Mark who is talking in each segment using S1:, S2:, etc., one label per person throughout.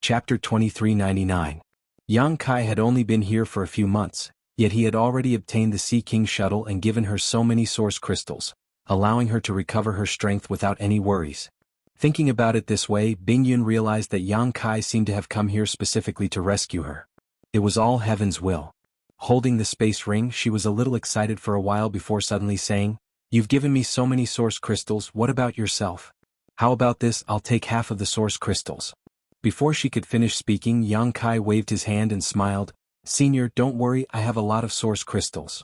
S1: Chapter 2399. Yang Kai had only been here for a few months, yet he had already obtained the Sea King shuttle and given her so many source crystals, allowing her to recover her strength without any worries. Thinking about it this way, Bingyun realized that Yang Kai seemed to have come here specifically to rescue her. It was all heaven's will. Holding the space ring, she was a little excited for a while before suddenly saying, "You've given me so many source crystals, what about yourself? How about this, I'll take half of the source crystals." Before she could finish speaking, Yang Kai waved his hand and smiled, "Senior, don't worry, I have a lot of source crystals.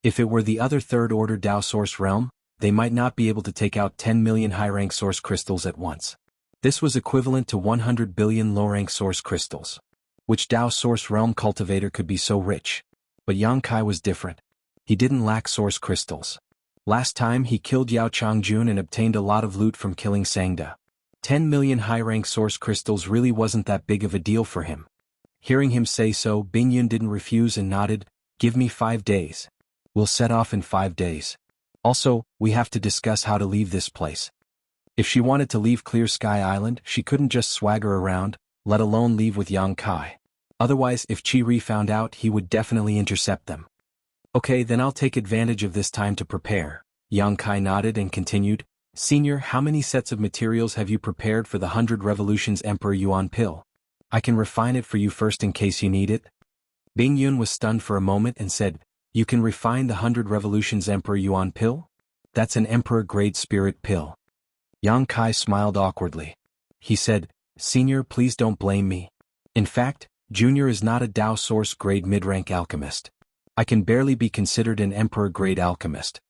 S1: If it were the other third-order Dao source realm, they might not be able to take out 10 million high-rank source crystals at once. This was equivalent to 100 billion low-rank source crystals. Which Dao source realm cultivator could be so rich? But Yang Kai was different. He didn't lack source crystals. Last time he killed Yao Changjun and obtained a lot of loot from killing Sangda. 10 million high-rank source crystals really wasn't that big of a deal for him. Hearing him say so, Bingyun didn't refuse and nodded, "Give me 5 days. We'll set off in 5 days. Also, we have to discuss how to leave this place." If she wanted to leave Clear Sky Island, she couldn't just swagger around, let alone leave with Yang Kai. Otherwise, if Chi-Ri found out, he would definitely intercept them. "Okay, then I'll take advantage of this time to prepare." Yang Kai nodded and continued, "Senior, how many sets of materials have you prepared for the 100 Revolutions Emperor Yuan pill? I can refine it for you first in case you need it." Bingyun was stunned for a moment and said, "You can refine the 100 Revolutions Emperor Yuan pill? That's an Emperor-grade spirit pill." Yang Kai smiled awkwardly. He said, "Senior, please don't blame me. In fact, Junior is not a Dao Source-grade mid-rank alchemist. I can barely be considered an Emperor-grade alchemist."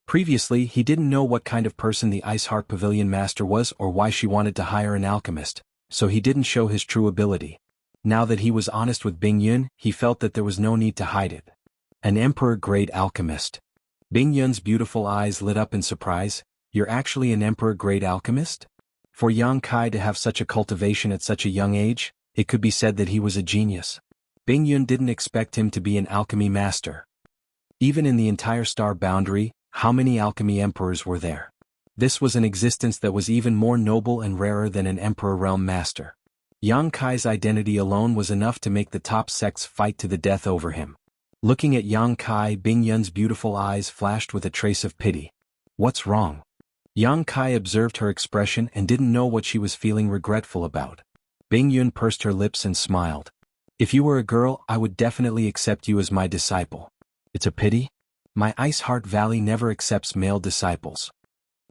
S1: Previously, he didn't know what kind of person the Ice Heart Pavilion Master was or why she wanted to hire an alchemist, so he didn't show his true ability. Now that he was honest with Bingyun, he felt that there was no need to hide it. An Emperor-grade alchemist. Bingyun's beautiful eyes lit up in surprise. "You're actually an Emperor-grade alchemist?" For Yang Kai to have such a cultivation at such a young age, it could be said that he was a genius. Bingyun didn't expect him to be an alchemy master. Even in the entire star boundary, how many alchemy emperors were there? This was an existence that was even more noble and rarer than an emperor realm master. Yang Kai's identity alone was enough to make the top sects fight to the death over him. Looking at Yang Kai, Bingyun's beautiful eyes flashed with a trace of pity. "What's wrong?" Yang Kai observed her expression and didn't know what she was feeling regretful about. Bingyun pursed her lips and smiled. "If you were a girl, I would definitely accept you as my disciple. It's a pity? My Ice Heart Valley never accepts male disciples."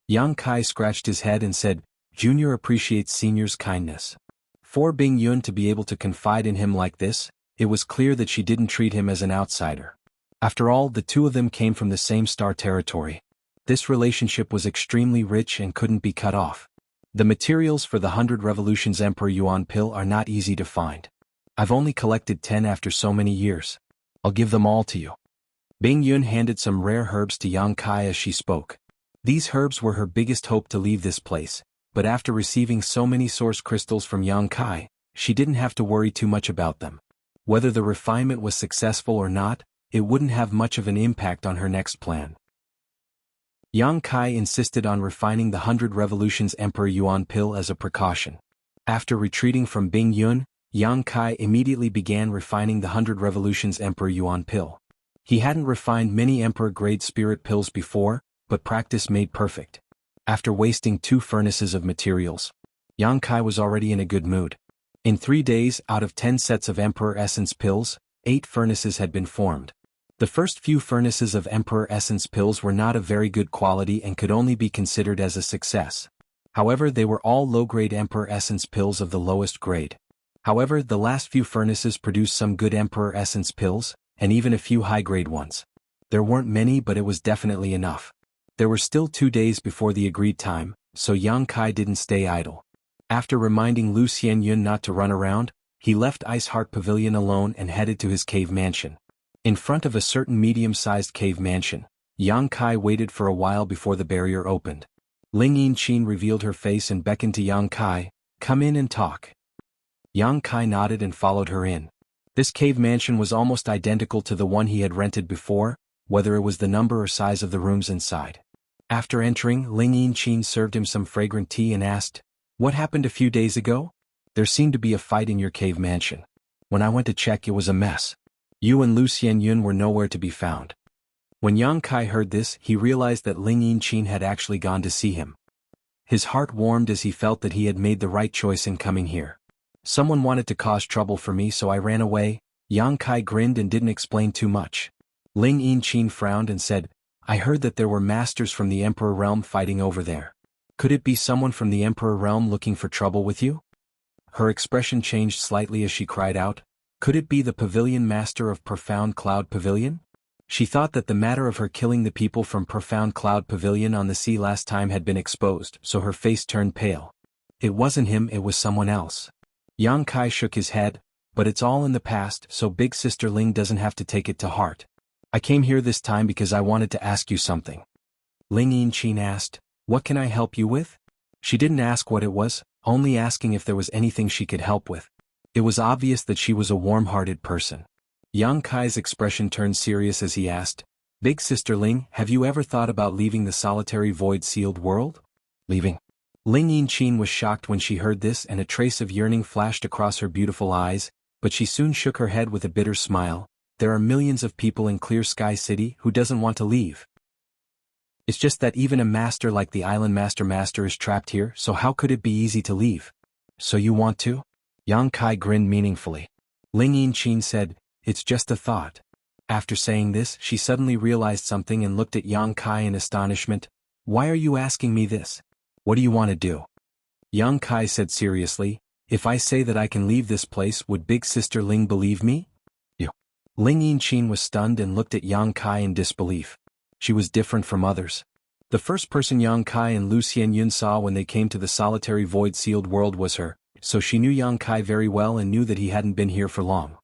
S1: Yang Kai scratched his head and said, "Junior appreciates Senior's kindness." For Bingyun to be able to confide in him like this, it was clear that she didn't treat him as an outsider. After all, the two of them came from the same star territory. This relationship was extremely rich and couldn't be cut off. The materials for the 100 Revolutions Emperor Yuan pill are not easy to find. I've only collected 10 after so many years. I'll give them all to you. Bingyun handed some rare herbs to Yang Kai as she spoke. These herbs were her biggest hope to leave this place, but after receiving so many source crystals from Yang Kai, she didn't have to worry too much about them. Whether the refinement was successful or not, it wouldn't have much of an impact on her next plan. Yang Kai insisted on refining the 100 Revolutions Emperor Yuan pill as a precaution. After retreating from Bingyun, Yang Kai immediately began refining the 100 Revolutions Emperor Yuan pill. He hadn't refined many Emperor-grade spirit pills before, but practice made perfect. After wasting 2 furnaces of materials, Yang Kai was already in a good mood. In 3 days, out of 10 sets of Emperor Essence pills, 8 furnaces had been formed. The first few furnaces of Emperor Essence pills were not of very good quality and could only be considered as a success. However, they were all low-grade Emperor Essence pills of the lowest grade. However, the last few furnaces produced some good Emperor Essence pills, and even a few high-grade ones. There weren't many, but it was definitely enough. There were still 2 days before the agreed time, so Yang Kai didn't stay idle. After reminding Lu Xianyun not to run around, he left Ice Heart Pavilion alone and headed to his cave mansion. In front of a certain medium-sized cave mansion, Yang Kai waited for a while before the barrier opened. Ling Yinqin revealed her face and beckoned to Yang Kai, "Come in and talk." Yang Kai nodded and followed her in. This cave mansion was almost identical to the one he had rented before, whether it was the number or size of the rooms inside. After entering, Ling Yinqin served him some fragrant tea and asked, "What happened a few days ago?" There seemed to be a fight in your cave mansion. When I went to check, it was a mess. You and Lu Xianyun were nowhere to be found. When Yang Kai heard this, he realized that Ling Yinqin had actually gone to see him. His heart warmed as he felt that he had made the right choice in coming here. Someone wanted to cause trouble for me, so I ran away. Yang Kai grinned and didn't explain too much. Ling Yinqin frowned and said, I heard that there were masters from the Emperor Realm fighting over there. Could it be someone from the Emperor Realm looking for trouble with you? Her expression changed slightly as she cried out, could it be the Pavilion Master of Profound Cloud Pavilion? She thought that the matter of her killing the people from Profound Cloud Pavilion on the sea last time had been exposed, so her face turned pale. It wasn't him, it was someone else. Yang Kai shook his head, but it's all in the past, so Big Sister Ling doesn't have to take it to heart. I came here this time because I wanted to ask you something. Ling Yinqin asked, what can I help you with? She didn't ask what it was, only asking if there was anything she could help with. It was obvious that she was a warm-hearted person. Yang Kai's expression turned serious as he asked, Big Sister Ling, have you ever thought about leaving the solitary void-sealed world? Leaving? Ling Yinqin was shocked when she heard this, and a trace of yearning flashed across her beautiful eyes, but she soon shook her head with a bitter smile. There are millions of people in Clear Sky City who doesn't want to leave. It's just that even a master like the Island Master is trapped here, so how could it be easy to leave? So you want to? Yang Kai grinned meaningfully. Ling Yinqin said, it's just a thought. After saying this, she suddenly realized something and looked at Yang Kai in astonishment. Why are you asking me this? What do you want to do? Yang Kai said seriously, if I say that I can leave this place, would Big Sister Ling believe me? You. Ling Yinqin was stunned and looked at Yang Kai in disbelief. She was different from others. The first person Yang Kai and Lu Xianyun saw when they came to the solitary void-sealed world was her, so she knew Yang Kai very well and knew that he hadn't been here for long.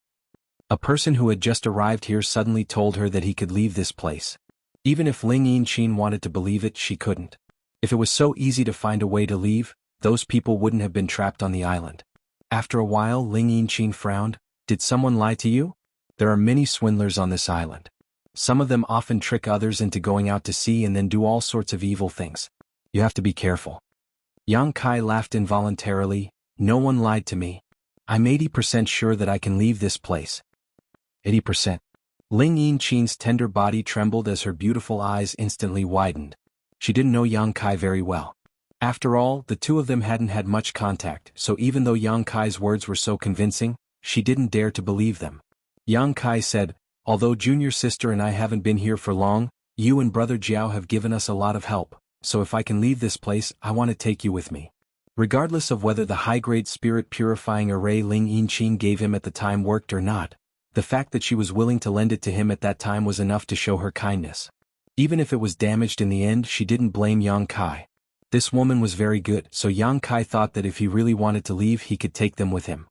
S1: A person who had just arrived here suddenly told her that he could leave this place. Even if Ling Yinqin wanted to believe it, she couldn't. If it was so easy to find a way to leave, those people wouldn't have been trapped on the island. After a while, Ling Yinqin frowned. Did someone lie to you? There are many swindlers on this island. Some of them often trick others into going out to sea and then do all sorts of evil things. You have to be careful. Yang Kai laughed involuntarily. No one lied to me. I'm 80% sure that I can leave this place. 80%. Ling Yinqin's tender body trembled as her beautiful eyes instantly widened. She didn't know Yang Kai very well. After all, the two of them hadn't had much contact, so even though Yang Kai's words were so convincing, she didn't dare to believe them. Yang Kai said, although junior sister and I haven't been here for long, you and brother Jiao have given us a lot of help, so if I can leave this place, I want to take you with me. Regardless of whether the high-grade spirit purifying array Ling Yinqin gave him at the time worked or not, the fact that she was willing to lend it to him at that time was enough to show her kindness. Even if it was damaged in the end, she didn't blame Yang Kai. This woman was very good, so Yang Kai thought that if he really wanted to leave, he could take them with him.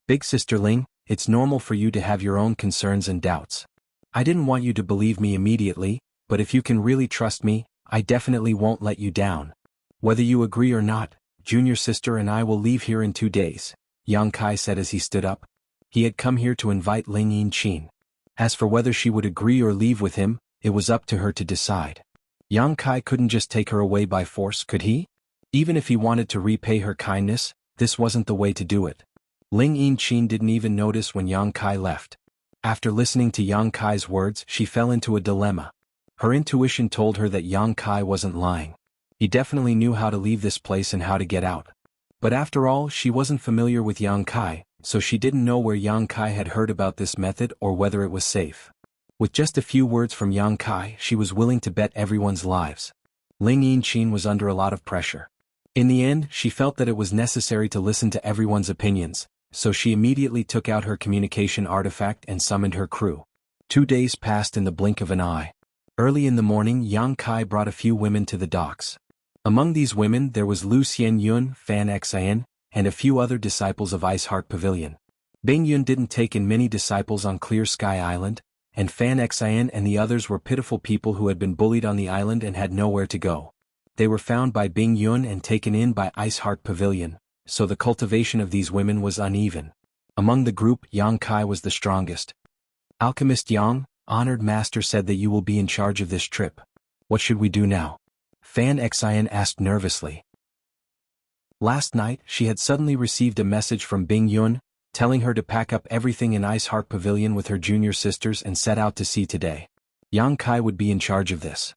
S1: Big Sister Ling, it's normal for you to have your own concerns and doubts. I didn't want you to believe me immediately, but if you can really trust me, I definitely won't let you down. Whether you agree or not, junior sister and I will leave here in 2 days, Yang Kai said as he stood up. He had come here to invite Ling Yinqin. As for whether she would agree or leave with him, it was up to her to decide. Yang Kai couldn't just take her away by force, could he? Even if he wanted to repay her kindness, this wasn't the way to do it. Ling Yinqin didn't even notice when Yang Kai left. After listening to Yang Kai's words, she fell into a dilemma. Her intuition told her that Yang Kai wasn't lying. He definitely knew how to leave this place and how to get out. But after all, she wasn't familiar with Yang Kai, so she didn't know where Yang Kai had heard about this method or whether it was safe. With just a few words from Yang Kai, she was willing to bet everyone's lives. Ling Yinqin was under a lot of pressure. In the end, she felt that it was necessary to listen to everyone's opinions, so she immediately took out her communication artifact and summoned her crew. 2 days passed in the blink of an eye. Early in the morning, Yang Kai brought a few women to the docks. Among these women there was Lu Xianyun, Fan Xian, and a few other disciples of Ice Heart Pavilion. Bing Yun didn't take in many disciples on Clear Sky Island, and Fan Xian and the others were pitiful people who had been bullied on the island and had nowhere to go. They were found by Bing Yun and taken in by Ice Heart Pavilion, so the cultivation of these women was uneven. Among the group, Yang Kai was the strongest. Alchemist Yang, honored master, said that you will be in charge of this trip. What should we do now? Fan Xian asked nervously. Last night, she had suddenly received a message from Bing Yun, telling her to pack up everything in Ice Heart Pavilion with her junior sisters and set out to sea today. Yang Kai would be in charge of this.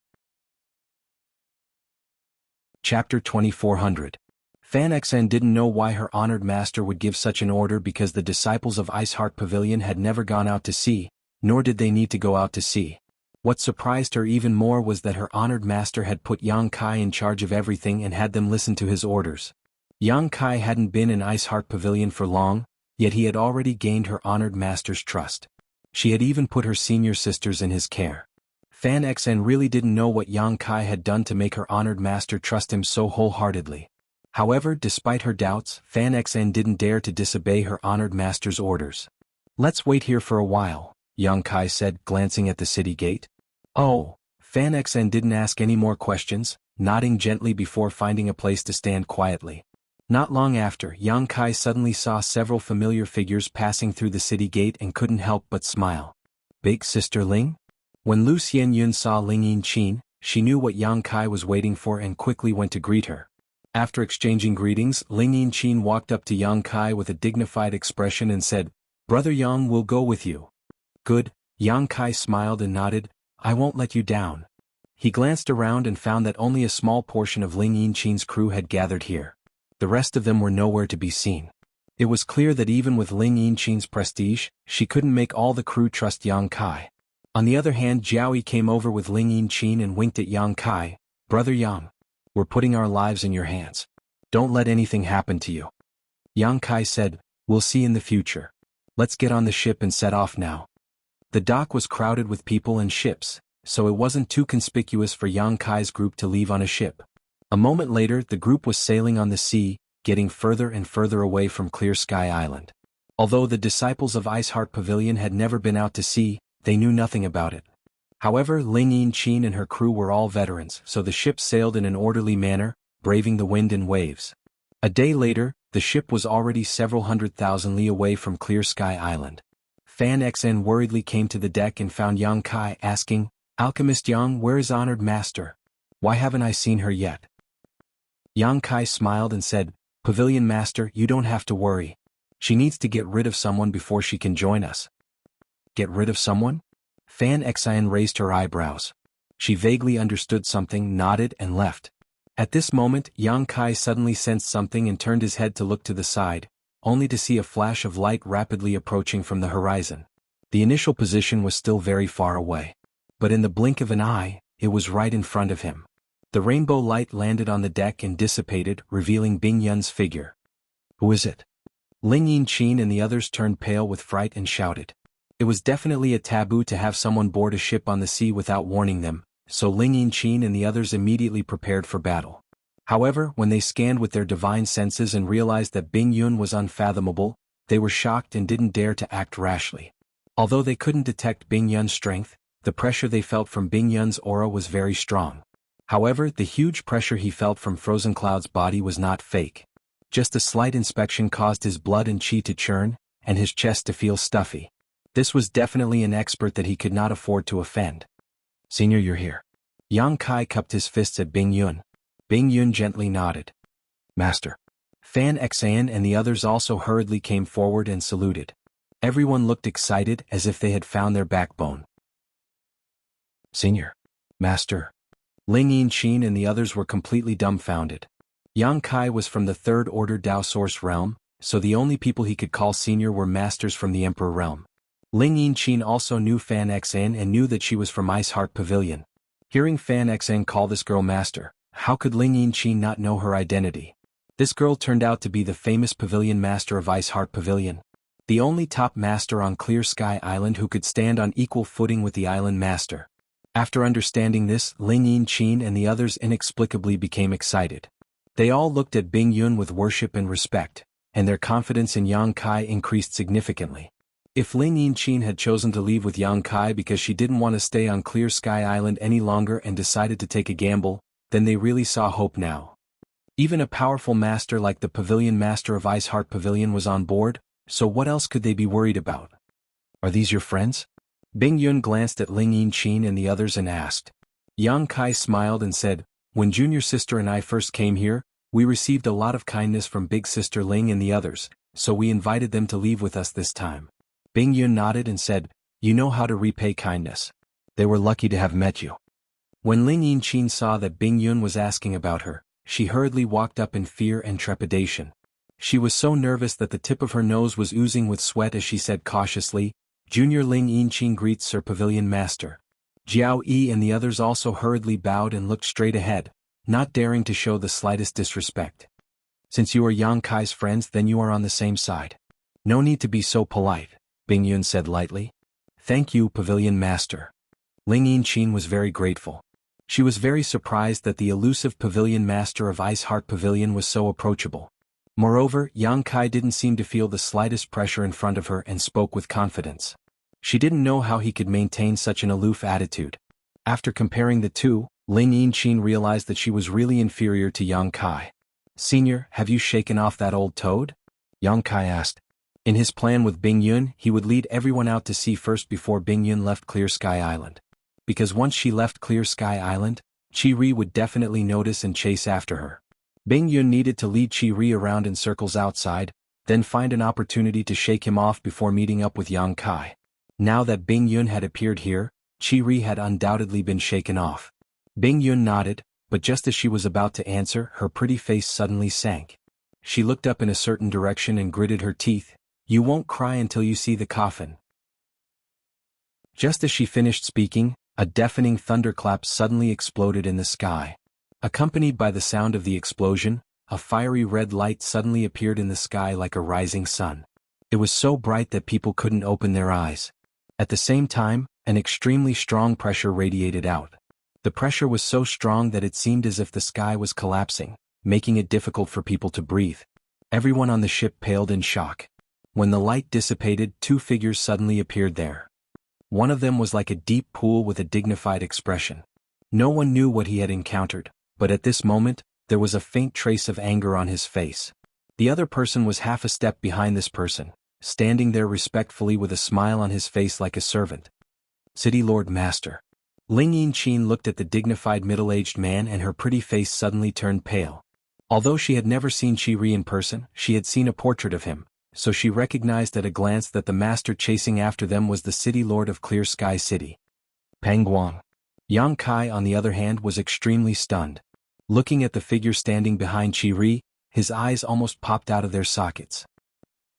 S1: Chapter 2400. Fan Xn didn't know why her honored master would give such an order because the disciples of Ice Heart Pavilion had never gone out to sea, nor did they need to go out to sea. What surprised her even more was that her honored master had put Yang Kai in charge of everything and had them listen to his orders. Yang Kai hadn't been in Ice Heart Pavilion for long, yet he had already gained her honored master's trust. She had even put her senior sisters in his care. Fan Xn really didn't know what Yang Kai had done to make her honored master trust him so wholeheartedly. However, despite her doubts, Fan Xn didn't dare to disobey her honored master's orders. "Let's wait here for a while," Yang Kai said, glancing at the city gate. "Oh." Fan Xn didn't ask any more questions, nodding gently before finding a place to stand quietly. Not long after, Yang Kai suddenly saw several familiar figures passing through the city gate and couldn't help but smile. Big Sister Ling? When Lu Xianyun saw Ling Yinqin, she knew what Yang Kai was waiting for and quickly went to greet her. After exchanging greetings, Ling Yinqin walked up to Yang Kai with a dignified expression and said, "Brother Yang will go with you." "Good." Yang Kai smiled and nodded, "I won't let you down." He glanced around and found that only a small portion of Ling Yinqin's crew had gathered here. The rest of them were nowhere to be seen. It was clear that even with Ling Yinqin's prestige, she couldn't make all the crew trust Yang Kai. On the other hand, Jiaoyi came over with Ling Yinqin and winked at Yang Kai. "Brother Yang, we're putting our lives in your hands. Don't let anything happen to you." Yang Kai said, "We'll see in the future. Let's get on the ship and set off now." The dock was crowded with people and ships, so it wasn't too conspicuous for Yang Kai's group to leave on a ship. A moment later, the group was sailing on the sea, getting further and further away from Clear Sky Island. Although the disciples of Ice Heart Pavilion had never been out to sea, they knew nothing about it. However, Ling Yinqin and her crew were all veterans, so the ship sailed in an orderly manner, braving the wind and waves. A day later, the ship was already several 100,000 li away from Clear Sky Island. Fan Xn worriedly came to the deck and found Yang Kai asking, "Alchemist Yang, where is honored master? Why haven't I seen her yet?" Yang Kai smiled and said, "Pavilion Master, you don't have to worry. She needs to get rid of someone before she can join us." "Get rid of someone?" Fan Xn raised her eyebrows. She vaguely understood something, nodded and left. At this moment, Yang Kai suddenly sensed something and turned his head to look to the side, only to see a flash of light rapidly approaching from the horizon. The initial position was still very far away. But in the blink of an eye, it was right in front of him. The rainbow light landed on the deck and dissipated, revealing Bing Yun's figure. "Who is it?" Ling Yinqin and the others turned pale with fright and shouted. It was definitely a taboo to have someone board a ship on the sea without warning them, so Ling Yinqin and the others immediately prepared for battle. However, when they scanned with their divine senses and realized that Bing Yun was unfathomable, they were shocked and didn't dare to act rashly. Although they couldn't detect Bing Yun's strength, the pressure they felt from Bing Yun's aura was very strong. However, the huge pressure he felt from Frozen Cloud's body was not fake. Just a slight inspection caused his blood and chi to churn, and his chest to feel stuffy. This was definitely an expert that he could not afford to offend. "Senior, you're here." Yang Kai cupped his fists at Bing Yun. Bing Yun gently nodded. "Master." Fan Xan and the others also hurriedly came forward and saluted. Everyone looked excited as if they had found their backbone. "Senior." "Master." Ling Yinqin and the others were completely dumbfounded. Yang Kai was from the Third Order Dao Source realm, so the only people he could call senior were masters from the Emperor realm. Ling Yinqin also knew Fan Xn and knew that she was from Ice Heart Pavilion. Hearing Fan Xn call this girl master, how could Ling Yinqin not know her identity? This girl turned out to be the famous pavilion master of Ice Heart Pavilion. The only top master on Clear Sky Island who could stand on equal footing with the island master. After understanding this, Ling Yinqin and the others inexplicably became excited. They all looked at Bing Yun with worship and respect, and their confidence in Yang Kai increased significantly. If Ling Yinqin had chosen to leave with Yang Kai because she didn't want to stay on Clear Sky Island any longer and decided to take a gamble, then they really saw hope now. Even a powerful master like the Pavilion Master of Ice Heart Pavilion was on board, so what else could they be worried about? "Are these your friends?" Bing Yun glanced at Ling Yinqin and the others and asked. Yang Kai smiled and said, "When Junior Sister and I first came here, We received a lot of kindness from Big Sister Ling and the others, so we invited them to leave with us this time. Bing Yun nodded and said, "You know how to repay kindness. They were lucky to have met you." When Ling Yinchin saw that Bing Yun was asking about her, she hurriedly walked up in fear and trepidation. She was so nervous that the tip of her nose was oozing with sweat as she said cautiously, "Junior Ling Yinchin greets Sir Pavilion Master." Jiao Yi and the others also hurriedly bowed and looked straight ahead, not daring to show the slightest disrespect. "Since you are Yang Kai's friends, then you are on the same side. No need to be so polite," Bing Yun said lightly. "Thank you, Pavilion Master." Ling Yinchin was very grateful. She was very surprised that the elusive Pavilion Master of Ice Heart Pavilion was so approachable. Moreover, Yang Kai didn't seem to feel the slightest pressure in front of her and spoke with confidence. She didn't know how he could maintain such an aloof attitude. After comparing the two, Ling Yinchin realized that she was really inferior to Yang Kai. "Senior, have you shaken off that old toad?" Yang Kai asked. In his plan with Bing Yun, he would lead everyone out to sea first before Bing Yun left Clear Sky Island. Because once she left Clear Sky Island, Chi-Ri would definitely notice and chase after her. Bing Yun needed to lead Chi-Ri around in circles outside, then find an opportunity to shake him off before meeting up with Yang Kai. Now that Bing Yun had appeared here, Chi-Ri had undoubtedly been shaken off. Bing Yun nodded, but just as she was about to answer, her pretty face suddenly sank. She looked up in a certain direction and gritted her teeth. "You won't cry until you see the coffin." Just as she finished speaking, a deafening thunderclap suddenly exploded in the sky. Accompanied by the sound of the explosion, a fiery red light suddenly appeared in the sky like a rising sun. It was so bright that people couldn't open their eyes. At the same time, an extremely strong pressure radiated out. The pressure was so strong that it seemed as if the sky was collapsing, making it difficult for people to breathe. Everyone on the ship paled in shock. When the light dissipated, two figures suddenly appeared there. One of them was like a deep pool with a dignified expression. No one knew what he had encountered, but at this moment, there was a faint trace of anger on his face. The other person was half a step behind this person, standing there respectfully with a smile on his face like a servant. "City Lord Master." Ling Yinchin looked at the dignified middle-aged man and her pretty face suddenly turned pale. Although she had never seen Chi-Ri in person, she had seen a portrait of him, so she recognized at a glance that the master chasing after them was the city lord of Clear Sky City. Pang Guang. Yang Kai, on the other hand, was extremely stunned. Looking at the figure standing behind Chi-Ri, his eyes almost popped out of their sockets.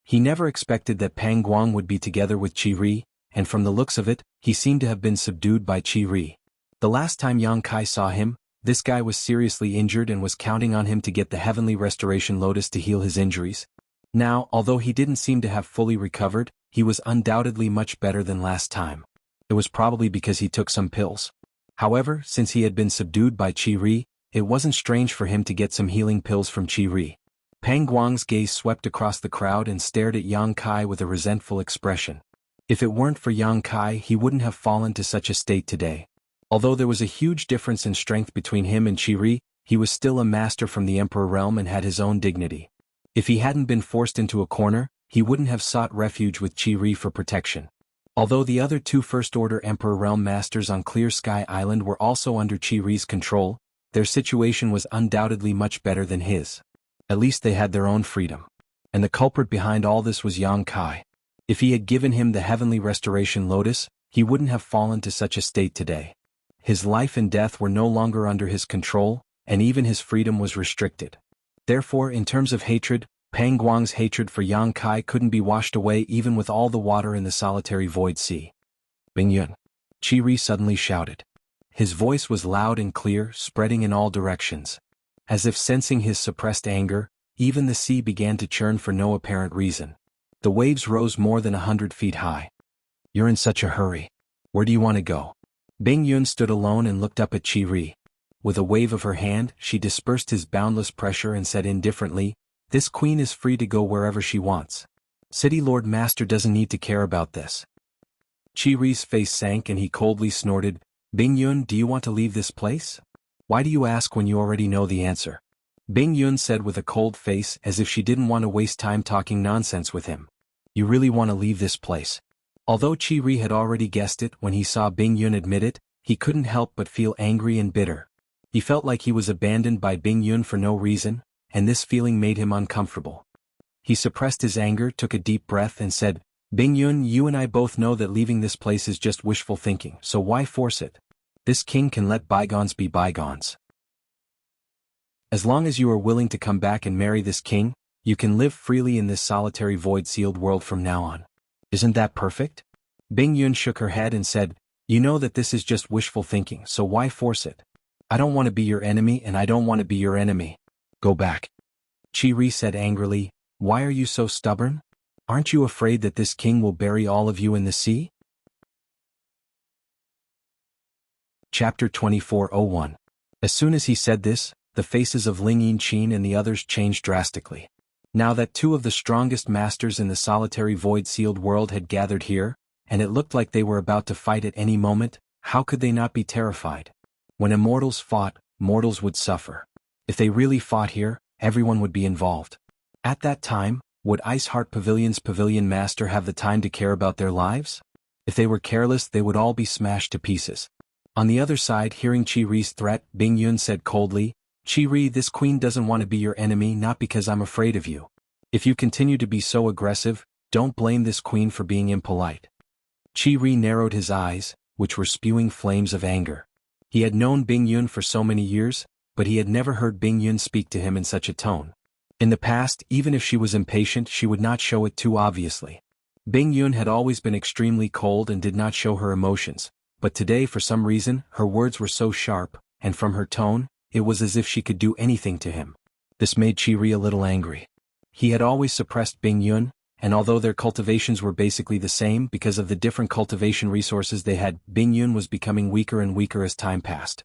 S1: He never expected that Pang Guang would be together with Chi-Ri, and from the looks of it, he seemed to have been subdued by Chi-Ri. The last time Yang Kai saw him, this guy was seriously injured and was counting on him to get the Heavenly Restoration Lotus to heal his injuries. Now, although he didn't seem to have fully recovered, he was undoubtedly much better than last time. It was probably because he took some pills. However, since he had been subdued by Chi-Ri, it wasn't strange for him to get some healing pills from Chi-Ri. Pang Guang's gaze swept across the crowd and stared at Yang Kai with a resentful expression. If it weren't for Yang Kai, he wouldn't have fallen to such a state today. Although there was a huge difference in strength between him and Chi-Ri, he was still a master from the Emperor Realm and had his own dignity. If he hadn't been forced into a corner, he wouldn't have sought refuge with Chi-Ri for protection. Although the other two First-Order Emperor Realm Masters on Clear Sky Island were also under Chi-Ri's control, their situation was undoubtedly much better than his. At least they had their own freedom. And the culprit behind all this was Yang Kai. If he had given him the Heavenly Restoration Lotus, he wouldn't have fallen to such a state today. His life and death were no longer under his control, and even his freedom was restricted. Therefore, in terms of hatred, Pang Guang's hatred for Yang Kai couldn't be washed away even with all the water in the solitary void sea. "Bing Yun!" Chi-Ri suddenly shouted. His voice was loud and clear, spreading in all directions. As if sensing his suppressed anger, even the sea began to churn for no apparent reason. The waves rose more than 100 feet high. "You're in such a hurry. Where do you want to go?" Bing Yun stood alone and looked up at Chi-Ri. With a wave of her hand, she dispersed his boundless pressure and said indifferently, "This queen is free to go wherever she wants. City Lord Master doesn't need to care about this." Chi-Ri's face sank and he coldly snorted, "Bing Yun, do you want to leave this place? Why do you ask when you already know the answer?" Bing Yun said with a cold face as if she didn't want to waste time talking nonsense with him. "You really want to leave this place?" Although Chi-Ri had already guessed it when he saw Bing Yun admit it, he couldn't help but feel angry and bitter. He felt like he was abandoned by Bing Yun for no reason, and this feeling made him uncomfortable. He suppressed his anger, took a deep breath and said, "Bingyun, you and I both know that leaving this place is just wishful thinking, so why force it? This king can let bygones be bygones. As long as you are willing to come back and marry this king, you can live freely in this solitary void-sealed world from now on. Isn't that perfect?" Bingyun shook her head and said, "You know that this is just wishful thinking, so why force it? I don't want to be your enemy and I don't want to be your enemy. Go back." Chiri said angrily, "Why are you so stubborn? Aren't you afraid that this king will bury all of you in the sea?" Chapter 24:01. As soon as he said this, the faces of Ling Yinqin and the others changed drastically. Now that two of the strongest masters in the solitary void-sealed world had gathered here, and it looked like they were about to fight at any moment, how could they not be terrified? When immortals fought, mortals would suffer. If they really fought here, everyone would be involved. At that time, would Ice Heart Pavilion's pavilion master have the time to care about their lives? If they were careless, they would all be smashed to pieces. On the other side, hearing Chiri's threat, Bingyun said coldly, "Chiri, this queen doesn't want to be your enemy, not because I'm afraid of you. If you continue to be so aggressive, don't blame this queen for being impolite." Chiri narrowed his eyes, which were spewing flames of anger. He had known Bingyun for so many years, but he had never heard Bingyun speak to him in such a tone. In the past, even if she was impatient, she would not show it too obviously. Bingyun had always been extremely cold and did not show her emotions, but today for some reason, her words were so sharp, and from her tone, it was as if she could do anything to him. This made Chiri a little angry. He had always suppressed Bingyun, and although their cultivations were basically the same because of the different cultivation resources they had, Bingyun was becoming weaker and weaker as time passed.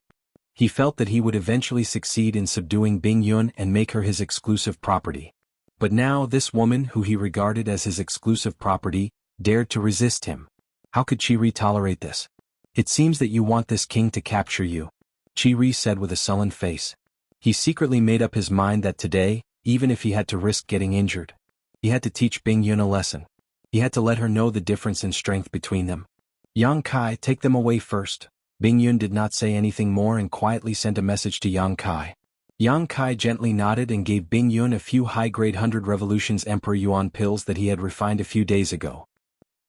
S1: He felt that he would eventually succeed in subduing Bingyun and make her his exclusive property. But now this woman who he regarded as his exclusive property, dared to resist him. How could Chiri tolerate this? "It seems that you want this king to capture you," Chiri said with a sullen face. He secretly made up his mind that today, even if he had to risk getting injured, he had to teach Bingyun a lesson. He had to let her know the difference in strength between them. "Yang Kai, take them away first." Bingyun did not say anything more and quietly sent a message to Yang Kai. Yang Kai gently nodded and gave Bingyun a few high-grade 100 Revolutions Emperor Yuan pills that he had refined a few days ago.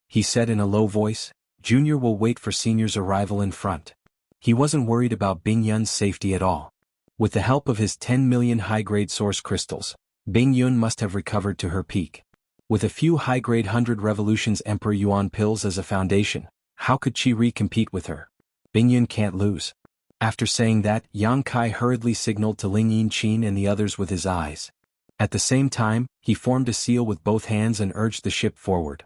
S1: He said in a low voice, "Junior will wait for Senior's arrival in front." He wasn't worried about Bingyun's safety at all. With the help of his 10 million high-grade source crystals, Bingyun must have recovered to her peak. With a few high-grade 100 Revolutions Emperor Yuan pills as a foundation, how could Chiri compete with her? Bingyun can't lose. After saying that, Yang Kai hurriedly signaled to Ling Yinqin and the others with his eyes. At the same time, he formed a seal with both hands and urged the ship forward.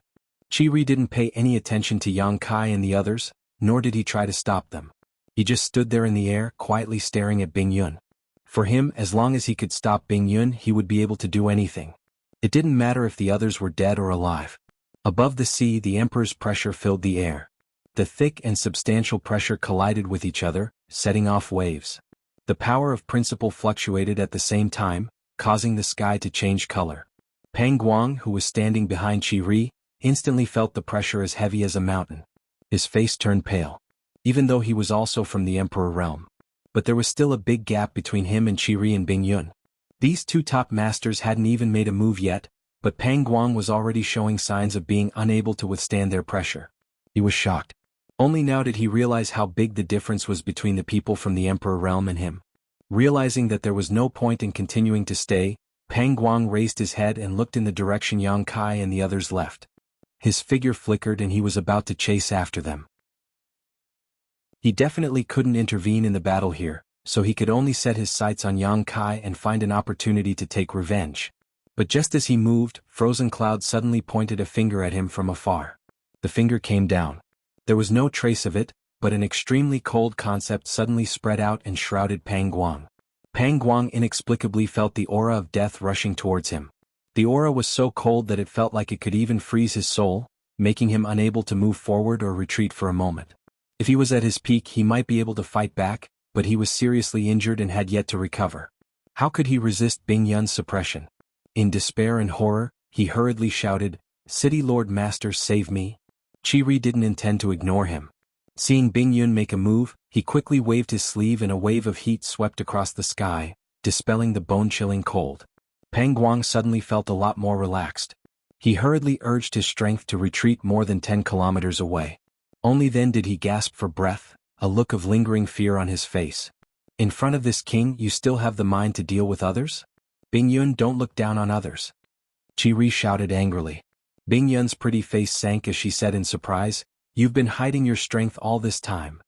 S1: Chiri didn't pay any attention to Yang Kai and the others, nor did he try to stop them. He just stood there in the air, quietly staring at Bingyun. For him, as long as he could stop Bingyun, he would be able to do anything. It didn't matter if the others were dead or alive. Above the sea, the Emperor's pressure filled the air. The thick and substantial pressure collided with each other, setting off waves. The power of principle fluctuated at the same time, causing the sky to change color. Pang Guang, who was standing behind Chiri, instantly felt the pressure as heavy as a mountain. His face turned pale. Even though he was also from the Emperor realm. But there was still a big gap between him and Chiri and Bingyun. These two top masters hadn't even made a move yet, but Pang Guang was already showing signs of being unable to withstand their pressure. He was shocked. Only now did he realize how big the difference was between the people from the Emperor realm and him. Realizing that there was no point in continuing to stay, Pang Guang raised his head and looked in the direction Yang Kai and the others left. His figure flickered and he was about to chase after them. He definitely couldn't intervene in the battle here, so he could only set his sights on Yang Kai and find an opportunity to take revenge. But just as he moved, Frozen Cloud suddenly pointed a finger at him from afar. The finger came down. There was no trace of it, but an extremely cold concept suddenly spread out and shrouded Pang Guang. Pang Guang inexplicably felt the aura of death rushing towards him. The aura was so cold that it felt like it could even freeze his soul, making him unable to move forward or retreat for a moment. If he was at his peak, he might be able to fight back, but he was seriously injured and had yet to recover. How could he resist Bingyun's suppression? In despair and horror, he hurriedly shouted, "City Lord Master, save me!" Chiri didn't intend to ignore him. Seeing Bingyun make a move, he quickly waved his sleeve and a wave of heat swept across the sky, dispelling the bone-chilling cold. Pang Guang suddenly felt a lot more relaxed. He hurriedly urged his strength to retreat more than 10 kilometers away. Only then did he gasp for breath, a look of lingering fear on his face. In front of this king you still have the mind to deal with others? Bing Yun, don't look down on others. Qi shouted angrily. Bing Yun's pretty face sank as she said in surprise, "You've been hiding your strength all this time."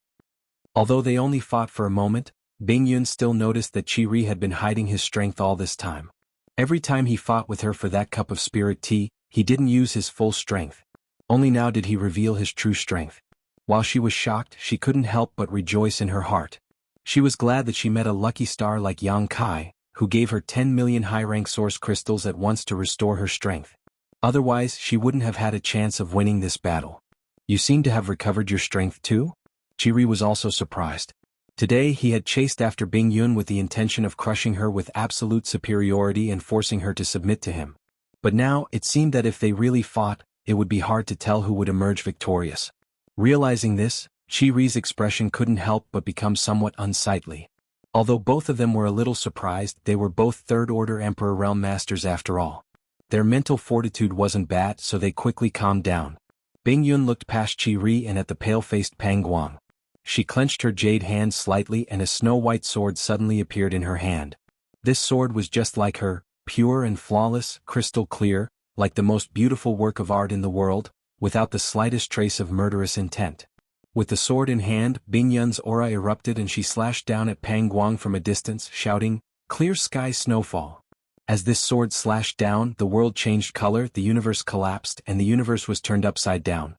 S1: Although they only fought for a moment, Bing Yun still noticed that Qi had been hiding his strength all this time. Every time he fought with her for that cup of spirit tea, he didn't use his full strength. Only now did he reveal his true strength. While she was shocked, she couldn't help but rejoice in her heart. She was glad that she met a lucky star like Yang Kai, who gave her 10 million high-rank source crystals at once to restore her strength. Otherwise, she wouldn't have had a chance of winning this battle. You seem to have recovered your strength too? Qi was also surprised. Today he had chased after Bing Yun with the intention of crushing her with absolute superiority and forcing her to submit to him. But now, it seemed that if they really fought, it would be hard to tell who would emerge victorious. Realizing this, Qi expression couldn't help but become somewhat unsightly. Although both of them were a little surprised, they were both third-order Emperor Realm Masters after all. Their mental fortitude wasn't bad, so they quickly calmed down. Bing Yun looked past Qi and at the pale-faced Pang Guang. She clenched her jade hand slightly and a snow-white sword suddenly appeared in her hand. This sword was just like her, pure and flawless, crystal clear, like the most beautiful work of art in the world, without the slightest trace of murderous intent. With the sword in hand, Bing Yun's aura erupted and she slashed down at Pang Guang from a distance, shouting, "Clear sky snowfall." As this sword slashed down, the world changed color, the universe collapsed, and the universe was turned upside down.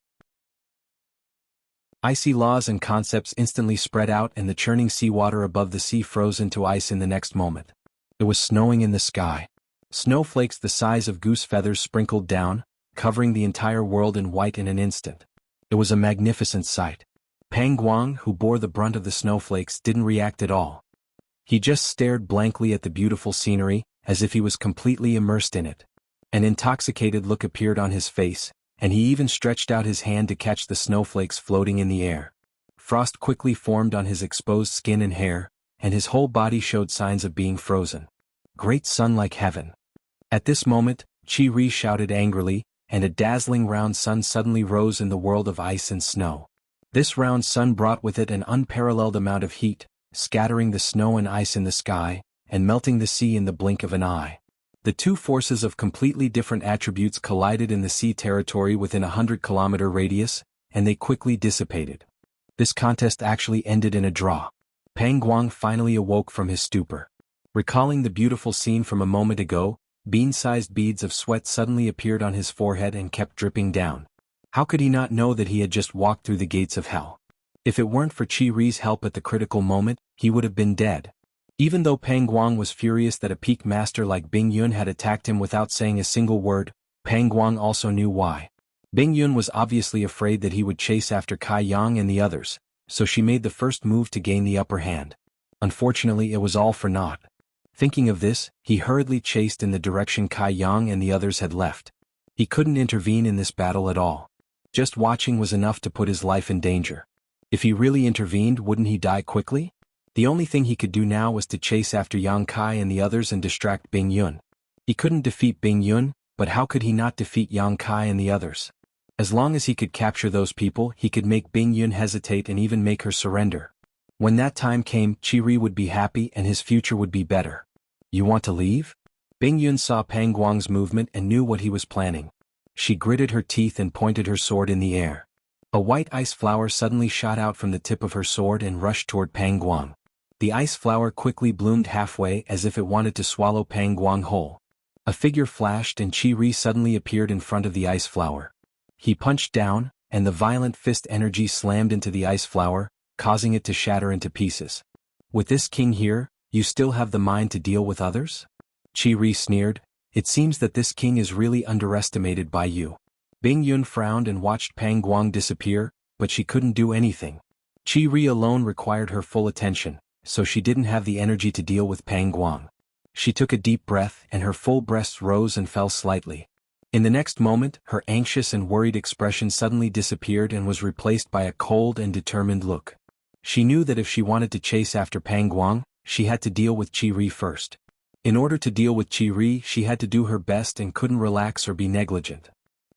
S1: Icy laws and concepts instantly spread out and the churning seawater above the sea froze into ice in the next moment. It was snowing in the sky. Snowflakes the size of goose feathers sprinkled down, covering the entire world in white in an instant. It was a magnificent sight. Pang Guang, who bore the brunt of the snowflakes, didn't react at all. He just stared blankly at the beautiful scenery, as if he was completely immersed in it. An intoxicated look appeared on his face, and he even stretched out his hand to catch the snowflakes floating in the air. Frost quickly formed on his exposed skin and hair, and his whole body showed signs of being frozen. Great sun like heaven. At this moment, Qi shouted angrily, and a dazzling round sun suddenly rose in the world of ice and snow. This round sun brought with it an unparalleled amount of heat, scattering the snow and ice in the sky, and melting the sea in the blink of an eye. The two forces of completely different attributes collided in the sea territory within a 100-kilometer radius, and they quickly dissipated. This contest actually ended in a draw. Pang Guang finally awoke from his stupor. Recalling the beautiful scene from a moment ago, bean-sized beads of sweat suddenly appeared on his forehead and kept dripping down. How could he not know that he had just walked through the gates of hell? If it weren't for Qi's help at the critical moment, he would have been dead. Even though Pang Guang was furious that a peak master like Bing Yun had attacked him without saying a single word, Pang Guang also knew why. Bing Yun was obviously afraid that he would chase after Kai Yang and the others, so she made the first move to gain the upper hand. Unfortunately, it was all for naught. Thinking of this, he hurriedly chased in the direction Kai Yang and the others had left. He couldn't intervene in this battle at all. Just watching was enough to put his life in danger. If he really intervened, wouldn't he die quickly? The only thing he could do now was to chase after Yang Kai and the others and distract Bing Yun. He couldn't defeat Bing Yun, but how could he not defeat Yang Kai and the others? As long as he could capture those people, he could make Bing Yun hesitate and even make her surrender. When that time came, Qi would be happy and his future would be better. You want to leave? Bing Yun saw Pang Guang's movement and knew what he was planning. She gritted her teeth and pointed her sword in the air. A white ice flower suddenly shot out from the tip of her sword and rushed toward Pang Guang. The ice flower quickly bloomed halfway as if it wanted to swallow Pang Guang whole. A figure flashed and Qi suddenly appeared in front of the ice flower. He punched down, and the violent fist energy slammed into the ice flower, causing it to shatter into pieces. With this king here, you still have the mind to deal with others? Qi sneered. It seems that this king is really underestimated by you. Bing Yun frowned and watched Pang Guang disappear, but she couldn't do anything. Qi alone required her full attention, so she didn't have the energy to deal with Pang Guang. She took a deep breath and her full breast rose and fell slightly. In the next moment, her anxious and worried expression suddenly disappeared and was replaced by a cold and determined look. She knew that if she wanted to chase after Pang Guang, she had to deal with Qi first. In order to deal with Qi, she had to do her best and couldn't relax or be negligent.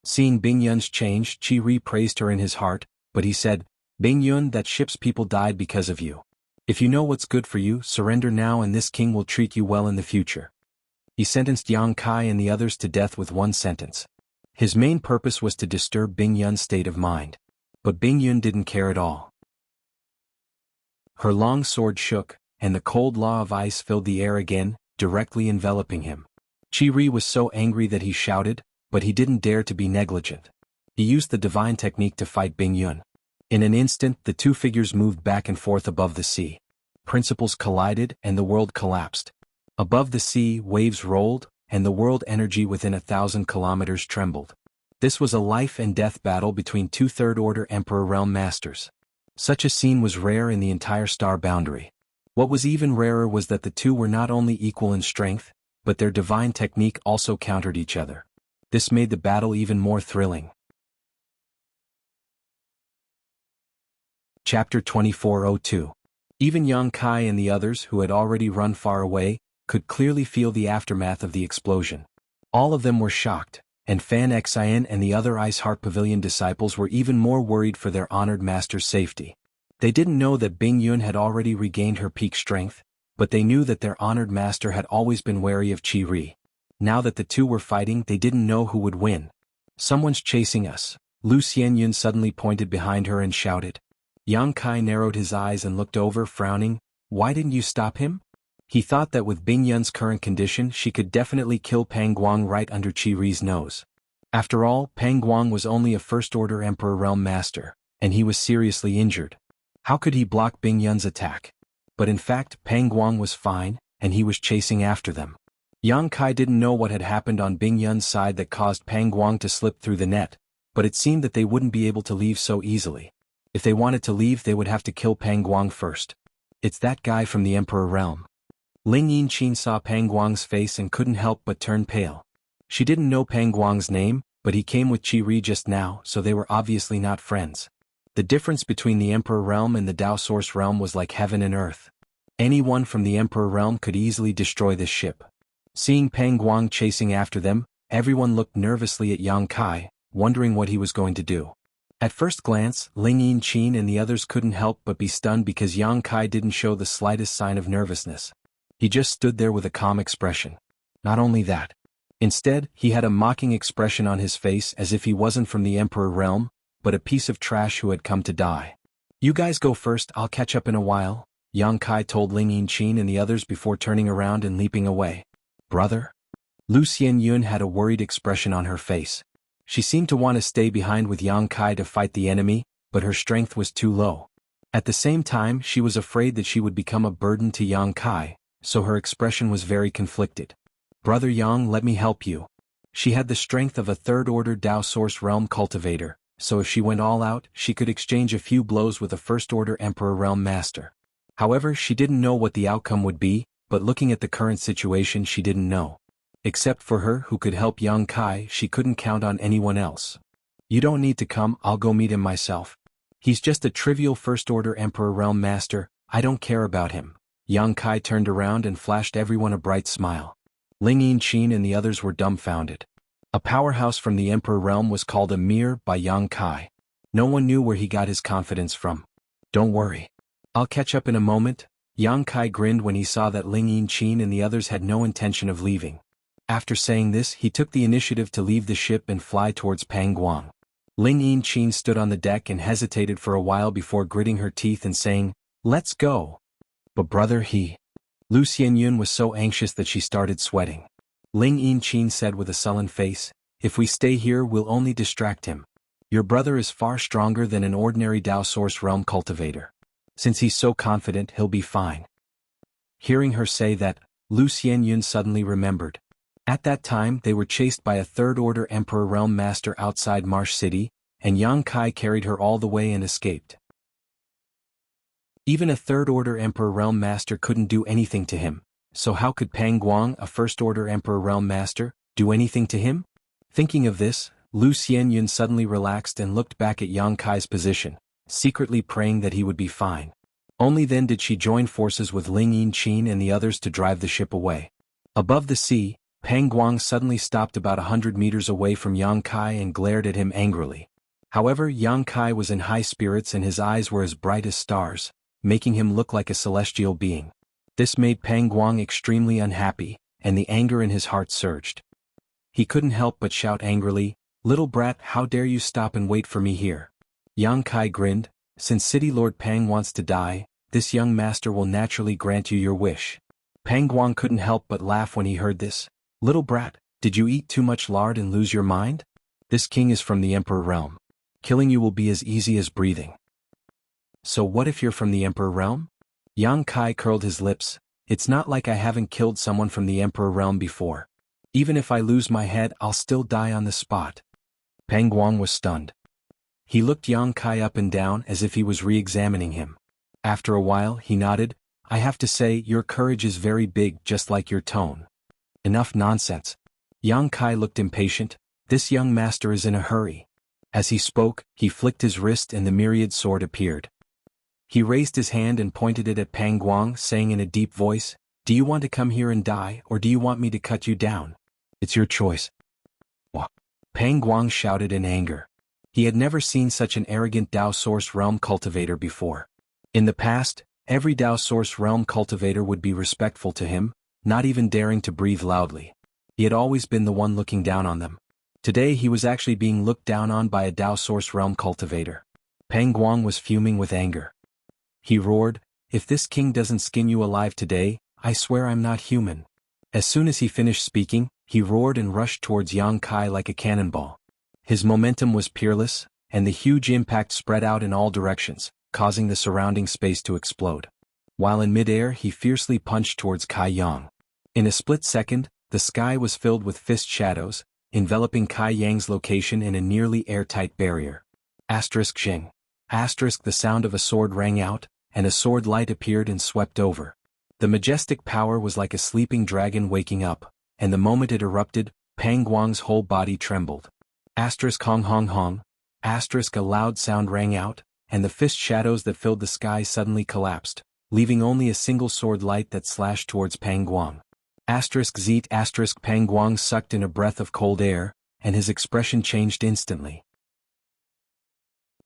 S1: Seeing Bing Yun's change, Qi praised her in his heart, but he said, "Bing Yun, that ship's people died because of you. If you know what's good for you, surrender now and this king will treat you well in the future." He sentenced Yang Kai and the others to death with one sentence. His main purpose was to disturb Bing Yun's state of mind. But Bing Yun didn't care at all. Her long sword shook, and the cold law of ice filled the air again, directly enveloping him. Qi was so angry that he shouted, but he didn't dare to be negligent. He used the divine technique to fight Bing Yun. In an instant, the two figures moved back and forth above the sea. Principles collided and the world collapsed. Above the sea, waves rolled, and the world energy within 1,000 kilometers trembled. This was a life and death battle between two Third Order Emperor Realm Masters. Such a scene was rare in the entire star boundary. What was even rarer was that the two were not only equal in strength, but their divine technique also countered each other. This made the battle even more thrilling. Chapter 2402. Even Yang Kai and the others, who had already run far away, could clearly feel the aftermath of the explosion. All of them were shocked, and Fan Xian and the other Ice Heart Pavilion disciples were even more worried for their honored master's safety. They didn't know that Bing Yun had already regained her peak strength, but they knew that their honored master had always been wary of Qi. Now that the two were fighting, they didn't know who would win. "Someone's chasing us," Lu Xianyun suddenly pointed behind her and shouted. Yang Kai narrowed his eyes and looked over, frowning. "Why didn't you stop him?" He thought that with Bing Yun's current condition she could definitely kill Pang Guang right under Qi nose. After all, Pang Guang was only a First-Order Emperor Realm Master, and he was seriously injured. How could he block Bing Yun's attack? But in fact, Pang Guang was fine, and he was chasing after them. Yang Kai didn't know what had happened on Bing Yun's side that caused Pang Guang to slip through the net, but it seemed that they wouldn't be able to leave so easily. If they wanted to leave, they would have to kill Pang Guang first. "It's that guy from the Emperor Realm." Ling Yinqin saw Pang Guang's face and couldn't help but turn pale. She didn't know Pang Guang's name, but he came with Qi just now, so they were obviously not friends. The difference between the Emperor Realm and the Dao Source Realm was like heaven and earth. Anyone from the Emperor Realm could easily destroy this ship. Seeing Pang Guang chasing after them, everyone looked nervously at Yang Kai, wondering what he was going to do. At first glance, Ling Yinqin and the others couldn't help but be stunned because Yang Kai didn't show the slightest sign of nervousness. He just stood there with a calm expression. Not only that. Instead, he had a mocking expression on his face as if he wasn't from the Emperor Realm, but a piece of trash who had come to die. "You guys go first, I'll catch up in a while," Yang Kai told Ling Yinqin and the others before turning around and leaping away. "Brother?" Lu Xianyun had a worried expression on her face. She seemed to want to stay behind with Yang Kai to fight the enemy, but her strength was too low. At the same time, she was afraid that she would become a burden to Yang Kai, so her expression was very conflicted. "Brother Yang, let me help you." She had the strength of a Third-Order Dao Source Realm cultivator, so if she went all out, she could exchange a few blows with a First-Order Emperor Realm Master. However, she didn't know what the outcome would be, but looking at the current situation she didn't know. Except for her who could help Yang Kai, she couldn't count on anyone else. "You don't need to come, I'll go meet him myself. He's just a trivial First-Order Emperor Realm Master, I don't care about him." Yang Kai turned around and flashed everyone a bright smile. Ling Yinqin and the others were dumbfounded. A powerhouse from the Emperor Realm was called a mere by Yang Kai. No one knew where he got his confidence from. "Don't worry. I'll catch up in a moment." Yang Kai grinned when he saw that Ling Yinqin and the others had no intention of leaving. After saying this, he took the initiative to leave the ship and fly towards Pang Guang. Ling Yinqin stood on the deck and hesitated for a while before gritting her teeth and saying, "Let's go." "But brother, Lu Xianyun was so anxious that she started sweating. Ling Yinqin said with a sullen face, "If we stay here, we'll only distract him. Your brother is far stronger than an ordinary Dao Source Realm cultivator. Since he's so confident, he'll be fine." Hearing her say that, Lu Xianyun suddenly remembered. At that time, they were chased by a Third-Order Emperor Realm Master outside Marsh City, and Yang Kai carried her all the way and escaped. Even a Third-Order Emperor Realm Master couldn't do anything to him, so how could Pang Guang, a First-Order Emperor Realm Master, do anything to him? Thinking of this, Lu Xianyun suddenly relaxed and looked back at Yang Kai's position, secretly praying that he would be fine. Only then did she join forces with Ling Yin-chin and the others to drive the ship away. Above the sea, Pang Guang suddenly stopped about 100 meters away from Yang Kai and glared at him angrily. However, Yang Kai was in high spirits and his eyes were as bright as stars, making him look like a celestial being. This made Pang Guang extremely unhappy, and the anger in his heart surged. He couldn't help but shout angrily, "Little brat, how dare you stop and wait for me here?" Yang Kai grinned, "Since City Lord Pang wants to die, this young master will naturally grant you your wish." Pang Guang couldn't help but laugh when he heard this. "Little brat, did you eat too much lard and lose your mind? This king is from the Emperor realm. Killing you will be as easy as breathing." "So what if you're from the Emperor realm?" Yang Kai curled his lips. "It's not like I haven't killed someone from the Emperor realm before. Even if I lose my head, I'll still die on the spot." Pang Guang was stunned. He looked Yang Kai up and down as if he was re-examining him. After a while, he nodded. "I have to say, your courage is very big, just like your tone." "Enough nonsense." Yang Kai looked impatient. "This young master is in a hurry." As he spoke, he flicked his wrist and the myriad sword appeared. He raised his hand and pointed it at Pang Guang, saying in a deep voice, "Do you want to come here and die, or do you want me to cut you down? It's your choice." "What?" Pang Guang shouted in anger. He had never seen such an arrogant Dao Source Realm cultivator before. In the past, every Dao Source Realm cultivator would be respectful to him, not even daring to breathe loudly. He had always been the one looking down on them. Today he was actually being looked down on by a Dao Source Realm cultivator. Pang Guang was fuming with anger. He roared, "If this king doesn't skin you alive today, I swear I'm not human." As soon as he finished speaking, he roared and rushed towards Yang Kai like a cannonball. His momentum was peerless, and the huge impact spread out in all directions, causing the surrounding space to explode. While in midair, he fiercely punched towards Kai Yang. In a split second, the sky was filled with fist shadows, enveloping Kai Yang's location in a nearly airtight barrier. Xing. The sound of a sword rang out, and a sword light appeared and swept over. The majestic power was like a sleeping dragon waking up, and the moment it erupted, Pang Guang's whole body trembled. Hong Hong Hong. A loud sound rang out, and the fist shadows that filled the sky suddenly collapsed, leaving only a single sword light that slashed towards Pang Guang. Zeet. Pang Guang sucked in a breath of cold air, and his expression changed instantly.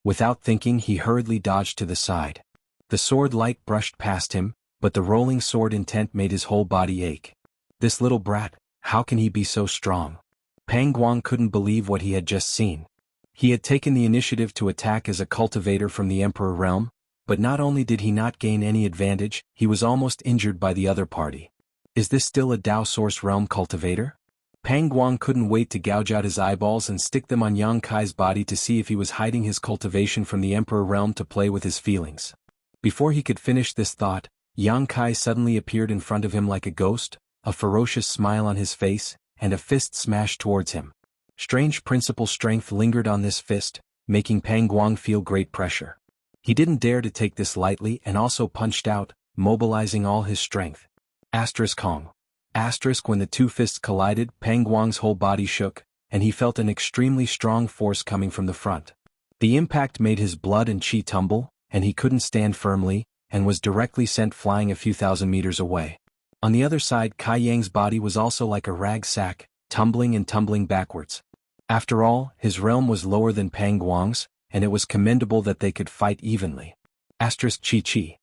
S1: Without thinking, he hurriedly dodged to the side. The sword light brushed past him, but the rolling sword intent made his whole body ache. This little brat, how can he be so strong? Pang Guang couldn't believe what he had just seen. He had taken the initiative to attack as a cultivator from the Emperor realm, but not only did he not gain any advantage, he was almost injured by the other party. Is this still a Dao Source realm cultivator? Pang Guang couldn't wait to gouge out his eyeballs and stick them on Yang Kai's body to see if he was hiding his cultivation from the Emperor realm to play with his feelings. Before he could finish this thought, Yang Kai suddenly appeared in front of him like a ghost, a ferocious smile on his face, and a fist smashed towards him. Strange principal strength lingered on this fist, making Pang Guang feel great pressure. He didn't dare to take this lightly and also punched out, mobilizing all his strength. Kong. When the two fists collided, Pang Guang's whole body shook, and he felt an extremely strong force coming from the front. The impact made his blood and chi tumble, and he couldn't stand firmly, and was directly sent flying a few thousand meters away. On the other side, Kai Yang's body was also like a rag sack, tumbling and tumbling backwards. After all, his realm was lower than Pang Guang's, and it was commendable that they could fight evenly. Chi.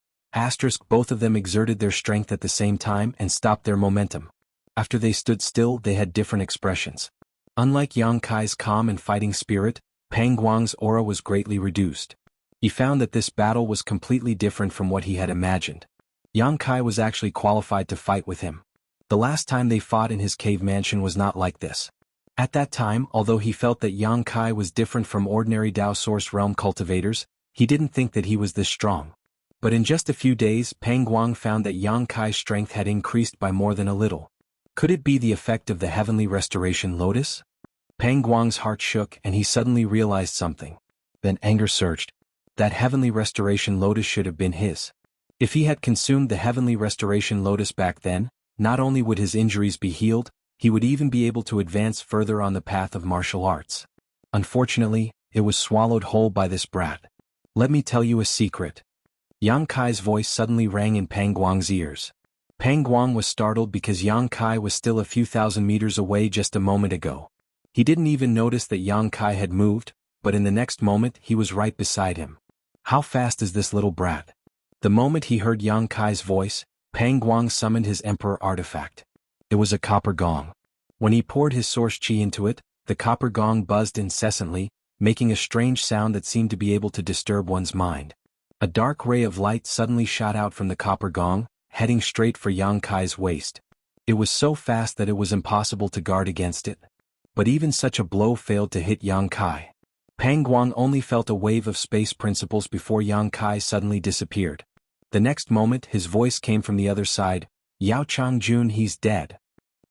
S1: Both of them exerted their strength at the same time and stopped their momentum. After they stood still, they had different expressions. Unlike Yang Kai's calm and fighting spirit, Pang Guang's aura was greatly reduced. He found that this battle was completely different from what he had imagined. Yang Kai was actually qualified to fight with him. The last time they fought in his cave mansion was not like this. At that time, although he felt that Yang Kai was different from ordinary Dao Source Realm cultivators, he didn't think that he was this strong. But in just a few days, Pang Guang found that Yang Kai's strength had increased by more than a little. Could it be the effect of the Heavenly Restoration Lotus? Pang Guang's heart shook and he suddenly realized something. Then anger surged. That Heavenly Restoration Lotus should have been his. If he had consumed the Heavenly Restoration Lotus back then, not only would his injuries be healed, he would even be able to advance further on the path of martial arts. Unfortunately, it was swallowed whole by this brat. Let me tell you a secret. Yang Kai's voice suddenly rang in Pang Guang's ears. Pang Guang was startled because Yang Kai was still a few thousand meters away just a moment ago. He didn't even notice that Yang Kai had moved, but in the next moment he was right beside him. How fast is this little brat? The moment he heard Yang Kai's voice, Pang Guang summoned his emperor artifact. It was a copper gong. When he poured his source chi into it, the copper gong buzzed incessantly, making a strange sound that seemed to be able to disturb one's mind. A dark ray of light suddenly shot out from the copper gong, heading straight for Yang Kai's waist. It was so fast that it was impossible to guard against it. But even such a blow failed to hit Yang Kai. Pang Guang only felt a wave of space principles before Yang Kai suddenly disappeared. The next moment his voice came from the other side, "Yao Changjun, he's dead."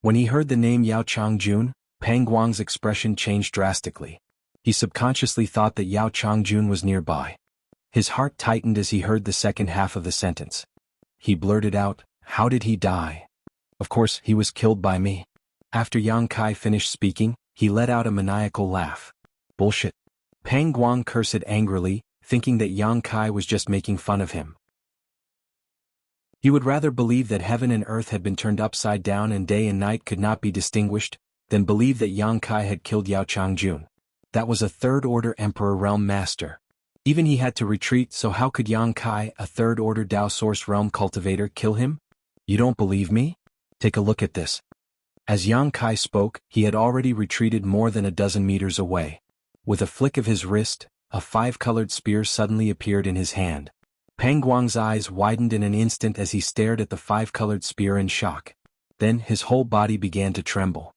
S1: When he heard the name Yao Changjun, Pang Guang's expression changed drastically. He subconsciously thought that Yao Changjun was nearby. His heart tightened as he heard the second half of the sentence. He blurted out, "How did he die?" "Of course, he was killed by me." After Yang Kai finished speaking, he let out a maniacal laugh. "Bullshit." Pang Guang cursed angrily, thinking that Yang Kai was just making fun of him. He would rather believe that heaven and earth had been turned upside down and day and night could not be distinguished, than believe that Yang Kai had killed Yao Changjun. That was a third-order Emperor Realm Master. Even he had to retreat, so how could Yang Kai, a third-order Dao Source Realm Cultivator, kill him? "You don't believe me? Take a look at this." As Yang Kai spoke, he had already retreated more than a dozen meters away. With a flick of his wrist, a five-colored spear suddenly appeared in his hand. Pang Guang's eyes widened in an instant as he stared at the five-colored spear in shock. Then his whole body began to tremble.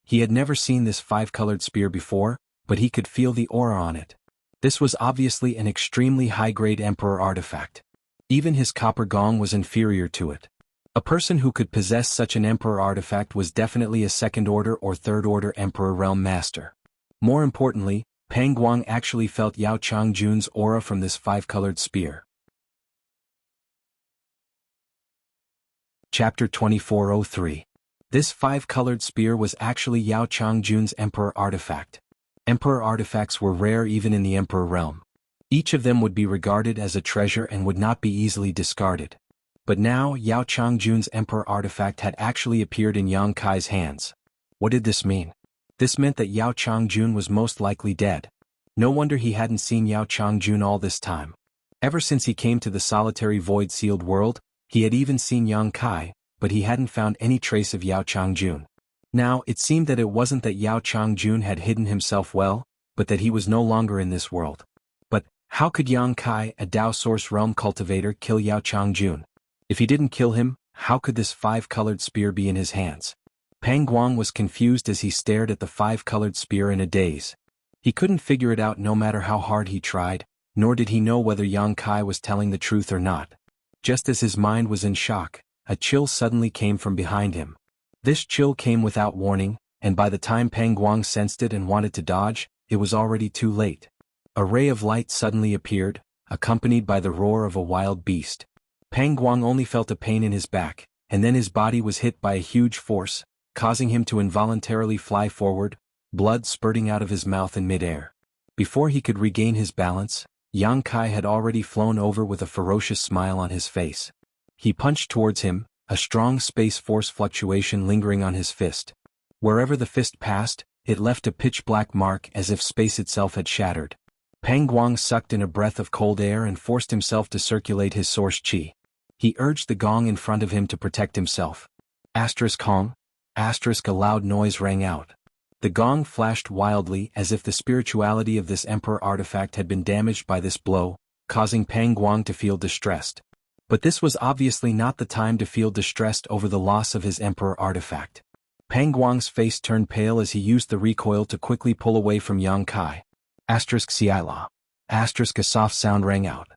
S1: He had never seen this five-colored spear before, but he could feel the aura on it. This was obviously an extremely high-grade Emperor artifact. Even his copper gong was inferior to it. A person who could possess such an Emperor artifact was definitely a second-order or third-order Emperor Realm Master. More importantly, Pang Guang actually felt Yao Changjun's aura from this five-colored spear. Chapter 2403. This five-colored spear was actually Yao Changjun's Emperor artifact. Emperor artifacts were rare even in the Emperor realm. Each of them would be regarded as a treasure and would not be easily discarded. But now Yao Changjun's Emperor artifact had actually appeared in Yang Kai's hands. What did this mean? This meant that Yao Changjun was most likely dead. No wonder he hadn't seen Yao Changjun all this time. Ever since he came to the solitary void-sealed world, he had even seen Yang Kai, but he hadn't found any trace of Yao Changjun. Now, it seemed that it wasn't that Yao Changjun had hidden himself well, but that he was no longer in this world. But, how could Yang Kai, a Dao Source Realm Cultivator, kill Yao Changjun? If he didn't kill him, how could this five-colored spear be in his hands? Pang Guang was confused as he stared at the five-colored spear in a daze. He couldn't figure it out no matter how hard he tried, nor did he know whether Yang Kai was telling the truth or not. Just as his mind was in shock, a chill suddenly came from behind him. This chill came without warning, and by the time Pang Guang sensed it and wanted to dodge, it was already too late. A ray of light suddenly appeared, accompanied by the roar of a wild beast. Pang Guang only felt a pain in his back, and then his body was hit by a huge force, causing him to involuntarily fly forward, blood spurting out of his mouth in midair. Before he could regain his balance, Yang Kai had already flown over with a ferocious smile on his face. He punched towards him, a strong space force fluctuation lingering on his fist. Wherever the fist passed, it left a pitch-black mark as if space itself had shattered. Pang Guang sucked in a breath of cold air and forced himself to circulate his source chi. He urged the gong in front of him to protect himself. Hong. A loud noise rang out. The gong flashed wildly as if the spirituality of this Emperor artifact had been damaged by this blow, causing Pang Guang to feel distressed. But this was obviously not the time to feel distressed over the loss of his Emperor artifact. Pang Guang's face turned pale as he used the recoil to quickly pull away from Yang Kai. Siala. A soft sound rang out.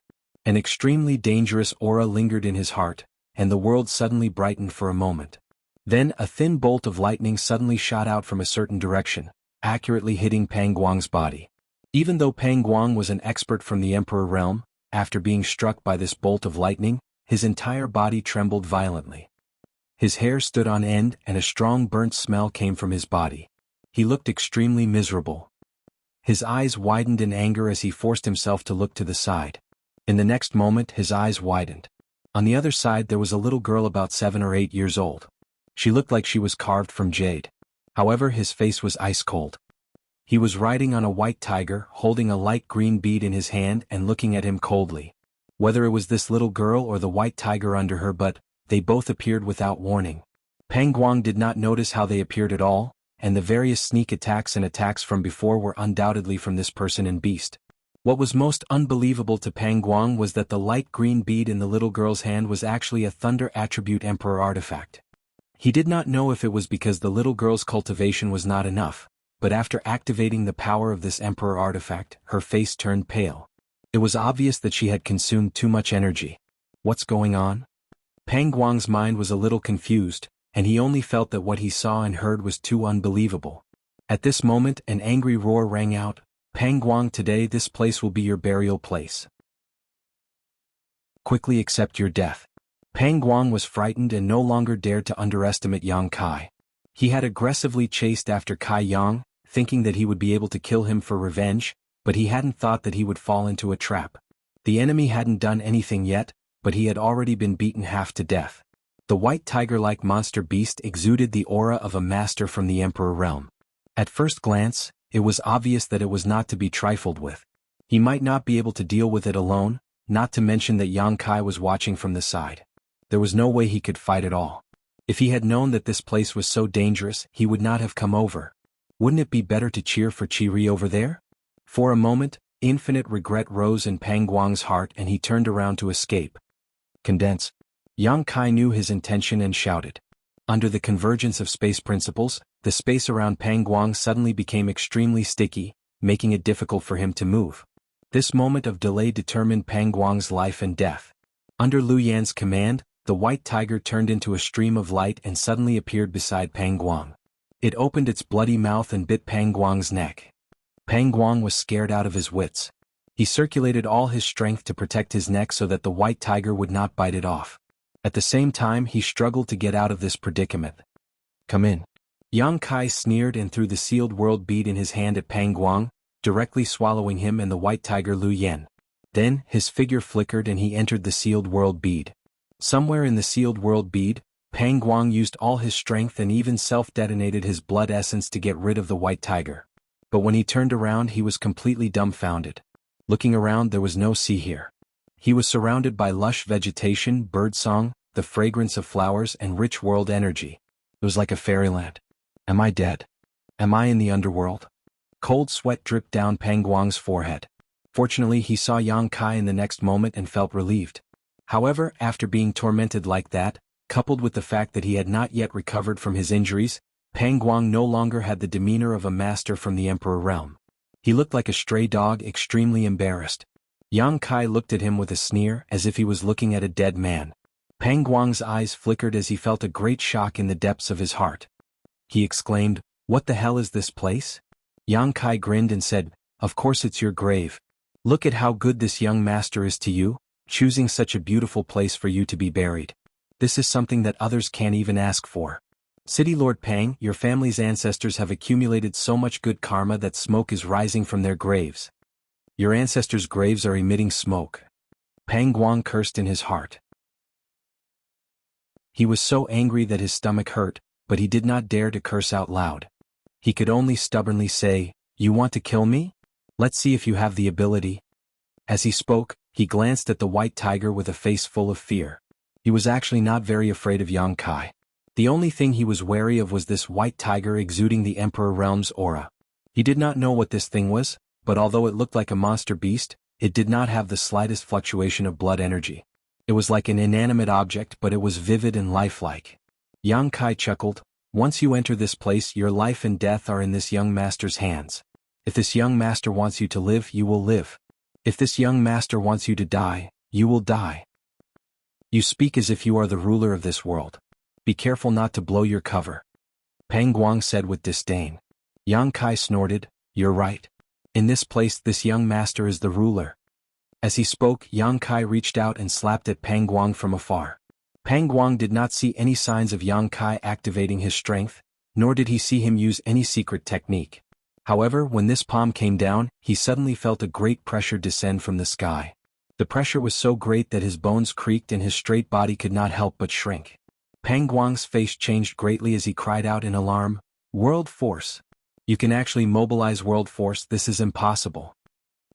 S1: An extremely dangerous aura lingered in his heart, and the world suddenly brightened for a moment. Then a thin bolt of lightning suddenly shot out from a certain direction, accurately hitting Pang Guang's body. Even though Pang Guang was an expert from the Emperor realm, after being struck by this bolt of lightning, his entire body trembled violently. His hair stood on end and a strong burnt smell came from his body. He looked extremely miserable. His eyes widened in anger as he forced himself to look to the side. In the next moment his eyes widened. On the other side there was a little girl about 7 or 8 years old. She looked like she was carved from jade. However, his face was ice cold. He was riding on a white tiger, holding a light green bead in his hand and looking at him coldly. Whether it was this little girl or the white tiger under her, but they both appeared without warning. Pang Guang did not notice how they appeared at all, and the various sneak attacks and attacks from before were undoubtedly from this person and beast. What was most unbelievable to Pang Guang was that the light green bead in the little girl's hand was actually a thunder attribute emperor artifact. He did not know if it was because the little girl's cultivation was not enough, but after activating the power of this emperor artifact, her face turned pale. It was obvious that she had consumed too much energy. What's going on? Pang Guang's mind was a little confused, and he only felt that what he saw and heard was too unbelievable. At this moment an angry roar rang out, "Pang Guang, today this place will be your burial place. Quickly accept your death." Pang Guang was frightened and no longer dared to underestimate Yang Kai. He had aggressively chased after Kai Yang, thinking that he would be able to kill him for revenge, but he hadn't thought that he would fall into a trap. The enemy hadn't done anything yet, but he had already been beaten half to death. The white tiger-like monster beast exuded the aura of a master from the Emperor realm. At first glance, it was obvious that it was not to be trifled with. He might not be able to deal with it alone, not to mention that Yang Kai was watching from the side. There was no way he could fight at all. If he had known that this place was so dangerous, he would not have come over. Wouldn't it be better to cheer for Chiri over there? For a moment, infinite regret rose in Pang Guang's heart and he turned around to escape. Condense. Yang Kai knew his intention and shouted. Under the convergence of space principles, the space around Pang Guang suddenly became extremely sticky, making it difficult for him to move. This moment of delay determined Pang Guang's life and death. Under Lu Yan's command, the white tiger turned into a stream of light and suddenly appeared beside Pang Guang. It opened its bloody mouth and bit Pang Guang's neck. Pang Guang was scared out of his wits. He circulated all his strength to protect his neck so that the white tiger would not bite it off. At the same time he struggled to get out of this predicament. "Come in." Yang Kai sneered and threw the sealed world bead in his hand at Pang Guang, directly swallowing him and the white tiger Lu Yan. Then, his figure flickered and he entered the sealed world bead. Somewhere in the sealed world bead, Pang Guang used all his strength and even self-detonated his blood essence to get rid of the white tiger. But when he turned around he was completely dumbfounded. Looking around there was no sea here. He was surrounded by lush vegetation, birdsong, the fragrance of flowers and rich world energy. It was like a fairyland. Am I dead? Am I in the underworld? Cold sweat dripped down Pang Guang's forehead. Fortunately he saw Yang Kai in the next moment and felt relieved. However, after being tormented like that, coupled with the fact that he had not yet recovered from his injuries, Pang Guang no longer had the demeanor of a master from the Emperor realm. He looked like a stray dog, extremely embarrassed. Yang Kai looked at him with a sneer as if he was looking at a dead man. Pang Guang's eyes flickered as he felt a great shock in the depths of his heart. He exclaimed, "What the hell is this place?" Yang Kai grinned and said, "Of course it's your grave. Look at how good this young master is to you, choosing such a beautiful place for you to be buried. This is something that others can't even ask for. City Lord Pang, your family's ancestors have accumulated so much good karma that smoke is rising from their graves. Your ancestors' graves are emitting smoke." Pang Guang cursed in his heart. He was so angry that his stomach hurt, but he did not dare to curse out loud. He could only stubbornly say, "You want to kill me? Let's see if you have the ability." As he spoke, he glanced at the white tiger with a face full of fear. He was actually not very afraid of Yang Kai. The only thing he was wary of was this white tiger exuding the Emperor Realm's aura. He did not know what this thing was, but although it looked like a monster beast, it did not have the slightest fluctuation of blood energy. It was like an inanimate object, but it was vivid and lifelike. Yang Kai chuckled, "Once you enter this place, your life and death are in this young master's hands. If this young master wants you to live, you will live. If this young master wants you to die, you will die. You speak as if you are the ruler of this world. Be careful not to blow your cover." Pang Guang said with disdain. Yang Kai snorted, "You're right. In this place this young master is the ruler." As he spoke, Yang Kai reached out and slapped at Pang Guang from afar. Pang Guang did not see any signs of Yang Kai activating his strength, nor did he see him use any secret technique. However, when this palm came down, he suddenly felt a great pressure descend from the sky. The pressure was so great that his bones creaked and his straight body could not help but shrink. Pang Guang's face changed greatly as he cried out in alarm, "World Force! You can actually mobilize World Force, this is impossible.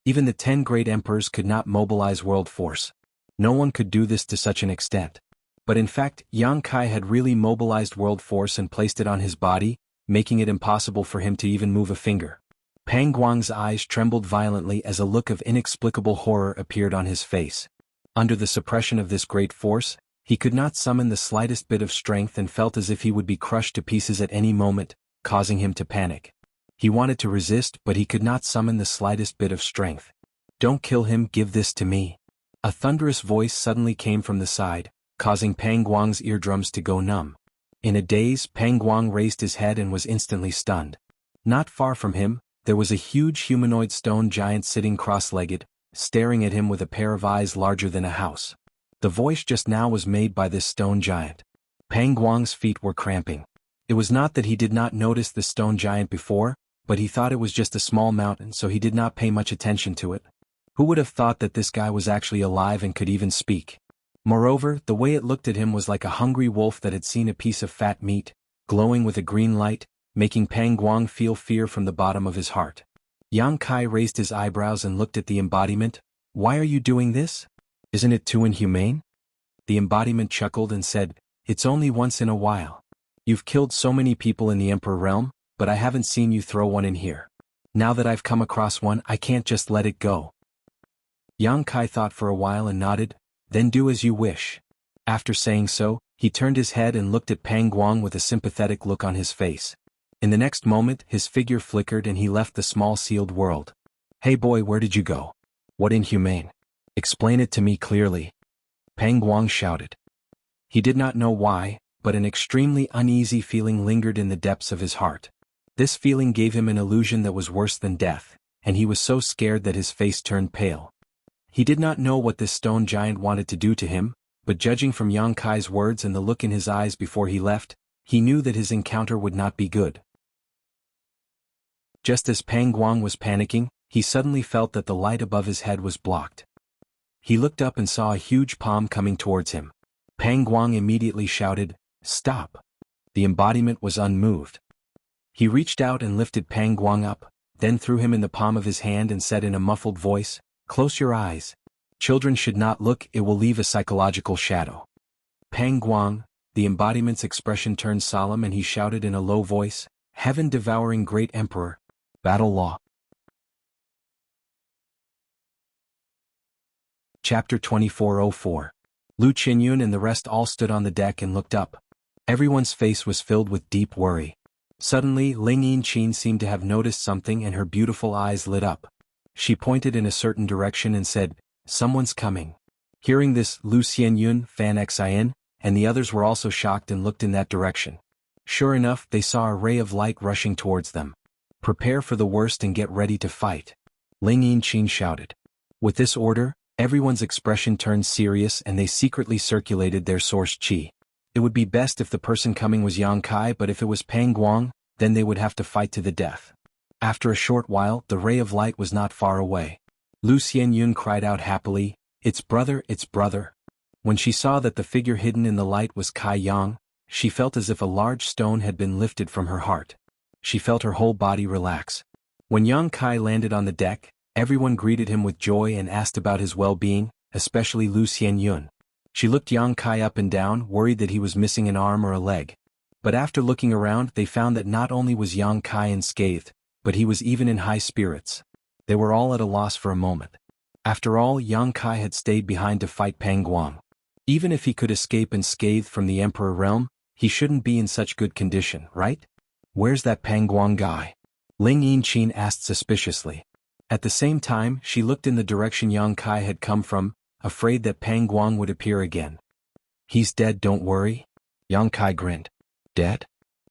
S1: Even the 10 great emperors could not mobilize World Force. No one could do this to such an extent." But in fact, Yang Kai had really mobilized World Force and placed it on his body, making it impossible for him to even move a finger. Pang Guang's eyes trembled violently as a look of inexplicable horror appeared on his face. Under the suppression of this great force, he could not summon the slightest bit of strength and felt as if he would be crushed to pieces at any moment, causing him to panic. He wanted to resist, but he could not summon the slightest bit of strength. "Don't kill him, give this to me." A thunderous voice suddenly came from the side, causing Pang Guang's eardrums to go numb. In a daze, Pang Guang raised his head and was instantly stunned. Not far from him, there was a huge humanoid stone giant sitting cross-legged, staring at him with a pair of eyes larger than a house. The voice just now was made by this stone giant. Pang Guang's feet were cramping. It was not that he did not notice the stone giant before, but he thought it was just a small mountain, so he did not pay much attention to it. Who would have thought that this guy was actually alive and could even speak? Moreover, the way it looked at him was like a hungry wolf that had seen a piece of fat meat, glowing with a green light, making Pang Guang feel fear from the bottom of his heart. Yang Kai raised his eyebrows and looked at the embodiment. "Why are you doing this? Isn't it too inhumane?" The embodiment chuckled and said, "It's only once in a while. You've killed so many people in the Emperor realm, but I haven't seen you throw one in here. Now that I've come across one, I can't just let it go." Yang Kai thought for a while and nodded. "Then do as you wish." After saying so, he turned his head and looked at Pang Guang with a sympathetic look on his face. In the next moment, his figure flickered and he left the small sealed world. "Hey boy, where did you go? What inhumane? Explain it to me clearly." Pang Guang shouted. He did not know why, but an extremely uneasy feeling lingered in the depths of his heart. This feeling gave him an illusion that was worse than death, and he was so scared that his face turned pale. He did not know what this stone giant wanted to do to him, but judging from Yang Kai's words and the look in his eyes before he left, he knew that his encounter would not be good. Just as Pang Guang was panicking, he suddenly felt that the light above his head was blocked. He looked up and saw a huge palm coming towards him. Pang Guang immediately shouted, "Stop!" The embodiment was unmoved. He reached out and lifted Pang Guang up, then threw him in the palm of his hand and said in a muffled voice, "Close your eyes. Children should not look, it will leave a psychological shadow." Pang Guang, the embodiment's expression turned solemn and he shouted in a low voice, "Heaven-devouring great emperor. Battle law." Chapter 2404. Lu Qinyun and the rest all stood on the deck and looked up. Everyone's face was filled with deep worry. Suddenly, Ling Yinqin seemed to have noticed something and her beautiful eyes lit up. She pointed in a certain direction and said, "Someone's coming." Hearing this, Lu Xianyun, Fan Xin, and the others were also shocked and looked in that direction. Sure enough, they saw a ray of light rushing towards them. "Prepare for the worst and get ready to fight," Ling Yinqin shouted. With this order, everyone's expression turned serious and they secretly circulated their source qi. It would be best if the person coming was Yang Kai, but if it was Pang Guang, then they would have to fight to the death. After a short while, the ray of light was not far away. Lu Xianyun cried out happily, "It's brother, it's brother." When she saw that the figure hidden in the light was Kai Yang, she felt as if a large stone had been lifted from her heart. She felt her whole body relax. When Yang Kai landed on the deck, everyone greeted him with joy and asked about his well-being, especially Lu Xianyun. She looked Yang Kai up and down, worried that he was missing an arm or a leg. But after looking around, they found that not only was Yang Kai unscathed, but he was even in high spirits. They were all at a loss for a moment. After all, Yang Kai had stayed behind to fight Pang Guang. Even if he could escape unscathed from the Emperor realm, he shouldn't be in such good condition, right? "Where's that Pang Guang guy?" Ling Yinqin asked suspiciously. At the same time, she looked in the direction Yang Kai had come from, afraid that Pang Guang would appear again. "He's dead, don't worry." Yang Kai grinned. "Dead?"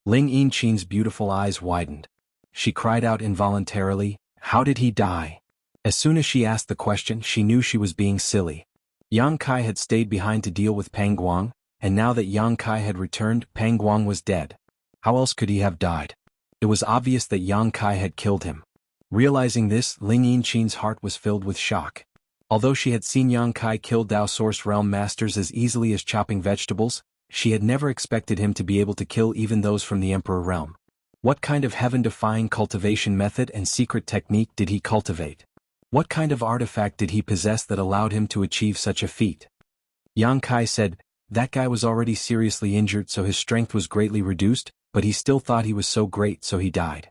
S1: Ling Yinqin's beautiful eyes widened. She cried out involuntarily, "How did he die?" As soon as she asked the question, she knew she was being silly. Yang Kai had stayed behind to deal with Pang Guang, and now that Yang Kai had returned, Pang Guang was dead. How else could he have died? It was obvious that Yang Kai had killed him. Realizing this, Ling Yinqin's heart was filled with shock. Although she had seen Yang Kai kill Dao Source Realm Masters as easily as chopping vegetables, she had never expected him to be able to kill even those from the Emperor Realm. What kind of heaven-defying cultivation method and secret technique did he cultivate? What kind of artifact did he possess that allowed him to achieve such a feat? Yang Kai said, that guy was already seriously injured, so his strength was greatly reduced, but he still thought he was so great, so he died.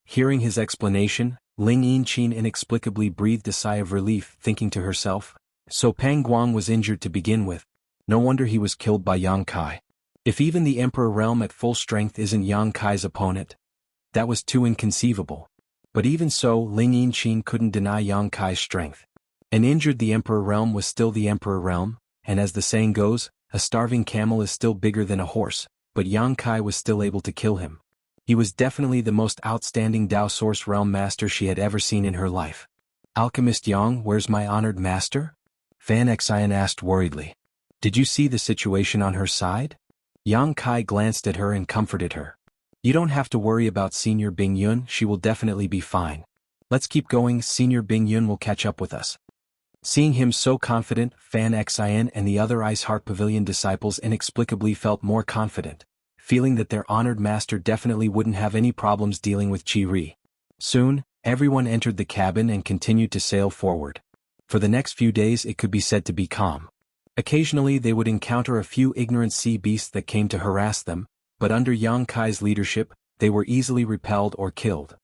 S1: Hearing his explanation, Ling Yinqin inexplicably breathed a sigh of relief, thinking to herself, so Pang Guang was injured to begin with. No wonder he was killed by Yang Kai. If even the Emperor Realm at full strength isn't Yang Kai's opponent, that was too inconceivable. But even so, Ling Yinqin couldn't deny Yang Kai's strength. An injured the Emperor Realm was still the Emperor Realm, and as the saying goes, a starving camel is still bigger than a horse, but Yang Kai was still able to kill him. He was definitely the most outstanding Dao Source Realm Master she had ever seen in her life. Alchemist Yang, where's my honored master? Fan Xian asked worriedly. Did you see the situation on her side? Yang Kai glanced at her and comforted her. You don't have to worry about Senior Bing Yun, she will definitely be fine. Let's keep going, Senior Bing Yun will catch up with us. Seeing him so confident, Fan Xian and the other Ice Heart Pavilion disciples inexplicably felt more confident, feeling that their honored master definitely wouldn't have any problems dealing with Qi Ri. Soon, everyone entered the cabin and continued to sail forward. For the next few days it could be said to be calm. Occasionally they would encounter a few ignorant sea beasts that came to harass them, but under Yang Kai's leadership, they were easily repelled or killed.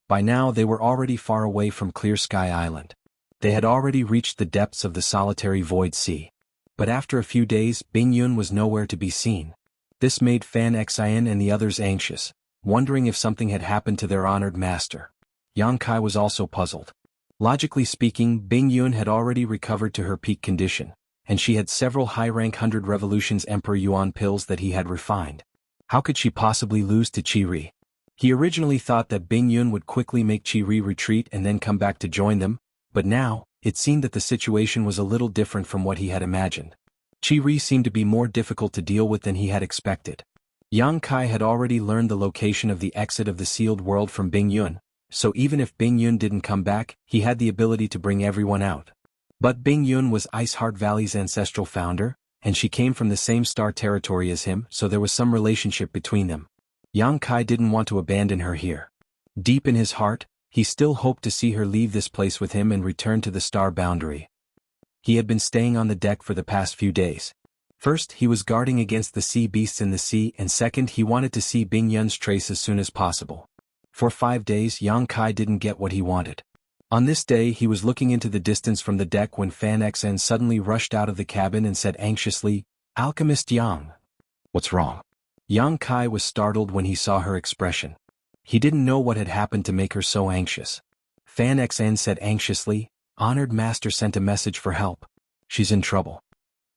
S1: By now they were already far away from Clear Sky Island. They had already reached the depths of the solitary void sea. But after a few days, Bing Yun was nowhere to be seen. This made Fan Xian and the others anxious, wondering if something had happened to their honored master. Yang Kai was also puzzled. Logically speaking, Bing Yun had already recovered to her peak condition, and she had several high-rank 100 Revolutions Emperor Yuan pills that he had refined. How could she possibly lose to Qi Ri? He originally thought that Bing Yun would quickly make Qi Ri retreat and then come back to join them, but now, it seemed that the situation was a little different from what he had imagined. Qi Ri seemed to be more difficult to deal with than he had expected. Yang Kai had already learned the location of the exit of the sealed world from Bing Yun, so even if Bing Yun didn't come back, he had the ability to bring everyone out. But Bing Yun was Ice Heart Valley's ancestral founder, and she came from the same star territory as him, so there was some relationship between them. Yang Kai didn't want to abandon her here. Deep in his heart, he still hoped to see her leave this place with him and return to the star boundary. He had been staying on the deck for the past few days. First, he was guarding against the sea beasts in the sea, and second, he wanted to see Bing Yun's trace as soon as possible. For 5 days, Yang Kai didn't get what he wanted. On this day, he was looking into the distance from the deck when Fan Xian suddenly rushed out of the cabin and said anxiously, Alchemist Yang. What's wrong? Yang Kai was startled when he saw her expression. He didn't know what had happened to make her so anxious. Fan Xian said anxiously, Honored Master sent a message for help. She's in trouble.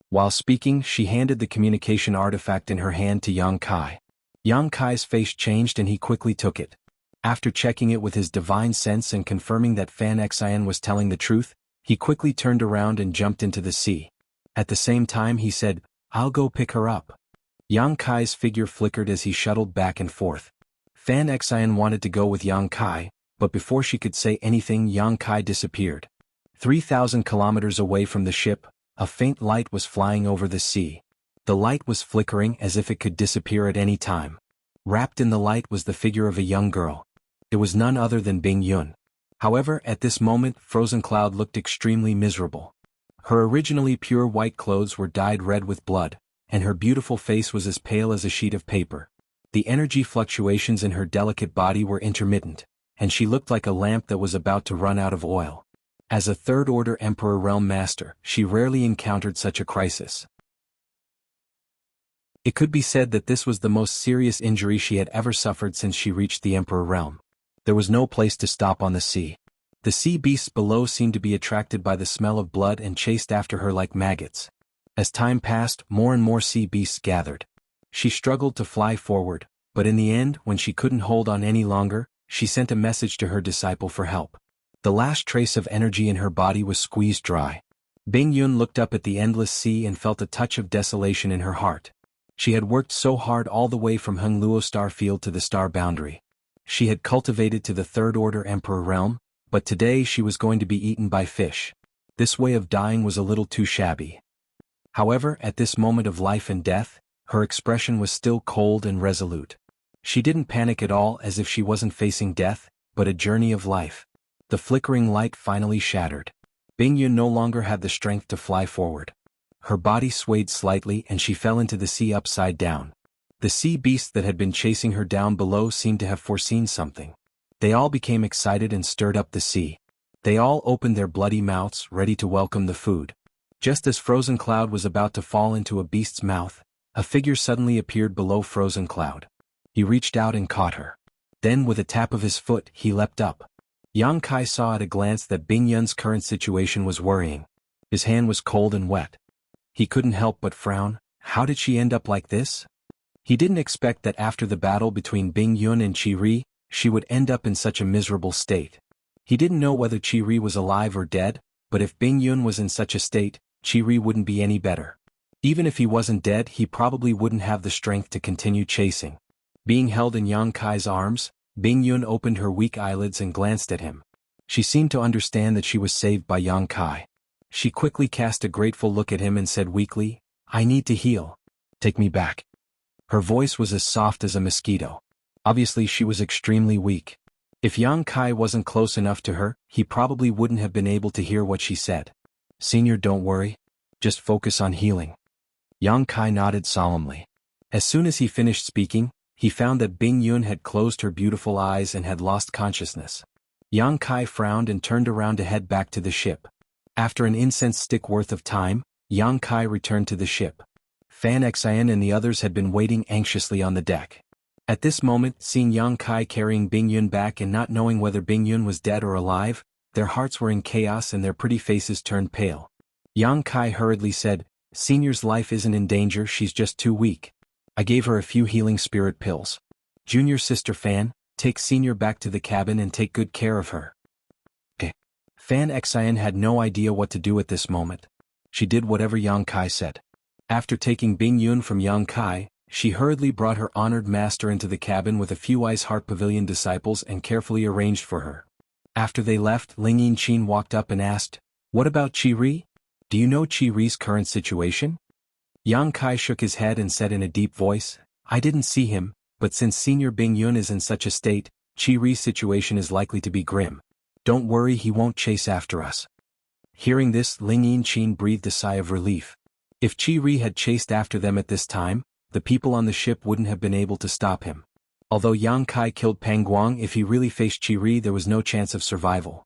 S1: While speaking, she handed the communication artifact in her hand to Yang Kai. Yang Kai's face changed and he quickly took it. After checking it with his divine sense and confirming that Fan Xian was telling the truth, he quickly turned around and jumped into the sea. At the same time he said, I'll go pick her up. Yang Kai's figure flickered as he shuttled back and forth. Fan Xian wanted to go with Yang Kai, but before she could say anything, Yang Kai disappeared. 3,000 kilometers away from the ship, a faint light was flying over the sea. The light was flickering as if it could disappear at any time. Wrapped in the light was the figure of a young girl. It was none other than Bing Yun. However, at this moment, Frozen Cloud looked extremely miserable. Her originally pure white clothes were dyed red with blood, and her beautiful face was as pale as a sheet of paper. The energy fluctuations in her delicate body were intermittent, and she looked like a lamp that was about to run out of oil. As a third-order Emperor Realm Master, she rarely encountered such a crisis. It could be said that this was the most serious injury she had ever suffered since she reached the Emperor Realm. There was no place to stop on the sea. The sea beasts below seemed to be attracted by the smell of blood and chased after her like maggots. As time passed, more and more sea beasts gathered. She struggled to fly forward, but in the end, when she couldn't hold on any longer, she sent a message to her disciple for help. The last trace of energy in her body was squeezed dry. Bing Yun looked up at the endless sea and felt a touch of desolation in her heart. She had worked so hard all the way from Hung Luo Star Field to the star boundary. She had cultivated to the third-order Emperor Realm, but today she was going to be eaten by fish. This way of dying was a little too shabby. However, at this moment of life and death, her expression was still cold and resolute. She didn't panic at all, as if she wasn't facing death, but a journey of life. The flickering light finally shattered. Bingyun no longer had the strength to fly forward. Her body swayed slightly and she fell into the sea upside down. The sea beasts that had been chasing her down below seemed to have foreseen something. They all became excited and stirred up the sea. They all opened their bloody mouths, ready to welcome the food. Just as Frozen Cloud was about to fall into a beast's mouth, a figure suddenly appeared below Frozen Cloud. He reached out and caught her. Then with a tap of his foot, he leapt up. Yang Kai saw at a glance that Bingyun's current situation was worrying. His hand was cold and wet. He couldn't help but frown. How did she end up like this? He didn't expect that after the battle between Bingyun and Qi-Ri, she would end up in such a miserable state. He didn't know whether Qi-Ri was alive or dead, but if Bingyun was in such a state, Qi-Ri wouldn't be any better. Even if he wasn't dead, he probably wouldn't have the strength to continue chasing. Being held in Yang Kai's arms, Bingyun opened her weak eyelids and glanced at him. She seemed to understand that she was saved by Yang Kai. She quickly cast a grateful look at him and said weakly, "I need to heal. Take me back." Her voice was as soft as a mosquito. Obviously she was extremely weak. If Yang Kai wasn't close enough to her, he probably wouldn't have been able to hear what she said. "Senior, don't worry. Just focus on healing." Yang Kai nodded solemnly. As soon as he finished speaking, he found that Bingyun had closed her beautiful eyes and had lost consciousness. Yang Kai frowned and turned around to head back to the ship. After an incense stick worth of time, Yang Kai returned to the ship. Fan Xian and the others had been waiting anxiously on the deck. At this moment, seeing Yang Kai carrying Bingyun back and not knowing whether Bingyun was dead or alive, their hearts were in chaos and their pretty faces turned pale. Yang Kai hurriedly said, "Senior's life isn't in danger, she's just too weak. I gave her a few healing spirit pills. Junior sister Fan, take Senior back to the cabin and take good care of her." Fan Xian had no idea what to do at this moment. She did whatever Yang Kai said. After taking Bingyun from Yang Kai, she hurriedly brought her honored master into the cabin with a few Ice Heart Pavilion disciples and carefully arranged for her. After they left, Ling Yinchin walked up and asked, "What about Qi-Ri? Do you know Qi-Ri's current situation?" Yang Kai shook his head and said in a deep voice, "I didn't see him, but since Senior Bingyun is in such a state, Qi-Ri's situation is likely to be grim. Don't worry, he won't chase after us." Hearing this, Ling Yinchin breathed a sigh of relief. If Qi-Ri had chased after them at this time, the people on the ship wouldn't have been able to stop him. Although Yang Kai killed Pang Guang, if he really faced Qi-Ri, there was no chance of survival.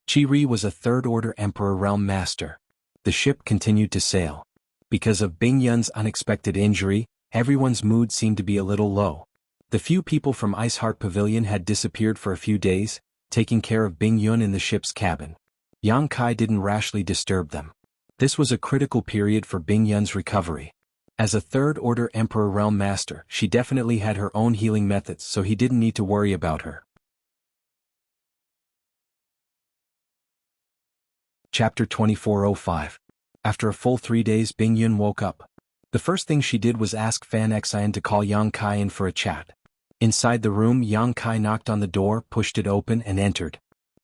S1: Qi-Ri was a third-order Emperor Realm Master. The ship continued to sail. Because of Bingyun's unexpected injury, everyone's mood seemed to be a little low. The few people from Ice Heart Pavilion had disappeared for a few days, taking care of Bingyun in the ship's cabin. Yang Kai didn't rashly disturb them. This was a critical period for Bingyun's recovery. As a third-order Emperor Realm Master, she definitely had her own healing methods, so he didn't need to worry about her. Chapter 2405. After a full 3 days, Bingyun woke up. The first thing she did was ask Fan Xian to call Yang Kai in for a chat. Inside the room, Yang Kai knocked on the door, pushed it open, and entered.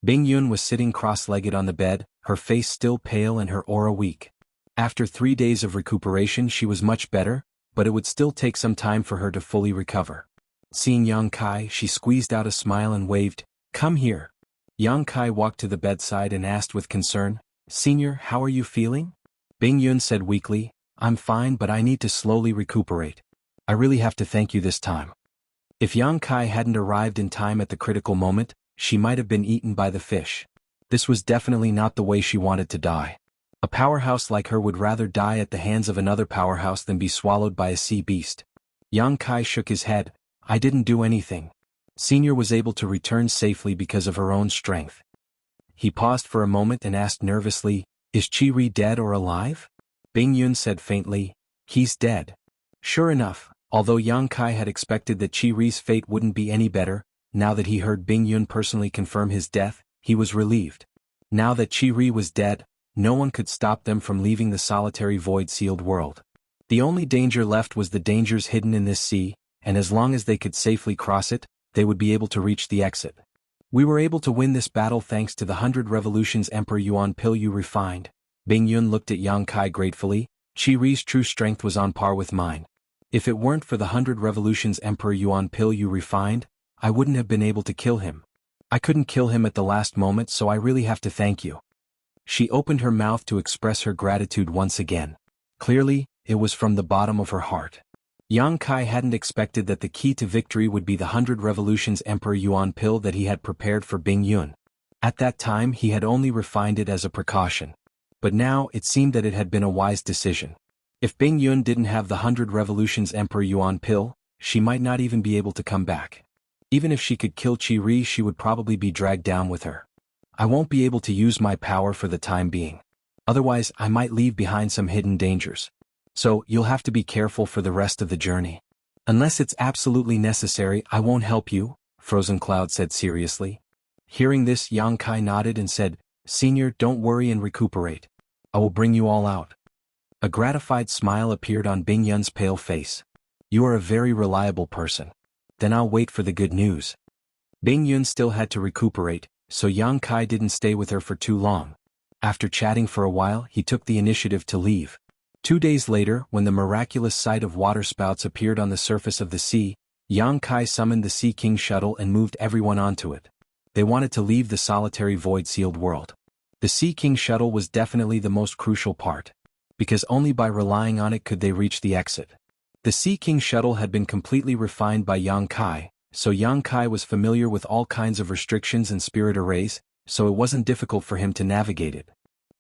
S1: Bingyun was sitting cross-legged on the bed, her face still pale and her aura weak. After 3 days of recuperation, she was much better, but it would still take some time for her to fully recover. Seeing Yang Kai, she squeezed out a smile and waved, "Come here." Yang Kai walked to the bedside and asked with concern, "Senior, how are you feeling?" Bingyun said weakly, "I'm fine, but I need to slowly recuperate. I really have to thank you this time." If Yang Kai hadn't arrived in time at the critical moment, she might have been eaten by the fish. This was definitely not the way she wanted to die. A powerhouse like her would rather die at the hands of another powerhouse than be swallowed by a sea beast. Yang Kai shook his head, "I didn't do anything. Senior was able to return safely because of her own strength." He paused for a moment and asked nervously, "Is Qi-Ri dead or alive?" Bingyun said faintly, "He's dead." Sure enough, although Yang Kai had expected that Qi-Ri's fate wouldn't be any better, now that he heard Bingyun personally confirm his death, he was relieved. Now that Qi-Ri was dead, no one could stop them from leaving the solitary void-sealed world. The only danger left was the dangers hidden in this sea, and as long as they could safely cross it, they would be able to reach the exit. We were able to win this battle thanks to the 100 Revolutions Emperor Yuan pill you refined. Bing Yun looked at Yang Kai gratefully. Qi Ri's true strength was on par with mine. If it weren't for the 100 Revolutions Emperor Yuan pill you refined, I wouldn't have been able to kill him. I couldn't kill him at the last moment, so I really have to thank you. She opened her mouth to express her gratitude once again. Clearly, it was from the bottom of her heart. Yang Kai hadn't expected that the key to victory would be the 100 Revolutions Emperor Yuan pill that he had prepared for Bing Yun. At that time he had only refined it as a precaution. But now it seemed that it had been a wise decision. If Bing Yun didn't have the 100 Revolutions Emperor Yuan pill, she might not even be able to come back. Even if she could kill Qi Ri, she would probably be dragged down with her. I won't be able to use my power for the time being. Otherwise I might leave behind some hidden dangers. So, you'll have to be careful for the rest of the journey. Unless it's absolutely necessary, I won't help you, Frozen Cloud said seriously. Hearing this, Yang Kai nodded and said, Senior, don't worry and recuperate. I will bring you all out. A gratified smile appeared on Bing Yun's pale face. You are a very reliable person. Then I'll wait for the good news. Bing Yun still had to recuperate, so Yang Kai didn't stay with her for too long. After chatting for a while, he took the initiative to leave. 2 days later, when the miraculous sight of waterspouts appeared on the surface of the sea, Yang Kai summoned the Sea King shuttle and moved everyone onto it. They wanted to leave the solitary void-sealed world. The Sea King shuttle was definitely the most crucial part, because only by relying on it could they reach the exit. The Sea King shuttle had been completely refined by Yang Kai, so Yang Kai was familiar with all kinds of restrictions and spirit arrays, so it wasn't difficult for him to navigate it.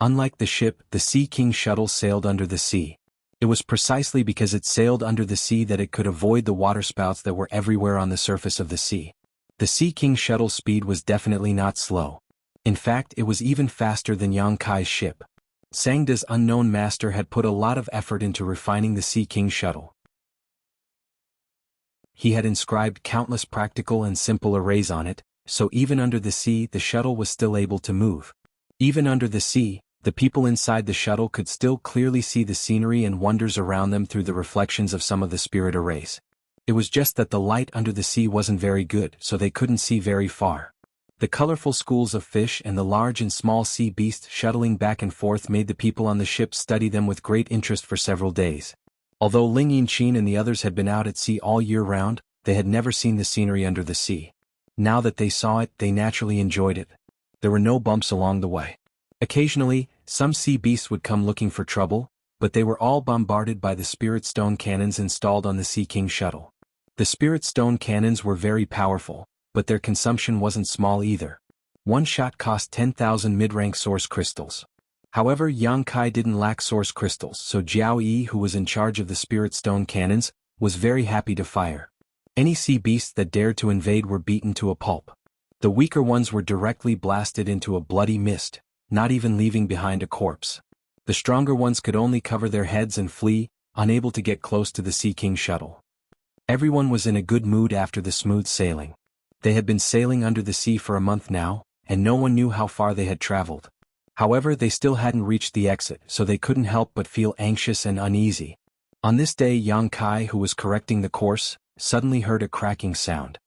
S1: Unlike the ship, the Sea King shuttle sailed under the sea. It was precisely because it sailed under the sea that it could avoid the waterspouts that were everywhere on the surface of the sea. The Sea King shuttle's speed was definitely not slow. In fact, it was even faster than Yang Kai's ship. Sangda's unknown master had put a lot of effort into refining the Sea King shuttle. He had inscribed countless practical and simple arrays on it, so even under the sea the shuttle was still able to move. Even under the sea, the people inside the shuttle could still clearly see the scenery and wonders around them through the reflections of some of the spirit arrays. It was just that the light under the sea wasn't very good, so they couldn't see very far. The colorful schools of fish and the large and small sea beasts shuttling back and forth made the people on the ship study them with great interest for several days. Although Ling Yinqin and the others had been out at sea all year round, they had never seen the scenery under the sea. Now that they saw it, they naturally enjoyed it. There were no bumps along the way. Occasionally, some sea beasts would come looking for trouble, but they were all bombarded by the spirit stone cannons installed on the Sea King shuttle. The spirit stone cannons were very powerful, but their consumption wasn't small either. One shot cost 10,000 mid-rank source crystals. However, Yang Kai didn't lack source crystals, so Jiao Yi, who was in charge of the spirit stone cannons, was very happy to fire. Any sea beasts that dared to invade were beaten to a pulp. The weaker ones were directly blasted into a bloody mist, not even leaving behind a corpse. The stronger ones could only cover their heads and flee, unable to get close to the Sea King shuttle. Everyone was in a good mood after the smooth sailing. They had been sailing under the sea for a month now, and no one knew how far they had traveled. However, they still hadn't reached the exit, so they couldn't help but feel anxious and uneasy. On this day, Yang Kai, who was correcting the course, suddenly heard a cracking sound.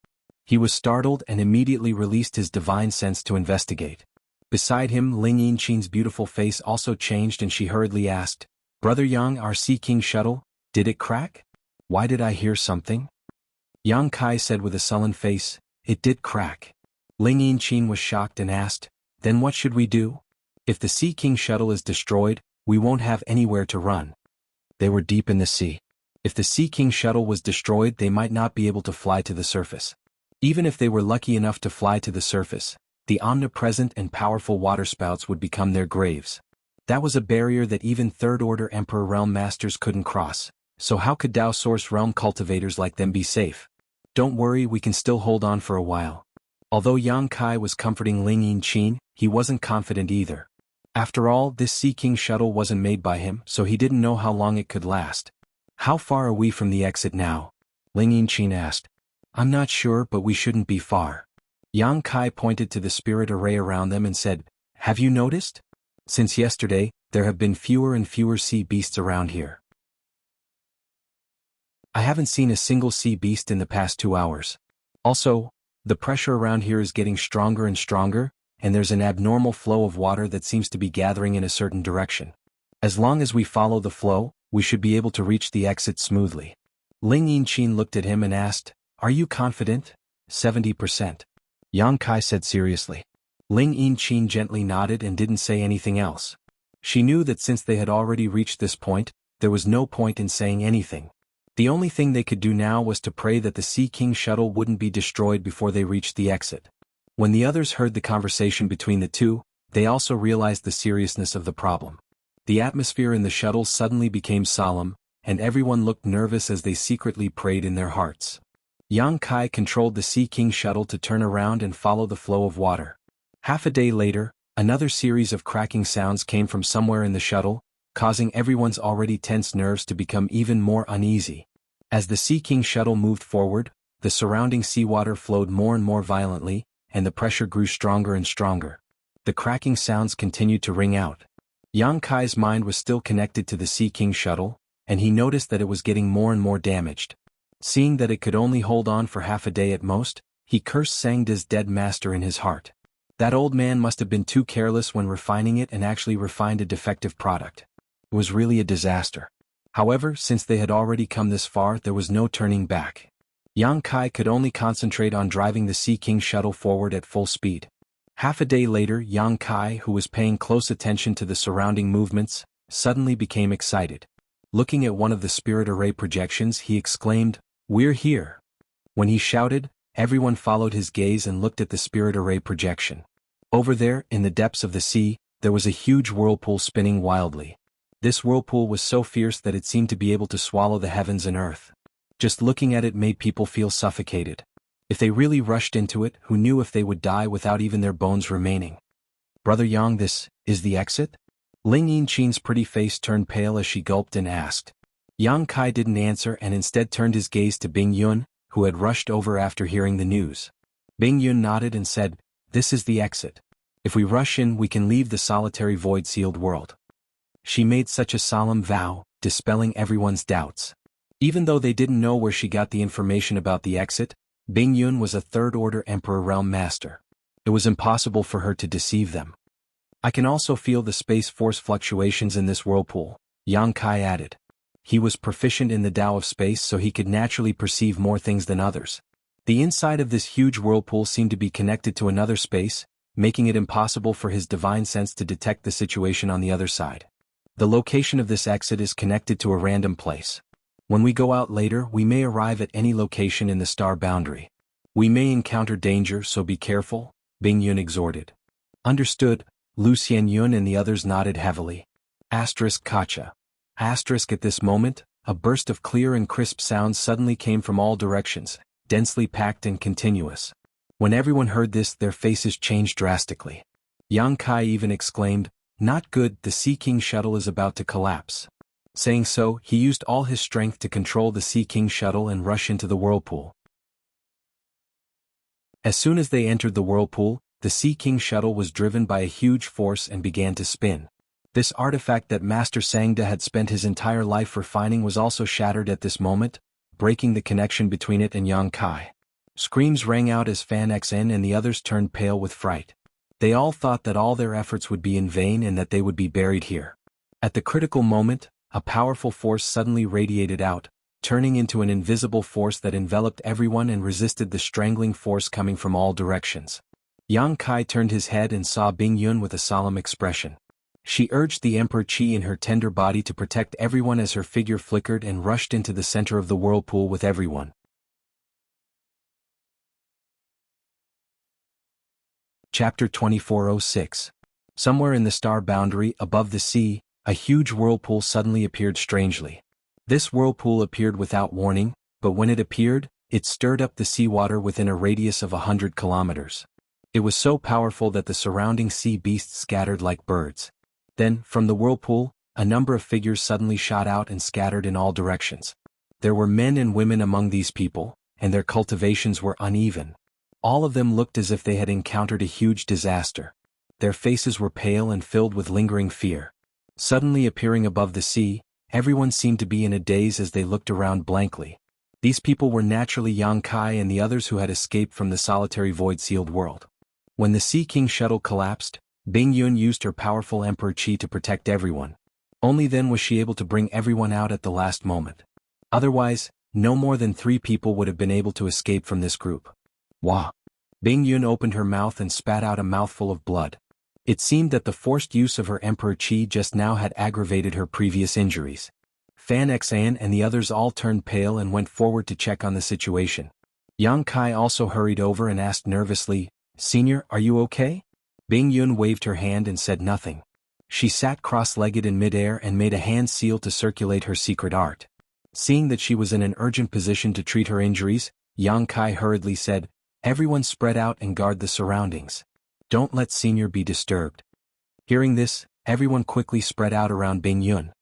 S1: He was startled and immediately released his divine sense to investigate. Beside him, Ling Yinqin's beautiful face also changed and she hurriedly asked, Brother Yang, our Sea King shuttle, did it crack? Why did I hear something? Yang Kai said with a sullen face, It did crack. Ling Yinqin was shocked and asked, Then what should we do? If the Sea King shuttle is destroyed, we won't have anywhere to run. They were deep in the sea. If the Sea King shuttle was destroyed, they might not be able to fly to the surface. Even if they were lucky enough to fly to the surface, the omnipresent and powerful waterspouts would become their graves. That was a barrier that even Third-Order Emperor Realm Masters couldn't cross, so how could Dao Source Realm cultivators like them be safe? Don't worry, we can still hold on for a while. Although Yang Kai was comforting Ling Yinqin, he wasn't confident either. After all, this Sea King shuttle wasn't made by him, so he didn't know how long it could last. How far are we from the exit now? Ling Yinqin asked. I'm not sure, but we shouldn't be far. Yang Kai pointed to the spirit array around them and said, Have you noticed? Since yesterday, there have been fewer and fewer sea beasts around here. I haven't seen a single sea beast in the past 2 hours. Also, The pressure around here is getting stronger and stronger, and there's an abnormal flow of water that seems to be gathering in a certain direction. As long as we follow the flow, we should be able to reach the exit smoothly. Ling Yinqin looked at him and asked, "Are you confident?" 70%. Yang Kai said seriously. Ling Yinqin gently nodded and didn't say anything else. She knew that since they had already reached this point, there was no point in saying anything. The only thing they could do now was to pray that the Sea King shuttle wouldn't be destroyed before they reached the exit. When the others heard the conversation between the two, they also realized the seriousness of the problem. The atmosphere in the shuttle suddenly became solemn, and everyone looked nervous as they secretly prayed in their hearts. Yang Kai controlled the Sea King shuttle to turn around and follow the flow of water. Half a day later, another series of cracking sounds came from somewhere in the shuttle, causing everyone's already tense nerves to become even more uneasy. As the Sea King shuttle moved forward, the surrounding seawater flowed more and more violently, and the pressure grew stronger and stronger. The cracking sounds continued to ring out. Yang Kai's mind was still connected to the Sea King shuttle, and he noticed that it was getting more and more damaged. Seeing that it could only hold on for half a day at most, he cursed Sangda's dead master in his heart. That old man must have been too careless when refining it and actually refined a defective product. It was really a disaster. However, since they had already come this far, there was no turning back. Yang Kai could only concentrate on driving the Sea King shuttle forward at full speed. Half a day later, Yang Kai, who was paying close attention to the surrounding movements, suddenly became excited. Looking at one of the spirit array projections, he exclaimed, "We're here!" When he shouted, everyone followed his gaze and looked at the spirit array projection. Over there, in the depths of the sea, there was a huge whirlpool spinning wildly. This whirlpool was so fierce that it seemed to be able to swallow the heavens and earth. Just looking at it made people feel suffocated. If they really rushed into it, who knew if they would die without even their bones remaining? "Brother Yang, this is the exit?" Ling Yinqin's pretty face turned pale as she gulped and asked. Yang Kai didn't answer and instead turned his gaze to Bing Yun, who had rushed over after hearing the news. Bing Yun nodded and said, "This is the exit. If we rush in, we can leave the solitary void-sealed world." She made such a solemn vow, dispelling everyone's doubts. Even though they didn't know where she got the information about the exit, Bing Yun was a third-order Emperor Realm Master. It was impossible for her to deceive them. "I can also feel the space force fluctuations in this whirlpool," Yang Kai added. He was proficient in the Tao of space, so he could naturally perceive more things than others. The inside of this huge whirlpool seemed to be connected to another space, making it impossible for his divine sense to detect the situation on the other side. The location of this exit is connected to a random place. When we go out later, we may arrive at any location in the star boundary. We may encounter danger, so be careful, Bing Yun exhorted. Understood, Lu Xianyun and the others nodded heavily. Kacha. At this moment, a burst of clear and crisp sounds suddenly came from all directions, densely packed and continuous. When everyone heard this, their faces changed drastically. Yang Kai even exclaimed, "Not good, the Sea King shuttle is about to collapse." Saying so, he used all his strength to control the Sea King shuttle and rush into the whirlpool. As soon as they entered the whirlpool, the Sea King shuttle was driven by a huge force and began to spin. This artifact that Master Sangda had spent his entire life refining was also shattered at this moment, breaking the connection between it and Yang Kai. Screams rang out as Fan Xn and the others turned pale with fright. They all thought that all their efforts would be in vain and that they would be buried here. At the critical moment, a powerful force suddenly radiated out, turning into an invisible force that enveloped everyone and resisted the strangling force coming from all directions. Yang Kai turned his head and saw Bing Yun with a solemn expression. She urged the Emperor Qi in her tender body to protect everyone as her figure flickered and rushed into the center of the whirlpool with everyone. Chapter 2406. Somewhere in the star boundary, above the sea, a huge whirlpool suddenly appeared strangely. This whirlpool appeared without warning, but when it appeared, it stirred up the seawater within a radius of 100 kilometers. It was so powerful that the surrounding sea beasts scattered like birds. Then, from the whirlpool, a number of figures suddenly shot out and scattered in all directions. There were men and women among these people, and their cultivations were uneven. All of them looked as if they had encountered a huge disaster. Their faces were pale and filled with lingering fear. Suddenly appearing above the sea, everyone seemed to be in a daze as they looked around blankly. These people were naturally Yang Kai and the others who had escaped from the solitary void-sealed world. When the Sea King shuttle collapsed, Bing Yun used her powerful Emperor Qi to protect everyone. Only then was she able to bring everyone out at the last moment. Otherwise, no more than 3 people would have been able to escape from this group. Wah! Bing Yun opened her mouth and spat out a mouthful of blood. It seemed that the forced use of her Emperor Qi just now had aggravated her previous injuries. Fan Xan and the others all turned pale and went forward to check on the situation. Yang Kai also hurried over and asked nervously, "Senior, are you okay?" Bing Yun waved her hand and said nothing. She sat cross-legged in midair and made a hand seal to circulate her secret art. Seeing that she was in an urgent position to treat her injuries, Yang Kai hurriedly said, "Everyone spread out and guard the surroundings. Don't let Senior be disturbed." Hearing this, everyone quickly spread out around Bing Yun.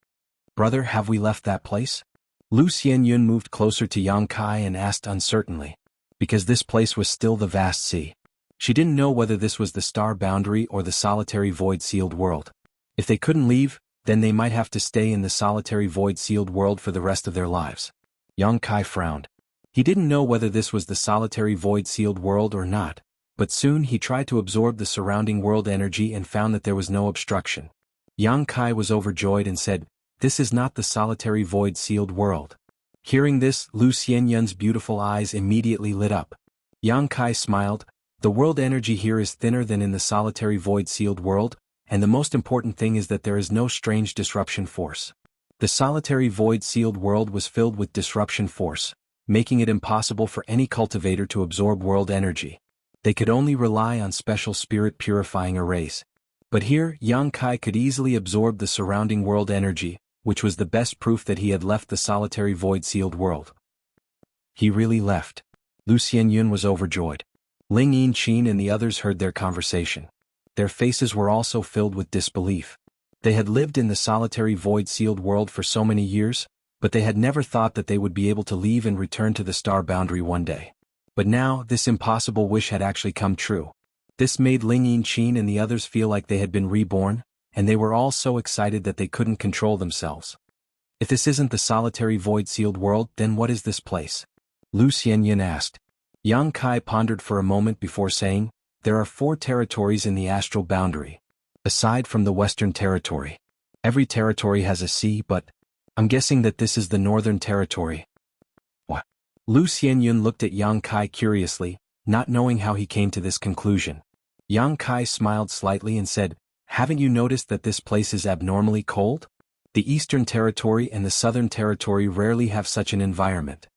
S1: "Brother, have we left that place?" Lu Xianyun moved closer to Yang Kai and asked uncertainly. Because this place was still the vast sea. She didn't know whether this was the star boundary or the solitary void-sealed world. If they couldn't leave, then they might have to stay in the solitary void-sealed world for the rest of their lives. Yang Kai frowned. He didn't know whether this was the solitary void-sealed world or not, but soon he tried to absorb the surrounding world energy and found that there was no obstruction. Yang Kai was overjoyed and said, "This is not the solitary void-sealed world." Hearing this, Lu Xianyun's beautiful eyes immediately lit up. Yang Kai smiled. "The world energy here is thinner than in the solitary void-sealed world, and the most important thing is that there is no strange disruption force." The solitary void-sealed world was filled with disruption force, making it impossible for any cultivator to absorb world energy. They could only rely on special spirit-purifying arrays. But here, Yang Kai could easily absorb the surrounding world energy, which was the best proof that he had left the solitary void-sealed world. He really left. Lu Xianyun was overjoyed. Ling Yinqin and the others heard their conversation. Their faces were also filled with disbelief. They had lived in the solitary void-sealed world for so many years, but they had never thought that they would be able to leave and return to the star boundary one day. But now, this impossible wish had actually come true. This made Ling Yinqin and the others feel like they had been reborn, and they were all so excited that they couldn't control themselves. If this isn't the solitary void-sealed world, then what is this place? Lu Xianyun asked. Yang Kai pondered for a moment before saying, "There are 4 territories in the astral boundary. Aside from the Western Territory. Every territory has a sea, but I'm guessing that this is the Northern Territory." What? Lu Xianyun looked at Yang Kai curiously, not knowing how he came to this conclusion. Yang Kai smiled slightly and said, "Haven't you noticed that this place is abnormally cold? The Eastern Territory and the Southern Territory rarely have such an environment.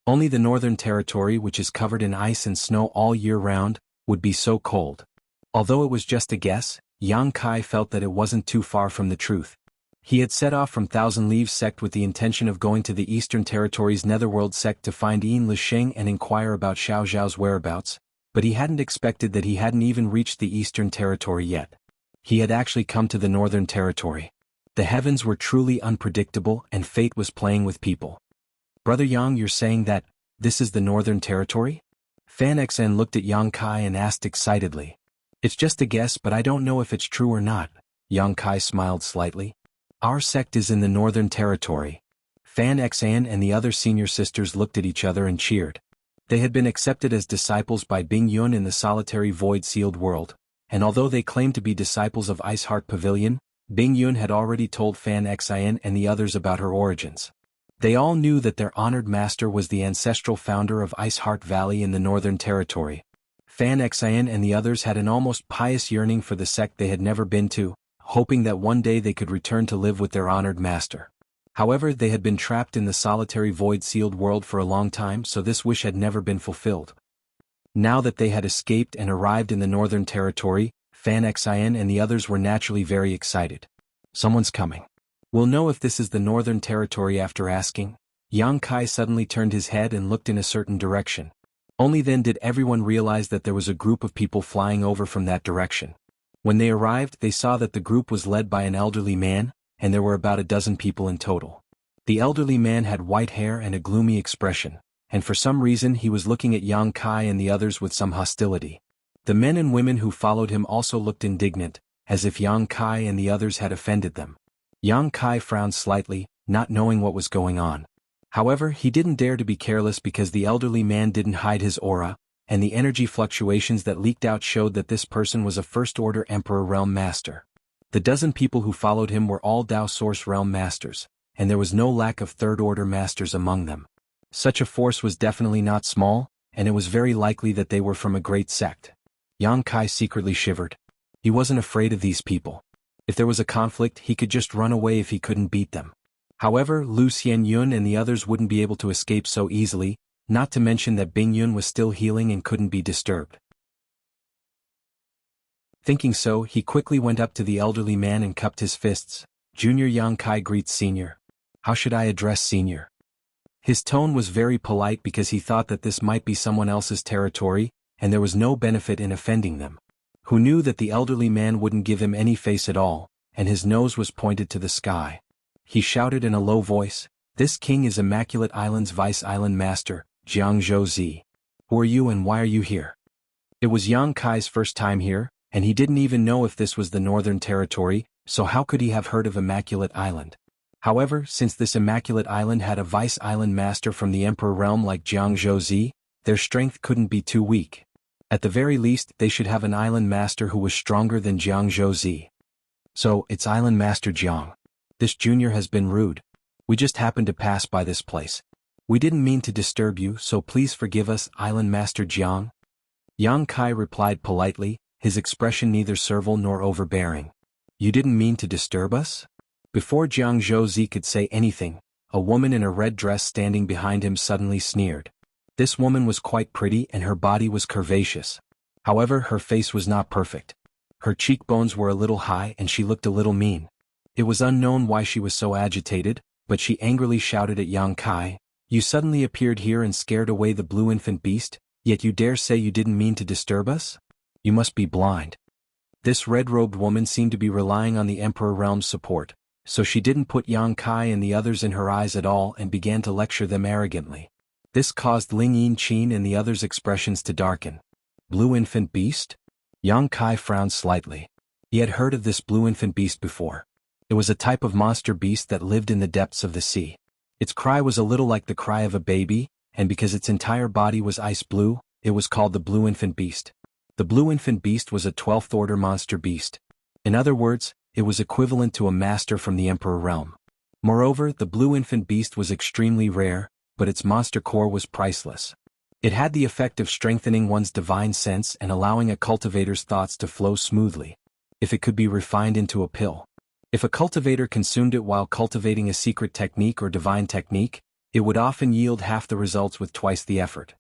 S1: Only the Northern Territory, which is covered in ice and snow all year round, would be so cold." Although it was just a guess, Yang Kai felt that it wasn't too far from the truth. He had set off from Thousand Leaves sect with the intention of going to the Eastern Territory's Netherworld sect to find Yin Lisheng and inquire about Xiao Zhao's whereabouts, but he hadn't expected that he hadn't even reached the Eastern Territory yet. He had actually come to the Northern Territory. The heavens were truly unpredictable and fate was playing with people. "Brother Yang, you're saying that this is the Northern Territory?" Fan Xen looked at Yang Kai and asked excitedly. "It's just a guess, but I don't know if it's true or not." Yang Kai smiled slightly. "Our sect is in the Northern Territory." Fan Xan and the other senior sisters looked at each other and cheered. They had been accepted as disciples by Bing Yun in the solitary void-sealed world, and although they claimed to be disciples of Ice Heart Pavilion, Bing Yun had already told Fan Xian and the others about her origins. They all knew that their honored master was the ancestral founder of Ice Heart Valley in the Northern Territory. Fan Xian and the others had an almost pious yearning for the sect they had never been to, hoping that one day they could return to live with their honored master. However, they had been trapped in the solitary void-sealed world for a long time, so this wish had never been fulfilled. Now that they had escaped and arrived in the Northern Territory, Fan Xian and the others were naturally very excited. "Someone's coming. We'll know if this is the Northern Territory after asking." Yang Kai suddenly turned his head and looked in a certain direction. Only then did everyone realize that there was a group of people flying over from that direction. When they arrived, they saw that the group was led by an elderly man, and there were about a dozen people in total. The elderly man had white hair and a gloomy expression, and for some reason he was looking at Yang Kai and the others with some hostility. The men and women who followed him also looked indignant, as if Yang Kai and the others had offended them. Yang Kai frowned slightly, not knowing what was going on. However, he didn't dare to be careless because the elderly man didn't hide his aura, and the energy fluctuations that leaked out showed that this person was a First-Order Emperor Realm Master. The dozen people who followed him were all Dao Source Realm Masters, and there was no lack of Third-Order Masters among them. Such a force was definitely not small, and it was very likely that they were from a great sect. Yang Kai secretly shivered. He wasn't afraid of these people. If there was a conflict, he could just run away if he couldn't beat them. However, Lu Xianyun and the others wouldn't be able to escape so easily, not to mention that Bingyun was still healing and couldn't be disturbed. Thinking so, he quickly went up to the elderly man and cupped his fists. Junior Yang Kai greets Senior. How should I address Senior? His tone was very polite because he thought that this might be someone else's territory, and there was no benefit in offending them. Who knew that the elderly man wouldn't give him any face at all, and his nose was pointed to the sky. He shouted in a low voice, "This king is Immaculate Island's Vice-Island Master, Jianghu. Who are you and why are you here?" It was Yang Kai's first time here, and he didn't even know if this was the Northern Territory, so how could he have heard of Immaculate Island? However, since this Immaculate Island had a Vice-Island Master from the Emperor Realm like Jianghu, their strength couldn't be too weak. At the very least, they should have an Island Master who was stronger than Jianghu. So, it's Island Master Jiang. This junior has been rude. We just happened to pass by this place. We didn't mean to disturb you, so please forgive us, Island Master Jiang. Yang Kai replied politely, his expression neither servile nor overbearing. You didn't mean to disturb us? Before Jianghu could say anything, a woman in a red dress standing behind him suddenly sneered. This woman was quite pretty and her body was curvaceous. However, her face was not perfect. Her cheekbones were a little high and she looked a little mean. It was unknown why she was so agitated, but she angrily shouted at Yang Kai, "You suddenly appeared here and scared away the blue infant beast, yet you dare say you didn't mean to disturb us? You must be blind." This red-robed woman seemed to be relying on the Emperor Realm's support, so she didn't put Yang Kai and the others in her eyes at all and began to lecture them arrogantly. This caused Ling Yinqin and the others' expressions to darken. Blue infant beast? Yang Kai frowned slightly. He had heard of this blue infant beast before. It was a type of monster beast that lived in the depths of the sea. Its cry was a little like the cry of a baby, and because its entire body was ice blue, it was called the blue infant beast. The blue infant beast was a 12th order monster beast. In other words, it was equivalent to a master from the Emperor Realm. Moreover, the blue infant beast was extremely rare, but its monster core was priceless. It had the effect of strengthening one's divine sense and allowing a cultivator's thoughts to flow smoothly. If it could be refined into a pill. If a cultivator consumed it while cultivating a secret technique or divine technique, it would often yield half the results with twice the effort.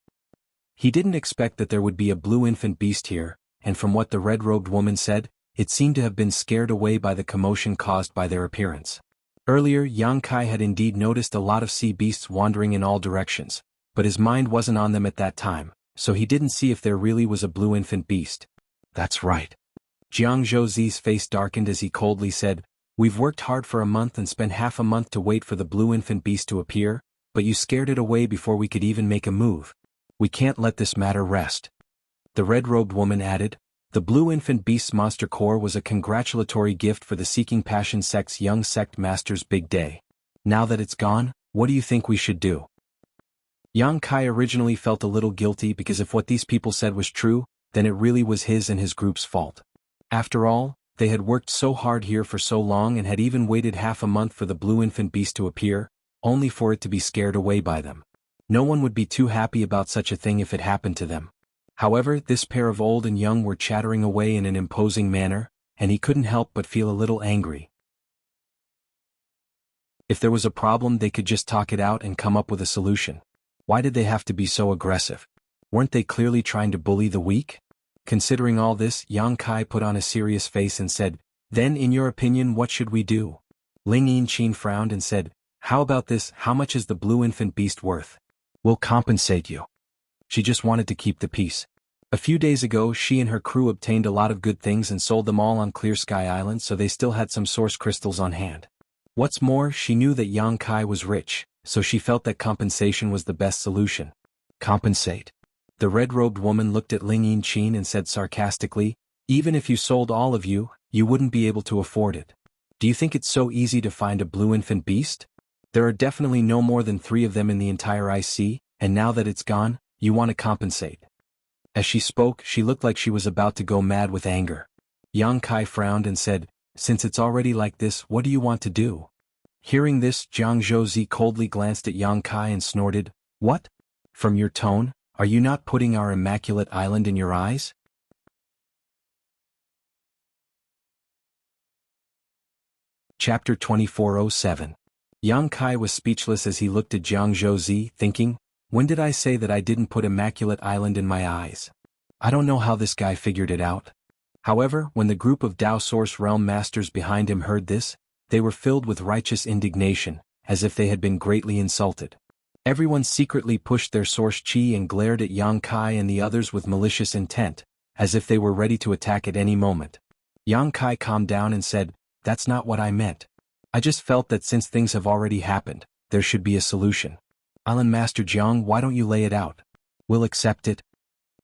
S1: He didn't expect that there would be a blue infant beast here, and from what the red-robed woman said, it seemed to have been scared away by the commotion caused by their appearance. Earlier, Yang Kai had indeed noticed a lot of sea beasts wandering in all directions, but his mind wasn't on them at that time, so he didn't see if there really was a blue infant beast. That's right. Jianghu's face darkened as he coldly said, "We've worked hard for a month and spent half a month to wait for the blue infant beast to appear, but you scared it away before we could even make a move. We can't let this matter rest." The red-robed woman added, "The blue infant beast's monster core was a congratulatory gift for the Seeking Passion sect's young sect master's big day. Now that it's gone, what do you think we should do?" Yang Kai originally felt a little guilty because if what these people said was true, then it really was his and his group's fault. After all, they had worked so hard here for so long and had even waited half a month for the blue infant beast to appear, only for it to be scared away by them. No one would be too happy about such a thing if it happened to them. However, this pair of old and young were chattering away in an imposing manner, and he couldn't help but feel a little angry. If there was a problem, they could just talk it out and come up with a solution. Why did they have to be so aggressive? Weren't they clearly trying to bully the weak? Considering all this, Yang Kai put on a serious face and said, "Then in your opinion what should we do?" Ling Yinqin frowned and said, "How about this, how much is the blue infant beast worth? We'll compensate you." She just wanted to keep the peace. A few days ago she and her crew obtained a lot of good things and sold them all on Clear Sky Island, so they still had some source crystals on hand. What's more, she knew that Yang Kai was rich, so she felt that compensation was the best solution. Compensate? The red-robed woman looked at Ling Yinqin and said sarcastically, "Even if you sold all of you, you wouldn't be able to afford it. Do you think it's so easy to find a blue infant beast?" There are definitely no more than 3 of them in the entire IC, and now that it's gone, you want to compensate. As she spoke, she looked like she was about to go mad with anger. Yang Kai frowned and said, "Since it's already like this, what do you want to do?" Hearing this, Jiang Zhouzi coldly glanced at Yang Kai and snorted, "What? From your tone, are you not putting our immaculate island in your eyes?" Chapter 2407. Yang Kai was speechless as he looked at Jiang Zhouzi, thinking, when did I say that I didn't put immaculate island in my eyes? I don't know how this guy figured it out. However, when the group of Dao Source Realm Masters behind him heard this, they were filled with righteous indignation, as if they had been greatly insulted. Everyone secretly pushed their source chi and glared at Yang Kai and the others with malicious intent, as if they were ready to attack at any moment. Yang Kai calmed down and said, "That's not what I meant. I just felt that since things have already happened, there should be a solution. Island Master Jiang, why don't you lay it out? We'll accept it."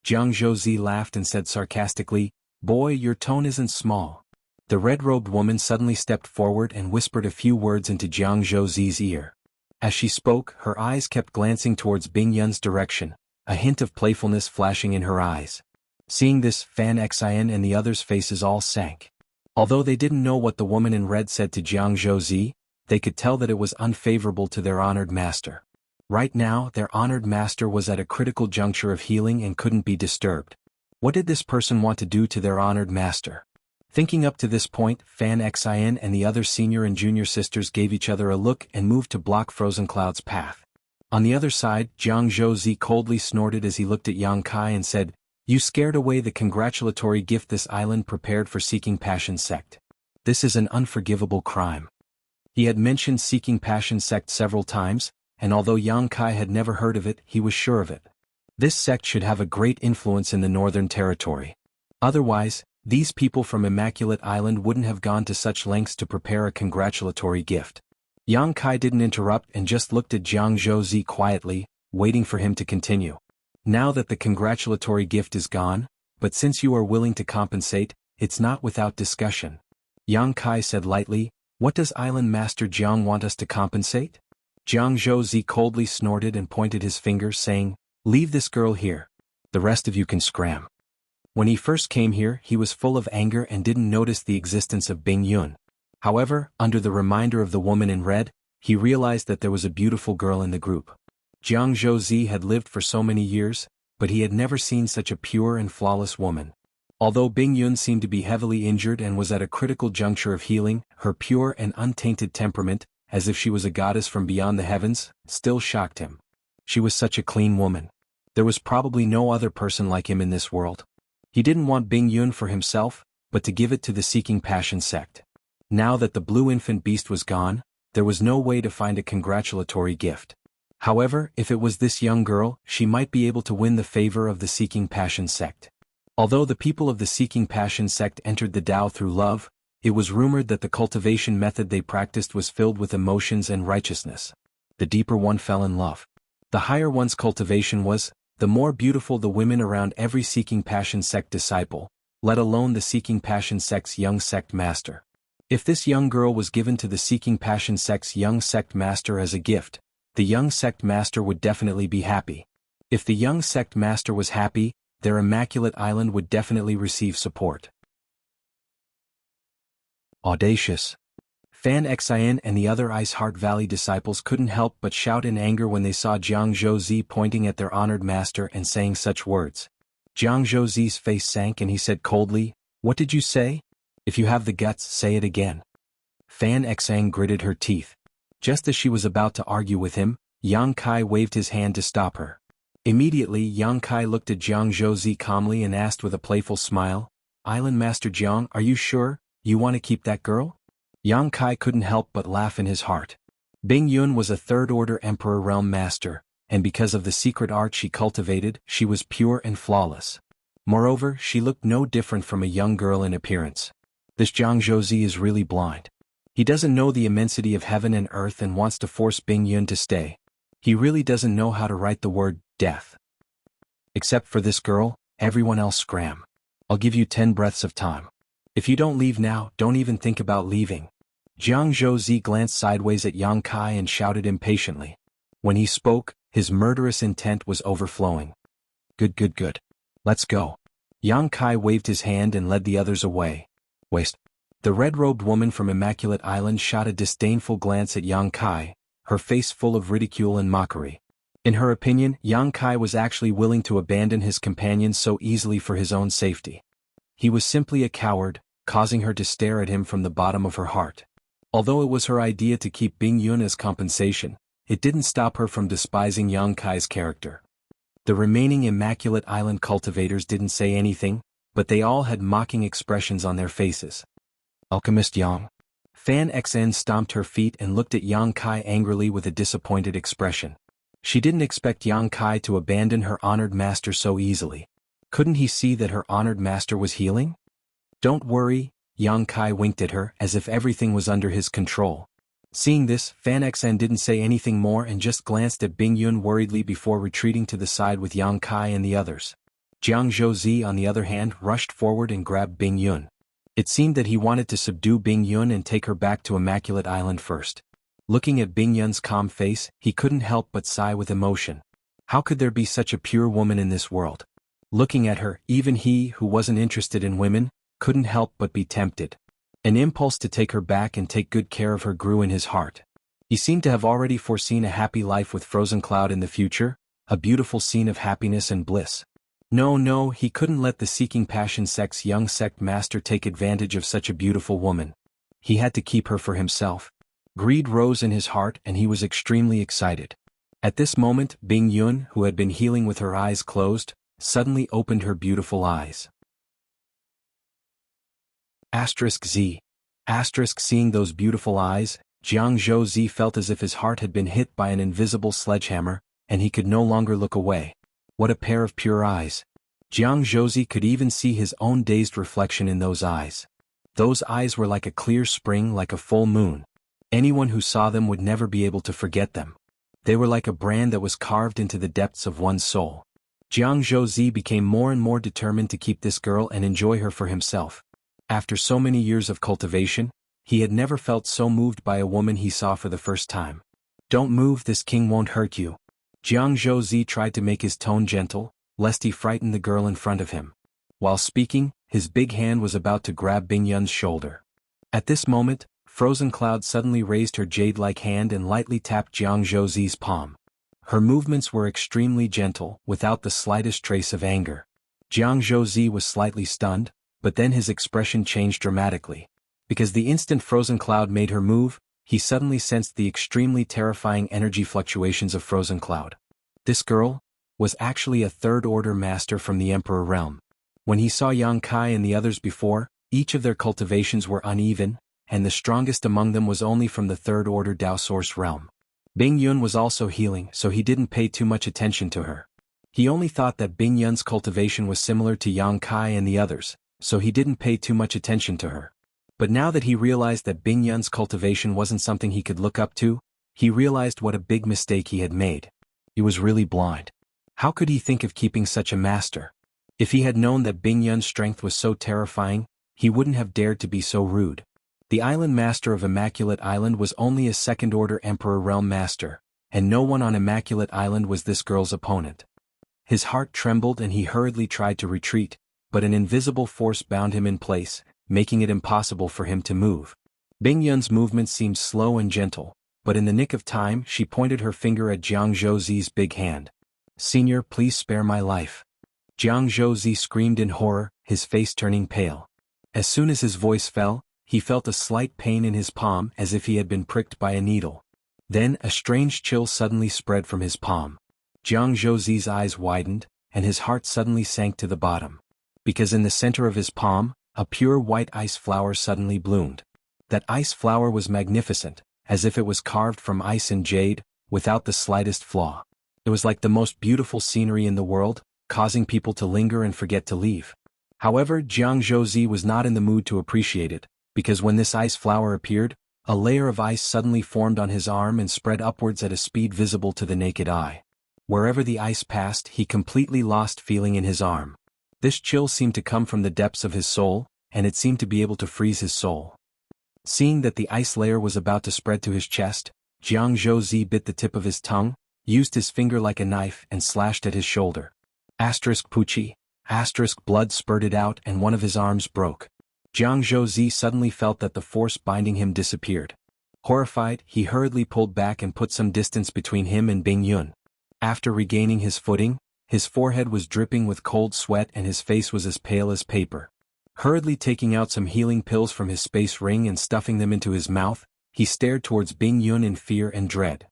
S1: Jiang Zhouzi laughed and said sarcastically, "Boy, your tone isn't small." The red-robed woman suddenly stepped forward and whispered a few words into Jiang Zhouzi's ear. As she spoke, her eyes kept glancing towards Bing Yun's direction, a hint of playfulness flashing in her eyes. Seeing this, Fan Xin and the others' faces all sank. Although they didn't know what the woman in red said to Jiang Zhouzi, they could tell that it was unfavorable to their honored master. Right now, their honored master was at a critical juncture of healing and couldn't be disturbed. What did this person want to do to their honored master? Thinking up to this point, Fan Xin and the other senior and junior sisters gave each other a look and moved to block Frozen Cloud's path. On the other side, Jiang Zhouzi coldly snorted as he looked at Yang Kai and said, "You scared away the congratulatory gift this island prepared for Seeking Passion Sect. This is an unforgivable crime." He had mentioned Seeking Passion Sect several times, and although Yang Kai had never heard of it, he was sure of it. This sect should have a great influence in the Northern Territory. Otherwise, these people from Immaculate Island wouldn't have gone to such lengths to prepare a congratulatory gift. Yang Kai didn't interrupt and just looked at Jiang Zhouzi quietly, waiting for him to continue. "Now that the congratulatory gift is gone, but since you are willing to compensate, it's not without discussion." Yang Kai said lightly, "What does Island Master Jiang want us to compensate?" Jiang Zhouzi coldly snorted and pointed his finger, saying, "Leave this girl here. The rest of you can scram." When he first came here, he was full of anger and didn't notice the existence of Bing Yun. However, under the reminder of the woman in red, he realized that there was a beautiful girl in the group. Jiang Zhouzi had lived for so many years, but he had never seen such a pure and flawless woman. Although Bing Yun seemed to be heavily injured and was at a critical juncture of healing, her pure and untainted temperament, as if she was a goddess from beyond the heavens, still shocked him. She was such a clean woman. There was probably no other person like him in this world. He didn't want Bing Yun for himself, but to give it to the Seeking Passion Sect. Now that the blue infant beast was gone, there was no way to find a congratulatory gift. However, if it was this young girl, she might be able to win the favor of the Seeking Passion Sect. Although the people of the Seeking Passion Sect entered the Tao through love, it was rumored that the cultivation method they practiced was filled with emotions and righteousness. The deeper one fell in love. The higher one's cultivation was, the more beautiful the women around every Seeking Passion Sect disciple, let alone the Seeking Passion Sect's young sect master. If this young girl was given to the Seeking Passion Sect's young sect master as a gift, the young sect master would definitely be happy. If the young sect master was happy, their Immaculate Island would definitely receive support. Audacious. Fan Xin and the other Ice Heart Valley disciples couldn't help but shout in anger when they saw Jiang Zhouzi pointing at their honored master and saying such words. Jiang Zhouzi's face sank and he said coldly, "What did you say? If you have the guts, say it again." Fan Xin gritted her teeth. Just as she was about to argue with him, Yang Kai waved his hand to stop her. Immediately, Yang Kai looked at Jiang Zhouzi calmly and asked with a playful smile, "Island Master Jiang, are you sure you want to keep that girl?" Yang Kai couldn't help but laugh in his heart. Bing Yun was a third-order Emperor Realm Master, and because of the secret art she cultivated, she was pure and flawless. Moreover, she looked no different from a young girl in appearance. This Jiang Zhouzi is really blind. He doesn't know the immensity of heaven and earth and wants to force Bing Yun to stay. He really doesn't know how to write the word death. Except for this girl, everyone else scram. I'll give you 10 breaths of time. If you don't leave now, don't even think about leaving. Jianghu glanced sideways at Yang Kai and shouted impatiently. When he spoke, his murderous intent was overflowing. Good. Let's go. Yang Kai waved his hand and led the others away. Waste. The red-robed woman from Immaculate Island shot a disdainful glance at Yang Kai, her face full of ridicule and mockery. In her opinion, Yang Kai was actually willing to abandon his companions so easily for his own safety. He was simply a coward, causing her to stare at him from the bottom of her heart. Although it was her idea to keep Bing Yun as compensation, it didn't stop her from despising Yang Kai's character. The remaining Immaculate Island cultivators didn't say anything, but they all had mocking expressions on their faces. Alchemist Yang. Fan XN stomped her feet and looked at Yang Kai angrily with a disappointed expression. She didn't expect Yang Kai to abandon her honored master so easily. Couldn't he see that her honored master was healing? Don't worry, Yang Kai winked at her as if everything was under his control. Seeing this, Fan XN didn't say anything more and just glanced at Bing Yun worriedly before retreating to the side with Yang Kai and the others. Jianghu, on the other hand, rushed forward and grabbed Bing Yun. It seemed that he wanted to subdue Bing Yun and take her back to Immaculate Island first. Looking at Bing Yun's calm face, he couldn't help but sigh with emotion. How could there be such a pure woman in this world? Looking at her, even he, who wasn't interested in women, couldn't help but be tempted. An impulse to take her back and take good care of her grew in his heart. He seemed to have already foreseen a happy life with Frozen Cloud in the future, a beautiful scene of happiness and bliss. No, he couldn't let the seeking passion sex young sect master take advantage of such a beautiful woman. He had to keep her for himself. Greed rose in his heart and he was extremely excited. At this moment, Bing Yun, who had been healing with her eyes closed, suddenly opened her beautiful eyes. *Z. Seeing those beautiful eyes, Jianghu felt as if his heart had been hit by an invisible sledgehammer, and he could no longer look away. What a pair of pure eyes. Jianghu could even see his own dazed reflection in those eyes. Those eyes were like a clear spring, like a full moon. Anyone who saw them would never be able to forget them. They were like a brand that was carved into the depths of one's soul. Jianghu became more and more determined to keep this girl and enjoy her for himself. After so many years of cultivation, he had never felt so moved by a woman he saw for the first time. Don't move, this king won't hurt you. Jianghu tried to make his tone gentle, lest he frighten the girl in front of him. While speaking, his big hand was about to grab Bing Yun's shoulder. At this moment, Frozen Cloud suddenly raised her jade-like hand and lightly tapped Jianghu's palm. Her movements were extremely gentle, without the slightest trace of anger. Jianghu was slightly stunned, but then his expression changed dramatically. Because the instant Frozen Cloud made her move, he suddenly sensed the extremely terrifying energy fluctuations of Frozen Cloud. This girl was actually a third-order master from the Emperor realm. When he saw Yang Kai and the others before, each of their cultivations were uneven, and the strongest among them was only from the third-order Dao Source realm. Bing Yun was also healing, so he didn't pay too much attention to her. He only thought that Bing Yun's cultivation was similar to Yang Kai and the others, so he didn't pay too much attention to her. But now that he realized that Bing Yun's cultivation wasn't something he could look up to, he realized what a big mistake he had made. He was really blind. How could he think of keeping such a master? If he had known that Bing Yun's strength was so terrifying, he wouldn't have dared to be so rude. The island master of Immaculate Island was only a second-order Emperor realm master, and no one on Immaculate Island was this girl's opponent. His heart trembled and he hurriedly tried to retreat, but an invisible force bound him in place, making it impossible for him to move. Bing Yun's movements seemed slow and gentle, but in the nick of time she pointed her finger at Jianghu's big hand. "Senior, please spare my life." Jianghu screamed in horror, his face turning pale. As soon as his voice fell, he felt a slight pain in his palm as if he had been pricked by a needle. Then a strange chill suddenly spread from his palm. Jianghu's eyes widened, and his heart suddenly sank to the bottom. Because in the center of his palm, a pure white ice flower suddenly bloomed. That ice flower was magnificent, as if it was carved from ice and jade, without the slightest flaw. It was like the most beautiful scenery in the world, causing people to linger and forget to leave. However, Jianghu was not in the mood to appreciate it, because when this ice flower appeared, a layer of ice suddenly formed on his arm and spread upwards at a speed visible to the naked eye. Wherever the ice passed, he completely lost feeling in his arm. This chill seemed to come from the depths of his soul, and it seemed to be able to freeze his soul. Seeing that the ice layer was about to spread to his chest, Jianghu bit the tip of his tongue, used his finger like a knife and slashed at his shoulder. Pucci. Blood spurted out and one of his arms broke. Jianghu suddenly felt that the force binding him disappeared. Horrified, he hurriedly pulled back and put some distance between him and Bing Yun. After regaining his footing, his forehead was dripping with cold sweat and his face was as pale as paper. Hurriedly taking out some healing pills from his space ring and stuffing them into his mouth, he stared towards Bing Yun in fear and dread.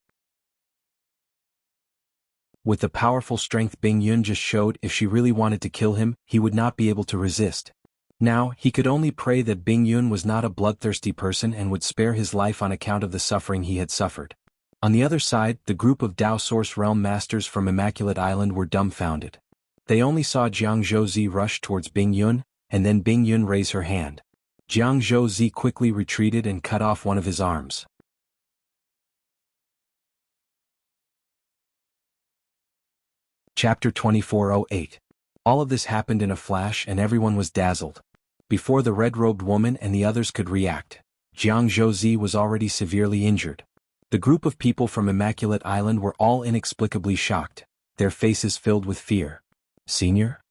S1: With the powerful strength Bing Yun just showed, if she really wanted to kill him, he would not be able to resist. Now, he could only pray that Bing Yun was not a bloodthirsty person and would spare his life on account of the suffering he had suffered. On the other side, the group of Dao Source Realm Masters from Immaculate Island were dumbfounded. They only saw Jianghu rush towards Bing Yun, and then Bing Yun raise her hand. Jianghu quickly retreated and cut off one of his arms. Chapter 2408. All of this happened in a flash and everyone was dazzled. Before the red-robed woman and the others could react, Jianghu was already severely injured. The group of people from Immaculate Island were all inexplicably shocked, their faces filled with fear. "Senior?"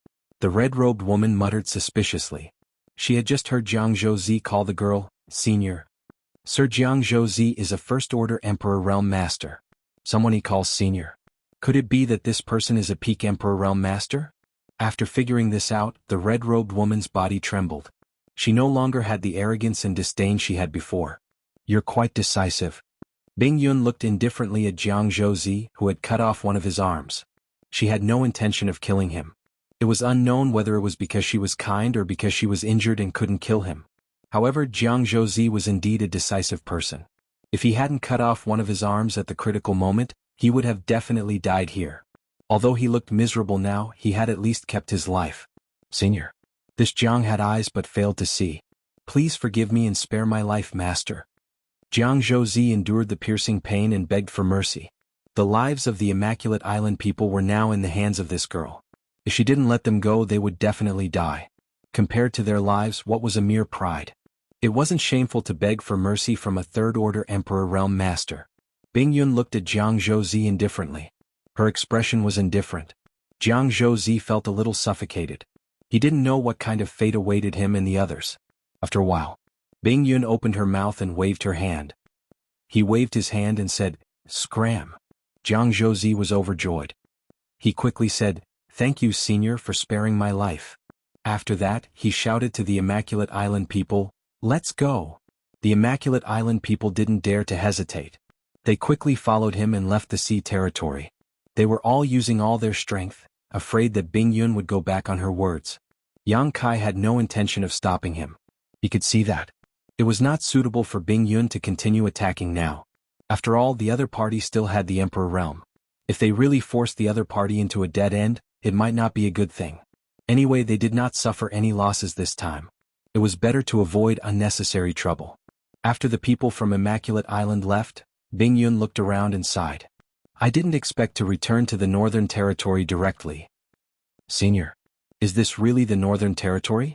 S1: The red-robed woman muttered suspiciously. She had just heard Jianghu call the girl, "Senior." Sir Jianghu is a First-Order Emperor Realm Master. Someone he calls Senior. Could it be that this person is a peak Emperor Realm Master? After figuring this out, the red-robed woman's body trembled. She no longer had the arrogance and disdain she had before. "You're quite decisive." Bing Yun looked indifferently at Jianghu, who had cut off one of his arms. She had no intention of killing him. It was unknown whether it was because she was kind or because she was injured and couldn't kill him. However, Jianghu was indeed a decisive person. If he hadn't cut off one of his arms at the critical moment, he would have definitely died here. Although he looked miserable now, he had at least kept his life. "Senior." This Jiang had eyes but failed to see. "Please forgive me and spare my life, master." Jianghu endured the piercing pain and begged for mercy. The lives of the Immaculate Island people were now in the hands of this girl. If she didn't let them go, they would definitely die. Compared to their lives, what was a mere pride? It wasn't shameful to beg for mercy from a Third-Order Emperor Realm Master. Bing Yun looked at Jianghu indifferently. Her expression was indifferent. Jianghu felt a little suffocated. He didn't know what kind of fate awaited him and the others. After a while, Bing Yun opened her mouth and waved her hand. He waved his hand and said, "Scram." Jianghu was overjoyed. He quickly said, "Thank you, Senior, for sparing my life." After that, he shouted to the Immaculate Island people, "Let's go." The Immaculate Island people didn't dare to hesitate. They quickly followed him and left the sea territory. They were all using all their strength, afraid that Bing Yun would go back on her words. Yang Kai had no intention of stopping him. He could see that. It was not suitable for Bing Yun to continue attacking now. After all, the other party still had the Emperor Realm. If they really forced the other party into a dead end, it might not be a good thing. Anyway, they did not suffer any losses this time. It was better to avoid unnecessary trouble. After the people from Immaculate Island left, Bing Yun looked around and sighed. "I didn't expect to return to the Northern Territory directly." "Senior, is this really the Northern Territory?"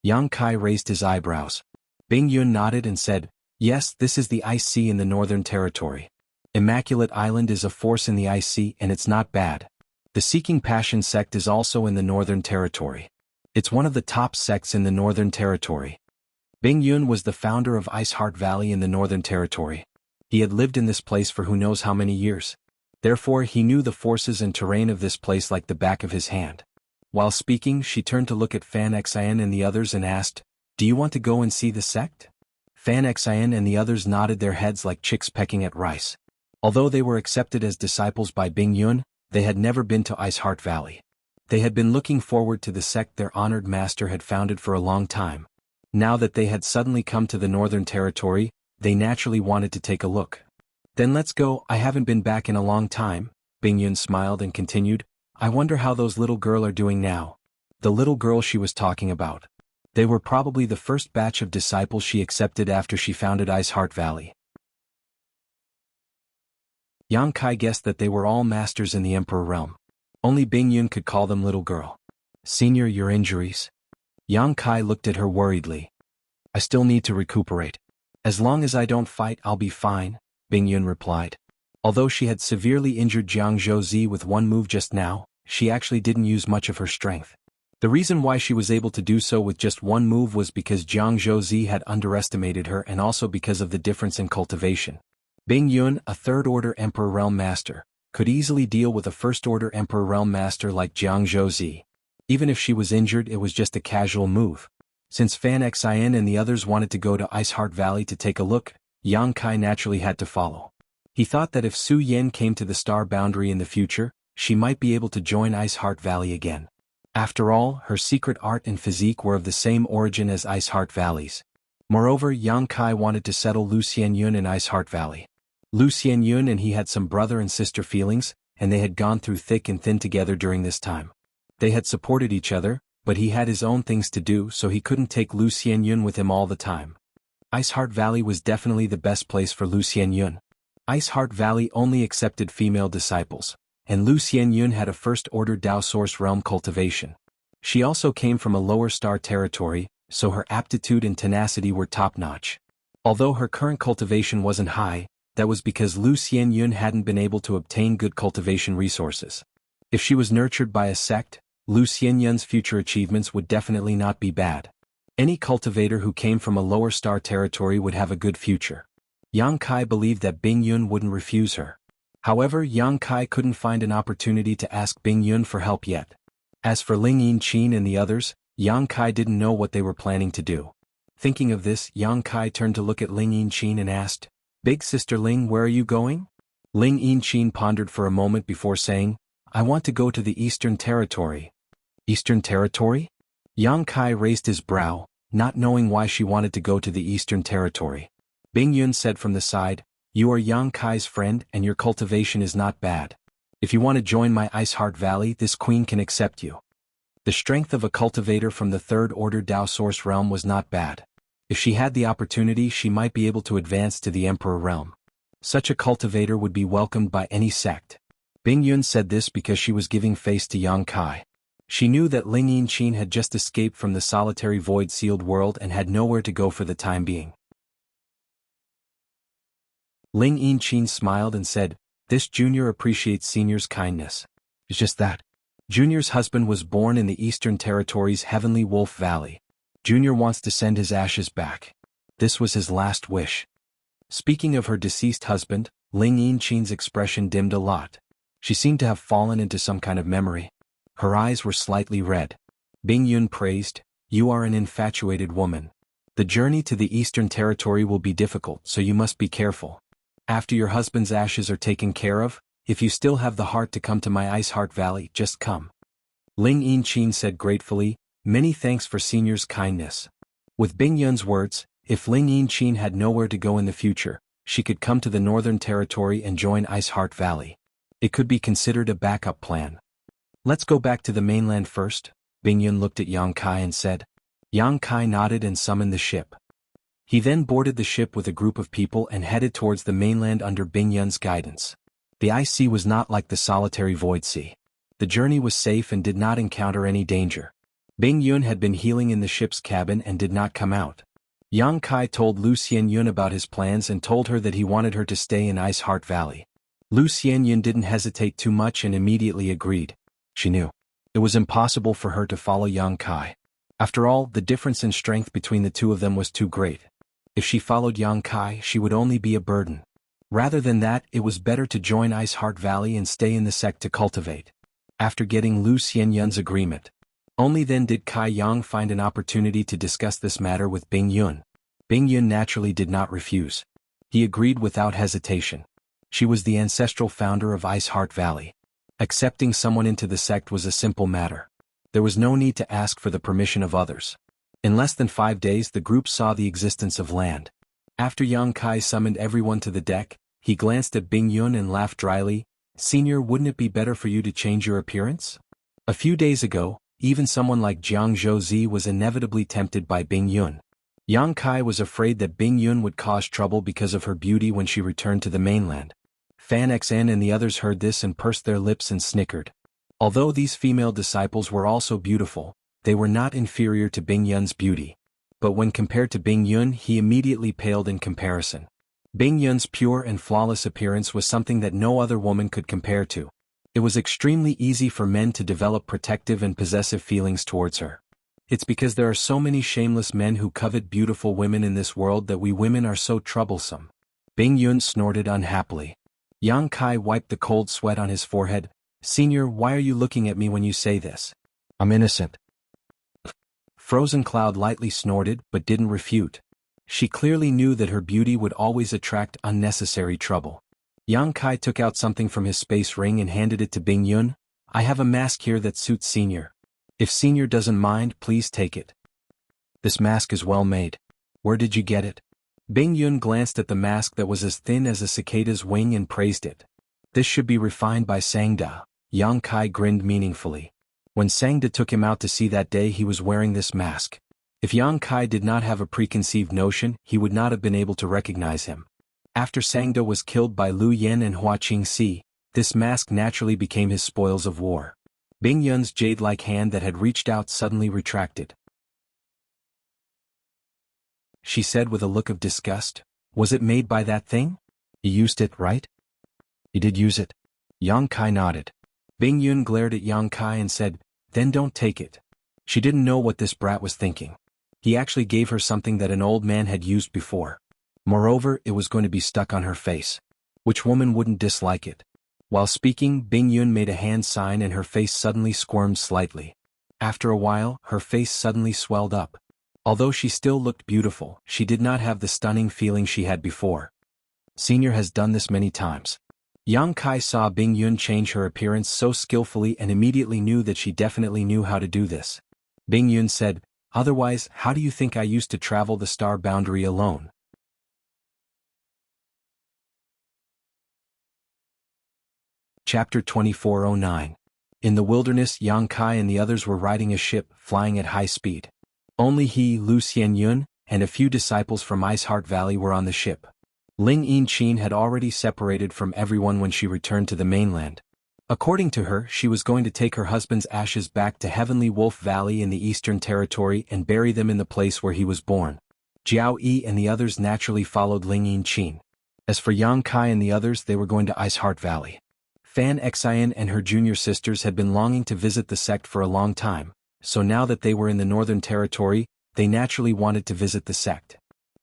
S1: Yang Kai raised his eyebrows. Bing Yun nodded and said, "Yes, this is the Ice Sea in the Northern Territory. Immaculate Island is a force in the Ice Sea and it's not bad. The Seeking Passion sect is also in the Northern Territory. It's one of the top sects in the Northern Territory." Bing Yun was the founder of Ice Heart Valley in the Northern Territory. He had lived in this place for who knows how many years. Therefore, he knew the forces and terrain of this place like the back of his hand. While speaking, she turned to look at Fan Xian and the others and asked, "Do you want to go and see the sect?" Fan Xian and the others nodded their heads like chicks pecking at rice. Although they were accepted as disciples by Bing Yun, they had never been to Ice Heart Valley. They had been looking forward to the sect their honored master had founded for a long time. Now that they had suddenly come to the Northern Territory, they naturally wanted to take a look. "Then let's go. I haven't been back in a long time." Bing Yun smiled and continued, "I wonder how those little girl are doing now." The little girl she was talking about. They were probably the first batch of disciples she accepted after she founded Ice Heart Valley. Yang Kai guessed that they were all masters in the Emperor Realm. Only Bing Yun could call them little girl. "Senior, your injuries?" Yang Kai looked at her worriedly. "I still need to recuperate." As long as I don't fight, I'll be fine, Bing Yun replied. Although she had severely injured Jianghu with one move just now, she actually didn't use much of her strength. The reason why she was able to do so with just one move was because Jianghu had underestimated her and also because of the difference in cultivation. Bing Yun, a third-order Emperor Realm Master, could easily deal with a first-order Emperor Realm Master like Jianghu. Even if she was injured, it was just a casual move. Since Fan Xin and the others wanted to go to Ice Heart Valley to take a look, Yang Kai naturally had to follow. He thought that if Su Yin came to the star boundary in the future, she might be able to join Ice Heart Valley again. After all, her secret art and physique were of the same origin as Ice Heart Valley's. Moreover, Yang Kai wanted to settle Lu Xianyun in Ice Heart Valley. Lu Xianyun and he had some brother and sister feelings, and they had gone through thick and thin together during this time. They had supported each other, but he had his own things to do, so he couldn't take Lu Xianyun with him all the time. Ice Heart Valley was definitely the best place for Lu Xianyun. Ice Heart Valley only accepted female disciples, and Lu Xianyun had a first-order Dao Source realm cultivation. She also came from a lower star territory, so her aptitude and tenacity were top-notch. Although her current cultivation wasn't high, that was because Lu Xianyun hadn't been able to obtain good cultivation resources. If she was nurtured by a sect, Lu Xianyun's future achievements would definitely not be bad. Any cultivator who came from a lower star territory would have a good future. Yang Kai believed that Bing Yun wouldn't refuse her. However, Yang Kai couldn't find an opportunity to ask Bing Yun for help yet. As for Ling Yinqin and the others, Yang Kai didn't know what they were planning to do. Thinking of this, Yang Kai turned to look at Ling Yinqin and asked, "Big sister Ling, where are you going?" Ling Yinqin pondered for a moment before saying, "I want to go to the Eastern Territory." Eastern Territory? Yang Kai raised his brow, not knowing why she wanted to go to the Eastern Territory. Bing Yun said from the side, "You are Yang Kai's friend and your cultivation is not bad. If you want to join my Ice Heart Valley, this queen can accept you." The strength of a cultivator from the third-order Dao Source realm was not bad. If she had the opportunity, she might be able to advance to the Emperor realm. Such a cultivator would be welcomed by any sect. Bing Yun said this because she was giving face to Yang Kai. She knew that Ling Yinqin had just escaped from the solitary void-sealed world and had nowhere to go for the time being. Ling Yinqin smiled and said, "This junior appreciates senior's kindness. It's just that. Junior's husband was born in the Eastern Territory's Heavenly Wolf Valley. Junior wants to send his ashes back. This was his last wish." Speaking of her deceased husband, Ling Yinqin's expression dimmed a lot. She seemed to have fallen into some kind of memory. Her eyes were slightly red. Bing Yun praised, "You are an infatuated woman. The journey to the Eastern Territory will be difficult, so you must be careful. After your husband's ashes are taken care of, if you still have the heart to come to my Ice Heart Valley, just come." Ling Yinqin said gratefully, "Many thanks for senior's kindness." With Bing Yun's words, if Ling Yinqin had nowhere to go in the future, she could come to the Northern Territory and join Ice Heart Valley. It could be considered a backup plan. "Let's go back to the mainland first," Bing Yun looked at Yang Kai and said. Yang Kai nodded and summoned the ship. He then boarded the ship with a group of people and headed towards the mainland under Bing Yun's guidance. The ice sea was not like the solitary void sea. The journey was safe and did not encounter any danger. Bing Yun had been healing in the ship's cabin and did not come out. Yang Kai told Lu Xianyun about his plans and told her that he wanted her to stay in Ice Heart Valley. Lu Xianyun didn't hesitate too much and immediately agreed. She knew it was impossible for her to follow Yang Kai. After all, the difference in strength between the two of them was too great. If she followed Yang Kai, she would only be a burden. Rather than that, it was better to join Ice Heart Valley and stay in the sect to cultivate. After getting Lu Xianyun's agreement, only then did Kai Yang find an opportunity to discuss this matter with Bing Yun. Bing Yun naturally did not refuse. He agreed without hesitation. She was the ancestral founder of Ice Heart Valley. Accepting someone into the sect was a simple matter. There was no need to ask for the permission of others. In less than 5 days, the group saw the existence of land. After Yang Kai summoned everyone to the deck, he glanced at Bing Yun and laughed dryly. "Senior, wouldn't it be better for you to change your appearance?" A few days ago, even someone like Jianghu was inevitably tempted by Bing Yun. Yang Kai was afraid that Bing Yun would cause trouble because of her beauty when she returned to the mainland. Fan Xin and the others heard this and pursed their lips and snickered. Although these female disciples were also beautiful, they were not inferior to Bing Yun's beauty. but when compared to Bing Yun he immediately paled in comparison. Bing Yun's pure and flawless appearance was something that no other woman could compare to. It was extremely easy for men to develop protective and possessive feelings towards her. It's because there are so many shameless men who covet beautiful women in this world that we women are so troublesome. Bing Yun snorted unhappily. Yang Kai wiped the cold sweat on his forehead. Senior, why are you looking at me when you say this? I'm innocent. Frozen Cloud lightly snorted but didn't refute. She clearly knew that her beauty would always attract unnecessary trouble. Yang Kai took out something from his space ring and handed it to Bing Yun. I have a mask here that suits Senior. If Senior doesn't mind, please take it. This mask is well made. Where did you get it? Bing Yun glanced at the mask that was as thin as a cicada's wing and praised it. This should be refined by Sangda. Yang Kai grinned meaningfully. When Sangda took him out to sea that day he was wearing this mask. If Yang Kai did not have a preconceived notion, he would not have been able to recognize him. After Sangda was killed by Lu Yen and Hua Qingxi, this mask naturally became his spoils of war. Bing Yun's jade-like hand that had reached out suddenly retracted. She said with a look of disgust, was it made by that thing? You used it, right? You did use it. Yang Kai nodded. Bing Yun glared at Yang Kai and said, then don't take it. She didn't know what this brat was thinking. He actually gave her something that an old man had used before. Moreover, it was going to be stuck on her face. Which woman wouldn't dislike it? While speaking, Bing Yun made a hand sign and her face suddenly squirmed slightly. After a while, her face suddenly swelled up. Although she still looked beautiful, she did not have the stunning feeling she had before. Senior has done this many times. Yang Kai saw Bing Yun change her appearance so skillfully and immediately knew that she definitely knew how to do this. Bing Yun said, otherwise, how do you think I used to travel the star boundary alone? Chapter 2409. In the wilderness, Yang Kai and the others were riding a ship, flying at high speed. Only he, Lu Xianyun, and a few disciples from Ice Heart Valley were on the ship. Ling Yinchin had already separated from everyone when she returned to the mainland. According to her, she was going to take her husband's ashes back to Heavenly Wolf Valley in the Eastern Territory and bury them in the place where he was born. Jiao Yi and the others naturally followed Ling Yinchin. As for Yang Kai and the others, they were going to Ice Heart Valley. Fan Xian and her junior sisters had been longing to visit the sect for a long time, so now that they were in the Northern Territory, they naturally wanted to visit the sect.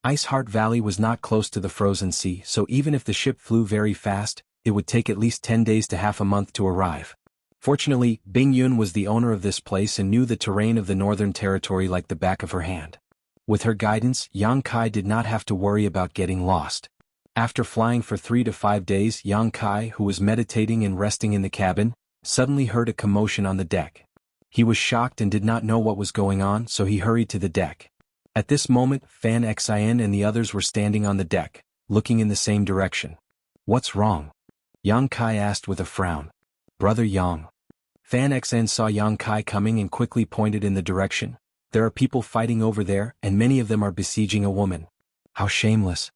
S1: Ice Heart Valley was not close to the frozen sea, so even if the ship flew very fast, it would take at least 10 days to half a month to arrive. Fortunately, Bing Yun was the owner of this place and knew the terrain of the Northern Territory like the back of her hand. With her guidance, Yang Kai did not have to worry about getting lost. After flying for 3 to 5 days, Yang Kai, who was meditating and resting in the cabin, suddenly heard a commotion on the deck. He was shocked and did not know what was going on, so he hurried to the deck. At this moment, Fan Xian and the others were standing on the deck, looking in the same direction. What's wrong? Yang Kai asked with a frown. Brother Yang. Fan Xian saw Yang Kai coming and quickly pointed in the direction. There are people fighting over there, and many of them are besieging a woman. How shameless.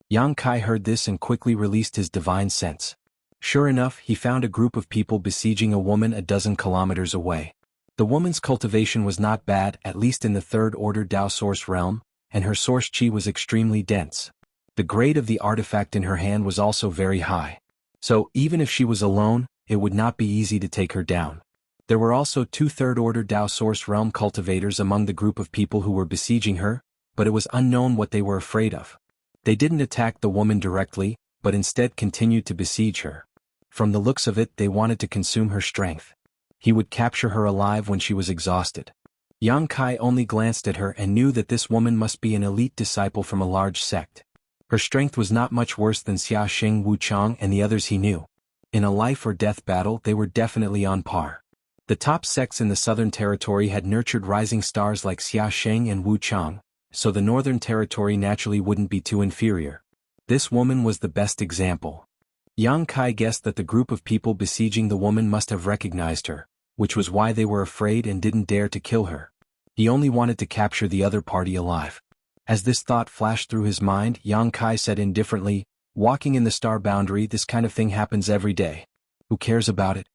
S1: Yang Kai heard this and quickly released his divine sense. Sure enough, he found a group of people besieging a woman a dozen kilometers away. The woman's cultivation was not bad, at least in the third-order Dao Source realm, and her source chi was extremely dense. The grade of the artifact in her hand was also very high. So, even if she was alone, it would not be easy to take her down. There were also 2 third-order Dao Source realm cultivators among the group of people who were besieging her, but it was unknown what they were afraid of. They didn't attack the woman directly, but instead continued to besiege her. From the looks of it, they wanted to consume her strength. He would capture her alive when she was exhausted. Yang Kai only glanced at her and knew that this woman must be an elite disciple from a large sect. Her strength was not much worse than Xia Xing Wuchang and the others he knew. In a life-or-death battle, they were definitely on par. The top sects in the Southern Territory had nurtured rising stars like Xia Xing and Wuchang, so the Northern Territory naturally wouldn't be too inferior. This woman was the best example. Yang Kai guessed that the group of people besieging the woman must have recognized her, which was why they were afraid and didn't dare to kill her. He only wanted to capture the other party alive. As this thought flashed through his mind, Yang Kai said indifferently, walking in the star boundary, this kind of thing happens every day. Who cares about it?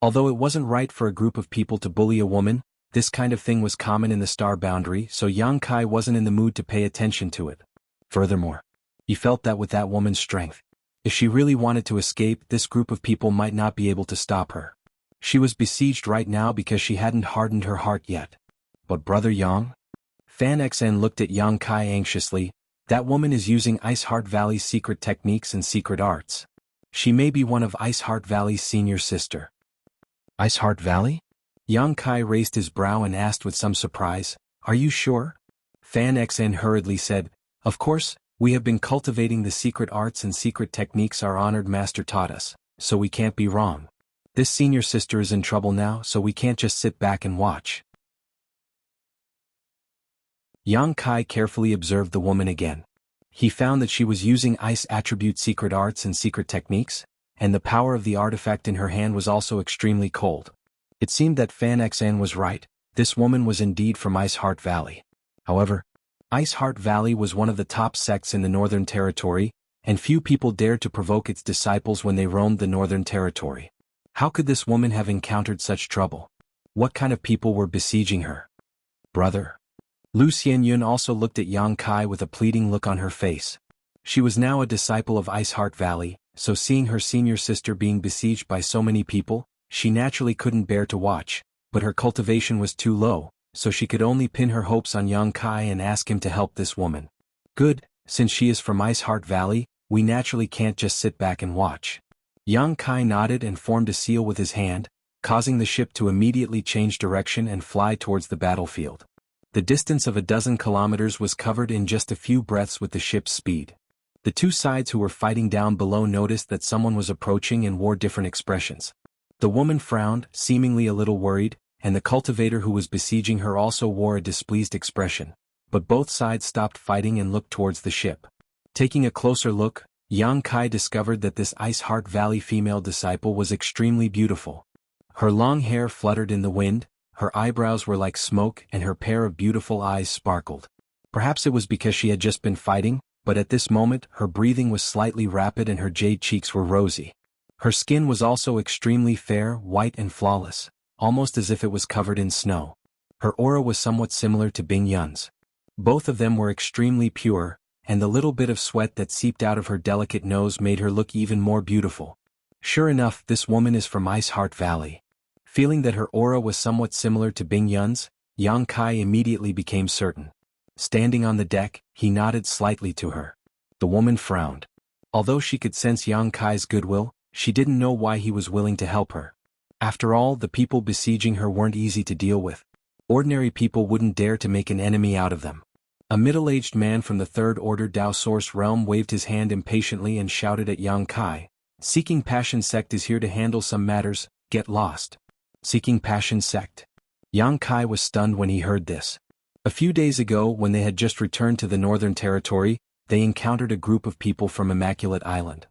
S1: Although it wasn't right for a group of people to bully a woman, this kind of thing was common in the star boundary, so Yang Kai wasn't in the mood to pay attention to it. Furthermore, he felt that with that woman's strength, if she really wanted to escape, this group of people might not be able to stop her. She was besieged right now because she hadn't hardened her heart yet. But Brother Yang? Fan Xn looked at Yang Kai anxiously. That woman is using Ice Heart Valley's secret techniques and secret arts. She may be one of Ice Heart Valley's senior sister. Ice Heart Valley? Yang Kai raised his brow and asked with some surprise, "Are you sure?" Fan Xn hurriedly said, "Of course, we have been cultivating the secret arts and secret techniques our honored master taught us, so we can't be wrong. This senior sister is in trouble now, so we can't just sit back and watch." Yang Kai carefully observed the woman again. He found that she was using ice attribute secret arts and secret techniques, and the power of the artifact in her hand was also extremely cold. It seemed that Fan Xn was right, this woman was indeed from Ice Heart Valley. However, Ice Heart Valley was one of the top sects in the Northern Territory, and few people dared to provoke its disciples when they roamed the Northern Territory. How could this woman have encountered such trouble? What kind of people were besieging her? Brother? Lu Xianyun also looked at Yang Kai with a pleading look on her face. She was now a disciple of Ice Heart Valley, so seeing her senior sister being besieged by so many people, she naturally couldn't bear to watch, but her cultivation was too low, so she could only pin her hopes on Yang Kai and ask him to help this woman. Good, since she is from Ice Heart Valley, we naturally can't just sit back and watch. Yang Kai nodded and formed a seal with his hand, causing the ship to immediately change direction and fly towards the battlefield. The distance of 12 kilometers was covered in just a few breaths with the ship's speed. The two sides who were fighting down below noticed that someone was approaching and wore different expressions. The woman frowned, seemingly a little worried, and the cultivator who was besieging her also wore a displeased expression. But both sides stopped fighting and looked towards the ship. Taking a closer look, Yang Kai discovered that this Ice Heart Valley female disciple was extremely beautiful. Her long hair fluttered in the wind, her eyebrows were like smoke and her pair of beautiful eyes sparkled. Perhaps it was because she had just been fighting, but at this moment her breathing was slightly rapid and her jade cheeks were rosy. Her skin was also extremely fair, white and flawless, almost as if it was covered in snow. Her aura was somewhat similar to Bing Yun's. Both of them were extremely pure, and the little bit of sweat that seeped out of her delicate nose made her look even more beautiful. Sure enough, this woman is from Ice Heart Valley. Feeling that her aura was somewhat similar to Bing Yun's, Yang Kai immediately became certain. Standing on the deck, he nodded slightly to her. The woman frowned. Although she could sense Yang Kai's goodwill, she didn't know why he was willing to help her. After all, the people besieging her weren't easy to deal with. Ordinary people wouldn't dare to make an enemy out of them. A middle-aged man from the Third Order Dao Source realm waved his hand impatiently and shouted at Yang Kai, "Seeking Passion Sect is here to handle some matters, get lost." Seeking Passion Sect? Yang Kai was stunned when he heard this. A few days ago, when they had just returned to the Northern Territory, they encountered a group of people from Immaculate Island.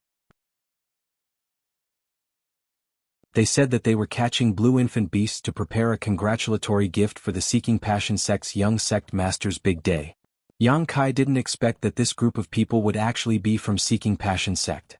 S1: They said that they were catching blue infant beasts to prepare a congratulatory gift for the Seeking Passion Sect's young sect master's big day. Yang Kai didn't expect that this group of people would actually be from Seeking Passion Sect.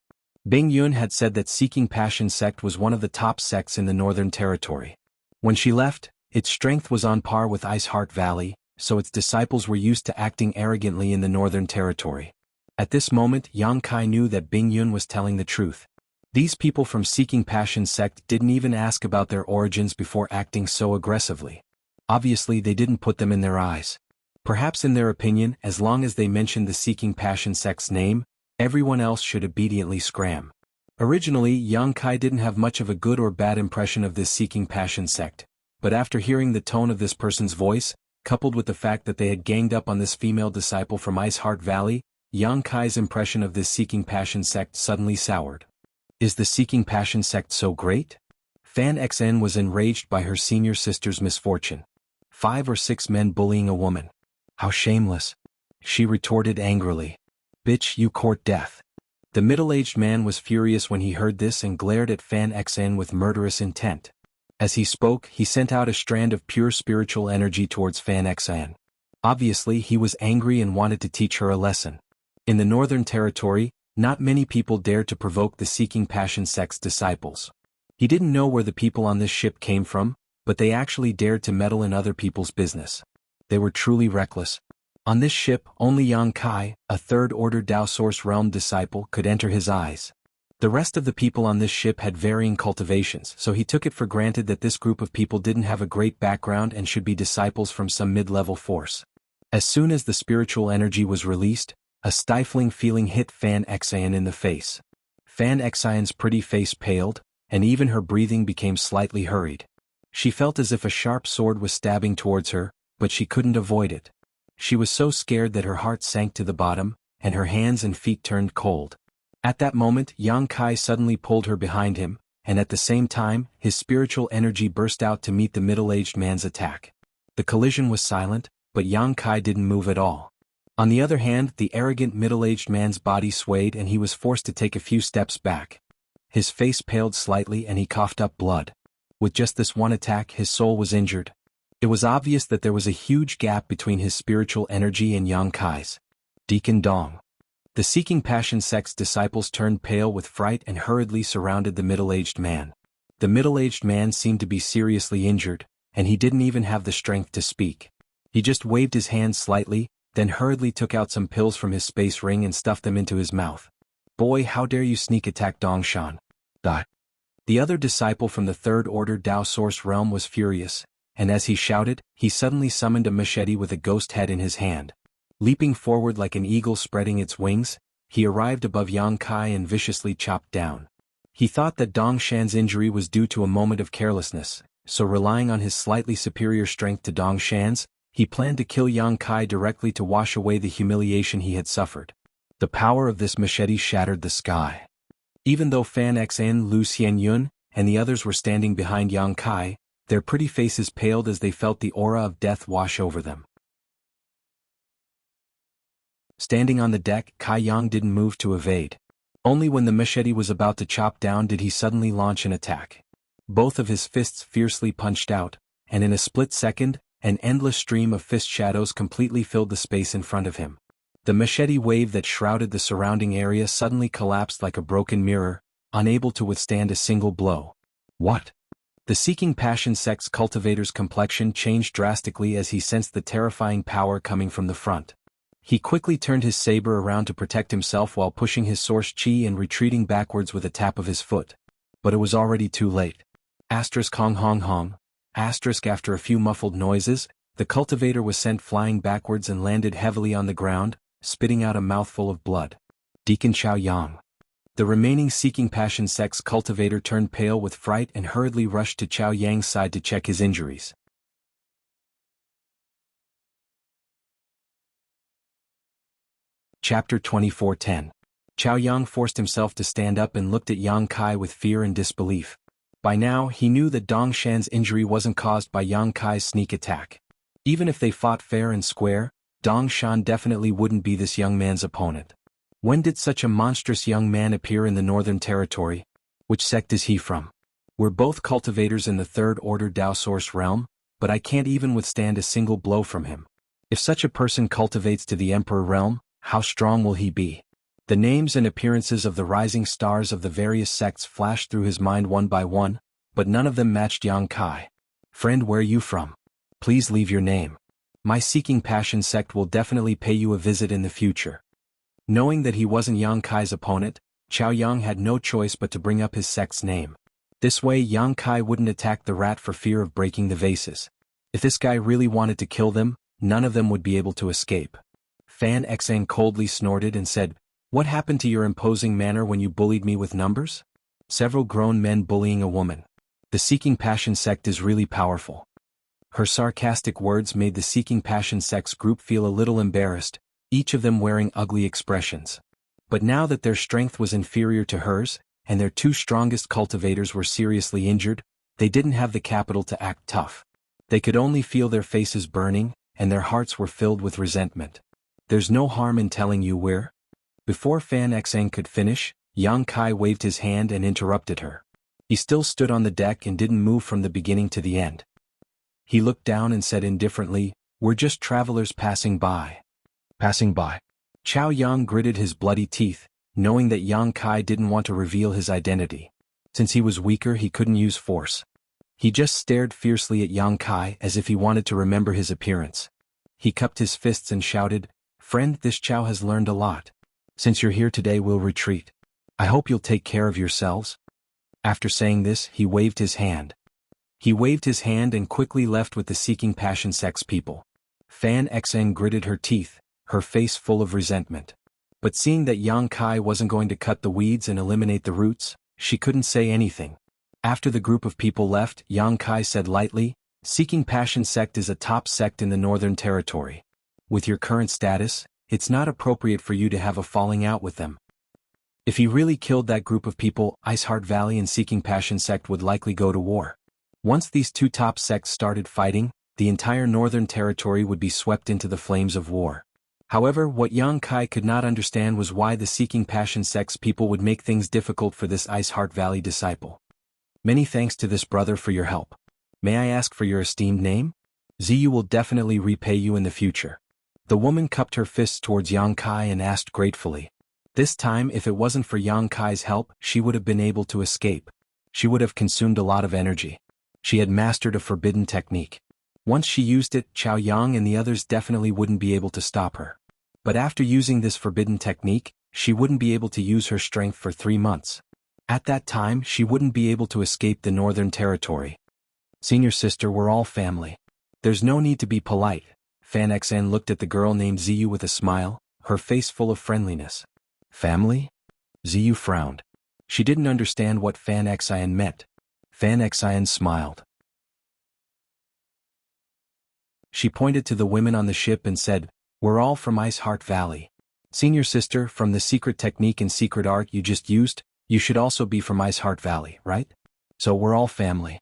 S1: Bing Yun had said that Seeking Passion Sect was one of the top sects in the Northern Territory. When she left, its strength was on par with Ice Heart Valley, so its disciples were used to acting arrogantly in the Northern Territory. At this moment, Yang Kai knew that Bing Yun was telling the truth. These people from Seeking Passion Sect didn't even ask about their origins before acting so aggressively. Obviously they didn't put them in their eyes. Perhaps in their opinion, as long as they mentioned the Seeking Passion Sect's name, everyone else should obediently scram. Originally, Yang Kai didn't have much of a good or bad impression of this Seeking Passion Sect, but after hearing the tone of this person's voice, coupled with the fact that they had ganged up on this female disciple from Ice Heart Valley, Yang Kai's impression of this Seeking Passion Sect suddenly soured. Is the Seeking Passion Sect so great? Fan Xn was enraged by her senior sister's misfortune. 5 or 6 men bullying a woman. How shameless. She retorted angrily. Bitch, you court death. The middle-aged man was furious when he heard this and glared at Fan Xn with murderous intent. As he spoke, he sent out a strand of pure spiritual energy towards Fan Xn. Obviously, he was angry and wanted to teach her a lesson. In the Northern Territory, not many people dared to provoke the Seeking Passion Sect's disciples. He didn't know where the people on this ship came from, but they actually dared to meddle in other people's business. They were truly reckless. On this ship, only Yang Kai, a third-order Dao Source Realm disciple, could enter his eyes. The rest of the people on this ship had varying cultivations, so he took it for granted that this group of people didn't have a great background and should be disciples from some mid-level force. As soon as the spiritual energy was released, a stifling feeling hit Fan Xian in the face. Fan Xian's pretty face paled, and even her breathing became slightly hurried. She felt as if a sharp sword was stabbing towards her, but she couldn't avoid it. She was so scared that her heart sank to the bottom, and her hands and feet turned cold. At that moment, Yang Kai suddenly pulled her behind him, and at the same time, his spiritual energy burst out to meet the middle-aged man's attack. The collision was silent, but Yang Kai didn't move at all. On the other hand, the arrogant middle-aged man's body swayed and he was forced to take a few steps back. His face paled slightly and he coughed up blood. With just this one attack, his soul was injured. It was obvious that there was a huge gap between his spiritual energy and Yang Kai's. Deacon Dong. The Seeking Passion sect's disciples turned pale with fright and hurriedly surrounded the middle-aged man. The middle-aged man seemed to be seriously injured, and he didn't even have the strength to speak. He just waved his hand slightly, then hurriedly took out some pills from his space ring and stuffed them into his mouth. Boy, how dare you sneak attack Dongshan. The other disciple from the Third Order Dao Source Realm was furious, and as he shouted, he suddenly summoned a machete with a ghost head in his hand. Leaping forward like an eagle spreading its wings, he arrived above Yang Kai and viciously chopped down. He thought that Dongshan's injury was due to a moment of carelessness, so relying on his slightly superior strength to Dongshan's, he planned to kill Yang Kai directly to wash away the humiliation he had suffered. The power of this machete shattered the sky. Even though Fan Xian, Lu Xianyun, and the others were standing behind Yang Kai, their pretty faces paled as they felt the aura of death wash over them. Standing on the deck, Kai Yang didn't move to evade. Only when the machete was about to chop down did he suddenly launch an attack. Both of his fists fiercely punched out, and in a split second, an endless stream of fist shadows completely filled the space in front of him. The machete wave that shrouded the surrounding area suddenly collapsed like a broken mirror, unable to withstand a single blow. What? The Seeking Passion sect's cultivator's complexion changed drastically as he sensed the terrifying power coming from the front. He quickly turned his saber around to protect himself while pushing his source chi and retreating backwards with a tap of his foot. But it was already too late. Hong hong hong. After a few muffled noises, the cultivator was sent flying backwards and landed heavily on the ground, spitting out a mouthful of blood. Deacon Chao Yang. The remaining Seeking Passion sect's cultivator turned pale with fright and hurriedly rushed to Chao Yang's side to check his injuries. Chapter 24:10. Chao Yang forced himself to stand up and looked at Yang Kai with fear and disbelief. By now, he knew that Dongshan's injury wasn't caused by Yang Kai's sneak attack. Even if they fought fair and square, Dongshan definitely wouldn't be this young man's opponent. When did such a monstrous young man appear in the Northern Territory? Which sect is he from? We're both cultivators in the Third Order Dao Source Realm, but I can't even withstand a single blow from him. If such a person cultivates to the Emperor Realm, how strong will he be? The names and appearances of the rising stars of the various sects flashed through his mind one by one, but none of them matched Yang Kai. Friend, where you from? Please leave your name. My Seeking Passion sect will definitely pay you a visit in the future. Knowing that he wasn't Yang Kai's opponent, Chao Yang had no choice but to bring up his sect's name. This way Yang Kai wouldn't attack the rat for fear of breaking the vases. If this guy really wanted to kill them, none of them would be able to escape. Fan Xian coldly snorted and said, "What happened to your imposing manner when you bullied me with numbers?" Several grown men bullying a woman. The Seeking Passion sect is really powerful. Her sarcastic words made the Seeking Passion sect's group feel a little embarrassed, each of them wearing ugly expressions. But now that their strength was inferior to hers, and their two strongest cultivators were seriously injured, they didn't have the capital to act tough. They could only feel their faces burning, and their hearts were filled with resentment. There's no harm in telling you where. Before Fan Xian could finish, Yang Kai waved his hand and interrupted her. He still stood on the deck and didn't move from the beginning to the end. He looked down and said indifferently, "We're just travelers passing by." Passing by. Chao Yang gritted his bloody teeth, knowing that Yang Kai didn't want to reveal his identity. Since he was weaker, he couldn't use force. He just stared fiercely at Yang Kai as if he wanted to remember his appearance. He cupped his fists and shouted, "Friend, this Chow has learned a lot. Since you're here today, we'll retreat. I hope you'll take care of yourselves." After saying this, he waved his hand. He waved his hand and quickly left with the Seeking Passion Sect's people. Fan Xn gritted her teeth, her face full of resentment. But seeing that Yang Kai wasn't going to cut the weeds and eliminate the roots, she couldn't say anything. After the group of people left, Yang Kai said lightly, "Seeking Passion Sect is a top sect in the Northern Territory. With your current status, it's not appropriate for you to have a falling out with them. If he really killed that group of people, Iceheart Valley and Seeking Passion Sect would likely go to war. Once these two top sects started fighting, the entire Northern Territory would be swept into the flames of war." However, what Yang Kai could not understand was why the Seeking Passion Sect's people would make things difficult for this Iceheart Valley disciple. "Many thanks to this brother for your help. May I ask for your esteemed name? Ziyu will definitely repay you in the future." The woman cupped her fists towards Yang Kai and asked gratefully. This time, if it wasn't for Yang Kai's help, she would have been able to escape. She would have consumed a lot of energy. She had mastered a forbidden technique. Once she used it, Chao Yang and the others definitely wouldn't be able to stop her. But after using this forbidden technique, she wouldn't be able to use her strength for 3 months. At that time, she wouldn't be able to escape the Northern Territory. "Senior sister, we're all family. There's no need to be polite." Fan Xn looked at the girl named Ziyu with a smile, her face full of friendliness. "Family?" Ziyu frowned. She didn't understand what Fan Xn meant. Fan Xn smiled. She pointed to the women on the ship and said, "We're all from Iceheart Valley. Senior sister, from the secret technique and secret art you just used, you should also be from Iceheart Valley, right? So we're all family."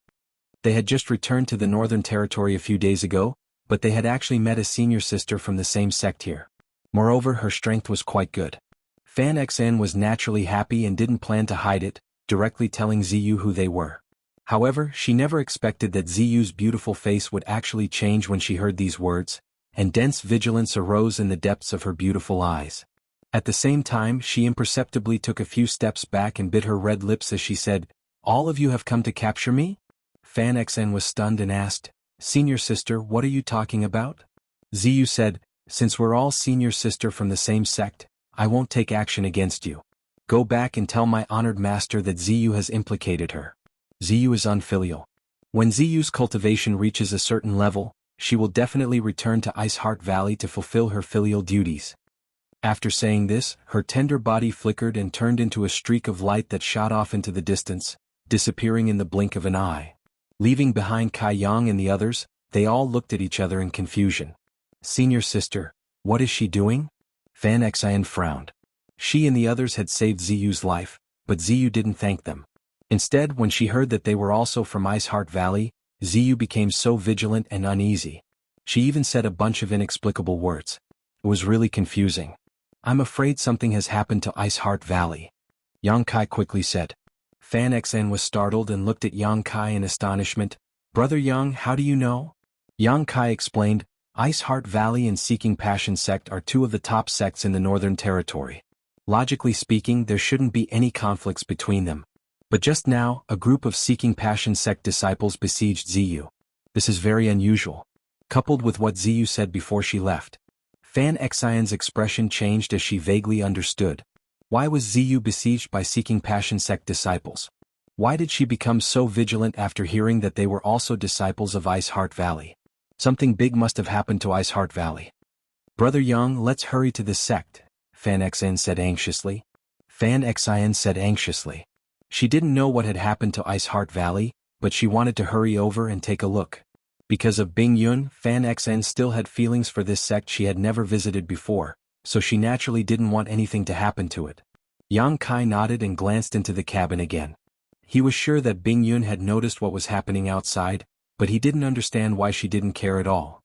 S1: They had just returned to the Northern Territory a few days ago, but they had actually met a senior sister from the same sect here. Moreover, her strength was quite good. Fan Xn was naturally happy and didn't plan to hide it, directly telling Ziyu who they were. However, she never expected that Ziyu's beautiful face would actually change when she heard these words, and dense vigilance arose in the depths of her beautiful eyes. At the same time, she imperceptibly took a few steps back and bit her red lips as she said, "All of you have come to capture me?" Fan Xn was stunned and asked, "Senior sister, what are you talking about?" Ziyu said, "Since we're all senior sister from the same sect, I won't take action against you. Go back and tell my honored master that Ziyu has implicated her. Ziyu is unfilial. When Ziyu's cultivation reaches a certain level, she will definitely return to Iceheart Valley to fulfill her filial duties." After saying this, her tender body flickered and turned into a streak of light that shot off into the distance, disappearing in the blink of an eye. Leaving behind Kai Yang and the others, they all looked at each other in confusion. "Senior sister, what is she doing?" Fan Xn frowned. She and the others had saved Ziyu's life, but Ziyu didn't thank them. Instead, when she heard that they were also from Iceheart Valley, Ziyu became so vigilant and uneasy. She even said a bunch of inexplicable words. It was really confusing. "I'm afraid something has happened to Iceheart Valley," Yang Kai quickly said. Fan Xn was startled and looked at Yang Kai in astonishment. "Brother Yang, how do you know?" Yang Kai explained, "Iceheart Valley and Seeking Passion Sect are two of the top sects in the Northern Territory. Logically speaking, there shouldn't be any conflicts between them. But just now, a group of Seeking Passion Sect disciples besieged Ziyu. This is very unusual." Coupled with what Ziyu said before she left, Fan Xion's expression changed as she vaguely understood. Why was Ziyu besieged by Seeking Passion Sect disciples? Why did she become so vigilant after hearing that they were also disciples of Iceheart Valley? Something big must have happened to Iceheart Valley. "Brother Yang, let's hurry to this sect," Fan Xn said anxiously. Fan Xian said anxiously. She didn't know what had happened to Iceheart Valley, but she wanted to hurry over and take a look. Because of Bing Yun, Fan Xn still had feelings for this sect she had never visited before, so she naturally didn't want anything to happen to it. Yang Kai nodded and glanced into the cabin again. He was sure that Bing Yun had noticed what was happening outside, but he didn't understand why she didn't care at all.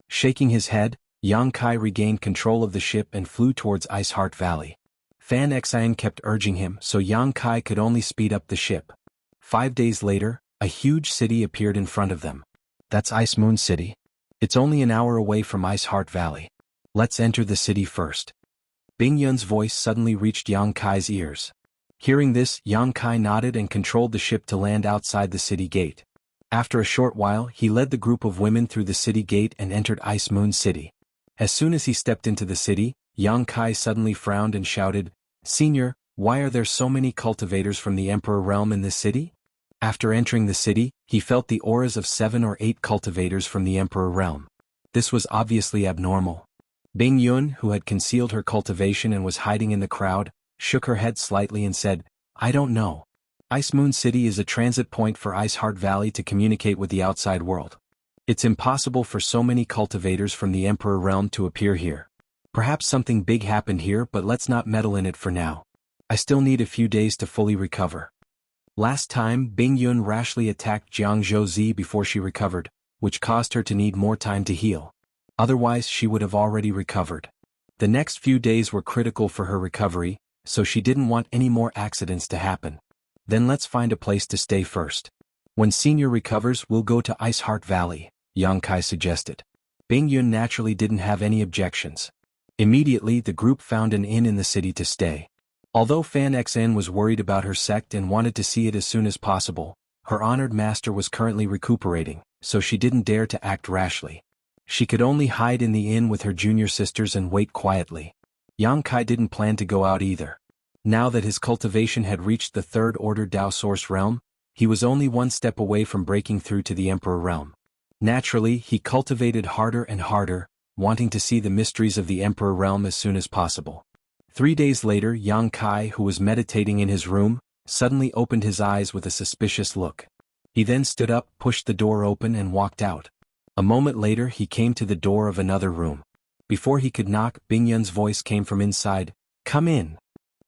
S1: Shaking his head, Yang Kai regained control of the ship and flew towards Iceheart Valley. Fan Xian kept urging him, so Yang Kai could only speed up the ship. 5 days later, a huge city appeared in front of them. "That's Ice Moon City. It's only an hour away from Iceheart Valley. Let's enter the city first." Bing Yun's voice suddenly reached Yang Kai's ears. Hearing this, Yang Kai nodded and controlled the ship to land outside the city gate. After a short while, he led the group of women through the city gate and entered Ice Moon City. As soon as he stepped into the city, Yang Kai suddenly frowned and shouted, "Senior, why are there so many cultivators from the Emperor realm in this city?" After entering the city, he felt the auras of 7 or 8 cultivators from the Emperor realm. This was obviously abnormal. Bing Yun, who had concealed her cultivation and was hiding in the crowd, shook her head slightly and said, "I don't know. Ice Moon City is a transit point for Ice Heart Valley to communicate with the outside world. It's impossible for so many cultivators from the Emperor realm to appear here. Perhaps something big happened here, but let's not meddle in it for now. I still need a few days to fully recover." Last time, Bing Yun rashly attacked Jianghu before she recovered, which caused her to need more time to heal. Otherwise, she would have already recovered. The next few days were critical for her recovery, so she didn't want any more accidents to happen. "Then let's find a place to stay first. When Senior recovers, we'll go to Ice Heart Valley," Yang Kai suggested. Bing Yun naturally didn't have any objections. Immediately, the group found an inn in the city to stay. Although Fan Xn was worried about her sect and wanted to see it as soon as possible, her honored master was currently recuperating, so she didn't dare to act rashly. She could only hide in the inn with her junior sisters and wait quietly. Yang Kai didn't plan to go out either. Now that his cultivation had reached the third order Dao Source realm, he was only one step away from breaking through to the Emperor realm. Naturally, he cultivated harder and harder, wanting to see the mysteries of the Emperor realm as soon as possible. 3 days later, Yang Kai, who was meditating in his room, suddenly opened his eyes with a suspicious look. He then stood up, pushed the door open and walked out. A moment later he came to the door of another room. Before he could knock, Bing Yun's voice came from inside, "Come in."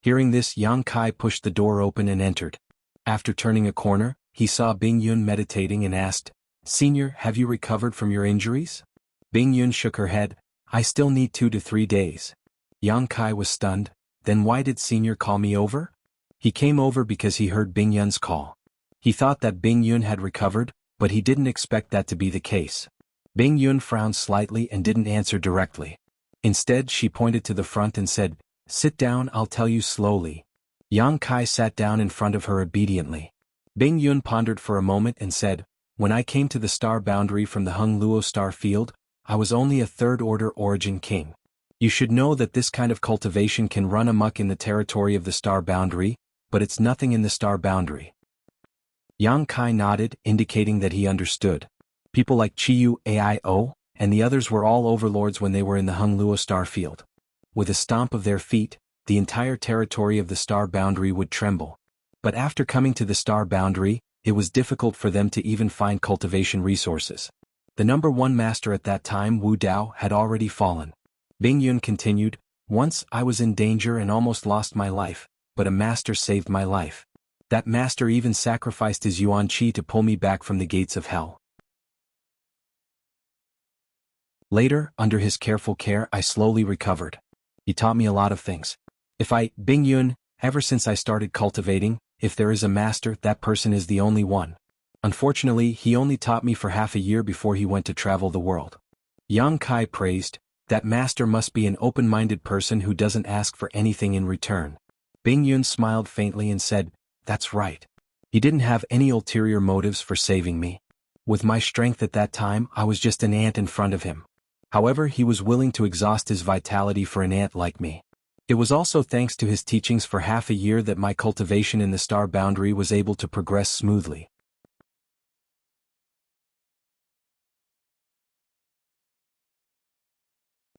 S1: Hearing this, Yang Kai pushed the door open and entered. After turning a corner, he saw Bing Yun meditating and asked, "Senior, have you recovered from your injuries?" Bing Yun shook her head, "I still need 2 to 3 days." Yang Kai was stunned. "Then why did Senior call me over?" He came over because he heard Bing Yun's call. He thought that Bing Yun had recovered, but he didn't expect that to be the case. Bing Yun frowned slightly and didn't answer directly. Instead, she pointed to the front and said, "Sit down, I'll tell you slowly." Yang Kai sat down in front of her obediently. Bing Yun pondered for a moment and said, "When I came to the star boundary from the Hung Luo star field, I was only a third-order origin king. You should know that this kind of cultivation can run amok in the territory of the star boundary, but it's nothing in the star boundary." Yang Kai nodded, indicating that he understood. People like Chiyu Aio and the others were all overlords when they were in the Hung Luo star field. With a stomp of their feet, the entire territory of the star boundary would tremble. But after coming to the star boundary, it was difficult for them to even find cultivation resources. The number 1 master at that time, Wu Dao, had already fallen. Bing Yun continued, "Once I was in danger and almost lost my life, but a master saved my life. That master even sacrificed his Yuan Qi to pull me back from the gates of hell. Later, under his careful care, I slowly recovered. He taught me a lot of things. Bing Yun, ever since I started cultivating, if there is a master, that person is the only one. Unfortunately, he only taught me for half a year before he went to travel the world." Yang Kai praised, "That master must be an open-minded person who doesn't ask for anything in return." Bing Yun smiled faintly and said, "That's right. He didn't have any ulterior motives for saving me. With my strength at that time, I was just an ant in front of him. However, he was willing to exhaust his vitality for an ant like me. It was also thanks to his teachings for half a year that my cultivation in the star boundary was able to progress smoothly."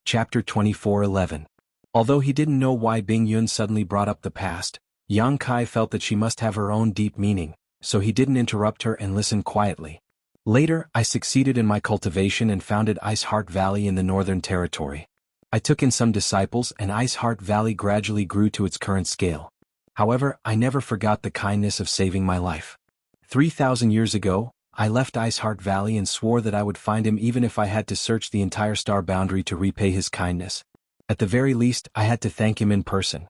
S1: Chapter 24:11. Although he didn't know why Bing Yun suddenly brought up the past, Yang Kai felt that she must have her own deep meaning, so he didn't interrupt her and listened quietly. "Later, I succeeded in my cultivation and founded Ice Heart Valley in the Northern Territory. I took in some disciples and Ice Heart Valley gradually grew to its current scale. However, I never forgot the kindness of saving my life. 3,000 years ago, I left Ice Heart Valley and swore that I would find him even if I had to search the entire star boundary to repay his kindness. At the very least, I had to thank him in person."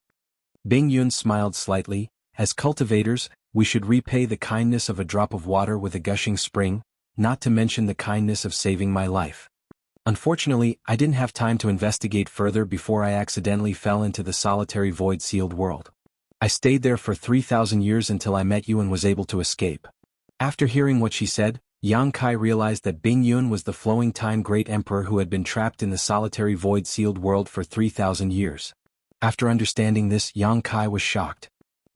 S1: Bing Yun smiled slightly. "As cultivators, we should repay the kindness of a drop of water with a gushing spring, not to mention the kindness of saving my life. Unfortunately, I didn't have time to investigate further before I accidentally fell into the solitary void-sealed world. I stayed there for 3,000 years until I met you and was able to escape. After hearing what she said, Yang Kai realized that Bing Yun was the flowing time great emperor who had been trapped in the solitary void-sealed world for 3,000 years. After understanding this, Yang Kai was shocked.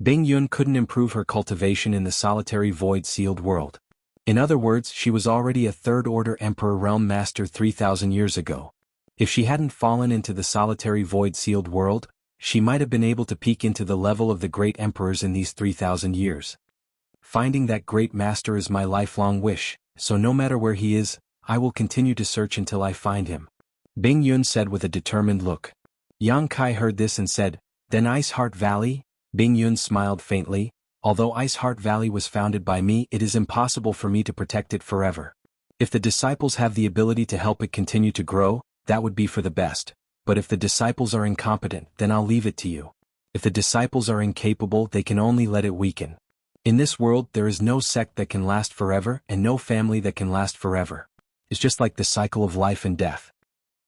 S1: Bing Yun couldn't improve her cultivation in the solitary void-sealed world. In other words, she was already a third-order emperor realm master 3,000 years ago. If she hadn't fallen into the solitary void-sealed world, she might have been able to peek into the level of the great emperors in these 3,000 years. Finding that great master is my lifelong wish, so no matter where he is, I will continue to search until I find him. Bing Yun said with a determined look. Yang Kai heard this and said, "Then Ice Heart Valley?" Bing Yun smiled faintly. "Although Ice Heart Valley was founded by me, it is impossible for me to protect it forever. If the disciples have the ability to help it continue to grow, that would be for the best. But if the disciples are incompetent, then I'll leave it to you. If the disciples are incapable, they can only let it weaken. In this world there is no sect that can last forever and no family that can last forever. It's just like the cycle of life and death."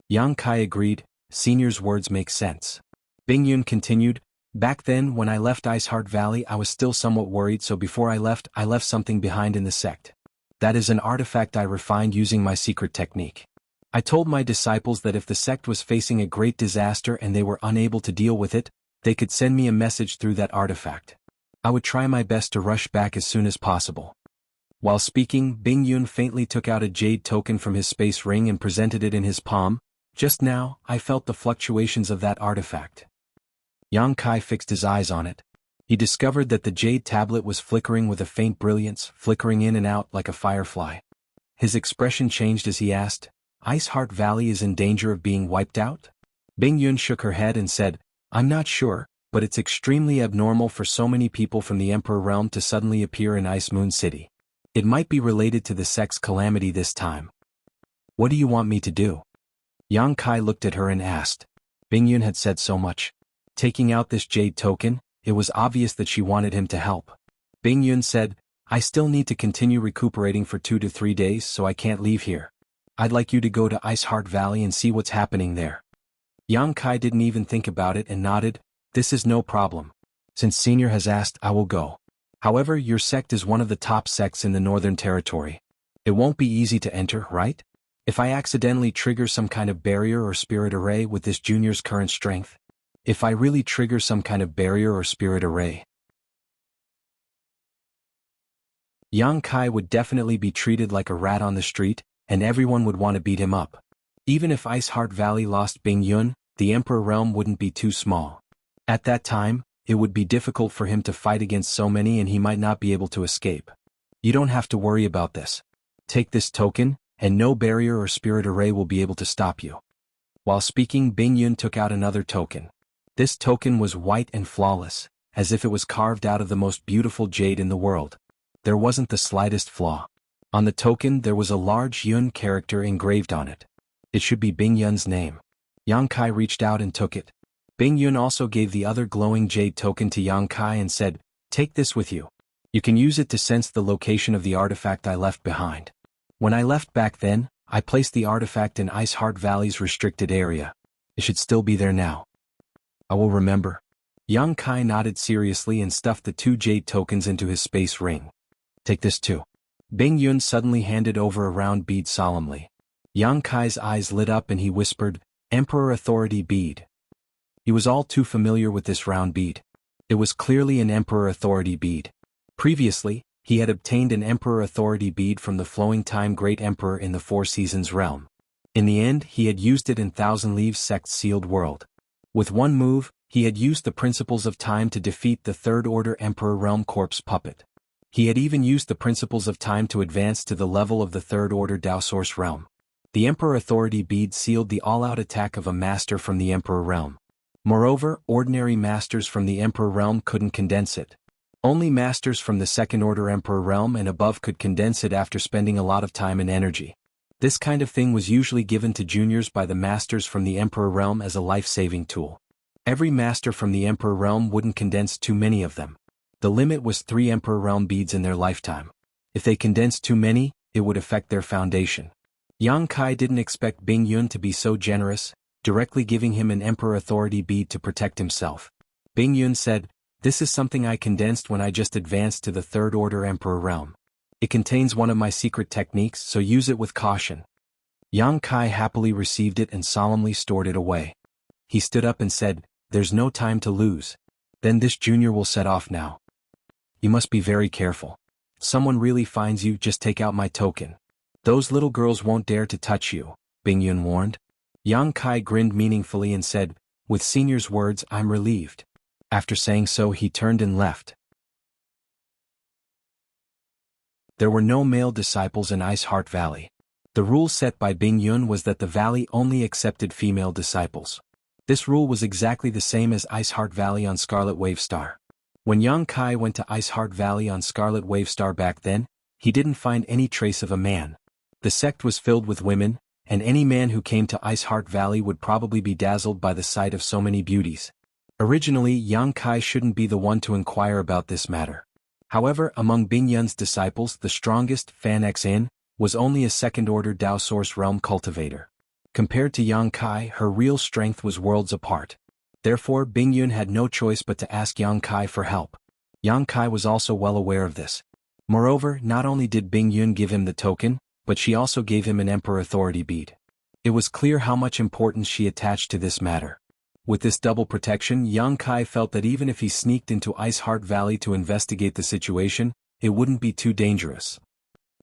S1: Yang Kai agreed. Senior's words make sense. Bing Yun continued, "Back then when I left Ice Heart Valley I was still somewhat worried, so before I left something behind in the sect. That is an artifact I refined using my secret technique. I told my disciples that if the sect was facing a great disaster and they were unable to deal with it, they could send me a message through that artifact. I would try my best to rush back as soon as possible." While speaking, Bing Yun faintly took out a jade token from his space ring and presented it in his palm. "Just now, I felt the fluctuations of that artifact." Yang Kai fixed his eyes on it. He discovered that the jade tablet was flickering with a faint brilliance, flickering in and out like a firefly. His expression changed as he asked, "Ice Heart Valley is in danger of being wiped out?" Bing Yun shook her head and said, "I'm not sure, but it's extremely abnormal for so many people from the Emperor Realm to suddenly appear in Ice Moon City. It might be related to the sect's calamity this time. What do you want me to do?" Yang Kai looked at her and asked. Bing Yun had said so much. Taking out this jade token, it was obvious that she wanted him to help. Bing Yun said, "I still need to continue recuperating for 2 to 3 days, so I can't leave here. I'd like you to go to Ice Heart Valley and see what's happening there." Yang Kai didn't even think about it and nodded. "This is no problem. Since Senior has asked, I will go. However, your sect is one of the top sects in the Northern Territory. It won't be easy to enter, right? If I accidentally trigger some kind of barrier or spirit array with this junior's current strength? If I really trigger some kind of barrier or spirit array?" Yang Kai would definitely be treated like a rat on the street, and everyone would want to beat him up. Even if Ice Heart Valley lost Bing Yun, the Emperor Realm wouldn't be too small. At that time, it would be difficult for him to fight against so many and he might not be able to escape. "You don't have to worry about this. Take this token, and no barrier or spirit array will be able to stop you." While speaking, Bing Yun took out another token. This token was white and flawless, as if it was carved out of the most beautiful jade in the world. There wasn't the slightest flaw. On the token there was a large Yun character engraved on it. It should be Bing Yun's name. Yang Kai reached out and took it. Bing Yun also gave the other glowing jade token to Yang Kai and said, "Take this with you. You can use it to sense the location of the artifact I left behind. When I left back then, I placed the artifact in Ice Heart Valley's restricted area. It should still be there now. I will remember." Yang Kai nodded seriously and stuffed the 2 jade tokens into his space ring. "Take this too." Bing Yun suddenly handed over a round bead solemnly. Yang Kai's eyes lit up and he whispered, "Emperor Authority Bead." He was all too familiar with this round bead. It was clearly an Emperor Authority bead. Previously, he had obtained an Emperor Authority bead from the Flowing Time Great Emperor in the Four Seasons realm. In the end, he had used it in Thousand Leaves Sect's sealed world. With one move, he had used the principles of time to defeat the Third Order Emperor Realm Corpse Puppet. He had even used the principles of time to advance to the level of the Third Order Dao Source realm. The Emperor Authority bead sealed the all-out attack of a master from the Emperor realm. Moreover, ordinary masters from the Emperor realm couldn't condense it. Only masters from the Second Order Emperor realm and above could condense it after spending a lot of time and energy. This kind of thing was usually given to juniors by the masters from the Emperor realm as a life-saving tool. Every master from the Emperor realm wouldn't condense too many of them. The limit was 3 Emperor realm beads in their lifetime. If they condensed too many, it would affect their foundation. Yang Kai didn't expect Bing Yun to be so generous, directly giving him an Emperor Authority bead to protect himself. Bing Yun said, This is something I condensed when I just advanced to the Third Order Emperor realm. It contains one of my secret techniques, so use it with caution." Yang Kai happily received it and solemnly stored it away. He stood up and said, "There's no time to lose. Then this junior will set off now. You must be very careful. Someone really finds you, just take out my token. Those little girls won't dare to touch you," Bing Yun warned. Yang Kai grinned meaningfully and said, "With senior's words, I'm relieved." After saying so, he turned and left. There were no male disciples in Ice Heart Valley. The rule set by Bing Yun was that the valley only accepted female disciples. This rule was exactly the same as Ice Heart Valley on Scarlet Wave Star. When Yang Kai went to Ice Heart Valley on Scarlet Wave Star back then, he didn't find any trace of a man. The sect was filled with women, and any man who came to Ice Heart Valley would probably be dazzled by the sight of so many beauties. Originally, Yang Kai shouldn't be the one to inquire about this matter. However, among Bing Yun's disciples, the strongest, Fan Xin, was only a second-order Dao Source Realm cultivator. Compared to Yang Kai, her real strength was worlds apart. Therefore, Bing Yun had no choice but to ask Yang Kai for help. Yang Kai was also well aware of this. Moreover, not only did Bing Yun give him the token, but she also gave him an Emperor Authority bead. It was clear how much importance she attached to this matter. With this double protection, Yang Kai felt that even if he sneaked into Ice Heart Valley to investigate the situation, it wouldn't be too dangerous.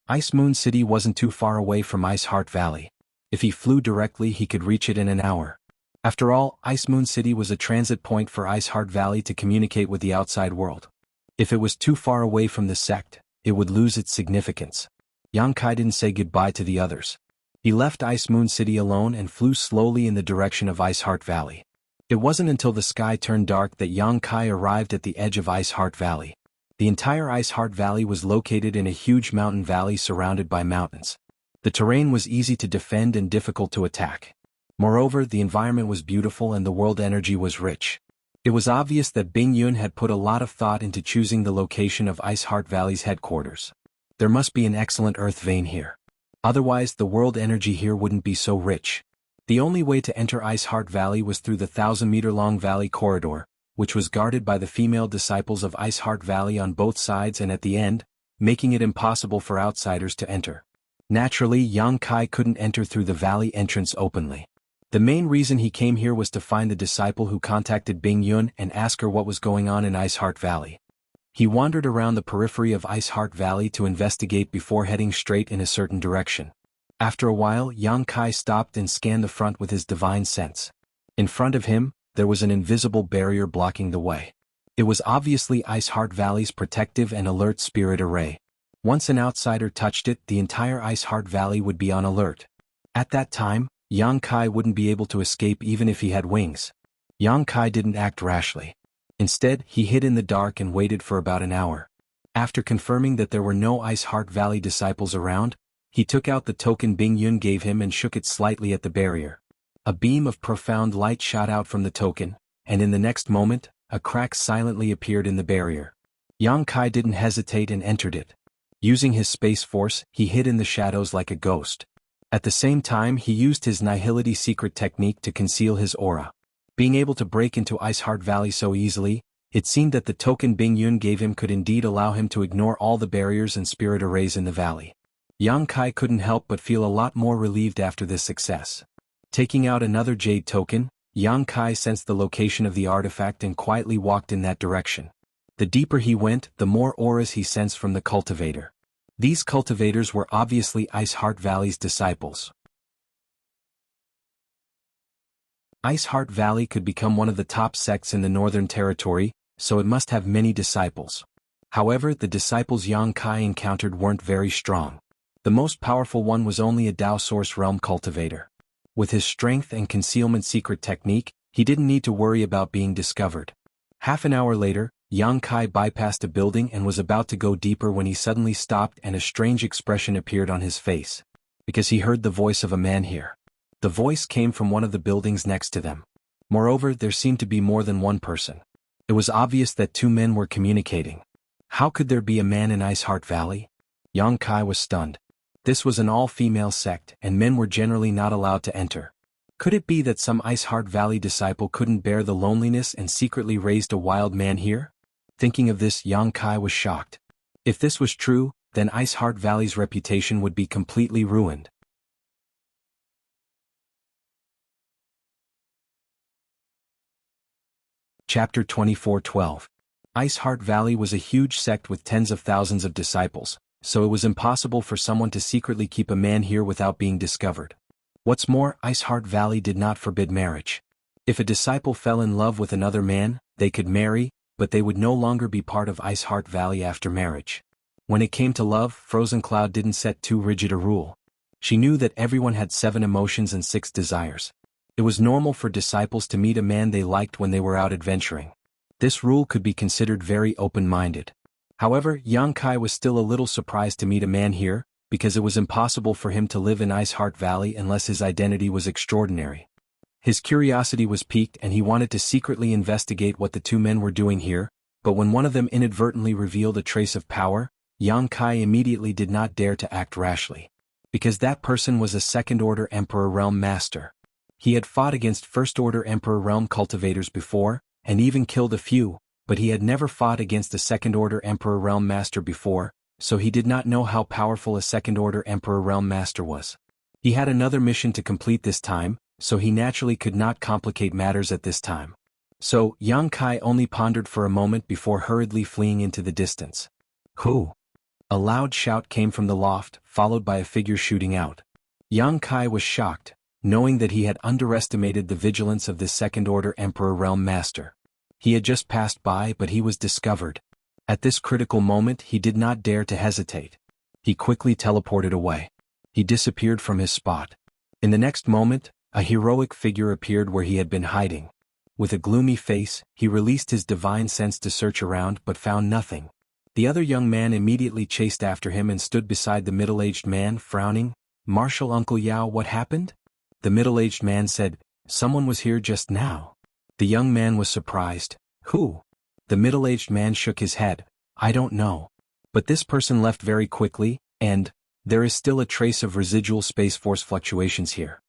S1: Ice Moon City wasn't too far away from Ice Heart Valley. If he flew directly, he could reach it in an hour. After all, Ice Moon City was a transit point for Ice Heart Valley to communicate with the outside world. If it was too far away from the sect, it would lose its significance. Yang Kai didn't say goodbye to the others. He left Ice Moon City alone and flew slowly in the direction of Ice Heart Valley. It wasn't until the sky turned dark that Yang Kai arrived at the edge of Ice Heart Valley. The entire Ice Heart Valley was located in a huge mountain valley surrounded by mountains. The terrain was easy to defend and difficult to attack. Moreover, the environment was beautiful and the world energy was rich. It was obvious that Bing Yun had put a lot of thought into choosing the location of Ice Heart Valley's headquarters. There must be an excellent earth vein here. Otherwise, the world energy here wouldn't be so rich. The only way to enter Ice Heart Valley was through the 1,000-meter-long valley corridor, which was guarded by the female disciples of Ice Heart Valley on both sides and at the end, making it impossible for outsiders to enter. Naturally, Yang Kai couldn't enter through the valley entrance openly. The main reason he came here was to find the disciple who contacted Bing Yun and ask her what was going on in Ice Heart Valley. He wandered around the periphery of Ice Heart Valley to investigate before heading straight in a certain direction. After a while, Yang Kai stopped and scanned the front with his divine sense. In front of him, there was an invisible barrier blocking the way. It was obviously Ice Heart Valley's protective and alert spirit array. Once an outsider touched it, the entire Ice Heart Valley would be on alert. At that time, Yang Kai wouldn't be able to escape even if he had wings. Yang Kai didn't act rashly. Instead, he hid in the dark and waited for about an hour. After confirming that there were no Ice Heart Valley disciples around, he took out the token Bing Yun gave him and shook it slightly at the barrier. A beam of profound light shot out from the token, and in the next moment, a crack silently appeared in the barrier. Yang Kai didn't hesitate and entered it. Using his space force, he hid in the shadows like a ghost. At the same time, he used his Nihility secret technique to conceal his aura. Being able to break into Ice Heart Valley so easily, it seemed that the token Bing Yun gave him could indeed allow him to ignore all the barriers and spirit arrays in the valley. Yang Kai couldn't help but feel a lot more relieved after this success. Taking out another jade token, Yang Kai sensed the location of the artifact and quietly walked in that direction. The deeper he went, the more auras he sensed from the cultivator. These cultivators were obviously Ice Heart Valley's disciples. Ice Heart Valley could become one of the top sects in the Northern Territory, so it must have many disciples. However, the disciples Yang Kai encountered weren't very strong. The most powerful one was only a Dao Source Realm cultivator. With his strength and concealment secret technique, he didn't need to worry about being discovered. Half an hour later, Yang Kai bypassed a building and was about to go deeper when he suddenly stopped and a strange expression appeared on his face. Because he heard the voice of a man here. The voice came from one of the buildings next to them. Moreover, there seemed to be more than one person. It was obvious that two men were communicating. How could there be a man in Ice Heart Valley? Yang Kai was stunned. This was an all-female sect, and men were generally not allowed to enter. Could it be that some Ice Heart Valley disciple couldn't bear the loneliness and secretly raised a wild man here? Thinking of this, Yang Kai was shocked. If this was true, then Ice Heart Valley's reputation would be completely ruined. Chapter 24:12. Ice Heart Valley was a huge sect with tens of thousands of disciples, so it was impossible for someone to secretly keep a man here without being discovered. What's more, Ice Heart Valley did not forbid marriage. If a disciple fell in love with another man, they could marry, but they would no longer be part of Ice Heart Valley after marriage. When it came to love, Frozen Cloud didn't set too rigid a rule. She knew that everyone had 7 emotions and 6 desires. It was normal for disciples to meet a man they liked when they were out adventuring. This rule could be considered very open-minded. However, Yang Kai was still a little surprised to meet a man here, because it was impossible for him to live in Ice Heart Valley unless his identity was extraordinary. His curiosity was piqued and he wanted to secretly investigate what the 2 men were doing here, but when one of them inadvertently revealed a trace of power, Yang Kai immediately did not dare to act rashly. Because that person was a Second-Order Emperor Realm Master. He had fought against First-Order Emperor Realm cultivators before, and even killed a few, but he had never fought against a Second-Order Emperor Realm Master before, so he did not know how powerful a Second-Order Emperor Realm Master was. He had another mission to complete this time, so he naturally could not complicate matters at this time. So, Yang Kai only pondered for a moment before hurriedly fleeing into the distance. Who? A loud shout came from the loft, followed by a figure shooting out. Yang Kai was shocked, knowing that he had underestimated the vigilance of this Second-Order Emperor Realm Master. He had just passed by, but he was discovered. At this critical moment he did not dare to hesitate. He quickly teleported away. He disappeared from his spot. In the next moment, a heroic figure appeared where he had been hiding. With a gloomy face, he released his divine sense to search around but found nothing. The other young man immediately chased after him and stood beside the middle-aged man, frowning. "Martial Uncle Yao, what happened?" The middle-aged man said, "Someone was here just now." The young man was surprised. "Who?" The middle-aged man shook his head. "I don't know. But this person left very quickly, and there is still a trace of residual Space Force fluctuations here."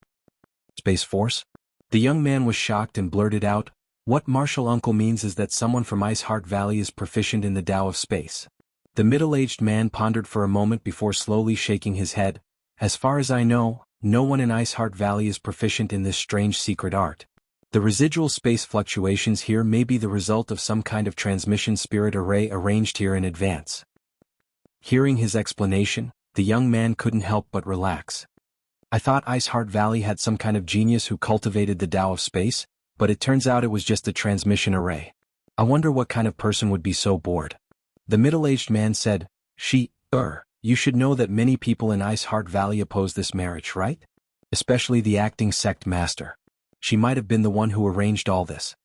S1: Space Force? The young man was shocked and blurted out, "What Martial Uncle means is that someone from Ice Heart Valley is proficient in the Tao of Space." The middle-aged man pondered for a moment before slowly shaking his head. "As far as I know, no one in Ice Heart Valley is proficient in this strange secret art. The residual space fluctuations here may be the result of some kind of transmission spirit array arranged here in advance." Hearing his explanation, the young man couldn't help but relax. "I thought Ice Heart Valley had some kind of genius who cultivated the Tao of Space, but it turns out it was just a transmission array. I wonder what kind of person would be so bored." The middle-aged man said, You should know that many people in Ice Heart Valley oppose this marriage, right? Especially the acting sect master. She might have been the one who arranged all this."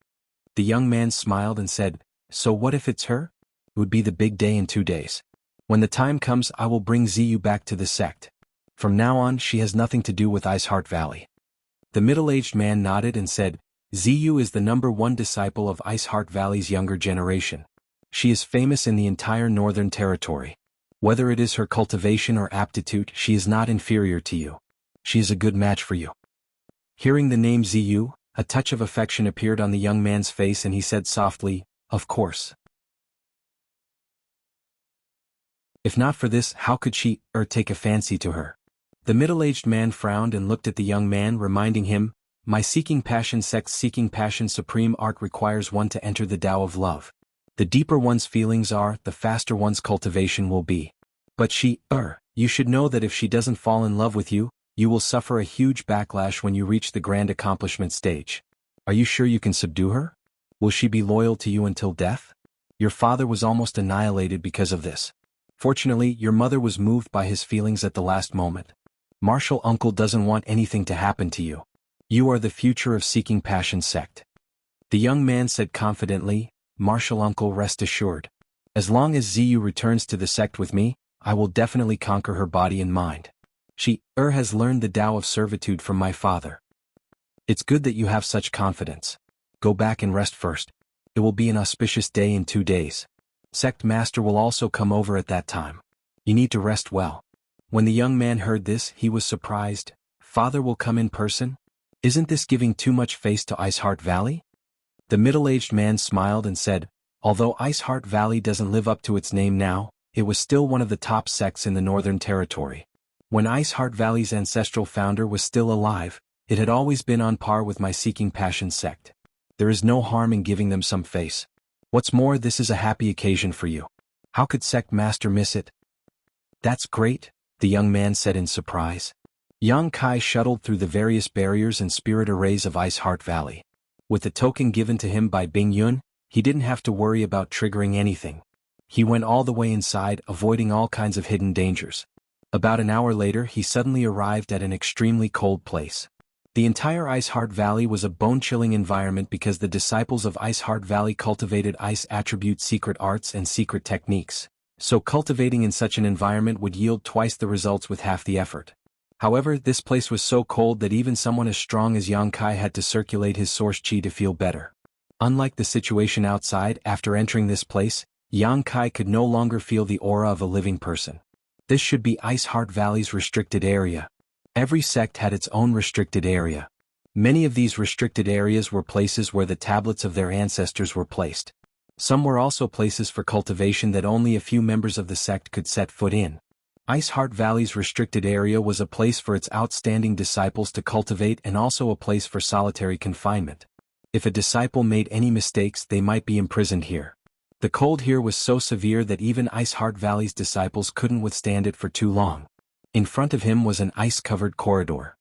S1: The young man smiled and said, "So what if it's her? It would be the big day in 2 days. When the time comes I will bring Ziyu back to the sect. From now on she has nothing to do with Ice Heart Valley." The middle-aged man nodded and said, "Ziyu is the #1 disciple of Ice Heart Valley's younger generation. She is famous in the entire Northern Territory. Whether it is her cultivation or aptitude, she is not inferior to you. She is a good match for you." Hearing the name Ziyu, a touch of affection appeared on the young man's face and he said softly, "Of course. If not for this, how could she take a fancy to her?" The middle-aged man frowned and looked at the young man, reminding him, "My Seeking Passion sect's Seeking Passion supreme art requires one to enter the Tao of Love. The deeper one's feelings are, the faster one's cultivation will be. But you should know that if she doesn't fall in love with you, you will suffer a huge backlash when you reach the grand accomplishment stage. Are you sure you can subdue her? Will she be loyal to you until death? Your father was almost annihilated because of this. Fortunately, your mother was moved by his feelings at the last moment. Martial Uncle doesn't want anything to happen to you. You are the future of Seeking Passion sect." The young man said confidently, "Martial Uncle, rest assured. As long as Ziyu returns to the sect with me, I will definitely conquer her body and mind. She has learned the Tao of servitude from my father." "It's good that you have such confidence. Go back and rest first. It will be an auspicious day in 2 days. Sect Master will also come over at that time. You need to rest well." When the young man heard this, he was surprised. "Father will come in person? Isn't this giving too much face to Ice Heart Valley?" The middle-aged man smiled and said, Although Ice Heart Valley doesn't live up to its name now, it was still one of the top sects in the Northern Territory. When Ice Heart Valley's ancestral founder was still alive, it had always been on par with my Seeking Passion sect. There is no harm in giving them some face. What's more, this is a happy occasion for you. How could Sect Master miss it? That's great, the young man said in surprise. Yang Kai shuttled through the various barriers and spirit arrays of Ice Heart Valley. With the token given to him by Bing Yun, he didn't have to worry about triggering anything. He went all the way inside, avoiding all kinds of hidden dangers. About an hour later, he suddenly arrived at an extremely cold place. The entire Ice Heart Valley was a bone-chilling environment because the disciples of Ice Heart Valley cultivated ice attribute secret arts and secret techniques, so cultivating in such an environment would yield twice the results with half the effort. However, this place was so cold that even someone as strong as Yang Kai had to circulate his source chi to feel better. Unlike the situation outside, after entering this place, Yang Kai could no longer feel the aura of a living person. This should be Ice Heart Valley's restricted area. Every sect had its own restricted area. Many of these restricted areas were places where the tablets of their ancestors were placed. Some were also places for cultivation that only a few members of the sect could set foot in. Ice Heart Valley's restricted area was a place for its outstanding disciples to cultivate and also a place for solitary confinement. If a disciple made any mistakes, they might be imprisoned here. The cold here was so severe that even Ice Heart Valley's disciples couldn't withstand it for too long. In front of him was an ice-covered corridor.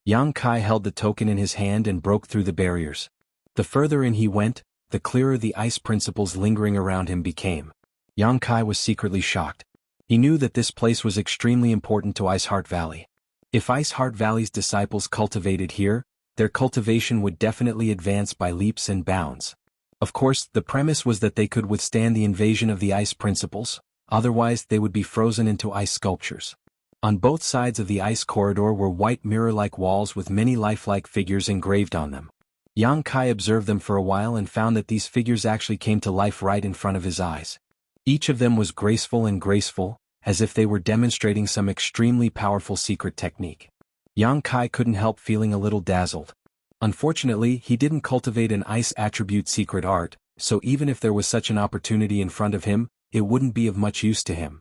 S1: Yang Kai held the token in his hand and broke through the barriers. The further in he went, the clearer the ice principles lingering around him became. Yang Kai was secretly shocked. He knew that this place was extremely important to Ice Heart Valley. If Ice Heart Valley's disciples cultivated here, their cultivation would definitely advance by leaps and bounds. Of course, the premise was that they could withstand the invasion of the ice principles. Otherwise they would be frozen into ice sculptures. On both sides of the ice corridor were white mirror-like walls with many lifelike figures engraved on them. Yang Kai observed them for a while and found that these figures actually came to life right in front of his eyes. Each of them was graceful, as if they were demonstrating some extremely powerful secret technique. Yang Kai couldn't help feeling a little dazzled. Unfortunately, he didn't cultivate an ice attribute secret art, so even if there was such an opportunity in front of him, it wouldn't be of much use to him.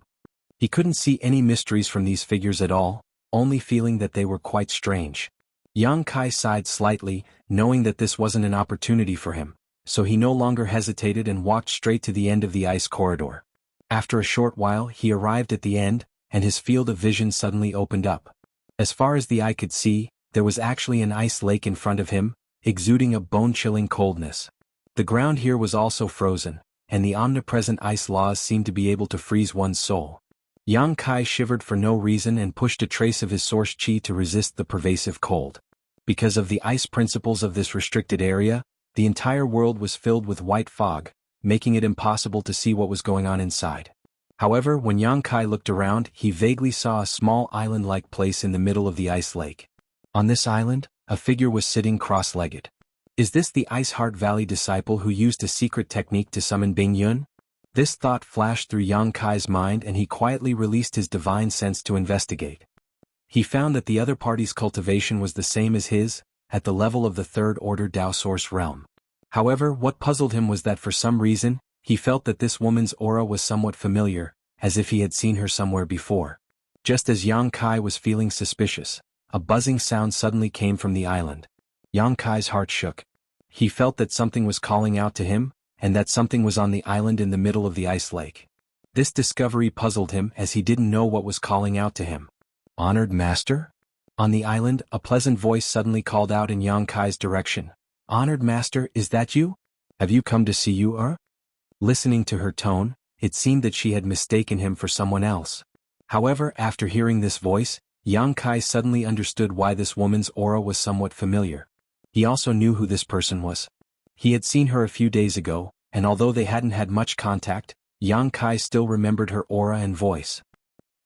S1: He couldn't see any mysteries from these figures at all, only feeling that they were quite strange. Yang Kai sighed slightly, knowing that this wasn't an opportunity for him, so he no longer hesitated and walked straight to the end of the ice corridor. After a short while, he arrived at the end, and his field of vision suddenly opened up. As far as the eye could see, there was actually an ice lake in front of him, exuding a bone-chilling coldness. The ground here was also frozen, and the omnipresent ice laws seemed to be able to freeze one's soul. Yang Kai shivered for no reason and pushed a trace of his source chi to resist the pervasive cold. Because of the ice principles of this restricted area, the entire world was filled with white fog, making it impossible to see what was going on inside. However, when Yang Kai looked around, he vaguely saw a small island-like place in the middle of the ice lake. On this island, a figure was sitting cross-legged. Is this the Ice Heart Valley disciple who used a secret technique to summon Bing Yun? This thought flashed through Yang Kai's mind and he quietly released his divine sense to investigate. He found that the other party's cultivation was the same as his, at the level of the third order Dao Source realm. However, what puzzled him was that for some reason, he felt that this woman's aura was somewhat familiar, as if he had seen her somewhere before. Just as Yang Kai was feeling suspicious, a buzzing sound suddenly came from the island. Yang Kai's heart shook. He felt that something was calling out to him, and that something was on the island in the middle of the ice lake. This discovery puzzled him as he didn't know what was calling out to him. Honored Master? On the island, a pleasant voice suddenly called out in Yang Kai's direction. Honored Master, is that you? Have you come to see you, Listening to her tone, it seemed that she had mistaken him for someone else. However, after hearing this voice, Yang Kai suddenly understood why this woman's aura was somewhat familiar. He also knew who this person was. He had seen her a few days ago, and although they hadn't had much contact, Yang Kai still remembered her aura and voice.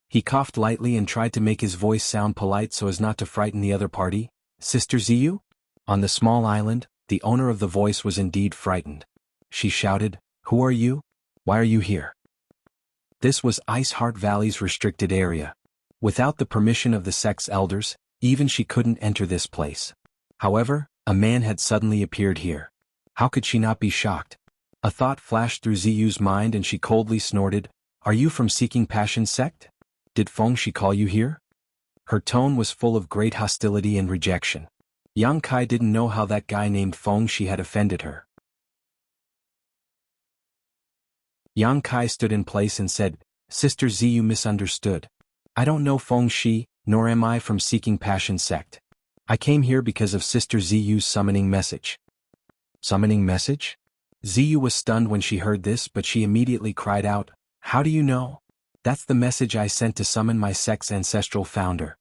S1: He coughed lightly and tried to make his voice sound polite so as not to frighten the other party. Sister Ziyu? On the small island, the owner of the voice was indeed frightened. She shouted, Who are you? Why are you here? This was Ice Heart Valley's restricted area. Without the permission of the sect's elders, even she couldn't enter this place. However, a man had suddenly appeared here. How could she not be shocked? A thought flashed through Ziyu's mind and she coldly snorted, "Are you from Seeking Passion sect? Did Feng Shi call you here?" Her tone was full of great hostility and rejection. Yang Kai didn't know how that guy named Feng Shi had offended her. Yang Kai stood in place and said, "Sister Ziyu misunderstood. I don't know Feng Shi, nor am I from Seeking Passion sect. I came here because of Sister Ziyu's summoning message." Summoning message? Ziyu was stunned when she heard this, but she immediately cried out, "How do you know? That's the message I sent to summon my sect's ancestral founder."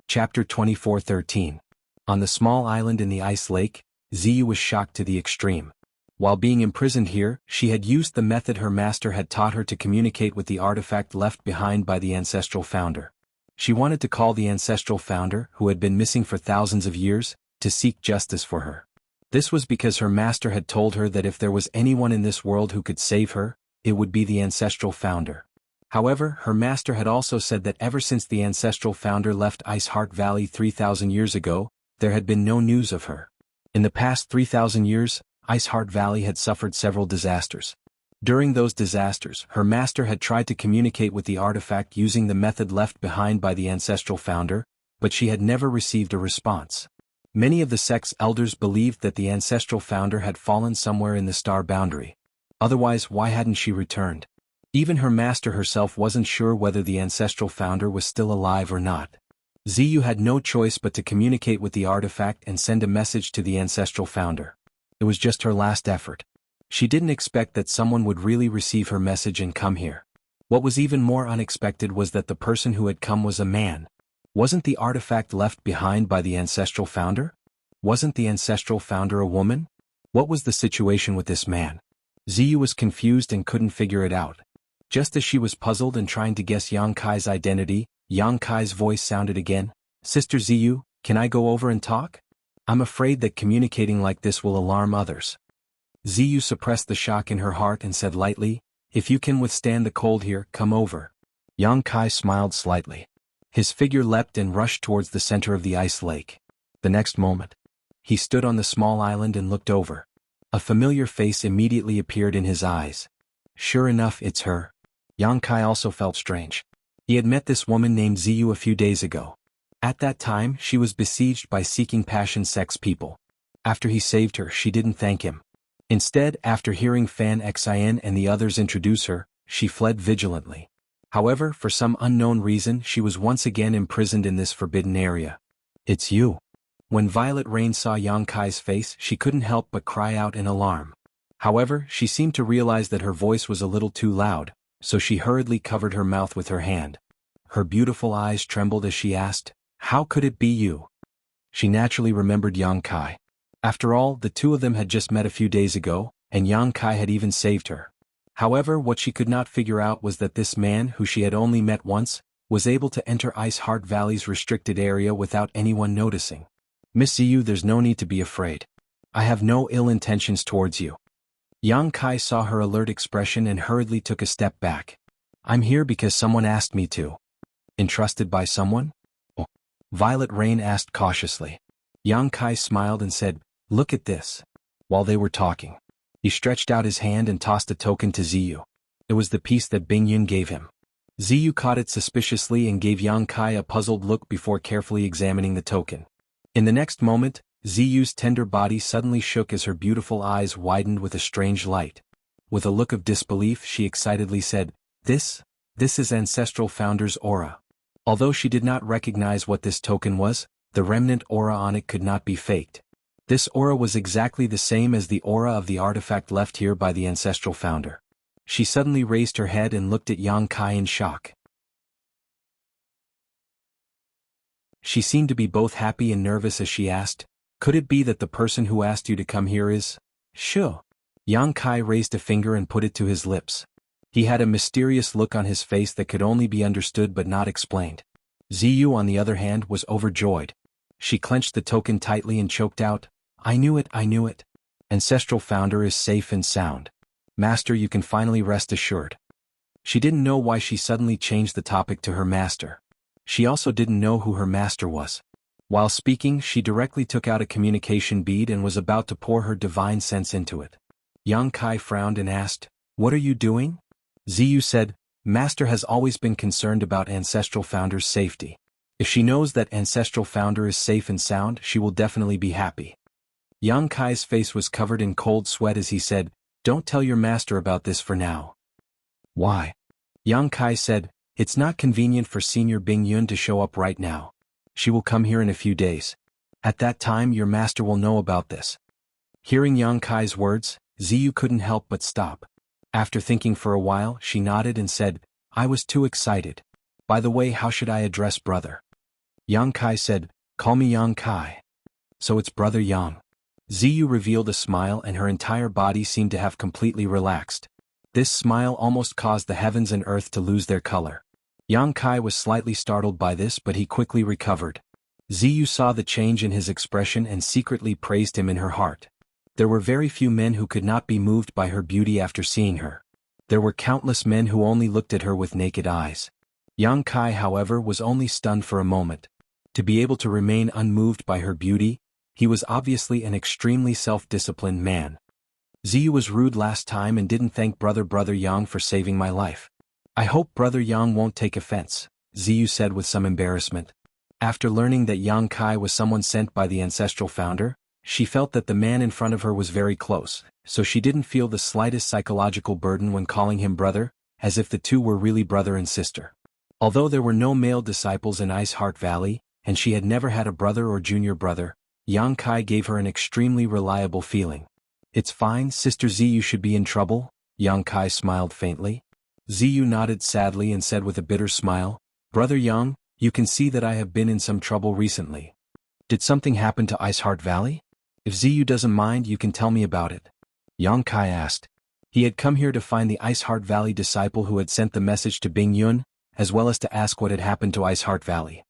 S1: Chapter 24:13. On the small island in the ice lake, Ziyu was shocked to the extreme. While being imprisoned here, she had used the method her master had taught her to communicate with the artifact left behind by the ancestral founder. She wanted to call the ancestral founder, who had been missing for thousands of years, to seek justice for her. This was because her master had told her that if there was anyone in this world who could save her, it would be the ancestral founder. However, her master had also said that ever since the ancestral founder left Ice Heart Valley 3,000 years ago, there had been no news of her. In the past 3,000 years, Ice Heart Valley had suffered several disasters. During those disasters, her master had tried to communicate with the artifact using the method left behind by the ancestral founder, but she had never received a response. Many of the sect's elders believed that the ancestral founder had fallen somewhere in the star boundary. Otherwise, why hadn't she returned? Even her master herself wasn't sure whether the ancestral founder was still alive or not. Ziyu had no choice but to communicate with the artifact and send a message to the ancestral founder. It was just her last effort. She didn't expect that someone would really receive her message and come here. What was even more unexpected was that the person who had come was a man. Wasn't the artifact left behind by the ancestral founder? Wasn't the ancestral founder a woman? What was the situation with this man? Ziyu was confused and couldn't figure it out. Just as she was puzzled and trying to guess Yang Kai's identity, Yang Kai's voice sounded again. "Sister Ziyu, can I go over and talk? I'm afraid that communicating like this will alarm others." Ziyu suppressed the shock in her heart and said lightly, "If you can withstand the cold here, come over." Yang Kai smiled slightly. His figure leapt and rushed towards the center of the ice lake. The next moment, he stood on the small island and looked over. A familiar face immediately appeared in his eyes. Sure enough, it's her. Yang Kai also felt strange. He had met this woman named Ziyu a few days ago. At that time, she was besieged by Seeking Passion sect's people. After he saved her, she didn't thank him. Instead, after hearing Fan Xin and the others introduce her, she fled vigilantly. However, for some unknown reason, she was once again imprisoned in this forbidden area. "It's you." When Violet Rain saw Yang Kai's face, she couldn't help but cry out in alarm. However, she seemed to realize that her voice was a little too loud, so she hurriedly covered her mouth with her hand. Her beautiful eyes trembled as she asked, "How could it be you?" She naturally remembered Yang Kai. After all, the two of them had just met a few days ago, and Yang Kai had even saved her. However, what she could not figure out was that this man, who she had only met once, was able to enter Ice Heart Valley's restricted area without anyone noticing. "Miss Ziyu, there's no need to be afraid. I have no ill intentions towards you." Yang Kai saw her alert expression and hurriedly took a step back. "I'm here because someone asked me to." "Entrusted by someone?" Violet Rain asked cautiously. Yang Kai smiled and said, "Look at this." While they were talking, he stretched out his hand and tossed a token to Ziyu. It was the piece that Bingyun gave him. Ziyu caught it suspiciously and gave Yang Kai a puzzled look before carefully examining the token. In the next moment, Ziyu's tender body suddenly shook as her beautiful eyes widened with a strange light. With a look of disbelief, she excitedly said, This is Ancestral Founder's aura." Although she did not recognize what this token was, the remnant aura on it could not be faked. This aura was exactly the same as the aura of the artifact left here by the Ancestral Founder. She suddenly raised her head and looked at Yang Kai in shock. She seemed to be both happy and nervous as she asked, "Could it be that the person who asked you to come here is Shu?" Yang Kai raised a finger and put it to his lips. He had a mysterious look on his face that could only be understood but not explained. Ziyu, on the other hand, was overjoyed. She clenched the token tightly and choked out, I knew it. Ancestral Founder is safe and sound. Master, you can finally rest assured." She didn't know why she suddenly changed the topic to her master. She also didn't know who her master was. While speaking, she directly took out a communication bead and was about to pour her divine sense into it. Yang Kai frowned and asked, "What are you doing?" Ziyu said, "Master has always been concerned about Ancestral Founder's safety. If she knows that Ancestral Founder is safe and sound, she will definitely be happy." Yang Kai's face was covered in cold sweat as he said, "Don't tell your master about this for now." "Why?" Yang Kai said, "It's not convenient for Senior Bing Yun to show up right now. She will come here in a few days. At that time your master will know about this." Hearing Yang Kai's words, Ziyu couldn't help but stop. After thinking for a while, she nodded and said, "I was too excited. By the way, how should I address brother?" Yang Kai said, "Call me Yang Kai." "So it's Brother Yang." Ziyu revealed a smile and her entire body seemed to have completely relaxed. This smile almost caused the heavens and earth to lose their color. Yang Kai was slightly startled by this, but he quickly recovered. Ziyu saw the change in his expression and secretly praised him in her heart. There were very few men who could not be moved by her beauty after seeing her. There were countless men who only looked at her with naked eyes. Yang Kai, however, was only stunned for a moment. To be able to remain unmoved by her beauty, he was obviously an extremely self-disciplined man. "Ziyu was rude last time and didn't thank Brother Yang for saving my life. I hope Brother Yang won't take offense," Ziyu said with some embarrassment. After learning that Yang Kai was someone sent by the Ancestral Founder, she felt that the man in front of her was very close, so she didn't feel the slightest psychological burden when calling him brother, as if the two were really brother and sister. Although there were no male disciples in Ice Heart Valley, and she had never had a brother or junior brother, Yang Kai gave her an extremely reliable feeling. "It's fine, Sister Ziyu should be in trouble?" Yang Kai smiled faintly. Ziyu nodded sadly and said with a bitter smile, "Brother Yang, you can see that I have been in some trouble recently. Did something happen to Ice Heart Valley? If Ziyu doesn't mind, you can tell me about it." Yang Kai asked. He had come here to find the Ice Heart Valley disciple who had sent the message to Bing Yun, as well as to ask what had happened to Ice Heart Valley.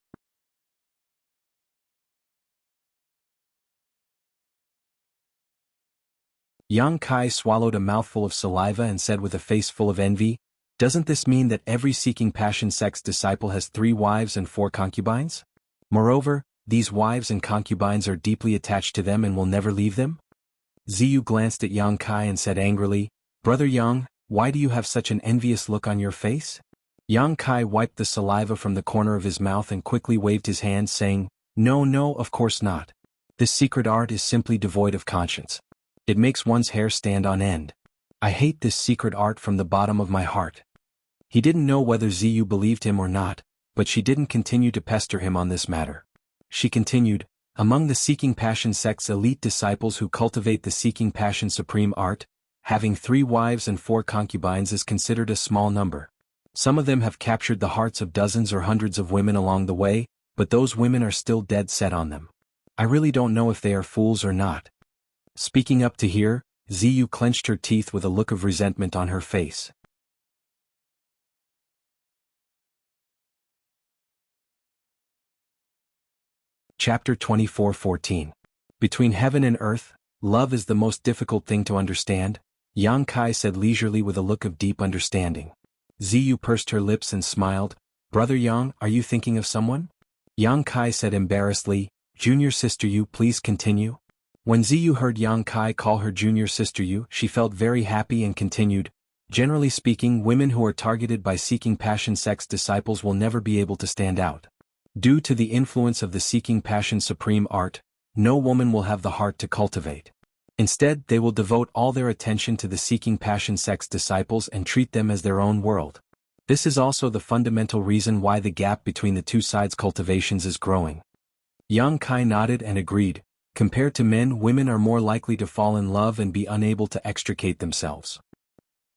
S1: Yang Kai swallowed a mouthful of saliva and said with a face full of envy, "Doesn't this mean that every Seeking Passion sect's disciple has 3 wives and 4 concubines? Moreover, these wives and concubines are deeply attached to them and will never leave them?" Ziyu glanced at Yang Kai and said angrily, "Brother Yang, why do you have such an envious look on your face?" Yang Kai wiped the saliva from the corner of his mouth and quickly waved his hand saying, No, of course not. This secret art is simply devoid of conscience. It makes one's hair stand on end. I hate this secret art from the bottom of my heart." He didn't know whether Ziyu believed him or not, but she didn't continue to pester him on this matter. She continued, "Among the Seeking Passion sect's elite disciples who cultivate the Seeking Passion supreme art, having 3 wives and 4 concubines is considered a small number. Some of them have captured the hearts of dozens or hundreds of women along the way, but those women are still dead set on them. I really don't know if they are fools or not." Speaking up to hear, Ziyu clenched her teeth with a look of resentment on her face. Chapter 24:14. Between heaven and earth, love is the most difficult thing to understand, Yang Kai said leisurely with a look of deep understanding. Ziyu pursed her lips and smiled, "Brother Yang, are you thinking of someone?" Yang Kai said embarrassedly, "Junior sister Yu, please continue." When Ziyu heard Yang Kai call her junior sister Yu, she felt very happy and continued, "Generally speaking, women who are targeted by Seeking Passion sect's disciples will never be able to stand out. Due to the influence of the Seeking Passion supreme art, no woman will have the heart to cultivate. Instead, they will devote all their attention to the Seeking Passion sect's disciples and treat them as their own world. This is also the fundamental reason why the gap between the two sides' cultivations is growing." Yang Kai nodded and agreed. Compared to men, women are more likely to fall in love and be unable to extricate themselves.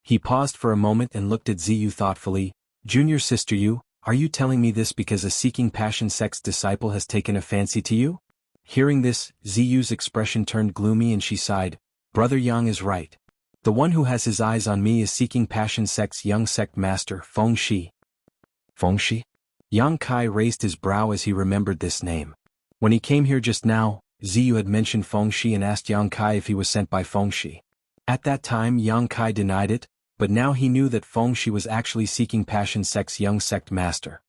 S1: He paused for a moment and looked at Ziyu thoughtfully, "Junior sister Yu, are you telling me this because a Seeking Passion sect's disciple has taken a fancy to you?" Hearing this, Ziyu's expression turned gloomy and she sighed, "Brother Yang is right. The one who has his eyes on me is Seeking Passion sect's young sect master, Feng Shi." Feng Shi? Yang Kai raised his brow as he remembered this name. When he came here just now, Ziyu had mentioned Feng Shi and asked Yang Kai if he was sent by Feng Shi. At that time Yang Kai denied it, but now he knew that Feng Shi was actually Seeking Passion sect's young sect master.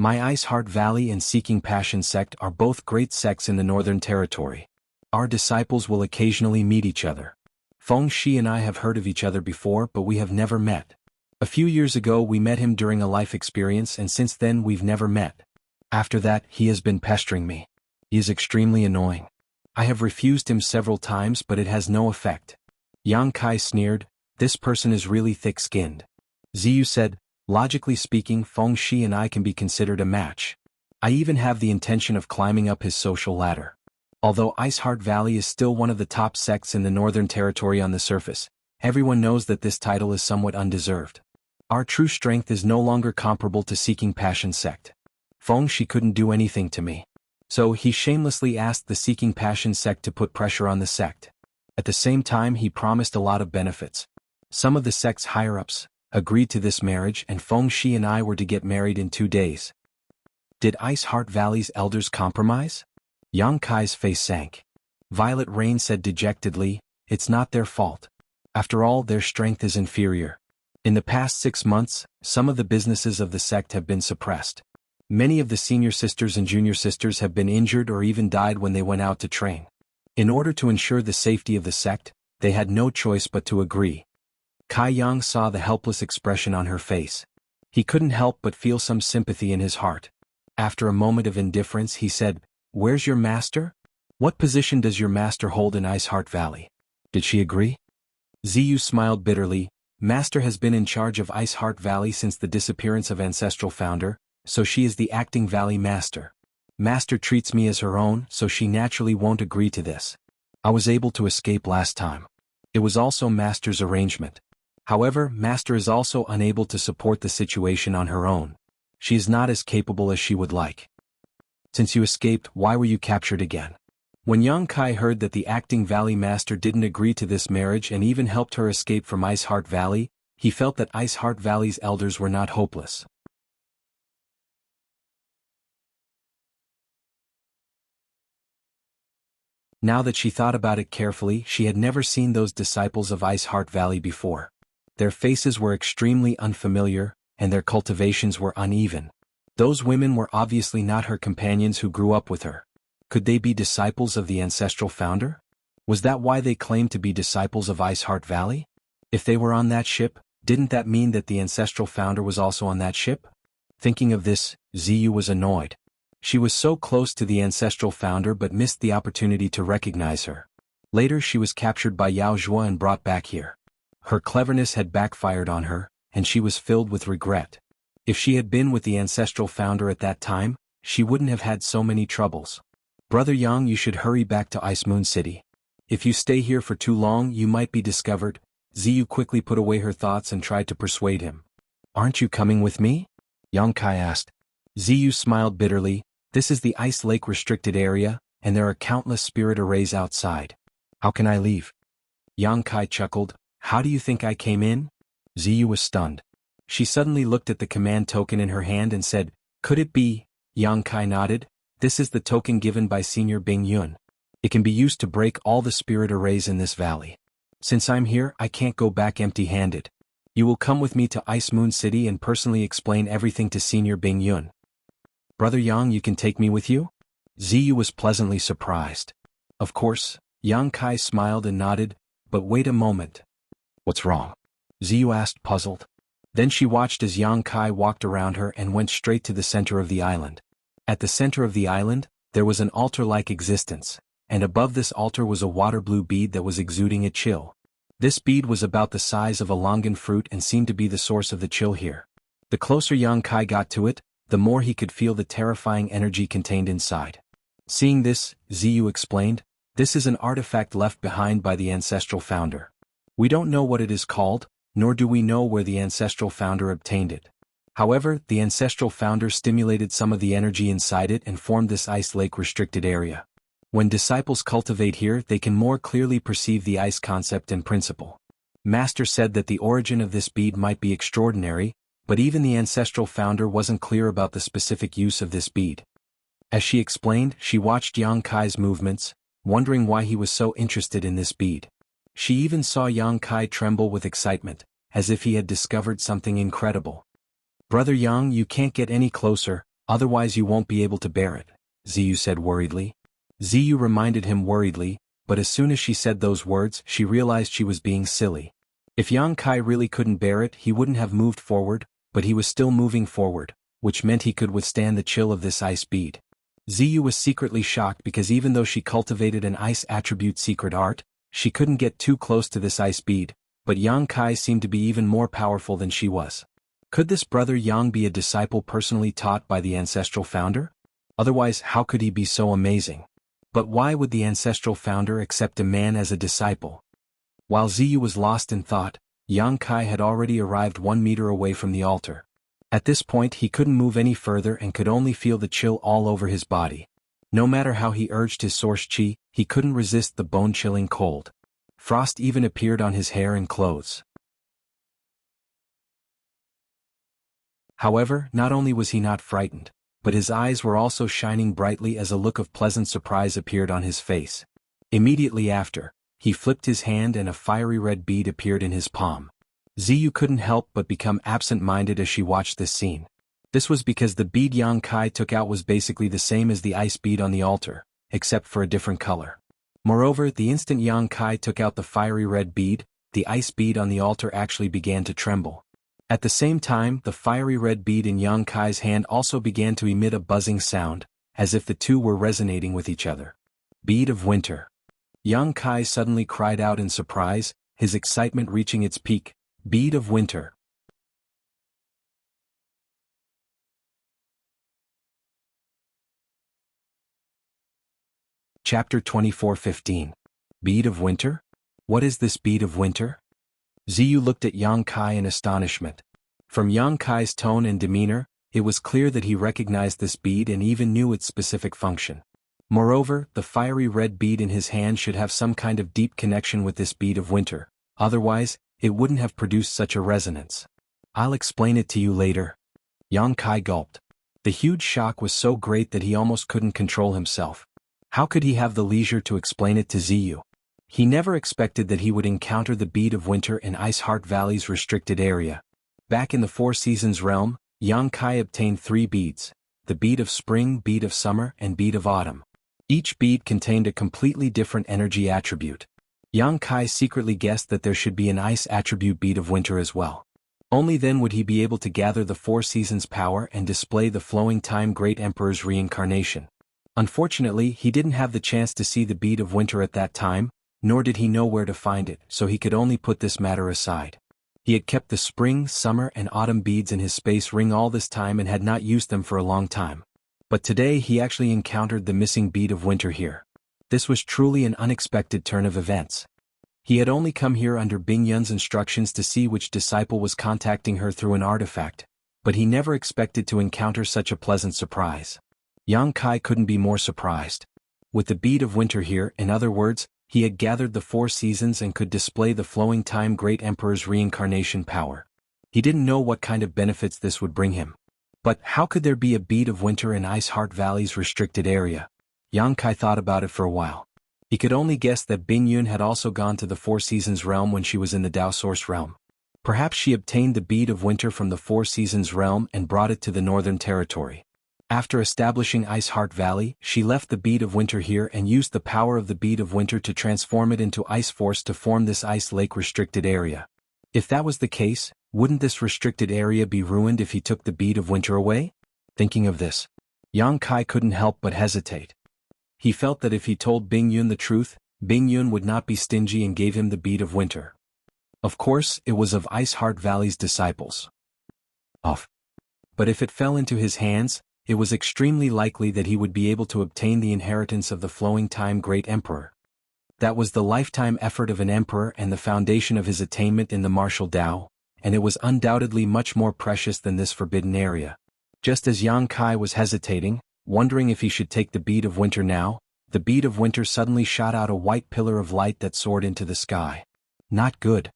S1: My Ice Heart Valley and Seeking Passion sect are both great sects in the Northern Territory. Our disciples will occasionally meet each other. Feng Shi and I have heard of each other before, but we have never met. A few years ago we met him during a life experience, and since then we've never met. After that, he has been pestering me. He is extremely annoying. I have refused him several times, but it has no effect. Yang Kai sneered, this person is really thick-skinned. Ziyu said, logically speaking, Feng Shi and I can be considered a match. I even have the intention of climbing up his social ladder. Although Ice Heart Valley is still one of the top sects in the Northern Territory on the surface, everyone knows that this title is somewhat undeserved. Our true strength is no longer comparable to Seeking Passion sect. Feng Shi couldn't do anything to me. So he shamelessly asked the Seeking Passion sect to put pressure on the sect. At the same time, he promised a lot of benefits. Some of the sect's higher-ups agreed to this marriage, and Feng Shi and I were to get married in 2 days. Did Ice Heart Valley's elders compromise? Yang Kai's face sank. Violet Rain said dejectedly, it's not their fault. After all, their strength is inferior. In the past 6 months, some of the businesses of the sect have been suppressed. Many of the senior sisters and junior sisters have been injured or even died when they went out to train. In order to ensure the safety of the sect, they had no choice but to agree. Kai Yang saw the helpless expression on her face. He couldn't help but feel some sympathy in his heart. After a moment of indifference, he said, where's your master? What position does your master hold in Ice Heart Valley? Did she agree? Ziyu smiled bitterly. Master has been in charge of Ice Heart Valley since the disappearance of Ancestral Founder, so she is the acting Valley Master. Master treats me as her own, so she naturally won't agree to this. I was able to escape last time. It was also Master's arrangement. However, Master is also unable to support the situation on her own. She is not as capable as she would like. Since you escaped, why were you captured again? When Yang Kai heard that the acting Valley Master didn't agree to this marriage and even helped her escape from Ice Heart Valley, he felt that Ice Heart Valley's elders were not hopeless. Now that she thought about it carefully, she had never seen those disciples of Ice Heart Valley before. Their faces were extremely unfamiliar, and their cultivations were uneven. Those women were obviously not her companions who grew up with her. Could they be disciples of the Ancestral Founder? Was that why they claimed to be disciples of Ice Heart Valley? If they were on that ship, didn't that mean that the Ancestral Founder was also on that ship? Thinking of this, Ziyu was annoyed. She was so close to the Ancestral Founder but missed the opportunity to recognize her. Later she was captured by Yao Zhuo and brought back here. Her cleverness had backfired on her, and she was filled with regret. If she had been with the Ancestral Founder at that time, she wouldn't have had so many troubles. Brother Yang, you should hurry back to Ice Moon City. If you stay here for too long, you might be discovered. Ziyu quickly put away her thoughts and tried to persuade him. Aren't you coming with me? Yang Kai asked. Ziyu smiled bitterly. This is the Ice Lake restricted area, and there are countless spirit arrays outside. How can I leave? Yang Kai chuckled. How do you think I came in? Ziyu was stunned. She suddenly looked at the command token in her hand and said, could it be? Yang Kai nodded. This is the token given by Senior Bing Yun. It can be used to break all the spirit arrays in this valley. Since I'm here, I can't go back empty-handed. You will come with me to Ice Moon City and personally explain everything to Senior Bing Yun. Brother Yang, you can take me with you? Ziyu was pleasantly surprised. Of course, Yang Kai smiled and nodded, but wait a moment. What's wrong? Ziyu asked, puzzled. Then she watched as Yang Kai walked around her and went straight to the center of the island. At the center of the island, there was an altar-like existence, and above this altar was a water-blue bead that was exuding a chill. This bead was about the size of a longan fruit and seemed to be the source of the chill here. The closer Yang Kai got to it, the more he could feel the terrifying energy contained inside. Seeing this, Ziyu explained, this is an artifact left behind by the Ancestral Founder. We don't know what it is called, nor do we know where the Ancestral Founder obtained it. However, the Ancestral Founder stimulated some of the energy inside it and formed this Ice Lake restricted area. When disciples cultivate here, they can more clearly perceive the ice concept and principle. Master said that the origin of this bead might be extraordinary, but even the Ancestral Founder wasn't clear about the specific use of this bead. As she explained, she watched Yang Kai's movements, wondering why he was so interested in this bead. She even saw Yang Kai tremble with excitement, as if he had discovered something incredible. Brother Yang, you can't get any closer, Otherwise you won't be able to bear it, Ziyu said worriedly. Ziyu reminded him worriedly, but as soon as she said those words she realized she was being silly. If Yang Kai really couldn't bear it he wouldn't have moved forward, but he was still moving forward, which meant he could withstand the chill of this ice bead. Ziyu was secretly shocked because even though she cultivated an ice attribute secret art, she couldn't get too close to this ice bead, but Yang Kai seemed to be even more powerful than she was. Could this brother Yang be a disciple personally taught by the ancestral founder? Otherwise, how could he be so amazing? But why would the ancestral founder accept a man as a disciple? While Ziyu was lost in thought, Yang Kai had already arrived 1 meter away from the altar. At this point he couldn't move any further and could only feel the chill all over his body. No matter how he urged his source chi, he couldn't resist the bone-chilling cold. Frost even appeared on his hair and clothes. However, not only was he not frightened, but his eyes were also shining brightly as a look of pleasant surprise appeared on his face. Immediately after, he flipped his hand and a fiery red bead appeared in his palm. Ziyu couldn't help but become absent-minded as she watched this scene. This was because the bead Yang Kai took out was basically the same as the ice bead on the altar, except for a different color. Moreover, the instant Yang Kai took out the fiery red bead, the ice bead on the altar actually began to tremble. At the same time, the fiery red bead in Yang Kai's hand also began to emit a buzzing sound, as if the two were resonating with each other. Bead of Winter. Yang Kai suddenly cried out in surprise, his excitement reaching its peak. Bead of Winter. Chapter 24:15. Bead of Winter? What is this Bead of Winter? Ziyu looked at Yang Kai in astonishment. From Yang Kai's tone and demeanor, it was clear that he recognized this bead and even knew its specific function. Moreover, the fiery red bead in his hand should have some kind of deep connection with this Bead of Winter, otherwise, it wouldn't have produced such a resonance. I'll explain it to you later. Yang Kai gulped. The huge shock was so great that he almost couldn't control himself. How could he have the leisure to explain it to Ziyu? He never expected that he would encounter the Bead of Winter in Ice Heart Valley's restricted area. Back in the Four Seasons realm, Yang Kai obtained 3 beads, the Bead of Spring, Bead of Summer, and Bead of Autumn. Each bead contained a completely different energy attribute. Yang Kai secretly guessed that there should be an ice attribute Bead of Winter as well. Only then would he be able to gather the Four Seasons power and display the flowing time Great Emperor's reincarnation. Unfortunately, he didn't have the chance to see the Bead of Winter at that time, nor did he know where to find it, so he could only put this matter aside. He had kept the Spring, Summer, and Autumn beads in his space ring all this time and had not used them for a long time. But today he actually encountered the missing Bead of Winter here. This was truly an unexpected turn of events. He had only come here under Bing Yun's instructions to see which disciple was contacting her through an artifact, but he never expected to encounter such a pleasant surprise. Yang Kai couldn't be more surprised. With the Bead of Winter here, in other words, he had gathered the 4 seasons and could display the flowing time Great Emperor's reincarnation power. He didn't know what kind of benefits this would bring him. But how could there be a Bead of Winter in Ice Heart Valley's restricted area? Yang Kai thought about it for a while. He could only guess that Bing Yun had also gone to the Four Seasons realm when she was in the Dao Source realm. Perhaps she obtained the Bead of Winter from the Four Seasons realm and brought it to the Northern Territory. After establishing Ice Heart Valley, she left the Bead of Winter here and used the power of the Bead of Winter to transform it into Ice Force to form this Ice Lake restricted area. If that was the case, wouldn't this restricted area be ruined if he took the Bead of Winter away? Thinking of this, Yang Kai couldn't help but hesitate. He felt that if he told Bing Yun the truth, Bing Yun would not be stingy and gave him the Bead of Winter. Of course, it was of Ice Heart Valley's disciples. But if it fell into his hands, it was extremely likely that he would be able to obtain the inheritance of the flowing time Great Emperor. That was the lifetime effort of an emperor and the foundation of his attainment in the martial Tao, and it was undoubtedly much more precious than this forbidden area. Just as Yang Kai was hesitating, wondering if he should take the Bead of Winter now, the Bead of Winter suddenly shot out a white pillar of light that soared into the sky. Not good.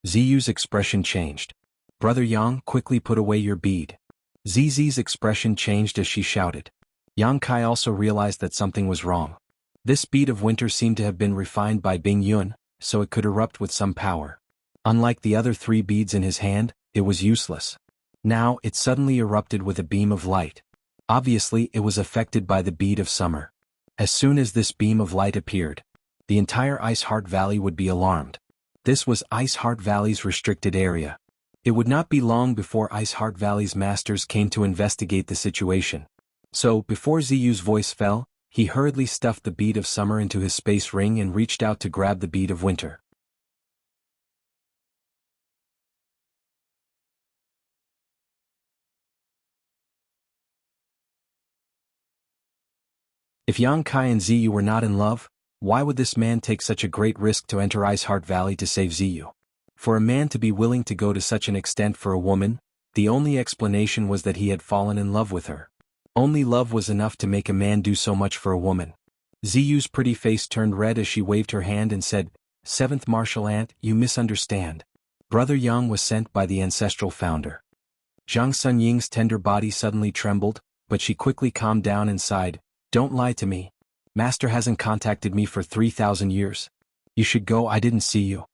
S1: Ziyu's expression changed. Brother Yang, quickly put away your bead. Zizi's expression changed as she shouted. Yang Kai also realized that something was wrong. This Bead of Winter seemed to have been refined by Bing Yun, so it could erupt with some power. Unlike the other 3 beads in his hand, it was useless. Now, it suddenly erupted with a beam of light. Obviously it was affected by the bead of summer. As soon as this beam of light appeared, the entire Ice Heart Valley would be alarmed. This was Ice Heart Valley's restricted area. It would not be long before Ice Heart Valley's masters came to investigate the situation. So, before Ziyu's voice fell, he hurriedly stuffed the bead of summer into his space ring and reached out to grab the bead of winter. If Yang Kai and Ziyu were not in love, why would this man take such a great risk to enter Ice Heart Valley to save Ziyu? For a man to be willing to go to such an extent for a woman, the only explanation was that he had fallen in love with her. Only love was enough to make a man do so much for a woman. Ziyu's pretty face turned red as she waved her hand and said, "Seventh martial ant, you misunderstand. Brother Yang was sent by the ancestral founder." Zhang Sunying's tender body suddenly trembled, but she quickly calmed down and sighed, "Don't lie to me. Master hasn't contacted me for 3,000 years. You should go, I didn't see you."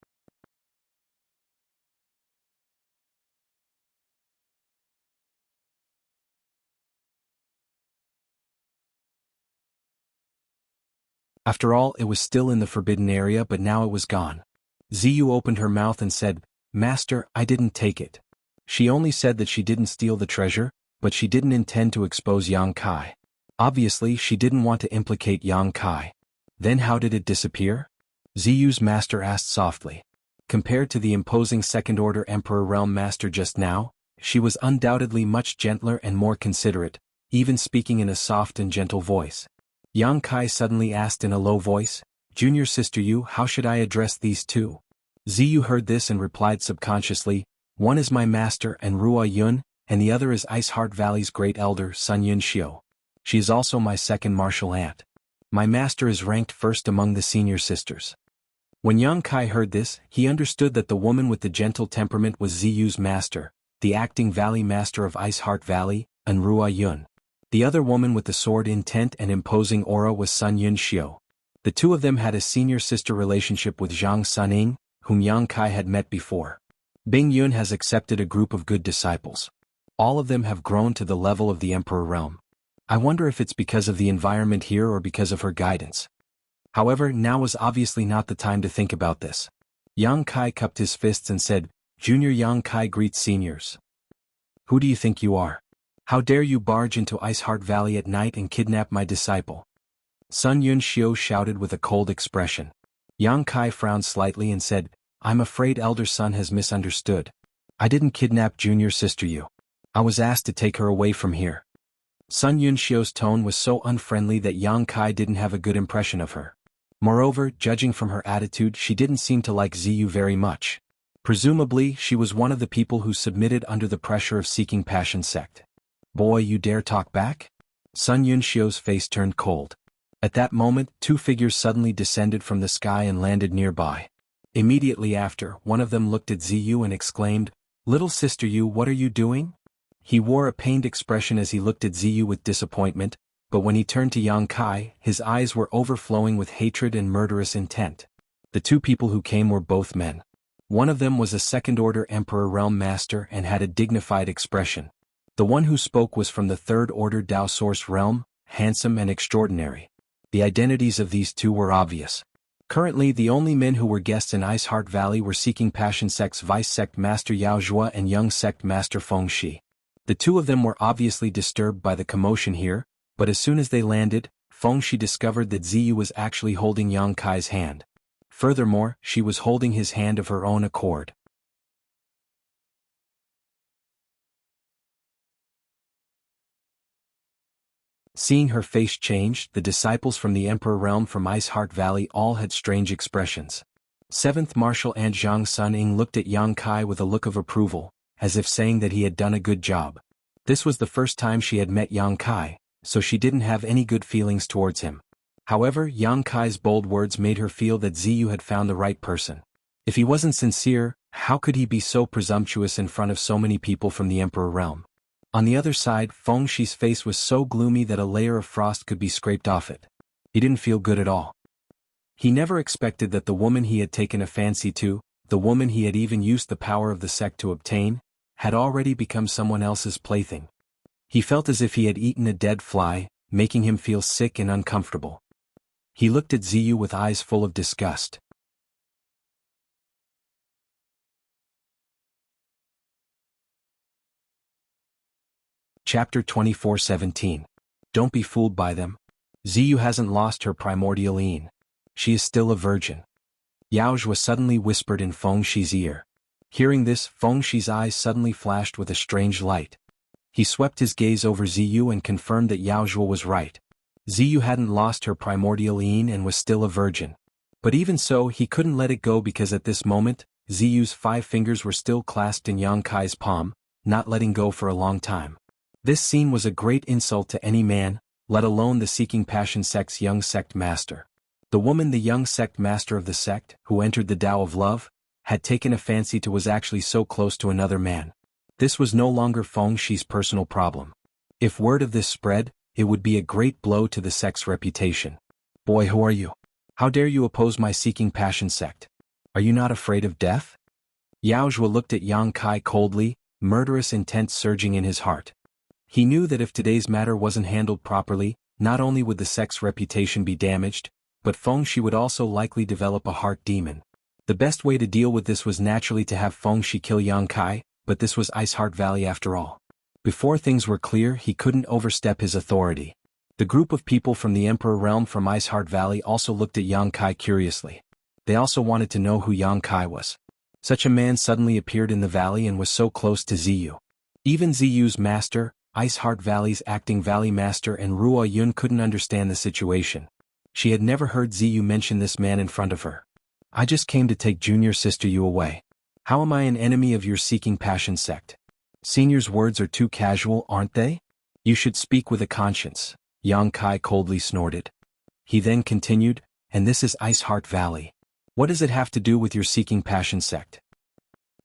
S1: After all, it was still in the forbidden area, but now it was gone. Ziyu opened her mouth and said, "Master, I didn't take it." She only said that she didn't steal the treasure, but she didn't intend to expose Yang Kai. Obviously, she didn't want to implicate Yang Kai. Then how did it disappear? Ziyu's master asked softly. Compared to the imposing second-order Emperor Realm Master just now, she was undoubtedly much gentler and more considerate, even speaking in a soft and gentle voice. Yang Kai suddenly asked in a low voice, "Junior Sister Yu, how should I address these two?" Ziyu heard this and replied subconsciously, "One is my master and Ruo Yun, and the other is Ice Heart Valley's great elder Sun Yun Xiu. She is also my second martial aunt. My master is ranked first among the senior sisters." When Yang Kai heard this, he understood that the woman with the gentle temperament was Ziyu's master, the acting valley master of Ice Heart Valley, and Ruo Yun. The other woman with the sword intent and imposing aura was Sun Yun Xiu. The two of them had a senior-sister relationship with Zhang Suning, whom Yang Kai had met before. Bing Yun has accepted a group of good disciples. All of them have grown to the level of the Emperor Realm. I wonder if it's because of the environment here or because of her guidance. However, now was obviously not the time to think about this. Yang Kai cupped his fists and said, "Junior Yang Kai greets seniors. Who do you think you are? How dare you barge into Ice Heart Valley at night and kidnap my disciple?" Sun Yun Xiu shouted with a cold expression. Yang Kai frowned slightly and said, "I'm afraid Elder Sun has misunderstood. I didn't kidnap Junior Sister Yu. I was asked to take her away from here." Sun Yun Xiu's tone was so unfriendly that Yang Kai didn't have a good impression of her. Moreover, judging from her attitude, she didn't seem to like Ziyu very much. Presumably, she was one of the people who submitted under the pressure of Seeking Passion sect. "Boy, you dare talk back?" Sun Yun Xiu's face turned cold. At that moment, two figures suddenly descended from the sky and landed nearby. Immediately after, one of them looked at Ziyu and exclaimed, "Little Sister Yu, what are you doing?" He wore a pained expression as he looked at Ziyu with disappointment, but when he turned to Yang Kai, his eyes were overflowing with hatred and murderous intent. The two people who came were both men. One of them was a second-order Emperor Realm Master and had a dignified expression. The one who spoke was from the third-order Dao Source Realm, handsome and extraordinary. The identities of these two were obvious. Currently, the only men who were guests in Ice Heart Valley were Seeking Passion Sect's Vice Sect Master Yao Zhua and Young Sect Master Feng Shi. The two of them were obviously disturbed by the commotion here, but as soon as they landed, Feng Shi discovered that Ziyu was actually holding Yang Kai's hand. Furthermore, she was holding his hand of her own accord. Seeing her face change, the disciples from the Emperor Realm from Ice Heart Valley all had strange expressions. Seventh Marshal Aunt Zhang Suning looked at Yang Kai with a look of approval, as if saying that he had done a good job. This was the first time she had met Yang Kai, so she didn't have any good feelings towards him. However, Yang Kai's bold words made her feel that Ziyu had found the right person. If he wasn't sincere, how could he be so presumptuous in front of so many people from the Emperor Realm? On the other side, Feng Shi's face was so gloomy that a layer of frost could be scraped off it. He didn't feel good at all. He never expected that the woman he had taken a fancy to, the woman he had even used the power of the sect to obtain, had already become someone else's plaything. He felt as if he had eaten a dead fly, making him feel sick and uncomfortable. He looked at Ziyu with eyes full of disgust. Chapter 24:17. Don't be fooled by them. Ziyu hasn't lost her primordial yin. She is still a virgin. Yaozhua suddenly whispered in Feng Shi's ear. Hearing this, Feng Shi's eyes suddenly flashed with a strange light. He swept his gaze over Ziyu and confirmed that Yaozhua was right. Ziyu hadn't lost her primordial yin and was still a virgin. But even so, he couldn't let it go because at this moment, Ziyu's 5 fingers were still clasped in Yang Kai's palm, not letting go for a long time. This scene was a great insult to any man, let alone the Seeking Passion sect's young sect master. The woman the young sect master of the sect, who entered the Tao of Love, had taken a fancy to was actually so close to another man. This was no longer Feng Shi's personal problem. If word of this spread, it would be a great blow to the sect's reputation. Boy, who are you? How dare you oppose my Seeking Passion sect? Are you not afraid of death? Yaozhua looked at Yang Kai coldly, murderous intent surging in his heart. He knew that if today's matter wasn't handled properly, not only would the sect's reputation be damaged, but Feng Shi would also likely develop a heart demon. The best way to deal with this was naturally to have Feng Shi kill Yang Kai, but this was Ice Heart Valley after all. Before things were clear, he couldn't overstep his authority. The group of people from the Emperor Realm from Ice Heart Valley also looked at Yang Kai curiously. They also wanted to know who Yang Kai was. Such a man suddenly appeared in the valley and was so close to Ziyu. Even Ziyu's master, Ice Heart Valley's acting valley master and Ruo Yun couldn't understand the situation. She had never heard Ziyu mention this man in front of her. I just came to take junior sister you away. How am I an enemy of your Seeking Passion sect? Senior's words are too casual, aren't they? You should speak with a conscience, Yang Kai coldly snorted. He then continued, and this is Ice Heart Valley. What does it have to do with your Seeking Passion sect?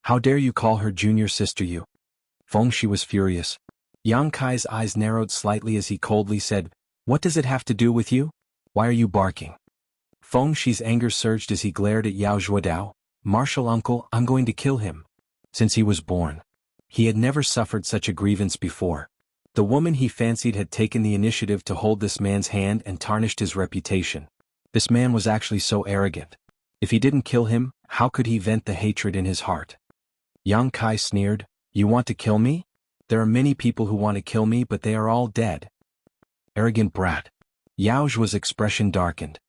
S1: How dare you call her junior sister you? Feng Shi was furious. Yang Kai's eyes narrowed slightly as he coldly said, what does it have to do with you? Why are you barking? Feng Shi's anger surged as he glared at Yaozhua Dao. Martial uncle, I'm going to kill him. Since he was born, he had never suffered such a grievance before. The woman he fancied had taken the initiative to hold this man's hand and tarnished his reputation. This man was actually so arrogant. If he didn't kill him, how could he vent the hatred in his heart? Yang Kai sneered, you want to kill me? There are many people who want to kill me but they are all dead. Arrogant brat. Yaozhua's expression darkened.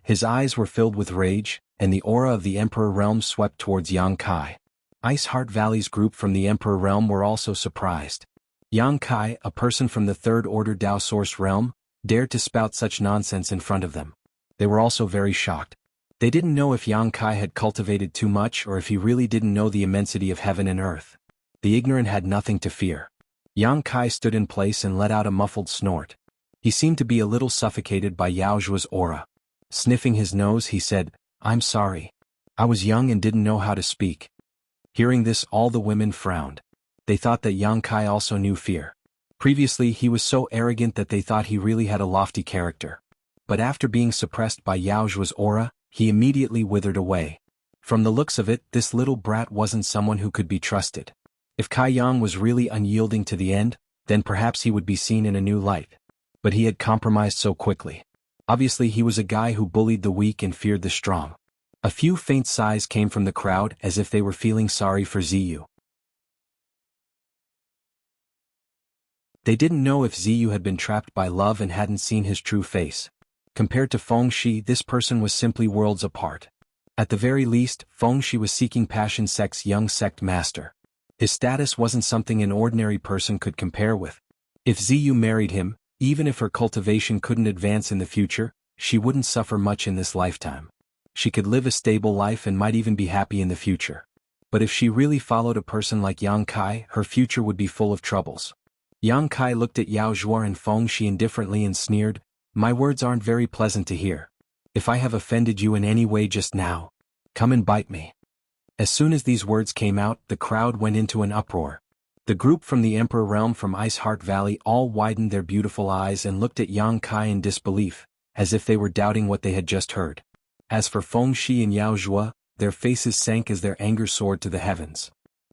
S1: His eyes were filled with rage, and the aura of the Emperor Realm swept towards Yang Kai. Ice Heart Valley's group from the Emperor Realm were also surprised. Yang Kai, a person from the Third Order Tao Source Realm, dared to spout such nonsense in front of them. They were also very shocked. They didn't know if Yang Kai had cultivated too much or if he really didn't know the immensity of heaven and earth. The ignorant had nothing to fear. Yang Kai stood in place and let out a muffled snort. He seemed to be a little suffocated by Yaozhua's aura. Sniffing his nose, he said, I'm sorry. I was young and didn't know how to speak. Hearing this, all the women frowned. They thought that Yang Kai also knew fear. Previously, he was so arrogant that they thought he really had a lofty character. But after being suppressed by Yaozhua's aura, he immediately withered away. From the looks of it, this little brat wasn't someone who could be trusted. If Kai Yang was really unyielding to the end, then perhaps he would be seen in a new light. But he had compromised so quickly. Obviously he was a guy who bullied the weak and feared the strong. A few faint sighs came from the crowd as if they were feeling sorry for Ziyu. They didn't know if Ziyu had been trapped by love and hadn't seen his true face. Compared to Feng Shi, this person was simply worlds apart. At the very least, Feng Shi was Seeking Passion sect's young sect master. His status wasn't something an ordinary person could compare with. If Ziyu married him, even if her cultivation couldn't advance in the future, she wouldn't suffer much in this lifetime. She could live a stable life and might even be happy in the future. But if she really followed a person like Yang Kai, her future would be full of troubles. Yang Kai looked at Yaozhua and Feng Shi indifferently and sneered, my words aren't very pleasant to hear. If I have offended you in any way just now, come and bite me. As soon as these words came out, the crowd went into an uproar. The group from the Emperor Realm from Ice Heart Valley all widened their beautiful eyes and looked at Yang Kai in disbelief, as if they were doubting what they had just heard. As for Feng Shi and Yaozhua, their faces sank as their anger soared to the heavens.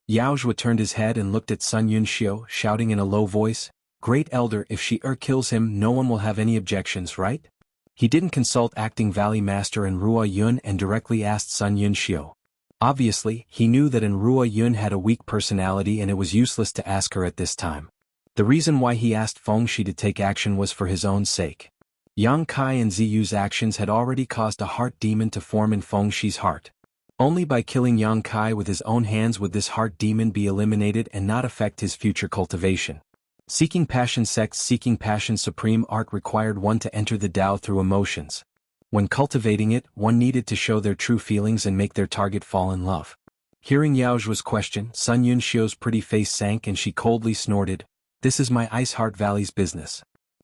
S1: Yaozhua turned his head and looked at Sun Yunxiu, shouting in a low voice, Great Elder, if she kills him, no one will have any objections, right? He didn't consult Acting Valley Master and Ruo Yun and directly asked Sun Yunxiu. Obviously, he knew that Ruo Yun had a weak personality and it was useless to ask her at this time. The reason why he asked Feng Shi to take action was for his own sake. Yang Kai and Ziyu's actions had already caused a heart demon to form in Feng Shi's heart. Only by killing Yang Kai with his own hands would this heart demon be eliminated and not affect his future cultivation. Seeking Passion Sect's Seeking Passion Supreme Art required one to enter the Tao through emotions. When cultivating it, one needed to show their true feelings and make their target fall in love. Hearing Yao Zhuo's question, Sun Yunxiu's pretty face sank and she coldly snorted, "This is my Ice Heart Valley's business.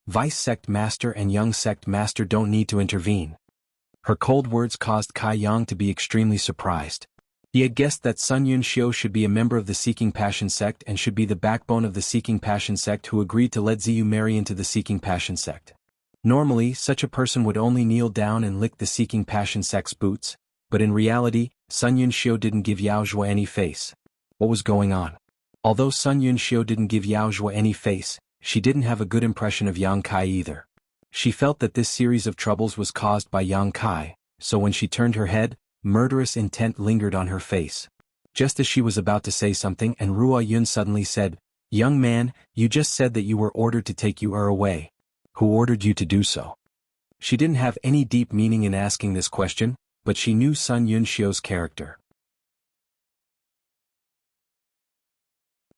S1: Vice Sect Master and Young Sect Master don't need to intervene." Her cold words caused Kai Yang to be extremely surprised. He had guessed that Sun Yunxiu should be a member of the Seeking Passion Sect and should be the backbone of the Seeking Passion Sect who agreed to let Ziyu marry into the Seeking Passion Sect. Normally, such a person would only kneel down and lick the Seeking Passion Sect's boots, but in reality, Sun Yunxiu didn't give Yao Zhuo any face. What was going on? Although Sun Yunxiu didn't give Yao Zhuo any face, she didn't have a good impression of Yang Kai either. She felt that this series of troubles was caused by Yang Kai, so when she turned her head, murderous intent lingered on her face. Just as she was about to say something and Ruo Yun suddenly said, "Young man, you just said that you were ordered to take you away. Who ordered you to do so?" She didn't have any deep meaning in asking this question, but she knew Sun Yunxiu's character.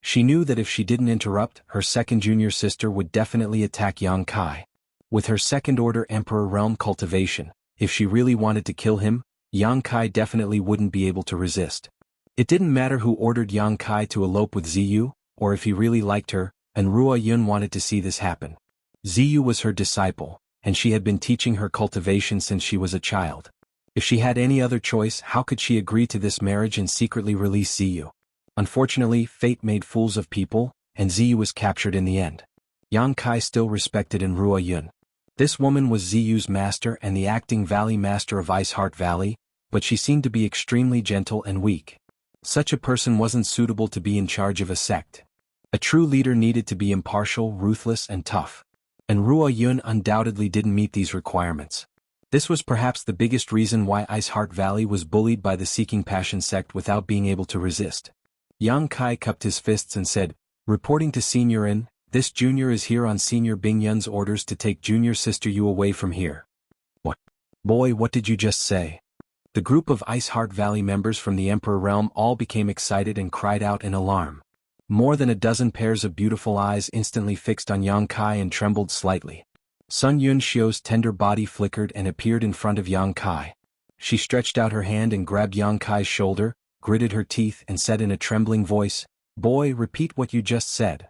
S1: She knew that if she didn't interrupt, her second junior sister would definitely attack Yang Kai. With her second-order Emperor Realm cultivation, if she really wanted to kill him, Yang Kai definitely wouldn't be able to resist. It didn't matter who ordered Yang Kai to elope with Ziyu, or if he really liked her, and Ruo Yun wanted to see this happen. Ziyu was her disciple, and she had been teaching her cultivation since she was a child. If she had any other choice, how could she agree to this marriage and secretly release Ziyu? Unfortunately, fate made fools of people, and Ziyu was captured in the end. Yang Kai still respected in Ruo Yun. This woman was Ziyu's master and the Acting Valley Master of Ice Heart Valley, but she seemed to be extremely gentle and weak. Such a person wasn't suitable to be in charge of a sect. A true leader needed to be impartial, ruthless and tough. And Ruo Yun undoubtedly didn't meet these requirements. This was perhaps the biggest reason why Ice Heart Valley was bullied by the Seeking Passion sect without being able to resist. Yang Kai cupped his fists and said, "Reporting to Senior In, this junior is here on Senior Bing Yun's orders to take junior sister Yu away from here." "What? Boy, what did you just say?" The group of Ice Heart Valley members from the Emperor Realm all became excited and cried out in alarm. More than a dozen pairs of beautiful eyes instantly fixed on Yang Kai and trembled slightly. Sun Yunxiu's tender body flickered and appeared in front of Yang Kai. She stretched out her hand and grabbed Yang Kai's shoulder, gritted her teeth and said in a trembling voice, "Boy, repeat what you just said."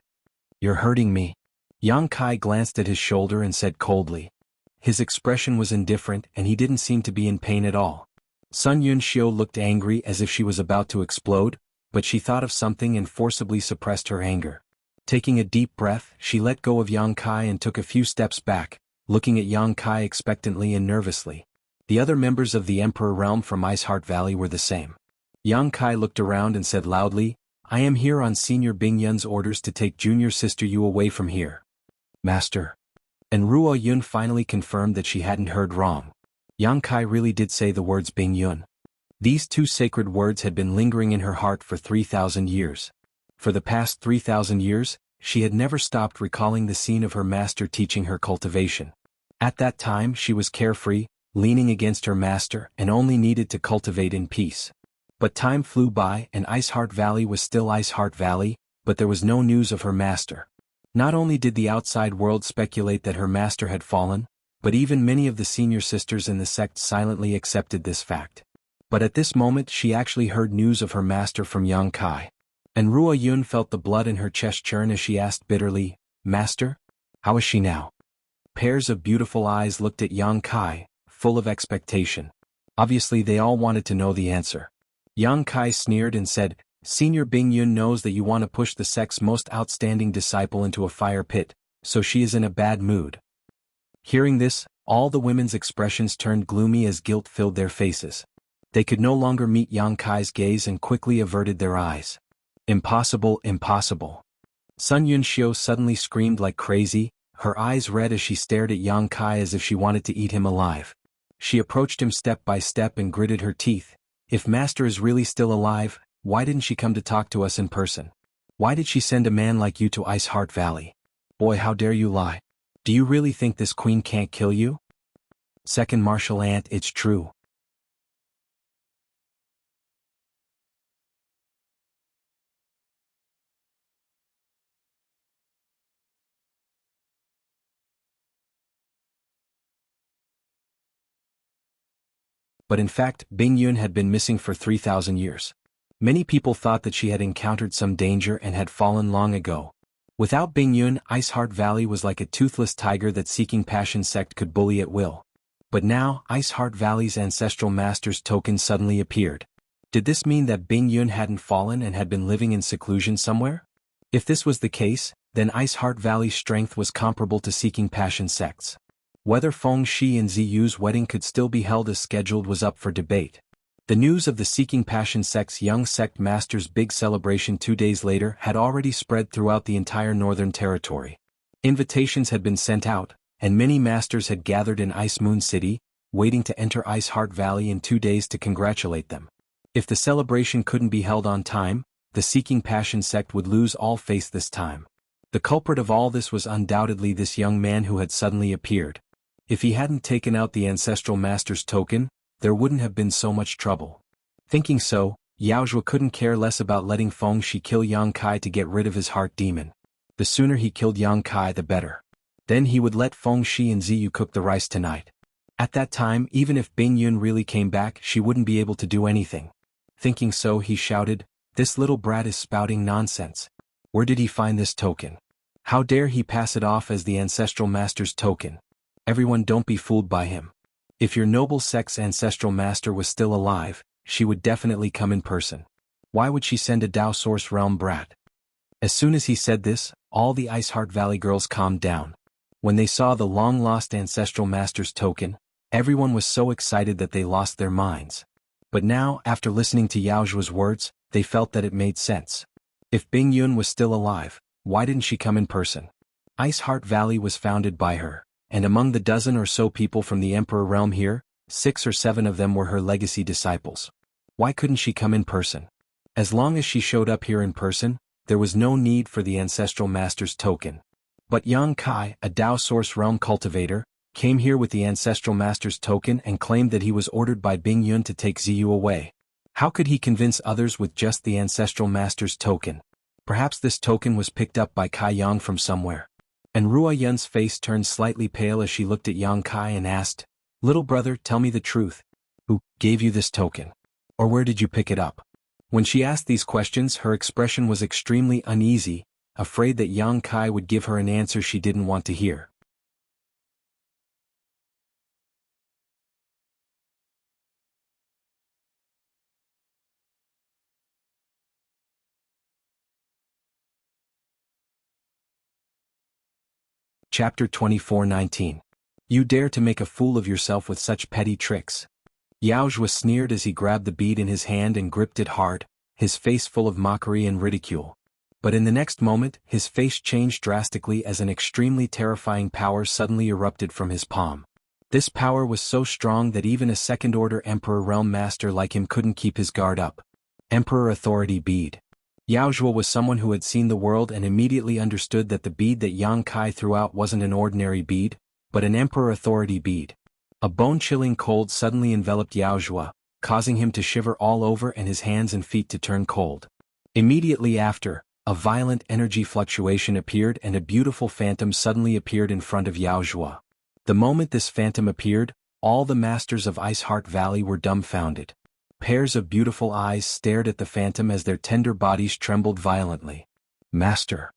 S1: "You're hurting me." Yang Kai glanced at his shoulder and said coldly. His expression was indifferent and he didn't seem to be in pain at all. Sun Yunxiu looked angry as if she was about to explode, but she thought of something and forcibly suppressed her anger. Taking a deep breath, she let go of Yang Kai and took a few steps back, looking at Yang Kai expectantly and nervously. The other members of the Emperor Realm from Ice Heart Valley were the same. Yang Kai looked around and said loudly, "I am here on Senior Bing Yun's orders to take junior sister Yu away from here." "Master." And Ruo Yun finally confirmed that she hadn't heard wrong. Yang Kai really did say the words Bing Yun. These two sacred words had been lingering in her heart for 3,000 years. For the past 3,000 years, she had never stopped recalling the scene of her master teaching her cultivation. At that time she was carefree, leaning against her master and only needed to cultivate in peace. But time flew by and Ice Heart Valley was still Ice Heart Valley, but there was no news of her master. Not only did the outside world speculate that her master had fallen, but even many of the senior sisters in the sect silently accepted this fact. But at this moment she actually heard news of her master from Yang Kai. And Ruo Yun felt the blood in her chest churn as she asked bitterly, "Master? How is she now?" Pairs of beautiful eyes looked at Yang Kai, full of expectation. Obviously they all wanted to know the answer. Yang Kai sneered and said, "Senior Bing Yun knows that you want to push the sect's most outstanding disciple into a fire pit, so she is in a bad mood." Hearing this, all the women's expressions turned gloomy as guilt filled their faces. They could no longer meet Yang Kai's gaze and quickly averted their eyes. "Impossible, impossible. Sun Yunxiu suddenly screamed like crazy, her eyes red as she stared at Yang Kai as if she wanted to eat him alive. She approached him step by step and gritted her teeth. If Master is really still alive, why didn't she come to talk to us in person? Why did she send a man like you to Ice Heart Valley? Boy, how dare you lie. Do you really think this queen can't kill you? Second martial ant, it's true. But in fact, Bing Yun had been missing for 3,000 years. Many people thought that she had encountered some danger and had fallen long ago. Without Bing Yun, Ice Heart Valley was like a toothless tiger that Seeking Passion sect could bully at will. But now, Ice Heart Valley's ancestral master's token suddenly appeared. Did this mean that Bing Yun hadn't fallen and had been living in seclusion somewhere? If this was the case, then Ice Heart Valley's strength was comparable to Seeking Passion sects. Whether Feng Shi and Ziyu's wedding could still be held as scheduled was up for debate. The news of the Seeking Passion sect's young sect master's big celebration 2 days later had already spread throughout the entire northern territory. Invitations had been sent out, and many masters had gathered in Ice Moon City, waiting to enter Ice Heart Valley in 2 days to congratulate them. If the celebration couldn't be held on time, the Seeking Passion sect would lose all face this time. The culprit of all this was undoubtedly this young man who had suddenly appeared. If he hadn't taken out the ancestral master's token, there wouldn't have been so much trouble. Thinking so, Yao Zhuo couldn't care less about letting Feng Shi kill Yang Kai to get rid of his heart demon. The sooner he killed Yang Kai the better. Then he would let Feng Shi and Ziyu cook the rice tonight. At that time, even if Bing Yun really came back, she wouldn't be able to do anything. Thinking so, he shouted, "This little brat is spouting nonsense. Where did he find this token? How dare he pass it off as the ancestral master's token? Everyone, don't be fooled by him. If your noble sect's ancestral master was still alive, she would definitely come in person. Why would she send a Dao Source Realm brat?" As soon as he said this, all the Ice Heart Valley girls calmed down. When they saw the long-lost ancestral master's token, everyone was so excited that they lost their minds. But now, after listening to Yao Zhuo's words, they felt that it made sense. If Bing Yun was still alive, why didn't she come in person? Ice Heart Valley was founded by her. And among the dozen or so people from the Emperor realm here, 6 or 7 of them were her legacy disciples. Why couldn't she come in person? As long as she showed up here in person, there was no need for the ancestral master's token. But Yang Kai, a Dao Source Realm cultivator, came here with the ancestral master's token and claimed that he was ordered by Bing Yun to take Ziyu away. How could he convince others with just the ancestral master's token? Perhaps this token was picked up by Kai Yang from somewhere. And Ruo Yun's face turned slightly pale as she looked at Yang Kai and asked, "Little brother, tell me the truth. Who gave you this token? Or where did you pick it up?" When she asked these questions, her expression was extremely uneasy, afraid that Yang Kai would give her an answer she didn't want to hear. Chapter 24:19. You dare to make a fool of yourself with such petty tricks. Yao Zhuo sneered as he grabbed the bead in his hand and gripped it hard, his face full of mockery and ridicule. But in the next moment, his face changed drastically as an extremely terrifying power suddenly erupted from his palm. This power was so strong that even a second-order Emperor Realm Master like him couldn't keep his guard up. Emperor Authority Bead. Yao Zhuo was someone who had seen the world and immediately understood that the bead that Yang Kai threw out wasn't an ordinary bead, but an Emperor Authority bead. A bone-chilling cold suddenly enveloped Yao Zhuo, causing him to shiver all over and his hands and feet to turn cold. Immediately after, a violent energy fluctuation appeared and a beautiful phantom suddenly appeared in front of Yao Zhuo. The moment this phantom appeared, all the masters of Ice Heart Valley were dumbfounded. Pairs of beautiful eyes stared at the phantom as their tender bodies trembled violently. Master.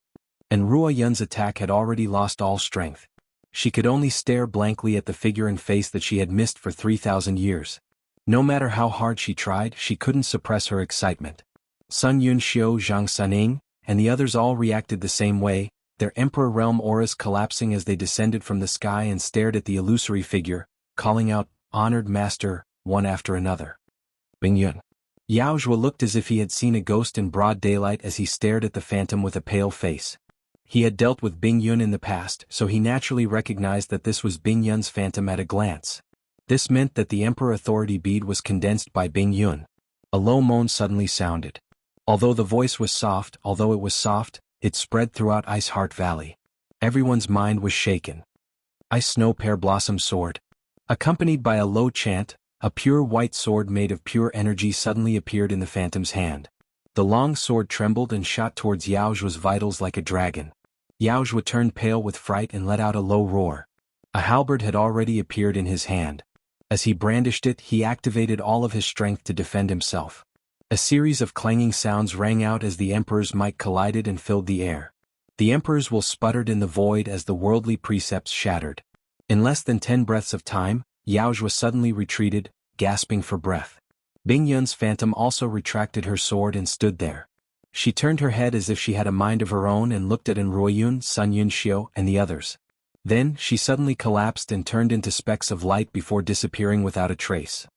S1: And Ruo Yun's attack had already lost all strength. She could only stare blankly at the figure and face that she had missed for 3,000 years. No matter how hard she tried, she couldn't suppress her excitement. Sun Yunxiu, Zhang Suning, and the others all reacted the same way, their Emperor Realm auras collapsing as they descended from the sky and stared at the illusory figure, calling out, "Honored Master," one after another. Bing Yun. Yao Zhuo looked as if he had seen a ghost in broad daylight as he stared at the phantom with a pale face. He had dealt with Bing Yun in the past, so he naturally recognized that this was Bing Yun's phantom at a glance. This meant that the Emperor Authority bead was condensed by Bing Yun. A low moan suddenly sounded. Although it was soft, it spread throughout Ice Heart Valley. Everyone's mind was shaken. Ice Snow Pear Blossom Sword. Accompanied by a low chant, a pure white sword made of pure energy suddenly appeared in the phantom's hand. The long sword trembled and shot towards Yaojua's vitals like a dragon. Yaojua turned pale with fright and let out a low roar. A halberd had already appeared in his hand. As he brandished it, he activated all of his strength to defend himself. A series of clanging sounds rang out as the Emperor's might collided and filled the air. The Emperor's will sputtered in the void as the worldly precepts shattered. In less than 10 breaths of time, Yaojua suddenly retreated, gasping for breath. Bing Yun's phantom also retracted her sword and stood there. She turned her head as if she had a mind of her own and looked at Ruoyun, Sun Yunxiu, and the others. Then, she suddenly collapsed and turned into specks of light before disappearing without a trace.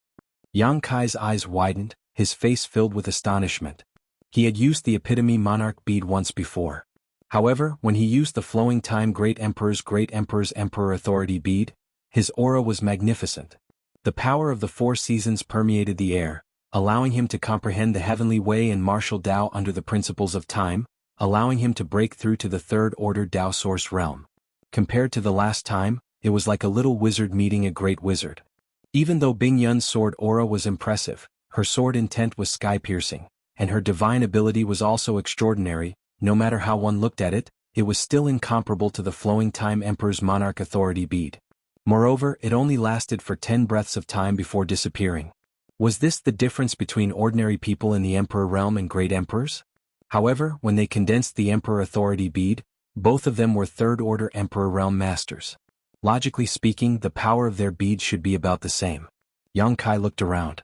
S1: Yang Kai's eyes widened, his face filled with astonishment. He had used the epitome monarch bead once before. However, when he used the flowing time Great Emperor's Emperor Authority bead, his aura was magnificent. The power of the 4 seasons permeated the air, allowing him to comprehend the heavenly way and martial Tao under the principles of time, allowing him to break through to the third-order Tao source realm. Compared to the last time, it was like a little wizard meeting a great wizard. Even though Bing Yun's sword aura was impressive, her sword intent was sky-piercing, and her divine ability was also extraordinary. No matter how one looked at it, it was still incomparable to the flowing time Emperor's monarch authority bead. Moreover, it only lasted for 10 breaths of time before disappearing. Was this the difference between ordinary people in the Emperor realm and great emperors? However, when they condensed the Emperor Authority bead, both of them were third-order Emperor realm masters. Logically speaking, the power of their beads should be about the same. Yang Kai looked around.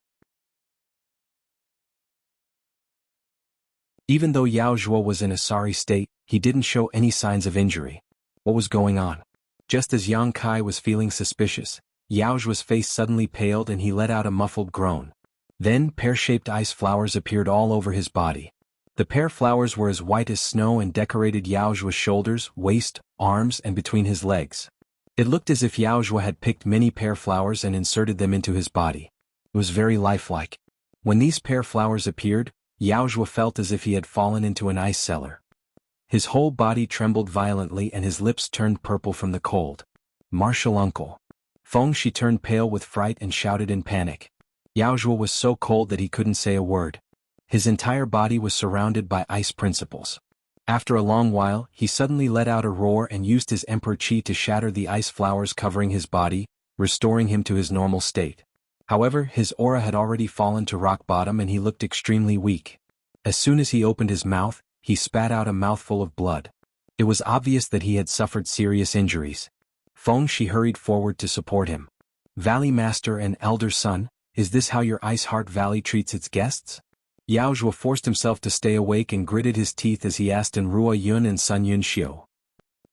S1: Even though Yaojua was in a sorry state, he didn't show any signs of injury. What was going on? Just as Yang Kai was feeling suspicious, Yaojua's face suddenly paled and he let out a muffled groan. Then, pear-shaped ice flowers appeared all over his body. The pear flowers were as white as snow and decorated Yaojua's shoulders, waist, arms, and between his legs. It looked as if Yaojua had picked many pear flowers and inserted them into his body. It was very lifelike. When these pear flowers appeared, Yaojua felt as if he had fallen into an ice cellar. His whole body trembled violently and his lips turned purple from the cold. Martial uncle. Feng Shi turned pale with fright and shouted in panic. Yaojua was so cold that he couldn't say a word. His entire body was surrounded by ice principles. After a long while, he suddenly let out a roar and used his Emperor Qi to shatter the ice flowers covering his body, restoring him to his normal state. However, his aura had already fallen to rock bottom and he looked extremely weak. As soon as he opened his mouth, he spat out a mouthful of blood. It was obvious that he had suffered serious injuries. Feng Shi hurried forward to support him. Valley Master and Elder Son, is this how your Ice Heart Valley treats its guests? Yaojua forced himself to stay awake and gritted his teeth as he asked Ruoyun and Sun Yunxiu.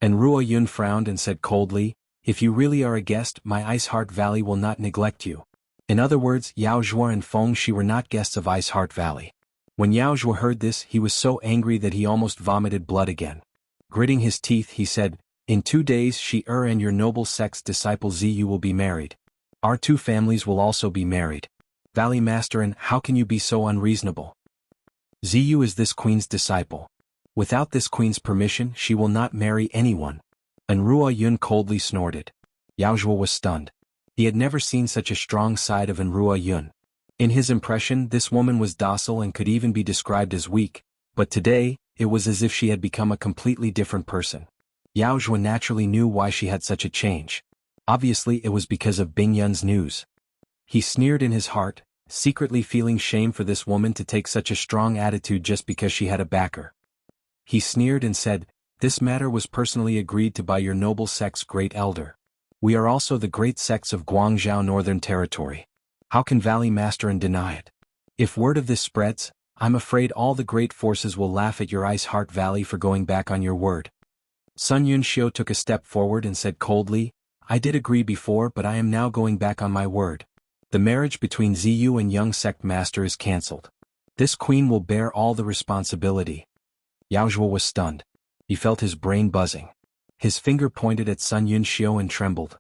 S1: Ruoyun frowned and said coldly, if you really are a guest, my Ice Heart Valley will not neglect you. In other words, Yaojua and Feng Shi were not guests of Ice Heart Valley. When Yaojua heard this, he was so angry that he almost vomited blood again. Gritting his teeth, he said, in 2 days Shi and your noble sect's disciple Ziyu will be married. Our 2 families will also be married. Valley Master, and how can you be so unreasonable? Ziyu is this queen's disciple. Without this queen's permission, she will not marry anyone. Ruoyun coldly snorted. Yaojua was stunned. He had never seen such a strong side of Ruoyun. In his impression, this woman was docile and could even be described as weak, but today, it was as if she had become a completely different person. Yaojua naturally knew why she had such a change. Obviously, it was because of Bing Yun's news. He sneered in his heart, secretly feeling shame for this woman to take such a strong attitude just because she had a backer. He sneered and said, this matter was personally agreed to by your noble sect's great elder. We are also the great sects of Guangzhou Northern Territory. How can Valley Master deny it? If word of this spreads, I'm afraid all the great forces will laugh at your Ice Heart Valley for going back on your word. Sun Yunxiu took a step forward and said coldly, I did agree before, but I am now going back on my word. The marriage between Ziyu and young sect master is cancelled. This queen will bear all the responsibility. Yaojua was stunned. He felt his brain buzzing. His finger pointed at Sun Yunxiu and trembled.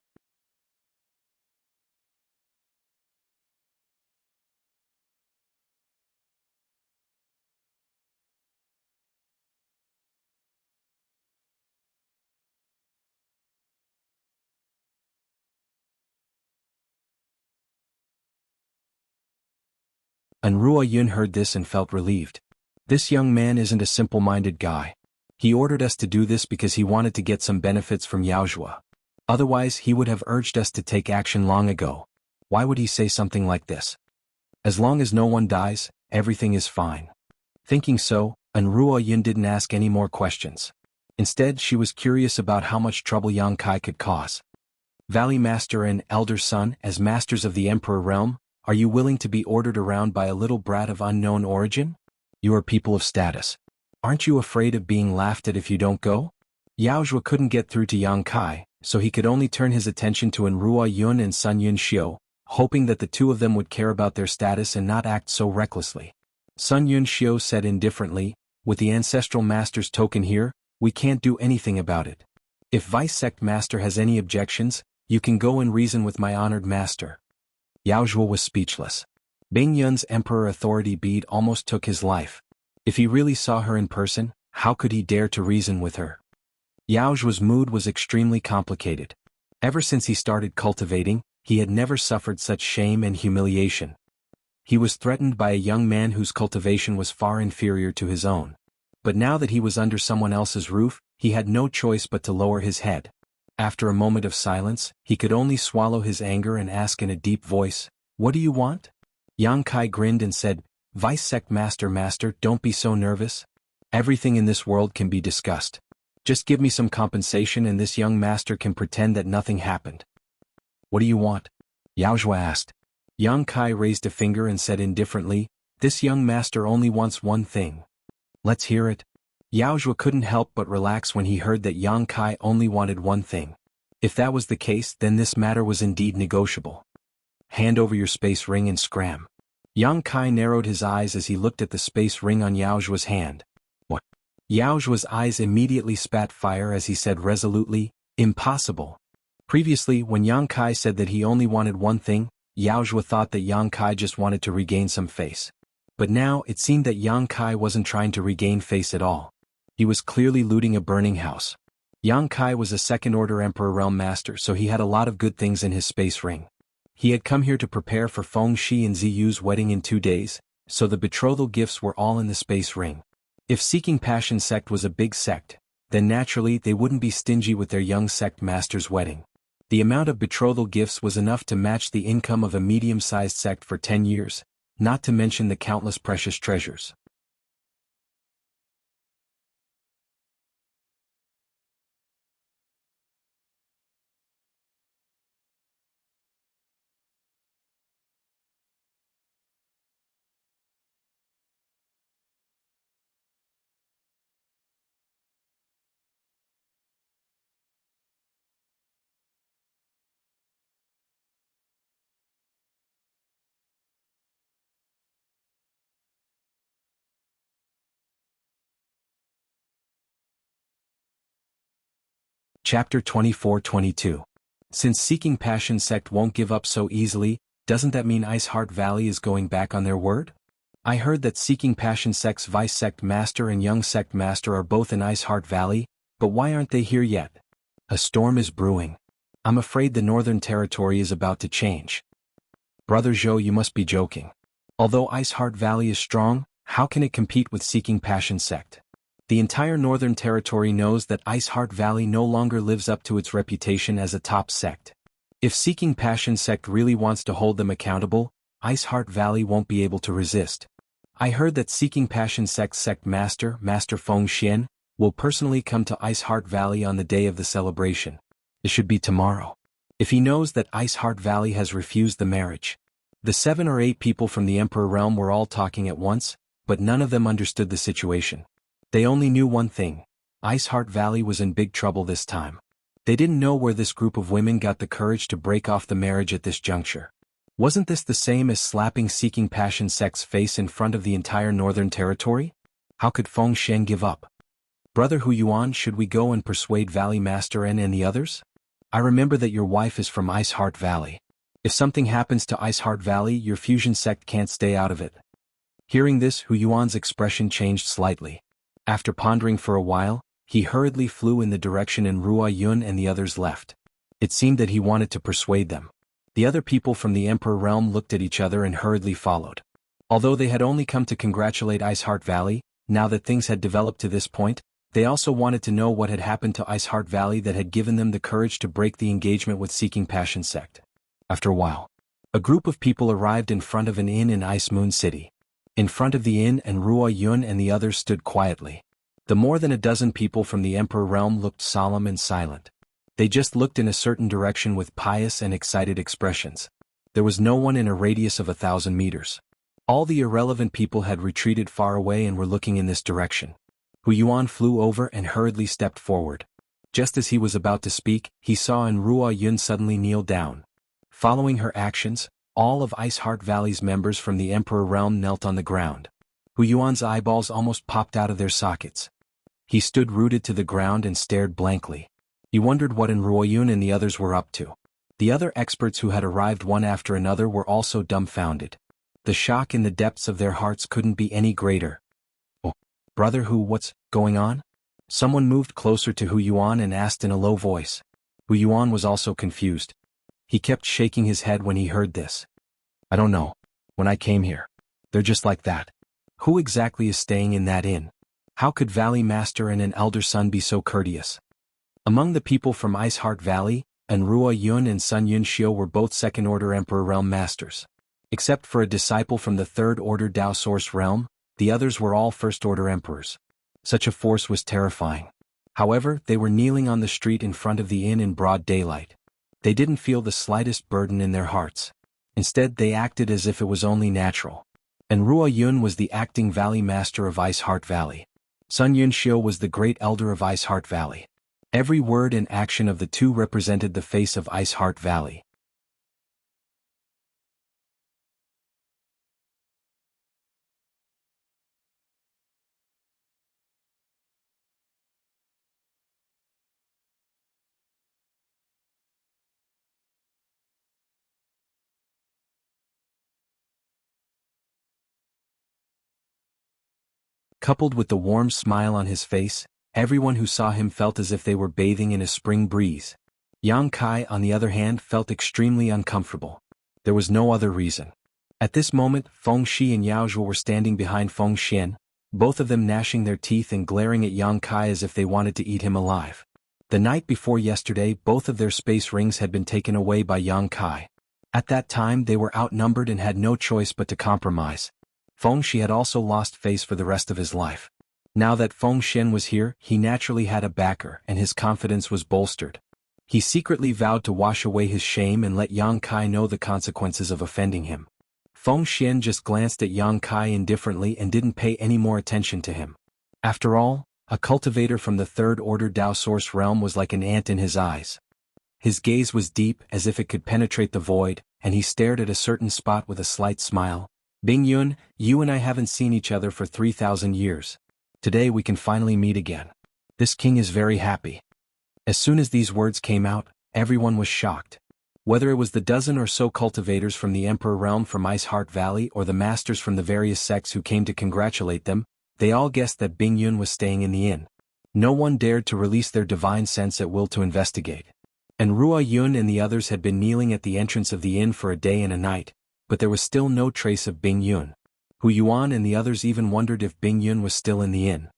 S1: And Ruo Yun heard this and felt relieved. This young man isn't a simple-minded guy. He ordered us to do this because he wanted to get some benefits from Yaozhua. Otherwise he would have urged us to take action long ago. Why would he say something like this? As long as no one dies, everything is fine. Thinking so, and Ruo Yun didn't ask any more questions. Instead she was curious about how much trouble Yang Kai could cause. Valley Master and Elder Son, as masters of the Emperor Realm, are you willing to be ordered around by a little brat of unknown origin? You are people of status. Aren't you afraid of being laughed at if you don't go? Yaozhua couldn't get through to Yang Kai, so he could only turn his attention to Ruo Yun and Sun Yunxiu, hoping that the two of them would care about their status and not act so recklessly. Sun Yunxiu said indifferently, with the Ancestral Master's token here, we can't do anything about it. If Vice Sect Master has any objections, you can go and reason with my honored master. Yaozhua was speechless. Bing Yun's Emperor Authority bead almost took his life. If he really saw her in person, how could he dare to reason with her? Yaozhua's mood was extremely complicated. Ever since he started cultivating, he had never suffered such shame and humiliation. He was threatened by a young man whose cultivation was far inferior to his own. But now that he was under someone else's roof, he had no choice but to lower his head. After a moment of silence, he could only swallow his anger and ask in a deep voice, "What do you want?" Yang Kai grinned and said, "Vice Sect Master, don't be so nervous. Everything in this world can be discussed. Just give me some compensation and this young master can pretend that nothing happened." "What do you want?" Yaozhua asked. Yang Kai raised a finger and said indifferently, "This young master only wants one thing." "Let's hear it." Yaozhua couldn't help but relax when he heard that Yang Kai only wanted one thing. If that was the case, then this matter was indeed negotiable. "Hand over your space ring and scram." Yang Kai narrowed his eyes as he looked at the space ring on Yaozhua's hand. "What?" Yaozhua's eyes immediately spat fire as he said resolutely, "Impossible." Previously, when Yang Kai said that he only wanted one thing, Yaozhua thought that Yang Kai just wanted to regain some face. But now, it seemed that Yang Kai wasn't trying to regain face at all. He was clearly looting a burning house. Yang Kai was a second-order Emperor Realm Master, so he had a lot of good things in his space ring. He had come here to prepare for Feng Shi and Ziyu's wedding in 2 days, so the betrothal gifts were all in the space ring. If Seeking Passion Sect was a big sect, then naturally they wouldn't be stingy with their young sect master's wedding. The amount of betrothal gifts was enough to match the income of a medium-sized sect for 10 years, not to mention the countless precious treasures. Chapter 24-22. Since Seeking Passion Sect won't give up so easily, doesn't that mean Ice Heart Valley is going back on their word? I heard that Seeking Passion Sect's Vice Sect Master and Young Sect Master are both in Ice Heart Valley, but why aren't they here yet? A storm is brewing. I'm afraid the Northern Territory is about to change. Brother Zhou, you must be joking. Although Ice Heart Valley is strong, how can it compete with Seeking Passion Sect? The entire Northern Territory knows that Ice Heart Valley no longer lives up to its reputation as a top sect. If Seeking Passion Sect really wants to hold them accountable, Ice Heart Valley won't be able to resist. I heard that Seeking Passion Sect's Sect Master, Master Feng Xian, will personally come to Ice Heart Valley on the day of the celebration. It should be tomorrow. If he knows that Ice Heart Valley has refused the marriage. The 7 or 8 people from the Emperor Realm were all talking at once, but none of them understood the situation. They only knew one thing. Ice Heart Valley was in big trouble this time. They didn't know where this group of women got the courage to break off the marriage at this juncture. Wasn't this the same as slapping Seeking Passion Sect's face in front of the entire Northern Territory? How could Feng Xian give up? Brother Hu Yuan, should we go and persuade Valley Master N and the others? I remember that your wife is from Ice Heart Valley. If something happens to Ice Heart Valley, your fusion sect can't stay out of it. Hearing this, Hu Yuan's expression changed slightly. After pondering for a while, he hurriedly flew in the direction in Ruo Yun and the others left. It seemed that he wanted to persuade them. The other people from the Emperor realm looked at each other and hurriedly followed. Although they had only come to congratulate Ice Heart Valley, now that things had developed to this point, they also wanted to know what had happened to Ice Heart Valley that had given them the courage to break the engagement with Seeking Passion sect. After a while, a group of people arrived in front of an inn in Ice Moon City. In front of the inn, and Ruo Yun and the others stood quietly. The more than a dozen people from the Emperor realm looked solemn and silent. They just looked in a certain direction with pious and excited expressions. There was no one in a radius of 1,000 meters. All the irrelevant people had retreated far away and were looking in this direction. Hu Yuan flew over and hurriedly stepped forward. Just as he was about to speak, he saw in Ruo Yun suddenly kneel down. Following her actions, all of Ice Heart Valley's members from the Emperor realm knelt on the ground. Hu Yuan's eyeballs almost popped out of their sockets. He stood rooted to the ground and stared blankly. He wondered what Ruo Yun and the others were up to. The other experts who had arrived one after another were also dumbfounded. The shock in the depths of their hearts couldn't be any greater. "Oh, Brother Hu, what's going on?" Someone moved closer to Hu Yuan and asked in a low voice. Hu Yuan was also confused. He kept shaking his head when he heard this. "I don't know. When I came here, they're just like that. Who exactly is staying in that inn? How could Valley Master and an elder son be so courteous?" Among the people from Ice Heart Valley, Ruo Yun and Sun Yun Xiu were both second-order Emperor Realm Masters. Except for a disciple from the third-order Dao Source Realm, the others were all first-order Emperors. Such a force was terrifying. However, they were kneeling on the street in front of the inn in broad daylight. They didn't feel the slightest burden in their hearts. Instead, they acted as if it was only natural. And Ruo Yun was the acting Valley Master of Ice Heart Valley. Sun Yun Xiu was the Great Elder of Ice Heart Valley. Every word and action of the two represented the face of Ice Heart Valley. Coupled with the warm smile on his face, everyone who saw him felt as if they were bathing in a spring breeze. Yang Kai, on the other hand, felt extremely uncomfortable. There was no other reason. At this moment, Feng Shi and Yao Zhuo were standing behind Feng Xian, both of them gnashing their teeth and glaring at Yang Kai as if they wanted to eat him alive. The night before yesterday, both of their space rings had been taken away by Yang Kai. At that time, they were outnumbered and had no choice but to compromise. Feng Shi had also lost face for the rest of his life. Now that Feng Xian was here, he naturally had a backer and his confidence was bolstered. He secretly vowed to wash away his shame and let Yang Kai know the consequences of offending him. Feng Xian just glanced at Yang Kai indifferently and didn't pay any more attention to him. After all, a cultivator from the third-order Dao Source realm was like an ant in his eyes. His gaze was deep, as if it could penetrate the void, and he stared at a certain spot with a slight smile. "Bing Yun, you and I haven't seen each other for 3,000 years. Today we can finally meet again. This king is very happy." As soon as these words came out, everyone was shocked. Whether it was the dozen or so cultivators from the Emperor realm from Ice Heart Valley or the masters from the various sects who came to congratulate them, they all guessed that Bing Yun was staying in the inn. No one dared to release their divine sense at will to investigate. And Ruo Yun and the others had been kneeling at the entrance of the inn for a day and a night, but there was still no trace of Bing Yun. Hu Yuan and the others even wondered if Bing Yun was still in the inn.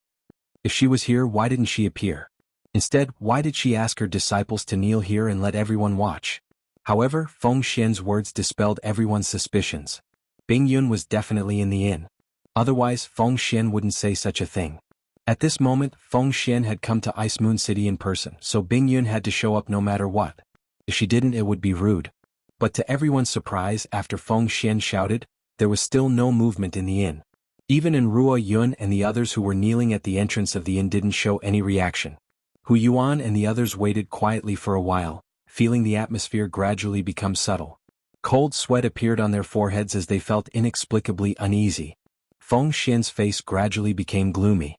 S1: If she was here, why didn't she appear? Instead, why did she ask her disciples to kneel here and let everyone watch? However, Feng Xian's words dispelled everyone's suspicions. Bing Yun was definitely in the inn. Otherwise, Feng Xian wouldn't say such a thing. At this moment, Feng Xian had come to Ice Moon City in person, so Bing Yun had to show up no matter what. If she didn't, it would be rude. But to everyone's surprise, after Feng Xian shouted, there was still no movement in the inn. Even Ruo Yun and the others who were kneeling at the entrance of the inn didn't show any reaction. Hu Yuan and the others waited quietly for a while, feeling the atmosphere gradually become subtle. Cold sweat appeared on their foreheads as they felt inexplicably uneasy. Feng Xian's face gradually became gloomy.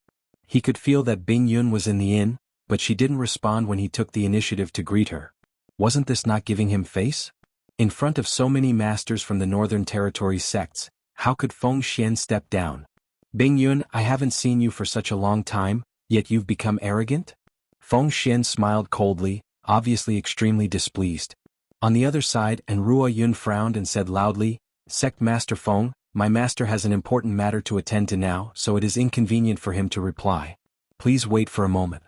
S1: He could feel that Bing Yun was in the inn, but she didn't respond when he took the initiative to greet her. Wasn't this not giving him face? In front of so many masters from the Northern Territory sects, how could Feng Xian step down? Bing Yun, I haven't seen you for such a long time, yet you've become arrogant? Feng Xian smiled coldly, obviously extremely displeased. On the other side, Ruo Yun frowned and said loudly, Sect Master Feng, my master has an important matter to attend to now, so it is inconvenient for him to reply. Please wait for a moment.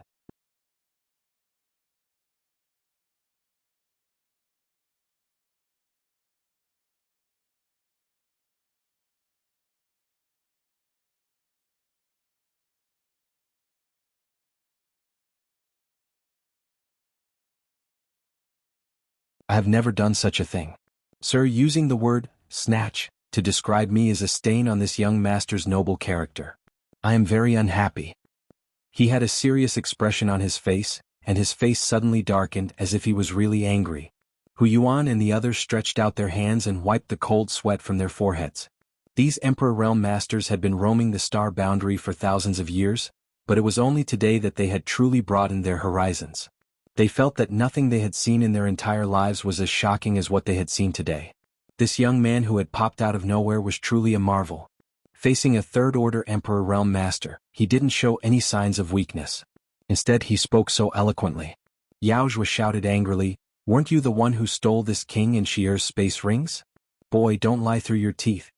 S1: I have never done such a thing. Sir, using the word, snatch, to describe me is a stain on this young master's noble character. I am very unhappy. He had a serious expression on his face, and his face suddenly darkened as if he was really angry. Hu Yuan and the others stretched out their hands and wiped the cold sweat from their foreheads. These Emperor Realm Masters had been roaming the star boundary for thousands of years, but it was only today that they had truly broadened their horizons. They felt that nothing they had seen in their entire lives was as shocking as what they had seen today. This young man who had popped out of nowhere was truly a marvel. Facing a third-order Emperor Realm Master, he didn't show any signs of weakness. Instead, he spoke so eloquently. Yao Zhua shouted angrily, weren't you the one who stole this King and Shier's space rings? Boy, don't lie through your teeth.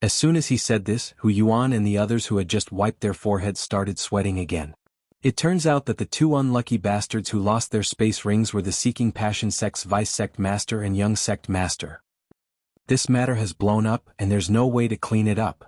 S1: As soon as he said this, Hu Yuan and the others who had just wiped their foreheads started sweating again. It turns out that the two unlucky bastards who lost their space rings were the Seeking Passion Sect's Vice Sect Master and Young Sect Master. This matter has blown up and there's no way to clean it up.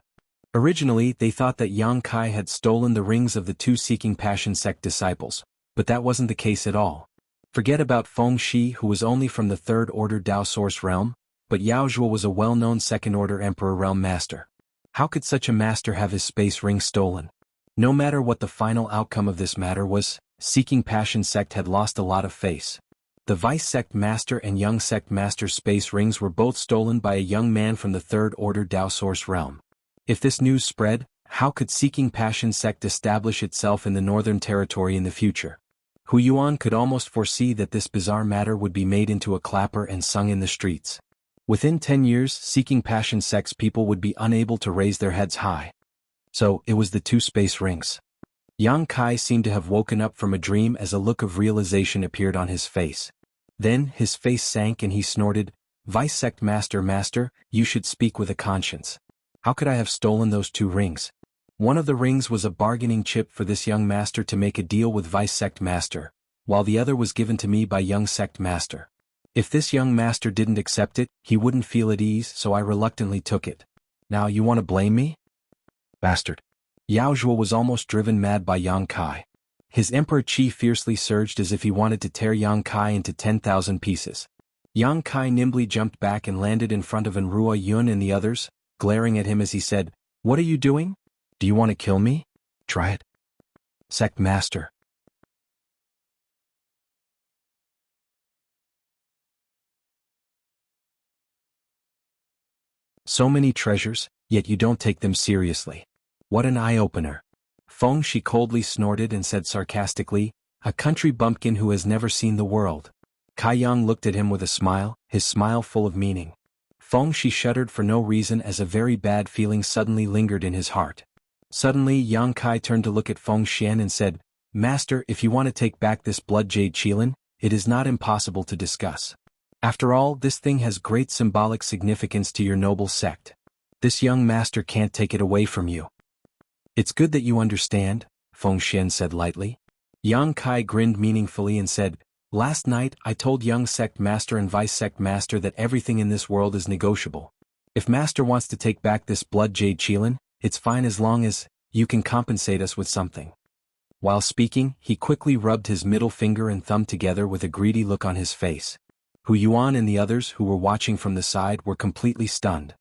S1: Originally, they thought that Yang Kai had stolen the rings of the two Seeking Passion Sect disciples, but that wasn't the case at all. Forget about Feng Shi, who was only from the Third Order Dao Source realm, but Yao Zhua was a well-known Second Order Emperor Realm Master. How could such a master have his space ring stolen? No matter what the final outcome of this matter was, Seeking Passion Sect had lost a lot of face. The Vice Sect Master and Young Sect Master's space rings were both stolen by a young man from the Third Order Dao Source realm. If this news spread, how could Seeking Passion Sect establish itself in the Northern Territory in the future? Hu Yuan could almost foresee that this bizarre matter would be made into a clapper and sung in the streets. Within 10 years, Seeking Passion Sect's people would be unable to raise their heads high. So, it was the two space rings. Yang Kai seemed to have woken up from a dream as a look of realization appeared on his face. Then, his face sank and he snorted, Vice Sect Master, you should speak with a conscience. How could I have stolen those two rings? One of the rings was a bargaining chip for this young master to make a deal with Vice Sect Master, while the other was given to me by Young Sect Master. If this young master didn't accept it, he wouldn't feel at ease, so I reluctantly took it. Now you want to blame me? Bastard. Yao Zhua was almost driven mad by Yang Kai. His Emperor Qi fiercely surged as if he wanted to tear Yang Kai into 10,000 pieces. Yang Kai nimbly jumped back and landed in front of Ruo Yun and the others, glaring at him as he said, What are you doing? Do you want to kill me? Try it. Sect Master. So many treasures, yet you don't take them seriously. What an eye-opener. Feng Shi coldly snorted and said sarcastically, a country bumpkin who has never seen the world. Kai Yang looked at him with a smile, his smile full of meaning. Feng Shi shuddered for no reason as a very bad feeling suddenly lingered in his heart. Suddenly Yang Kai turned to look at Feng Xian and said, Master, if you want to take back this blood jade Qilin, it is not impossible to discuss. After all, this thing has great symbolic significance to your noble sect. This young master can't take it away from you. It's good that you understand, Feng Xian said lightly. Yang Kai grinned meaningfully and said, Last night I told Young Sect Master and Vice Sect Master that everything in this world is negotiable. If Master wants to take back this blood jade Qilin, it's fine as long as you can compensate us with something. While speaking, he quickly rubbed his middle finger and thumb together with a greedy look on his face. Hu Yuan and the others who were watching from the side were completely stunned.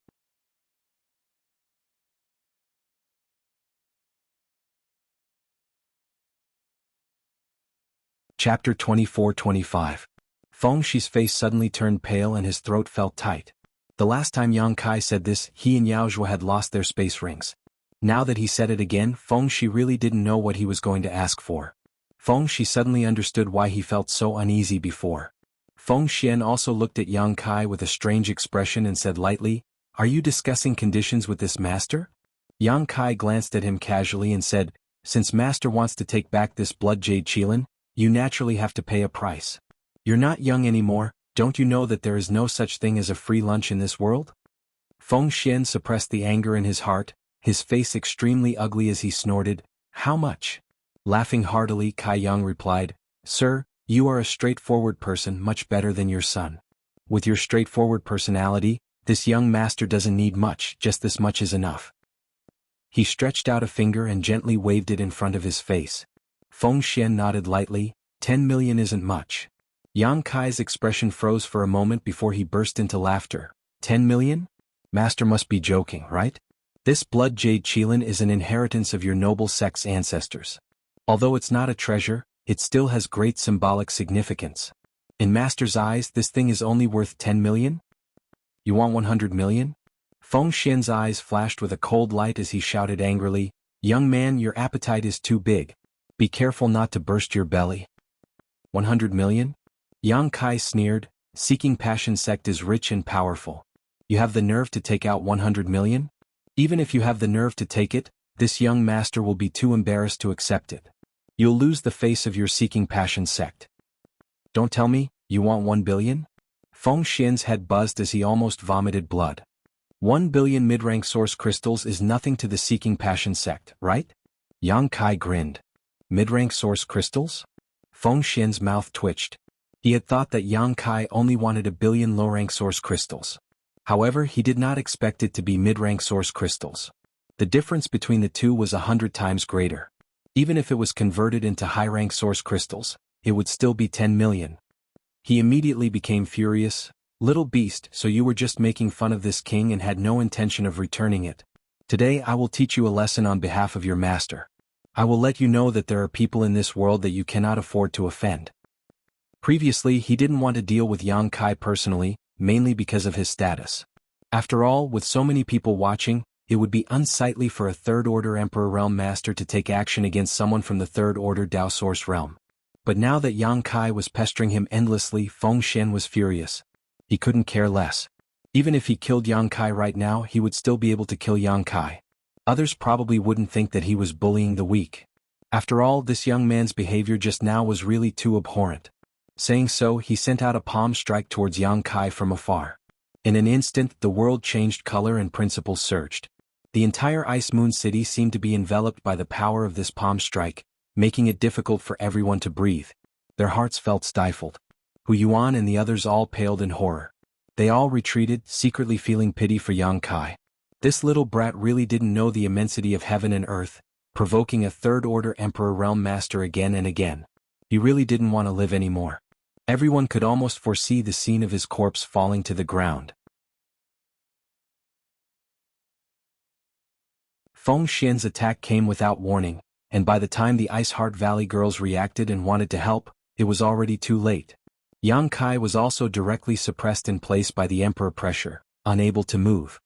S1: Chapter 24-25. Feng Shi's face suddenly turned pale and his throat felt tight. The last time Yang Kai said this, he and Yao Zhua had lost their space rings. Now that he said it again, Feng Shi really didn't know what he was going to ask for. Feng Shi suddenly understood why he felt so uneasy before. Feng Xian also looked at Yang Kai with a strange expression and said lightly, "Are you discussing conditions with this master?" Yang Kai glanced at him casually and said, "Since master wants to take back this blood jade qilin, you naturally have to pay a price. You're not young anymore, don't you know that there is no such thing as a free lunch in this world?" Feng Xian suppressed the anger in his heart, his face extremely ugly as he snorted, "How much?" Laughing heartily, Kai Yang replied, "Sir, you are a straightforward person, much better than your son. With your straightforward personality, this young master doesn't need much, just this much is enough." He stretched out a finger and gently waved it in front of his face. Feng Xian nodded lightly, 10 million isn't much. Yang Kai's expression froze for a moment before he burst into laughter. 10 million? Master must be joking, right? This blood jade qilin is an inheritance of your noble sect's ancestors. Although it's not a treasure, it still has great symbolic significance. In master's eyes, this thing is only worth 10 million? You want 100 million? Feng Xian's eyes flashed with a cold light as he shouted angrily, "Young man, your appetite is too big. Be careful not to burst your belly." 100 million? Yang Kai sneered, "Seeking Passion sect is rich and powerful. You have the nerve to take out 100 million? Even if you have the nerve to take it, this young master will be too embarrassed to accept it. You'll lose the face of your Seeking Passion sect. Don't tell me, you want 1 billion? Feng Xian's head buzzed as he almost vomited blood. 1 billion mid-rank source crystals is nothing to the Seeking Passion sect, right? Yang Kai grinned. Mid-rank source crystals? Feng Xian's mouth twitched. He had thought that Yang Kai only wanted 1 billion low-rank source crystals. However, he did not expect it to be mid-rank source crystals. The difference between the two was 100 times greater. Even if it was converted into high-rank source crystals, it would still be 10 million. He immediately became furious. "Little beast, so you were just making fun of this king and had no intention of returning it. Today I will teach you a lesson on behalf of your master. I will let you know that there are people in this world that you cannot afford to offend." Previously, he didn't want to deal with Yang Kai personally, mainly because of his status. After all, with so many people watching, it would be unsightly for a Third-Order Emperor Realm Master to take action against someone from the Third-Order Dao Source Realm. But now that Yang Kai was pestering him endlessly, Feng Xian was furious. He couldn't care less. Even if he killed Yang Kai right now, he would still be able to kill Yang Kai. Others probably wouldn't think that he was bullying the weak. After all, this young man's behavior just now was really too abhorrent. Saying so, he sent out a palm strike towards Yang Kai from afar. In an instant, the world changed color and principles surged. The entire Ice Moon City seemed to be enveloped by the power of this palm strike, making it difficult for everyone to breathe. Their hearts felt stifled. Hu Yuan and the others all paled in horror. They all retreated, secretly feeling pity for Yang Kai. This little brat really didn't know the immensity of heaven and earth, provoking a Third-Order Emperor Realm Master again and again. He really didn't want to live anymore. Everyone could almost foresee the scene of his corpse falling to the ground. Feng Xian's attack came without warning, and by the time the Ice Heart Valley girls reacted and wanted to help, it was already too late. Yang Kai was also directly suppressed in place by the Emperor pressure, unable to move.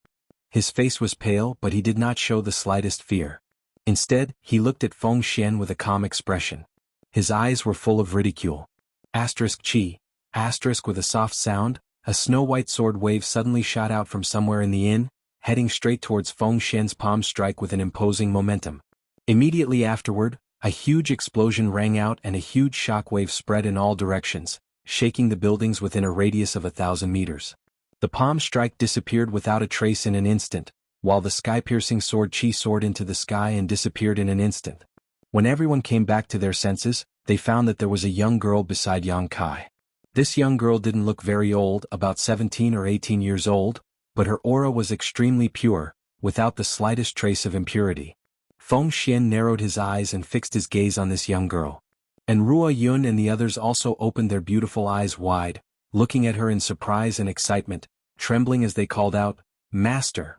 S1: His face was pale, but he did not show the slightest fear. Instead, he looked at Feng Xian with a calm expression. His eyes were full of ridicule. Chi. With a soft sound, a snow-white sword wave suddenly shot out from somewhere in the inn, heading straight towards Feng Xian's palm strike with an imposing momentum. Immediately afterward, a huge explosion rang out and a huge shockwave spread in all directions, shaking the buildings within a radius of 1,000 meters. The palm strike disappeared without a trace in an instant, while the sky-piercing sword Chi soared into the sky and disappeared in an instant. When everyone came back to their senses, they found that there was a young girl beside Yang Kai. This young girl didn't look very old, about 17 or 18 years old, but her aura was extremely pure, without the slightest trace of impurity. Feng Xian narrowed his eyes and fixed his gaze on this young girl. And Ruo Yun and the others also opened their beautiful eyes wide, looking at her in surprise and excitement, trembling as they called out, "Master!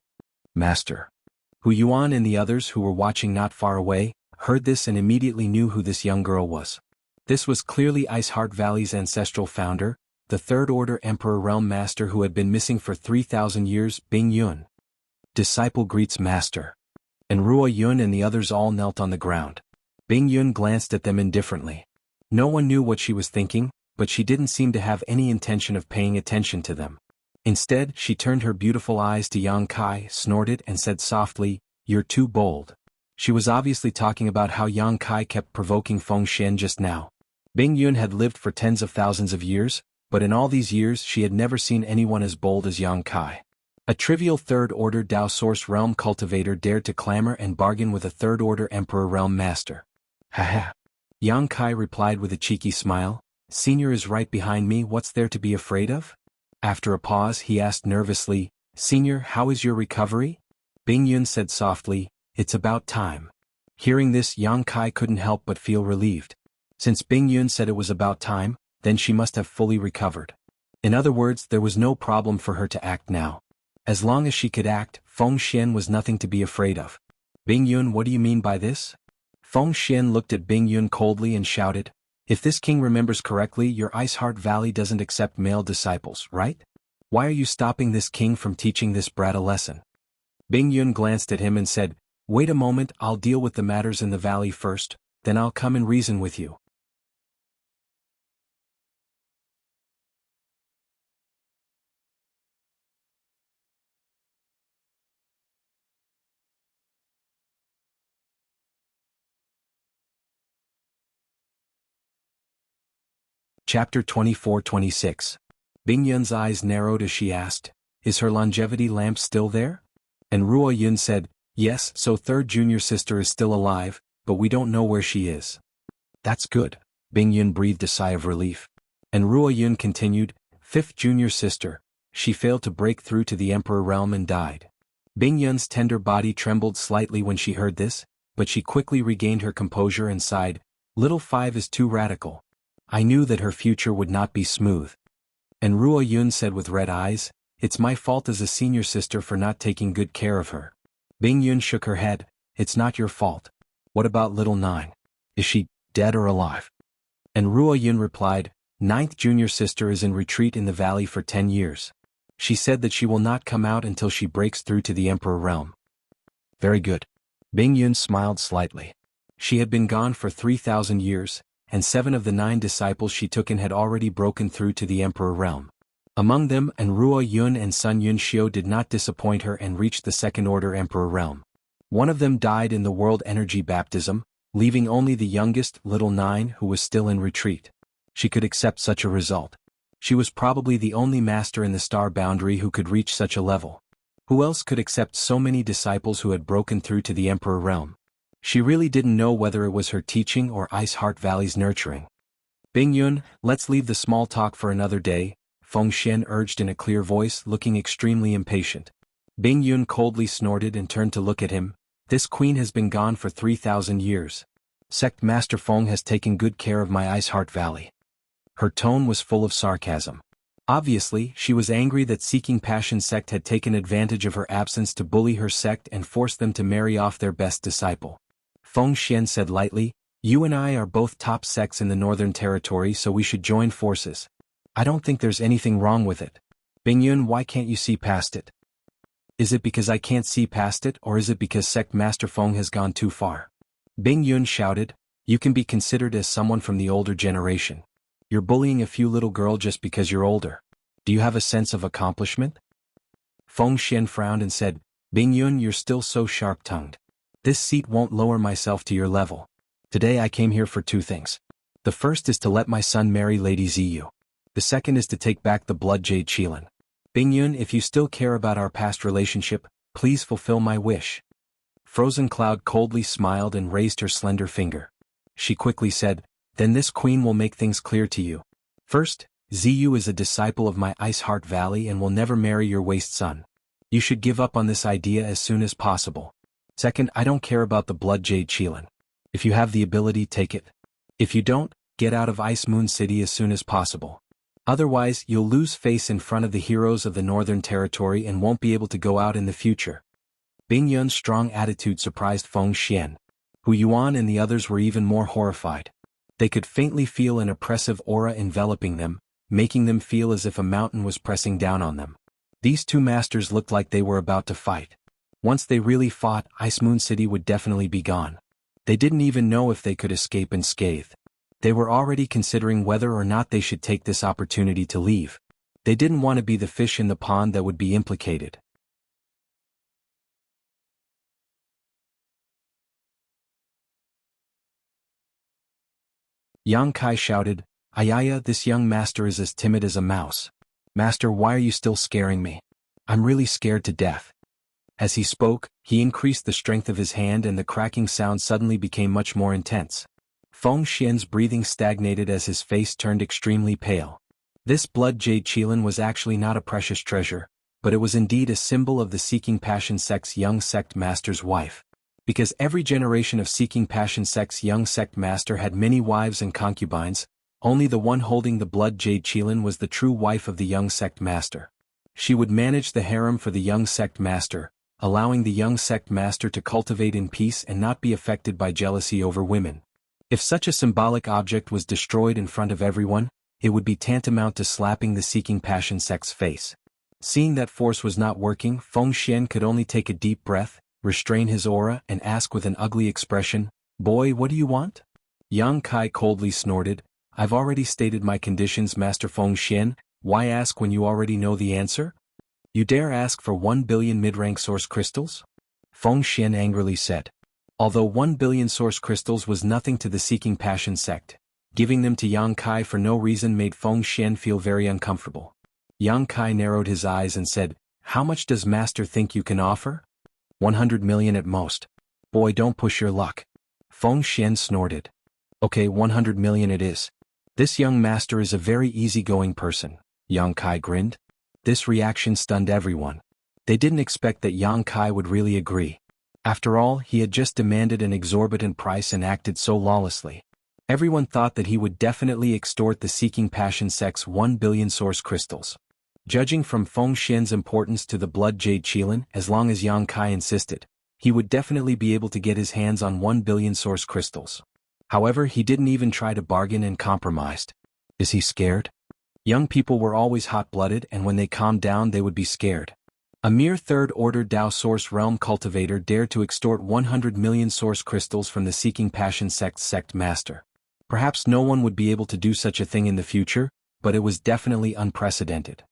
S1: Master!" Hu Yuan and the others who were watching not far away, heard this and immediately knew who this young girl was. This was clearly Ice Heart Valley's ancestral founder, the Third-Order Emperor Realm Master who had been missing for 3,000 years, Bing Yun. Disciple greets Master. and Ruo Yun and the others all knelt on the ground. Bing Yun glanced at them indifferently. No one knew what she was thinking, but she didn't seem to have any intention of paying attention to them. Instead, she turned her beautiful eyes to Yang Kai, snorted and said softly, "You're too bold." She was obviously talking about how Yang Kai kept provoking Feng Xian just now. Bing Yun had lived for tens of thousands of years, but in all these years she had never seen anyone as bold as Yang Kai. A trivial third-order Dao Source Realm cultivator dared to clamor and bargain with a third-order Emperor Realm master. Haha. Yang Kai replied with a cheeky smile, "Senior is right behind me, what's there to be afraid of?" After a pause he asked nervously, "Senior, how is your recovery?" Bing Yun said softly, "It's about time." Hearing this, Yang Kai couldn't help but feel relieved. Since Bing Yun said it was about time, then she must have fully recovered. In other words, there was no problem for her to act now. As long as she could act, Feng Xian was nothing to be afraid of. "Bing Yun, what do you mean by this?" Feng Xian looked at Bing Yun coldly and shouted, "If this king remembers correctly, your Ice Heart Valley doesn't accept male disciples, right? Why are you stopping this king from teaching this brat a lesson?" Bing Yun glanced at him and said, "Wait a moment, I'll deal with the matters in the valley first, then I'll come and reason with you." Chapter 24-26. Bing Yun's eyes narrowed as she asked, "Is her longevity lamp still there?" And Ruo Yun said, "Yes, so third junior sister is still alive, but we don't know where she is." "That's good." Bing Yun breathed a sigh of relief. And Ruo Yun continued, "Fifth junior sister, she failed to break through to the Emperor realm and died." Bing Yun's tender body trembled slightly when she heard this, but she quickly regained her composure and sighed, "Little Five is too radical. I knew that her future would not be smooth." And Ruo Yun said with red eyes, "It's my fault as a senior sister for not taking good care of her." Bing Yun shook her head, "It's not your fault. What about little Nine? Is she dead or alive?" And Ruo Yun replied, "Ninth junior sister is in retreat in the valley for 10 years. She said that she will not come out until she breaks through to the Emperor realm." "Very good." Bing Yun smiled slightly. She had been gone for 3,000 years, and 7 of the 9 disciples she took in had already broken through to the Emperor realm. Among them, and Ruo Yun and Sun Yun Xiu did not disappoint her and reached the second-order Emperor realm. One of them died in the World Energy Baptism, leaving only the youngest, little Nine, who was still in retreat. She could accept such a result. She was probably the only master in the star boundary who could reach such a level. Who else could accept so many disciples who had broken through to the Emperor realm? She really didn't know whether it was her teaching or Ice Heart Valley's nurturing. "Bing Yun, let's leave the small talk for another day," Feng Xian urged in a clear voice, looking extremely impatient. Bing Yun coldly snorted and turned to look at him. "This queen has been gone for 3,000 years. Sect Master Feng has taken good care of my Ice Heart Valley." Her tone was full of sarcasm. Obviously, she was angry that Seeking Passion sect had taken advantage of her absence to bully her sect and force them to marry off their best disciple. Feng Xian said lightly, "You and I are both top sects in the Northern Territory, so we should join forces. I don't think there's anything wrong with it. Bing Yun, why can't you see past it?" "Is it because I can't see past it, or is it because Sect Master Feng has gone too far?" Bing Yun shouted, "You can be considered as someone from the older generation. You're bullying a few little girl just because you're older. Do you have a sense of accomplishment?" Feng Xian frowned and said, "Bing Yun, you're still so sharp-tongued. This seat won't lower myself to your level. Today I came here for 2 things. The first is to let my son marry Lady Ziyu. The second is to take back the Blood Jade Qilin. Bing Yun, if you still care about our past relationship, please fulfill my wish." Frozen Cloud coldly smiled and raised her slender finger. She quickly said, "Then this queen will make things clear to you. First, Ziyu is a disciple of my Ice Heart Valley and will never marry your waste son. You should give up on this idea as soon as possible. Second, I don't care about the Blood Jade Qilin. If you have the ability, take it. If you don't, get out of Ice Moon City as soon as possible. Otherwise, you'll lose face in front of the heroes of the Northern Territory and won't be able to go out in the future." Bing Yun's strong attitude surprised Feng Xian. Hu Yuan and the others were even more horrified. They could faintly feel an oppressive aura enveloping them, making them feel as if a mountain was pressing down on them. These 2 masters looked like they were about to fight. Once they really fought, Ice Moon City would definitely be gone. They didn't even know if they could escape unscathed. They were already considering whether or not they should take this opportunity to leave. They didn't want to be the fish in the pond that would be implicated. Yang Kai shouted, "Ayaya, this young master is as timid as a mouse. Master, why are you still scaring me? I'm really scared to death." As he spoke, he increased the strength of his hand and the cracking sound suddenly became much more intense. Feng Xian's breathing stagnated as his face turned extremely pale. This blood jade Qilin was actually not a precious treasure, but it was indeed a symbol of the Seeking Passion sect's young sect master's wife. Because every generation of Seeking Passion sect's young sect master had many wives and concubines, only the one holding the blood jade Qilin was the true wife of the young sect master. She would manage the harem for the young sect master, allowing the young sect master to cultivate in peace and not be affected by jealousy over women. If such a symbolic object was destroyed in front of everyone, it would be tantamount to slapping the Seeking Passion sect's face. Seeing that force was not working, Feng Xian could only take a deep breath, restrain his aura and ask with an ugly expression, "Boy, what do you want?" Yang Kai coldly snorted, "I've already stated my conditions, Master Feng Xian, why ask when you already know the answer? You dare ask for 1 billion mid-rank source crystals?" Feng Xian angrily said. Although 1 billion source crystals was nothing to the Seeking Passion sect, giving them to Yang Kai for no reason made Feng Xian feel very uncomfortable. Yang Kai narrowed his eyes and said, "How much does Master think you can offer?" 100 million at most. Boy, don't push your luck. Feng Xian snorted. Okay, 100 million it is. This young master is a very easygoing person, Yang Kai grinned. This reaction stunned everyone. They didn't expect that Yang Kai would really agree. After all, he had just demanded an exorbitant price and acted so lawlessly. Everyone thought that he would definitely extort the Seeking Passion sect's 1 billion source crystals. Judging from Feng Xian's importance to the blood jade Qilin, as long as Yang Kai insisted, he would definitely be able to get his hands on 1 billion source crystals. However, he didn't even try to bargain and compromised. Is he scared? Young people were always hot-blooded and when they calmed down they would be scared. A mere third-order Dao Source Realm cultivator dared to extort 100 million source crystals from the Seeking Passion sect's sect master. Perhaps no one would be able to do such a thing in the future, but it was definitely unprecedented.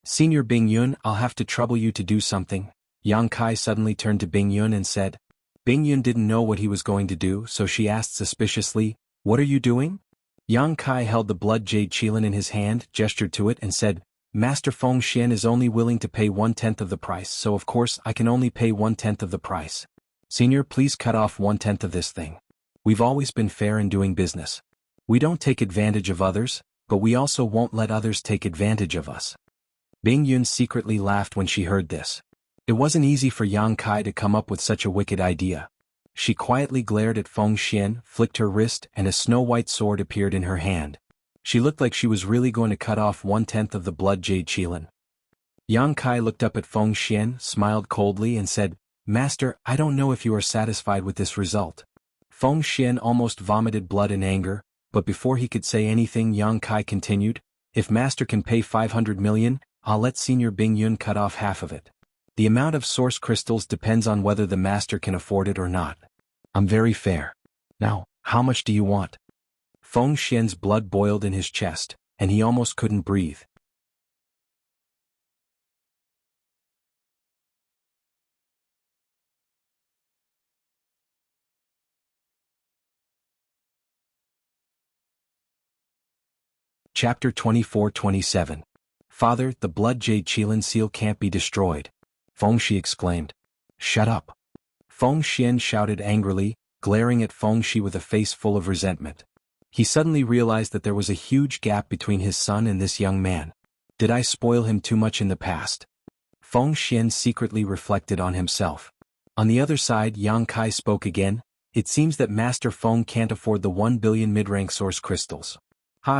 S1: "Senior Bing Yun, I'll have to trouble you to do something." Yang Kai suddenly turned to Bing Yun and said. Bing Yun didn't know what he was going to do, so she asked suspiciously, "What are you doing?" Yang Kai held the blood jade Qilin in his hand, gestured to it and said, "Master Feng Xian is only willing to pay 1/10 of the price, so of course I can only pay 1/10 of the price. Senior, please cut off 1/10 of this thing. We've always been fair in doing business. We don't take advantage of others, but we also won't let others take advantage of us." Bing Yun secretly laughed when she heard this. It wasn't easy for Yang Kai to come up with such a wicked idea. She quietly glared at Feng Xian, flicked her wrist, and a snow-white sword appeared in her hand. She looked like she was really going to cut off 1/10 of the blood jade Qilin. Yang Kai looked up at Feng Xian, smiled coldly and said, "Master, I don't know if you are satisfied with this result." Feng Xian almost vomited blood in anger, but before he could say anything Yang Kai continued, "If Master can pay 500 million, I'll let Senior Bing Yun cut off half of it. The amount of source crystals depends on whether the Master can afford it or not. I'm very fair. Now, how much do you want?" Feng Xian's blood boiled in his chest, and he almost couldn't breathe. Chapter 24-27. "Father, the blood jade Qilin seal can't be destroyed," Feng Shi exclaimed. "Shut up." Feng Xian shouted angrily, glaring at Feng Shi with a face full of resentment. He suddenly realized that there was a huge gap between his son and this young man. Did I spoil him too much in the past? Feng Xian secretly reflected on himself. On the other side, Yang Kai spoke again. "It seems that Master Feng can't afford the 1 billion mid-rank source crystals.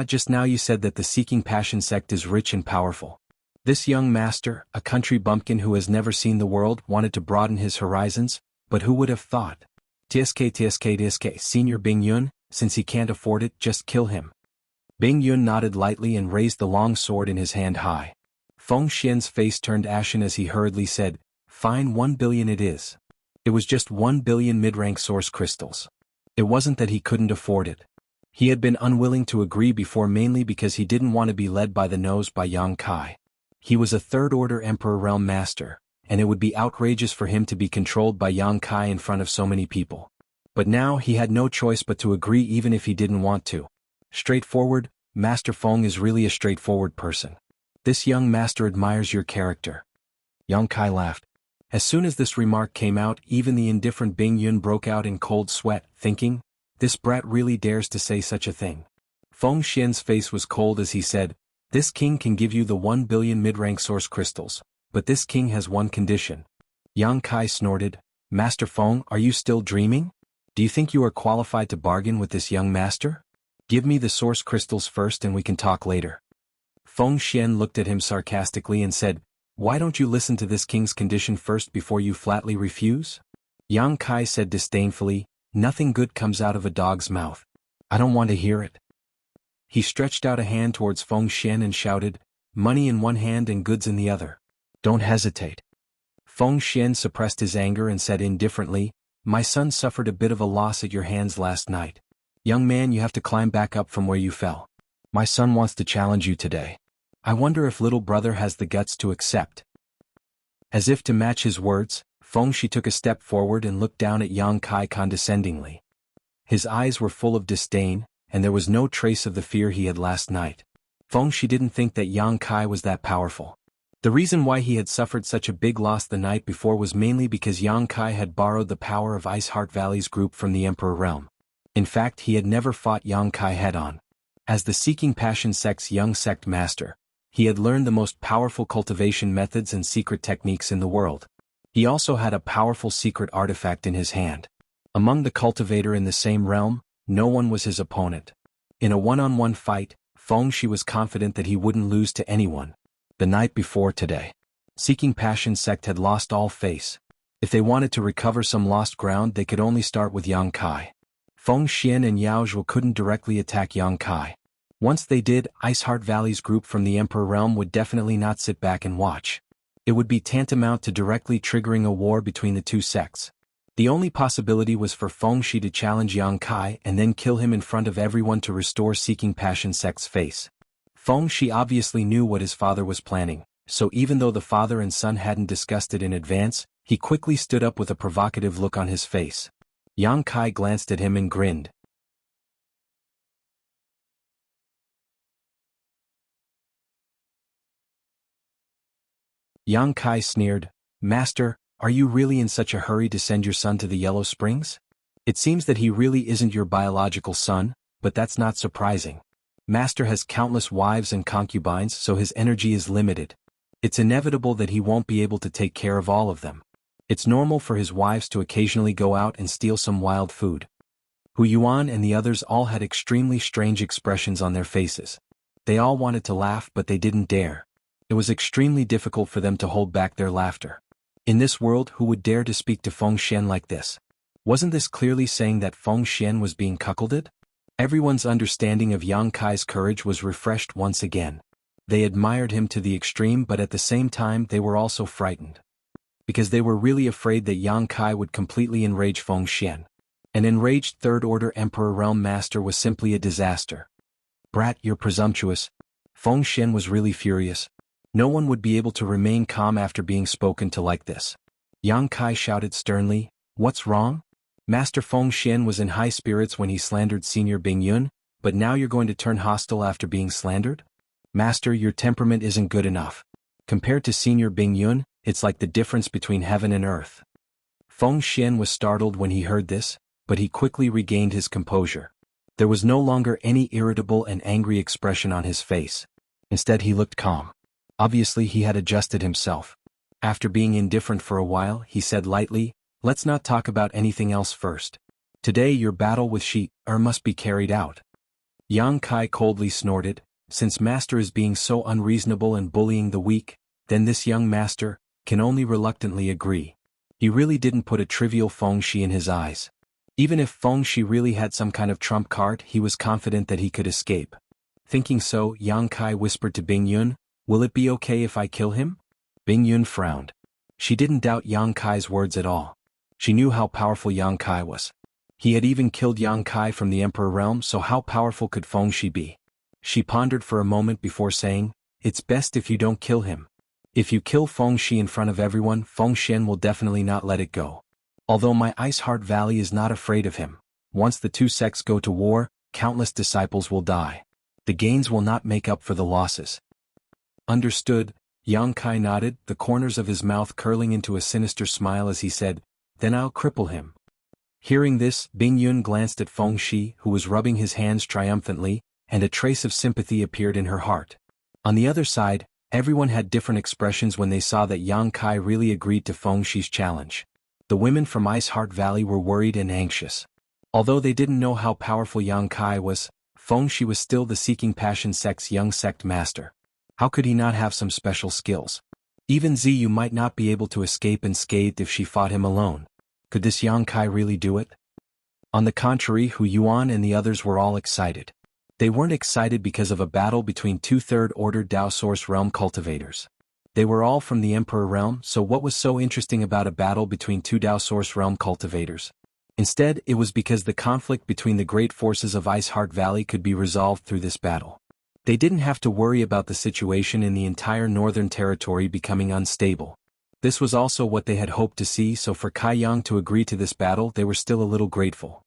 S1: Just now you said that the Seeking Passion sect is rich and powerful. This young master, a country bumpkin who has never seen the world, wanted to broaden his horizons, but who would have thought? TSK, Senior Bing Yun, since he can't afford it, just kill him." Bing Yun nodded lightly and raised the long sword in his hand high. Feng Xian's face turned ashen as he hurriedly said, Fine, 1 billion it is. It was just 1 billion mid-rank source crystals. It wasn't that he couldn't afford it. He had been unwilling to agree before, mainly because he didn't want to be led by the nose by Yang Kai. He was a third-order Emperor Realm Master, and it would be outrageous for him to be controlled by Yang Kai in front of so many people. But now he had no choice but to agree, even if he didn't want to. Straightforward, Master Feng is really a straightforward person. This young master admires your character. Yang Kai laughed. As soon as this remark came out, even the indifferent Bing Yun broke out in cold sweat, thinking, this brat really dares to say such a thing. Feng Xian's face was cold as he said, this king can give you the 1 billion mid-rank source crystals, but this king has one condition. Yang Kai snorted, Master Feng, are you still dreaming? Do you think you are qualified to bargain with this young master? Give me the source crystals first and we can talk later. Feng Xian looked at him sarcastically and said, why don't you listen to this king's condition first before you flatly refuse? Yang Kai said disdainfully, nothing good comes out of a dog's mouth. I don't want to hear it. He stretched out a hand towards Feng Xian and shouted, money in one hand and goods in the other. Don't hesitate. Feng Xian suppressed his anger and said indifferently, my son suffered a bit of a loss at your hands last night. Young man, you have to climb back up from where you fell. My son wants to challenge you today. I wonder if little brother has the guts to accept. As if to match his words, Feng Shi took a step forward and looked down at Yang Kai condescendingly. His eyes were full of disdain, and there was no trace of the fear he had last night. Feng Shi didn't think that Yang Kai was that powerful. The reason why he had suffered such a big loss the night before was mainly because Yang Kai had borrowed the power of Ice Heart Valley's group from the Emperor Realm. In fact, he had never fought Yang Kai head-on. As the Seeking Passion sect's young sect master, he had learned the most powerful cultivation methods and secret techniques in the world. He also had a powerful secret artifact in his hand. Among the cultivator in the same realm, no one was his opponent. In a one-on-one fight, Feng Shi was confident that he wouldn't lose to anyone. The night before today, Seeking Passion sect had lost all face. If they wanted to recover some lost ground, they could only start with Yang Kai. Feng Xian and Yao Zhuo couldn't directly attack Yang Kai. Once they did, Ice Heart Valley's group from the Emperor Realm would definitely not sit back and watch. It would be tantamount to directly triggering a war between the two sects. The only possibility was for Feng Shi to challenge Yang Kai and then kill him in front of everyone to restore Seeking Passion sect's face. Feng Shi obviously knew what his father was planning, so even though the father and son hadn't discussed it in advance, he quickly stood up with a provocative look on his face. Yang Kai glanced at him and grinned. Yang Kai sneered, Master, are you really in such a hurry to send your son to the Yellow Springs? It seems that he really isn't your biological son, but that's not surprising. Master has countless wives and concubines, so his energy is limited. It's inevitable that he won't be able to take care of all of them. It's normal for his wives to occasionally go out and steal some wild food. Hu Yuan and the others all had extremely strange expressions on their faces. They all wanted to laugh, but they didn't dare. It was extremely difficult for them to hold back their laughter. In this world, who would dare to speak to Feng Xian like this? Wasn't this clearly saying that Feng Xian was being cuckolded? Everyone's understanding of Yang Kai's courage was refreshed once again. They admired him to the extreme, but at the same time they were also frightened. Because they were really afraid that Yang Kai would completely enrage Feng Xian. An enraged third-order Emperor Realm Master was simply a disaster. Brat, you're presumptuous. Feng Xian was really furious. No one would be able to remain calm after being spoken to like this. Yang Kai shouted sternly, what's wrong? Master Feng Xian was in high spirits when he slandered Senior Bing Yun, but now you're going to turn hostile after being slandered? Master, your temperament isn't good enough. Compared to Senior Bing Yun, it's like the difference between heaven and earth. Feng Xian was startled when he heard this, but he quickly regained his composure. There was no longer any irritable and angry expression on his face. Instead, he looked calm. Obviously, he had adjusted himself. After being indifferent for a while, he said lightly, let's not talk about anything else first. Today your battle with Shi-Er must be carried out. Yang Kai coldly snorted, since Master is being so unreasonable and bullying the weak, then this young Master can only reluctantly agree. He really didn't put a trivial Feng Shi in his eyes. Even if Feng Shi really had some kind of trump card, he was confident that he could escape. Thinking so, Yang Kai whispered to Bing Yun, will it be okay if I kill him? Bing Yun frowned. She didn't doubt Yang Kai's words at all. She knew how powerful Yang Kai was. He had even killed Yang Kai from the Emperor realm, so how powerful could Feng Shi be? She pondered for a moment before saying, "It's best if you don't kill him. If you kill Feng Shi in front of everyone, Feng Xian will definitely not let it go. Although my Ice Heart Valley is not afraid of him, once the two sects go to war, countless disciples will die. The gains will not make up for the losses." Understood, Yang Kai nodded, the corners of his mouth curling into a sinister smile as he said, "Then I'll cripple him." Hearing this, Bing Yun glanced at Feng Shi, who was rubbing his hands triumphantly, and a trace of sympathy appeared in her heart. On the other side, everyone had different expressions when they saw that Yang Kai really agreed to Feng Shi's challenge. The women from Ice Heart Valley were worried and anxious. Although they didn't know how powerful Yang Kai was, Feng Shi was still the Seeking Passion sect's young sect master. How could he not have some special skills? Even Ziyu might not be able to escape unscathed if she fought him alone. Could this Yang Kai really do it? On the contrary, Hu Yuan and the others were all excited. They weren't excited because of a battle between two third-order Dao Source realm cultivators. They were all from the Emperor realm, so what was so interesting about a battle between two Dao Source realm cultivators? Instead, it was because the conflict between the great forces of Ice Heart Valley could be resolved through this battle. They didn't have to worry about the situation in the entire northern territory becoming unstable. This was also what they had hoped to see, so for Kai Yang to agree to this battle, they were still a little grateful.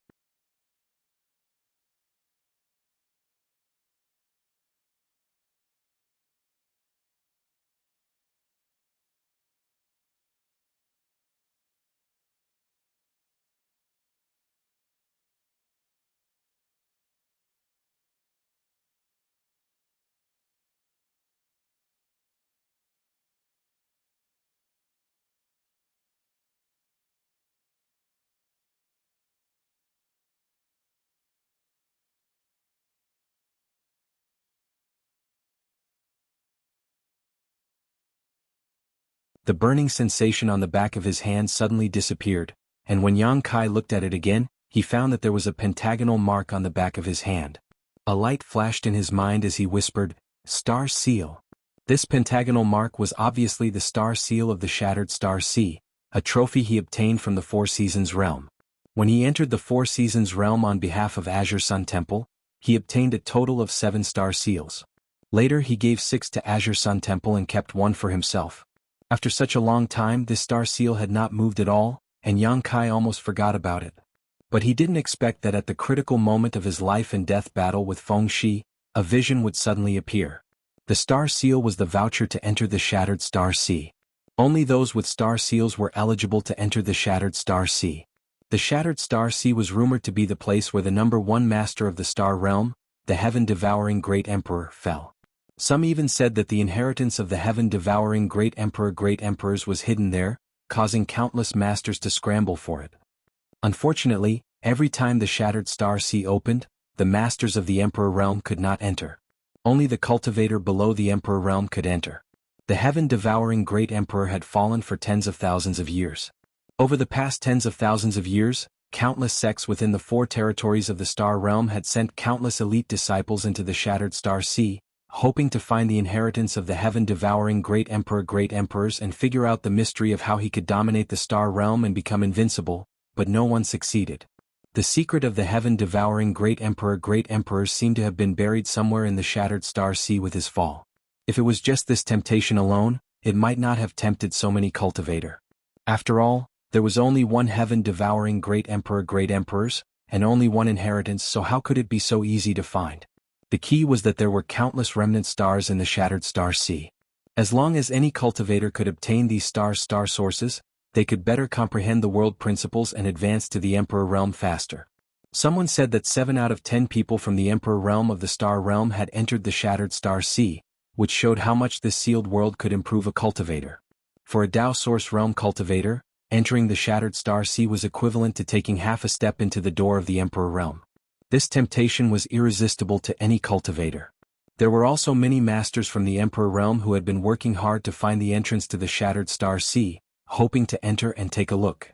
S1: The burning sensation on the back of his hand suddenly disappeared, and when Yang Kai looked at it again, he found that there was a pentagonal mark on the back of his hand. A light flashed in his mind as he whispered, "Star Seal." This pentagonal mark was obviously the star seal of the Shattered Star Sea, a trophy he obtained from the Four Seasons realm. When he entered the Four Seasons realm on behalf of Azure Sun Temple, he obtained a total of 7 star seals. Later he gave 6 to Azure Sun Temple and kept 1 for himself. After such a long time, this star seal had not moved at all, and Yang Kai almost forgot about it. But he didn't expect that at the critical moment of his life and death battle with Feng Shi, a vision would suddenly appear. The star seal was the voucher to enter the Shattered Star Sea. Only those with star seals were eligible to enter the Shattered Star Sea. The Shattered Star Sea was rumored to be the place where the #1 master of the Star Realm, the Heaven-Devouring Great Emperor, fell. Some even said that the inheritance of the Heaven-Devouring Great Emperors was hidden there, causing countless masters to scramble for it. Unfortunately, every time the Shattered Star Sea opened, the masters of the Emperor Realm could not enter. Only the cultivator below the Emperor Realm could enter. The Heaven-Devouring Great Emperor had fallen for tens of thousands of years. Over the past tens of thousands of years, countless sects within the 4 territories of the Star Realm had sent countless elite disciples into the Shattered Star Sea, hoping to find the inheritance of the Heaven-Devouring Great Emperors and figure out the mystery of how he could dominate the Star Realm and become invincible, but no one succeeded. The secret of the Heaven-Devouring Great Emperors seemed to have been buried somewhere in the Shattered Star Sea with his fall. If it was just this temptation alone, it might not have tempted so many cultivator. After all, there was only one Heaven-Devouring Great Emperors, and only one inheritance, so how could it be so easy to find? The key was that there were countless remnant stars in the Shattered Star Sea. As long as any cultivator could obtain these star sources, they could better comprehend the world principles and advance to the Emperor Realm faster. Someone said that 7 out of 10 people from the Emperor Realm of the Star Realm had entered the Shattered Star Sea, which showed how much this sealed world could improve a cultivator. For a Dao Source Realm cultivator, entering the Shattered Star Sea was equivalent to taking half a step into the door of the Emperor Realm. This temptation was irresistible to any cultivator. There were also many masters from the Emperor Realm who had been working hard to find the entrance to the Shattered Star Sea, hoping to enter and take a look.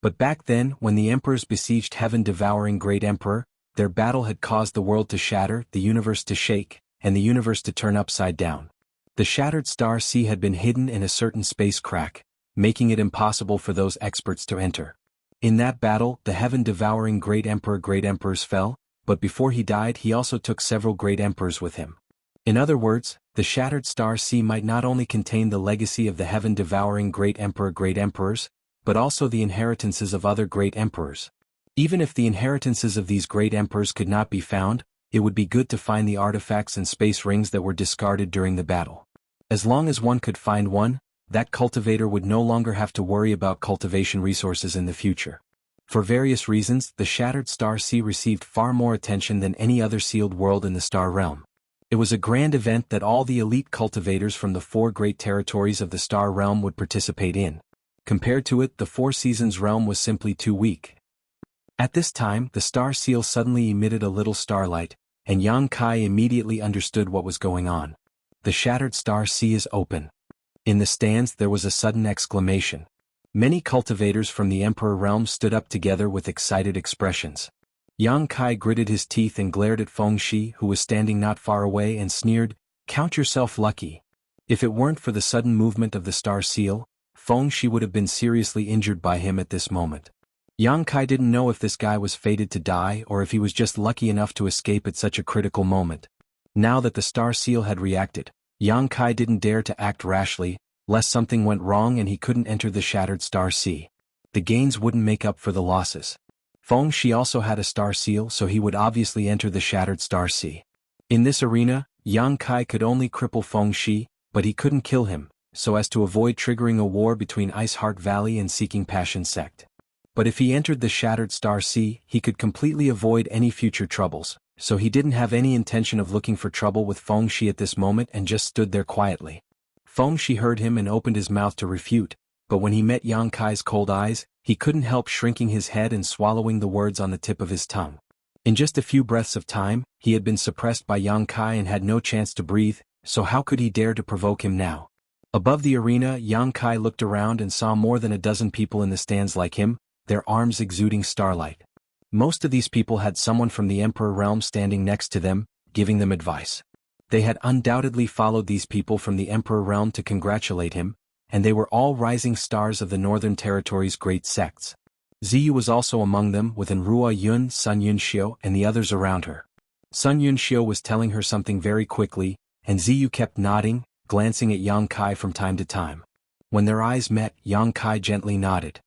S1: But back then, when the emperors besieged Heaven-Devouring Great Emperor, their battle had caused the world to shatter, the universe to shake, and the universe to turn upside down. The Shattered Star Sea had been hidden in a certain space crack, making it impossible for those experts to enter. In that battle, the heaven-devouring Great Emperors fell, but before he died he also took several Great Emperors with him. In other words, the Shattered Star Sea might not only contain the legacy of the heaven-devouring Great Emperors, but also the inheritances of other Great Emperors. Even if the inheritances of these Great Emperors could not be found, it would be good to find the artifacts and space rings that were discarded during the battle. As long as one could find one, that cultivator would no longer have to worry about cultivation resources in the future. For various reasons, the Shattered Star Sea received far more attention than any other sealed world in the Star Realm. It was a grand event that all the elite cultivators from the 4 great territories of the Star Realm would participate in. Compared to it, the Four Seasons realm was simply too weak. At this time, the Star Seal suddenly emitted a little starlight, and Yang Kai immediately understood what was going on. The Shattered Star Sea is open. In the stands there was a sudden exclamation. Many cultivators from the Emperor realm stood up together with excited expressions. Yang Kai gritted his teeth and glared at Feng Shi, who was standing not far away, and sneered, "Count yourself lucky." If it weren't for the sudden movement of the Star Seal, Feng Shi would have been seriously injured by him at this moment. Yang Kai didn't know if this guy was fated to die or if he was just lucky enough to escape at such a critical moment. Now that the Star Seal had reacted, Yang Kai didn't dare to act rashly, lest something went wrong and he couldn't enter the Shattered Star Sea. The gains wouldn't make up for the losses. Feng Shi also had a Star Seal, so he would obviously enter the Shattered Star Sea. In this arena, Yang Kai could only cripple Feng Shi, but he couldn't kill him, so as to avoid triggering a war between Ice Heart Valley and Seeking Passion Sect. But if he entered the Shattered Star Sea, he could completely avoid any future troubles, so he didn't have any intention of looking for trouble with Feng Shi at this moment and just stood there quietly. Feng Shi heard him and opened his mouth to refute, but when he met Yang Kai's cold eyes, he couldn't help shrinking his head and swallowing the words on the tip of his tongue. In just a few breaths of time, he had been suppressed by Yang Kai and had no chance to breathe, so how could he dare to provoke him now? Above the arena, Yang Kai looked around and saw more than a dozen people in the stands like him, their arms exuding starlight. Most of these people had someone from the Emperor realm standing next to them, giving them advice. They had undoubtedly followed these people from the Emperor realm to congratulate him, and they were all rising stars of the Northern Territory's great sects. Ziyu was also among them, with Enrua Yun, Sun Yunxiu, and the others around her. Sun Yunxiu was telling her something very quickly, and Ziyu kept nodding, glancing at Yang Kai from time to time. When their eyes met, Yang Kai gently nodded.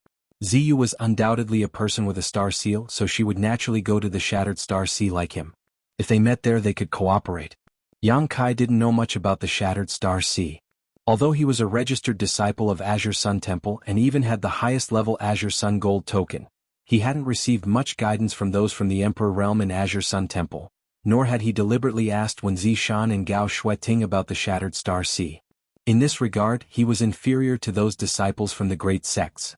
S1: Ziyu was undoubtedly a person with a Star Seal, so she would naturally go to the Shattered Star Sea like him. If they met there they could cooperate. Yang Kai didn't know much about the Shattered Star Sea. Although he was a registered disciple of Azure Sun Temple and even had the highest level Azure Sun Gold token, he hadn't received much guidance from those from the Emperor Realm and Azure Sun Temple, nor had he deliberately asked Wen Zishan and Gao Shueting about the Shattered Star Sea. In this regard, he was inferior to those disciples from the great sects.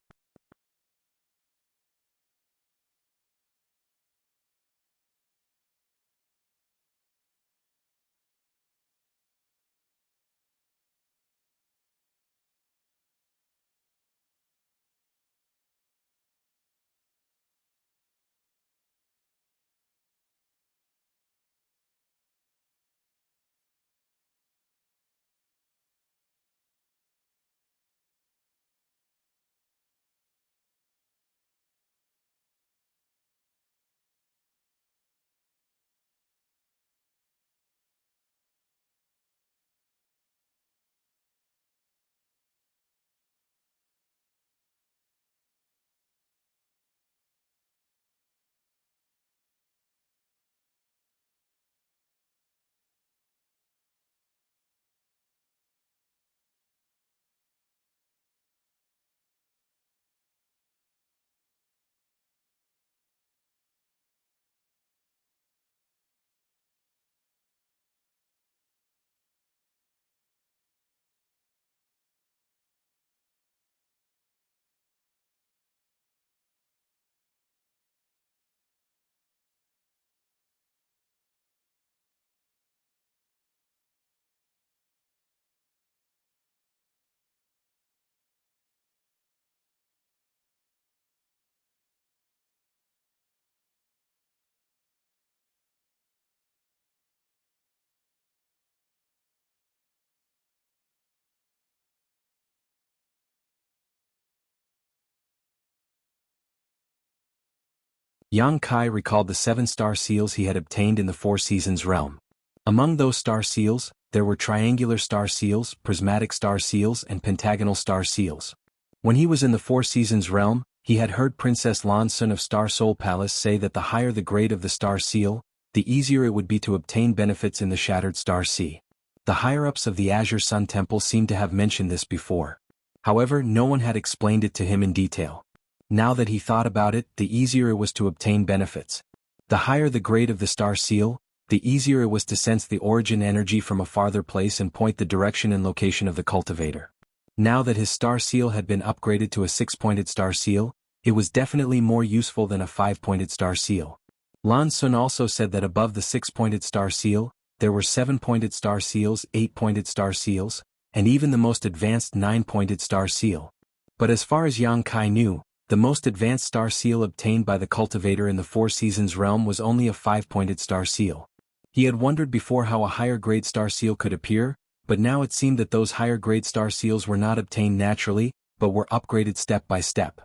S1: Yang Kai recalled the 7 star seals he had obtained in the Four Seasons realm. Among those star seals, there were triangular star seals, prismatic star seals and pentagonal star seals. When he was in the Four Seasons realm, he had heard Princess Lan Sun of Star Soul Palace say that the higher the grade of the star seal, the easier it would be to obtain benefits in the Shattered Star Sea. The higher-ups of the Azure Sun Temple seemed to have mentioned this before. However, no one had explained it to him in detail. Now that he thought about it, the easier it was to obtain benefits. The higher the grade of the star seal, the easier it was to sense the origin energy from a farther place and point the direction and location of the cultivator. Now that his star seal had been upgraded to a 6-pointed star seal, it was definitely more useful than a 5-pointed star seal. Lan Sun also said that above the 6-pointed star seal, there were 7-pointed star seals, 8-pointed star seals, and even the most advanced 9-pointed star seal. But as far as Yang Kai knew, the most advanced star seal obtained by the cultivator in the Four Seasons realm was only a 5-pointed star seal. He had wondered before how a higher-grade star seal could appear, but now it seemed that those higher-grade star seals were not obtained naturally, but were upgraded step by step.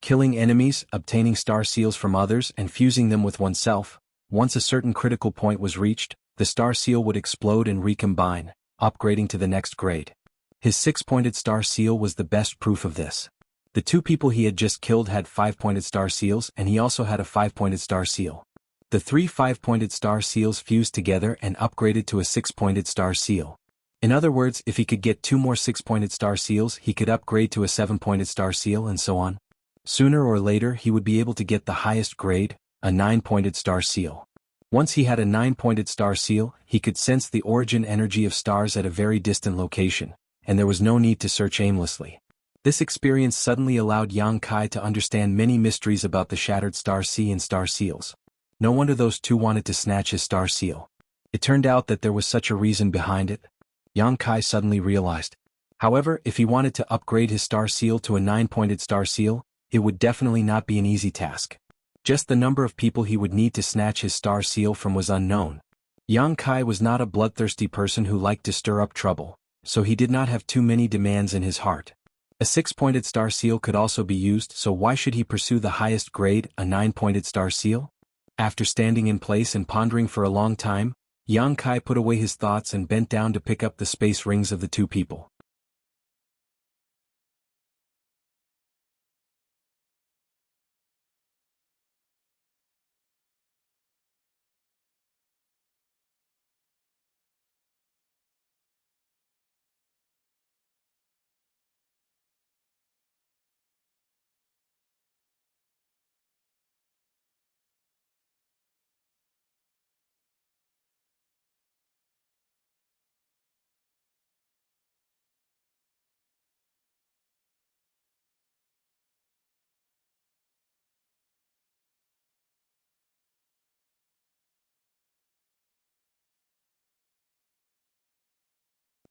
S1: Killing enemies, obtaining star seals from others and fusing them with oneself. Once a certain critical point was reached, the star seal would explode and recombine, upgrading to the next grade. His 6-pointed star seal was the best proof of this. The 2 people he had just killed had 5-pointed star seals and he also had a 5-pointed star seal. The 3 5-pointed star seals fused together and upgraded to a 6-pointed star seal. In other words, if he could get 2 more 6-pointed star seals, he could upgrade to a 7-pointed star seal and so on. Sooner or later he would be able to get the highest grade, a 9-pointed star seal. Once he had a 9-pointed star seal, he could sense the origin energy of stars at a very distant location, and there was no need to search aimlessly. This experience suddenly allowed Yang Kai to understand many mysteries about the Shattered Star Sea and star seals. No wonder those 2 wanted to snatch his star seal. It turned out that there was such a reason behind it. Yang Kai suddenly realized. However, if he wanted to upgrade his star seal to a 9-pointed star seal, it would definitely not be an easy task. Just the number of people he would need to snatch his star seal from was unknown. Yang Kai was not a bloodthirsty person who liked to stir up trouble, so he did not have too many demands in his heart. A 6-pointed star seal could also be used, so why should he pursue the highest grade, a 9-pointed star seal? After standing in place and pondering for a long time, Yang Kai put away his thoughts and bent down to pick up the space rings of the 2 people.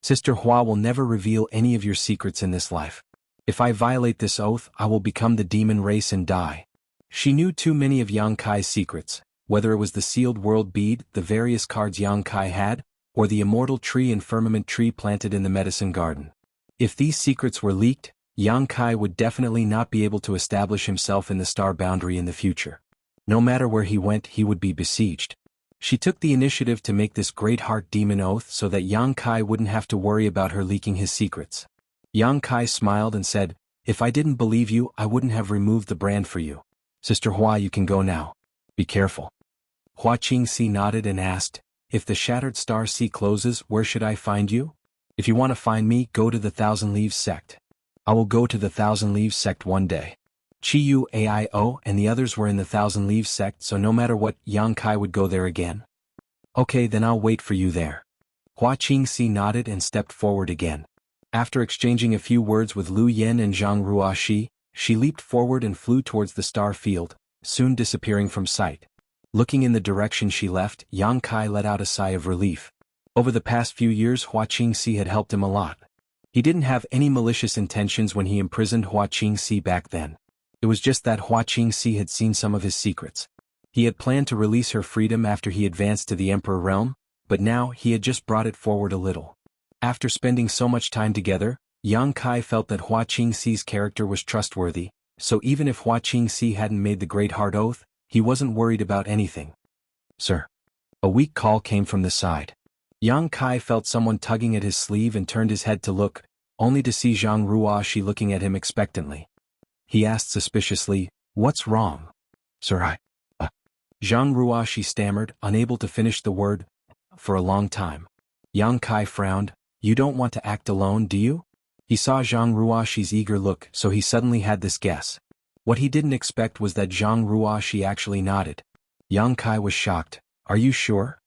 S1: Sister Hua will never reveal any of your secrets in this life. If I violate this oath, I will become the demon race and die. She knew too many of Yang Kai's secrets, whether it was the sealed world bead, the various cards Yang Kai had, or the immortal tree and firmament tree planted in the medicine garden. If these secrets were leaked, Yang Kai would definitely not be able to establish himself in the star boundary in the future. No matter where he went, he would be besieged. She took the initiative to make this great heart demon oath so that Yang Kai wouldn't have to worry about her leaking his secrets. Yang Kai smiled and said, "If I didn't believe you, I wouldn't have removed the brand for you. Sister Hua, you can go now. Be careful." Hua Qingxi nodded and asked, "If the Shattered Star Sea closes, where should I find you?" "If you want to find me, go to the Thousand Leaves sect." "I will go to the Thousand Leaves sect one day." Chiyu Aio and the others were in the Thousand Leaves sect, so no matter what, Yang Kai would go there again. "Okay, then I'll wait for you there." Hua Qingxi nodded and stepped forward again. After exchanging a few words with Lu Yen and Zhang Ruoxi, she leaped forward and flew towards the star field, soon disappearing from sight. Looking in the direction she left, Yang Kai let out a sigh of relief. Over the past few years, Hua Qingxi had helped him a lot. He didn't have any malicious intentions when he imprisoned Hua Qingxi back then. It was just that Hua Qingxi had seen some of his secrets. He had planned to release her freedom after he advanced to the Emperor realm, but now he had just brought it forward a little. After spending so much time together, Yang Kai felt that Hua Qingxi's character was trustworthy, so even if Hua Qingxi hadn't made the Great Heart Oath, He wasn't worried about anything. "Sir." A weak call came from the side. Yang Kai felt someone tugging at his sleeve and turned his head to look, only to see Zhang Ruoxi looking at him expectantly. He asked suspiciously, "What's wrong?" "Sir, Zhang Ruoxi stammered, unable to finish the word, for a long time. Yang Kai frowned. "You don't want to act alone, do you?" He saw Zhang Ruoxi's eager look, so he suddenly had this guess. What he didn't expect was that Zhang Ruoxi actually nodded. Yang Kai was shocked. "Are you sure?"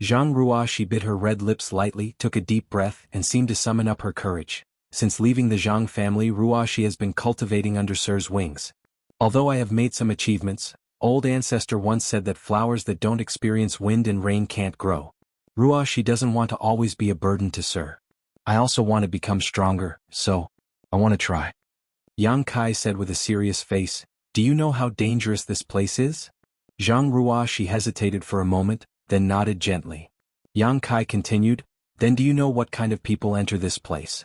S1: Zhang Ruoxi bit her red lips lightly, took a deep breath, and seemed to summon up her courage. "Since leaving the Zhang family, Ruoxi has been cultivating under Sir's wings. Although I have made some achievements, old ancestor once said that flowers that don't experience wind and rain can't grow. Ruoxi doesn't want to always be a burden to Sir. I also want to become stronger, so I want to try." Yang Kai said with a serious face, "Do you know how dangerous this place is?" Zhang Ruoxi hesitated for a moment, then nodded gently. Yang Kai continued, "Then do you know what kind of people enter this place?"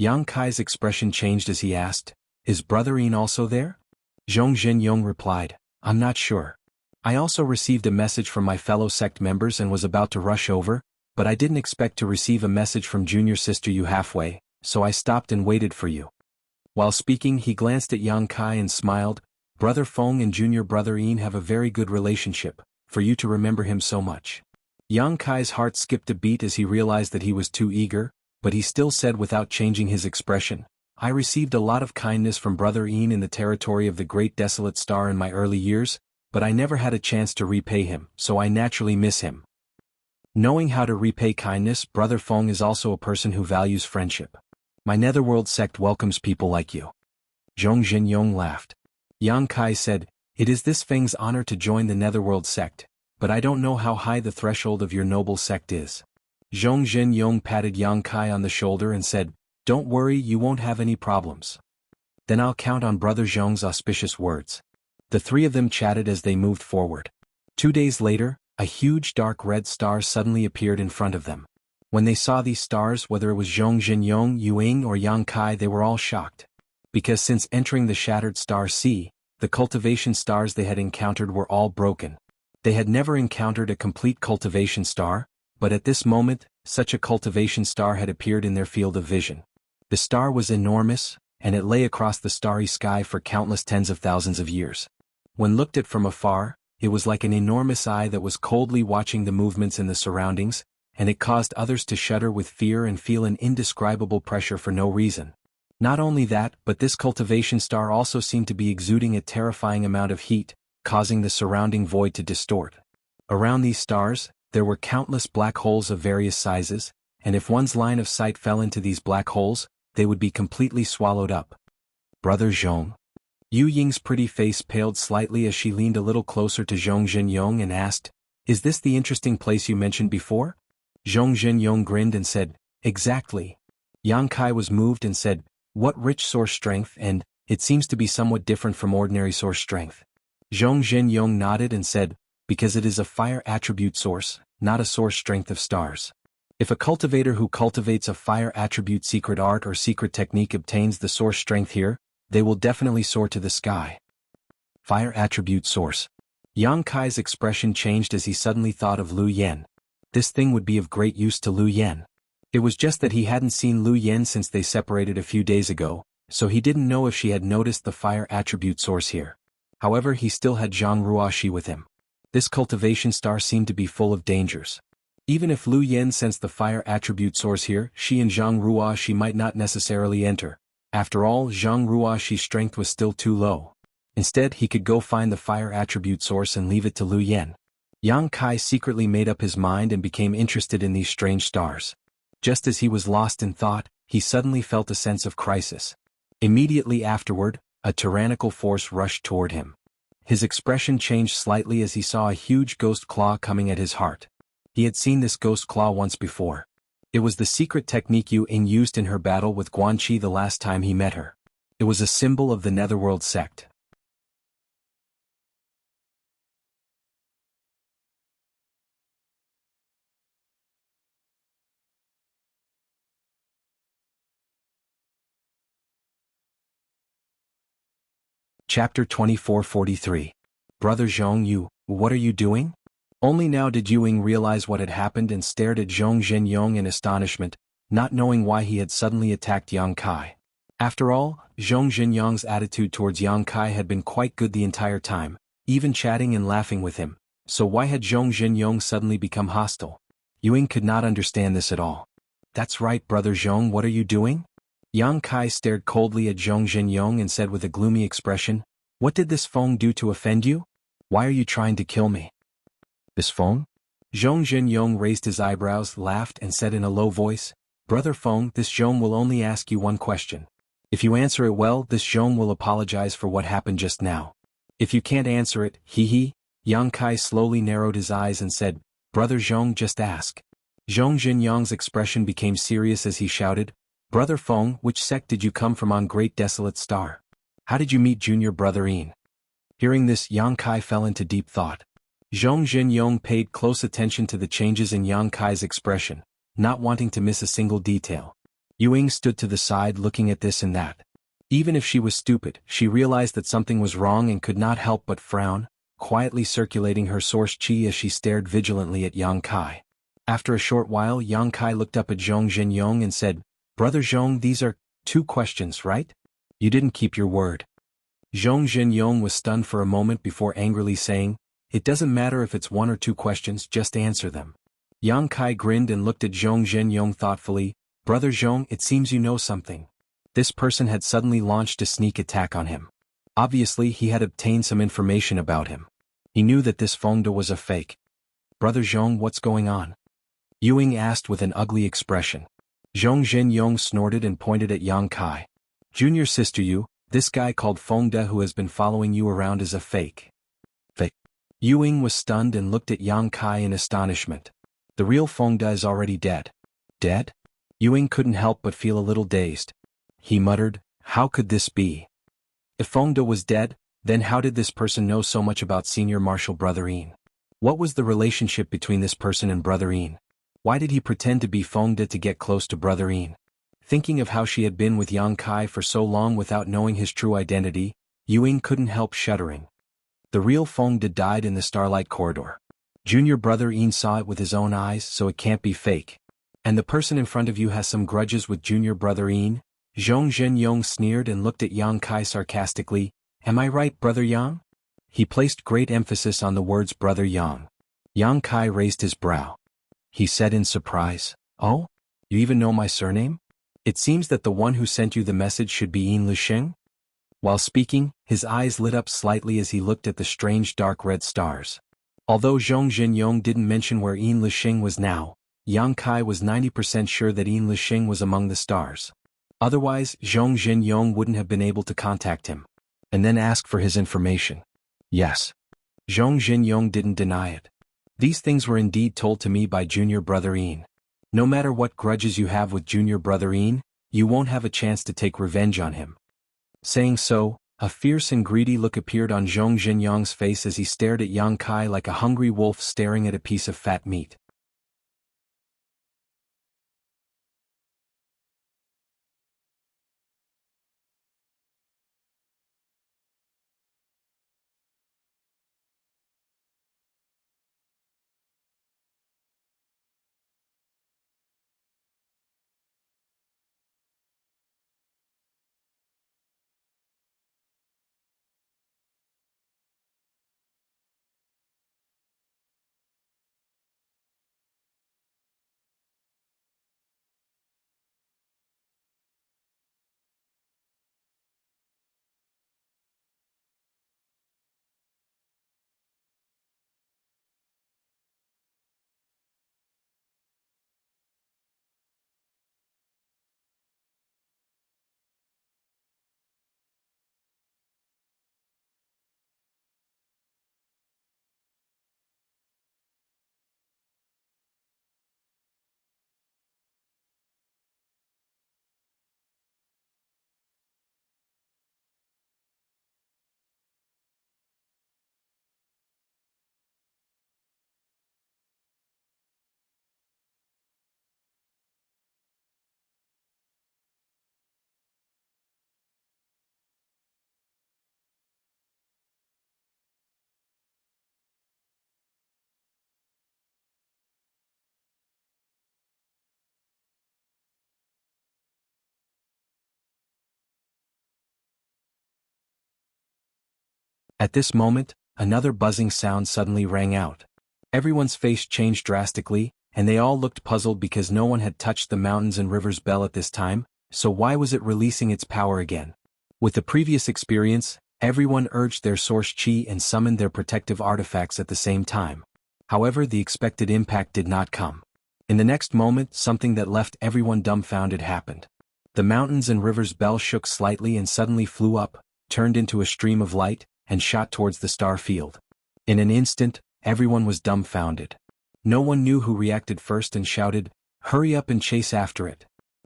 S1: Yang Kai's expression changed as he asked, "Is Brother Yin also there?" Zhong Zhenyong replied, "I'm not sure. I also received a message from my fellow sect members and was about to rush over, but I didn't expect to receive a message from junior sister Yu halfway, so I stopped and waited for you." While speaking, he glanced at Yang Kai and smiled. "Brother Feng and junior brother Yin have a very good relationship, for you to remember him so much." Yang Kai's heart skipped a beat as he realized that he was too eager, but he still said without changing his expression, "I received a lot of kindness from Brother Yin in the territory of the Great Desolate Star in my early years, but I never had a chance to repay him, so I naturally miss him." Knowing how to repay kindness, Brother Feng is also a person who values friendship. "My Netherworld sect welcomes people like you." Zhong Zhenyong laughed. Yang Kai said, "It is this Feng's honor to join the Netherworld sect, but I don't know how high the threshold of your noble sect is." Zhong Zhenyong patted Yang Kai on the shoulder and said, "Don't worry, you won't have any problems. Then I'll count on Brother Zhong's auspicious words." The three of them chatted as they moved forward. 2 days later, a huge dark red star suddenly appeared in front of them. When they saw these stars, whether it was Zhong Zhenyong, Yu Ying or Yang Kai, they were all shocked. Because since entering the shattered star sea, the cultivation stars they had encountered were all broken. They had never encountered a complete cultivation star, but at this moment, such a cultivation star had appeared in their field of vision. The star was enormous, and it lay across the starry sky for countless tens of thousands of years. When looked at from afar, it was like an enormous eye that was coldly watching the movements in the surroundings, and it caused others to shudder with fear and feel an indescribable pressure for no reason. Not only that, but this cultivation star also seemed to be exuding a terrifying amount of heat, causing the surrounding void to distort. Around these stars, there were countless black holes of various sizes, and if one's line of sight fell into these black holes, they would be completely swallowed up. Brother Zhong. Yu Ying's pretty face paled slightly as she leaned a little closer to Zhong Zhenyong and asked, "Is this the interesting place you mentioned before?" Zhong Zhenyong grinned and said, "Exactly." Yang Kai was moved and said, "What rich source strength, and it seems to be somewhat different from ordinary source strength." Zhong Zhenyong nodded and said, "Because it is a fire attribute source, not a source strength of stars. If a cultivator who cultivates a fire attribute secret art or secret technique obtains the source strength here, they will definitely soar to the sky." Fire attribute source. Yang Kai's expression changed as he suddenly thought of Lu Yen. This thing would be of great use to Lu Yen. It was just that he hadn't seen Lu Yen since they separated a few days ago, so he didn't know if she had noticed the fire attribute source here. However, he still had Zhang Ruoxi with him. This cultivation star seemed to be full of dangers. Even if Lu Yen sensed the fire attribute source here, she and Zhang Ruoxi might not necessarily enter. After all, Zhang Ruoxi's strength was still too low. Instead, he could go find the fire attribute source and leave it to Lu Yen. Yang Kai secretly made up his mind and became interested in these strange stars. Just as he was lost in thought, he suddenly felt a sense of crisis. Immediately afterward, a tyrannical force rushed toward him. His expression changed slightly as he saw a huge ghost claw coming at his heart. He had seen this ghost claw once before. It was the secret technique Yu Ying used in her battle with Guanqi the last time he met her. It was a symbol of the Netherworld sect. Chapter 2443. Brother Zhong Yu, what are you doing? Only now did Yu Ying realize what had happened and stared at Zhong Zhenyong in astonishment, not knowing why he had suddenly attacked Yang Kai. After all, Zhong Zhenyong's attitude towards Yang Kai had been quite good the entire time, even chatting and laughing with him, so why had Zhong Zhenyong suddenly become hostile? Yu Ying could not understand this at all. "That's right, Brother Zhong, what are you doing?" Yang Kai stared coldly at Zhong Zhenyong and said with a gloomy expression, "What did this Feng do to offend you? Why are you trying to kill me?" "This Feng?" Zhong Zhenyong raised his eyebrows, laughed and said in a low voice, "Brother Feng, this Zhong will only ask you one question. If you answer it well, this Zhong will apologize for what happened just now. If you can't answer it, hee." Yang Kai slowly narrowed his eyes and said, "Brother Zhong, just ask." Zhong Zhenyong's expression became serious as he shouted, "Brother Feng, which sect did you come from on Great Desolate Star? How did you meet Junior Brother Yin?" Hearing this, Yang Kai fell into deep thought. Zhong Zhenyong paid close attention to the changes in Yang Kai's expression, not wanting to miss a single detail. Yu Ying stood to the side looking at this and that. Even if she was stupid, she realized that something was wrong and could not help but frown, quietly circulating her source qi as she stared vigilantly at Yang Kai. After a short while, Yang Kai looked up at Zhong Zhenyong and said, "Brother Zhong, these are 2 questions, right? You didn't keep your word." Zhong Zhenyong was stunned for a moment before angrily saying, "It doesn't matter if it's 1 or 2 questions, just answer them." Yang Kai grinned and looked at Zhong Zhenyong thoughtfully. "Brother Zhong, it seems you know something." This person had suddenly launched a sneak attack on him. Obviously, he had obtained some information about him. He knew that this Fengda was a fake. "Brother Zhong, what's going on?" Yu Ying asked with an ugly expression. Zhong Zhenyong snorted and pointed at Yang Kai. "Junior sister Yu, this guy called Fengda who has been following you around is a fake." "Fake?" Yu Ying was stunned and looked at Yang Kai in astonishment. "The real Fengda is already dead." "Dead?" Yu Ying couldn't help but feel a little dazed. He muttered, "How could this be? If Fengda was dead, then how did this person know so much about Senior Marshal Brother Yin? What was the relationship between this person and Brother Yin? Why did he pretend to be Fengda to get close to Brother Yin?" Thinking of how she had been with Yang Kai for so long without knowing his true identity, Yu Ying couldn't help shuddering. The real Fengda died in the Starlight Corridor. Junior Brother Yin saw it with his own eyes, so it can't be fake. And the person in front of you has some grudges with Junior Brother Yin? Zhong Zhenyong sneered and looked at Yang Kai sarcastically. "Am I right, Brother Yang?" He placed great emphasis on the words Brother Yang. Yang Kai raised his brow. He said in surprise, "Oh? You even know my surname? It seems that the one who sent you the message should be Yin Lisheng?" While speaking, his eyes lit up slightly as he looked at the strange dark red stars. Although Zhong Jinyong didn't mention where Yin Lisheng was now, Yang Kai was 90% sure that Yin Lisheng was among the stars. Otherwise, Zhong Jinyong wouldn't have been able to contact him. And then ask for his information. Yes. Zhong Jinyong didn't deny it. These things were indeed told to me by junior brother Yin. No matter what grudges you have with junior brother Yin, you won't have a chance to take revenge on him. Saying so, a fierce and greedy look appeared on Zhong Jinyong's face as he stared at Yang Kai like a hungry wolf staring at a piece of fat meat. At this moment, another buzzing sound suddenly rang out. Everyone's face changed drastically, and they all looked puzzled because no one had touched the mountains and rivers bell at this time, so why was it releasing its power again? With the previous experience, everyone urged their source chi and summoned their protective artifacts at the same time. However, the expected impact did not come. In the next moment, something that left everyone dumbfounded happened. The mountains and rivers bell shook slightly and suddenly flew up, turned into a stream of light, and shot towards the star field. In an instant, everyone was dumbfounded. No one knew who reacted first and shouted, "Hurry up and chase after it."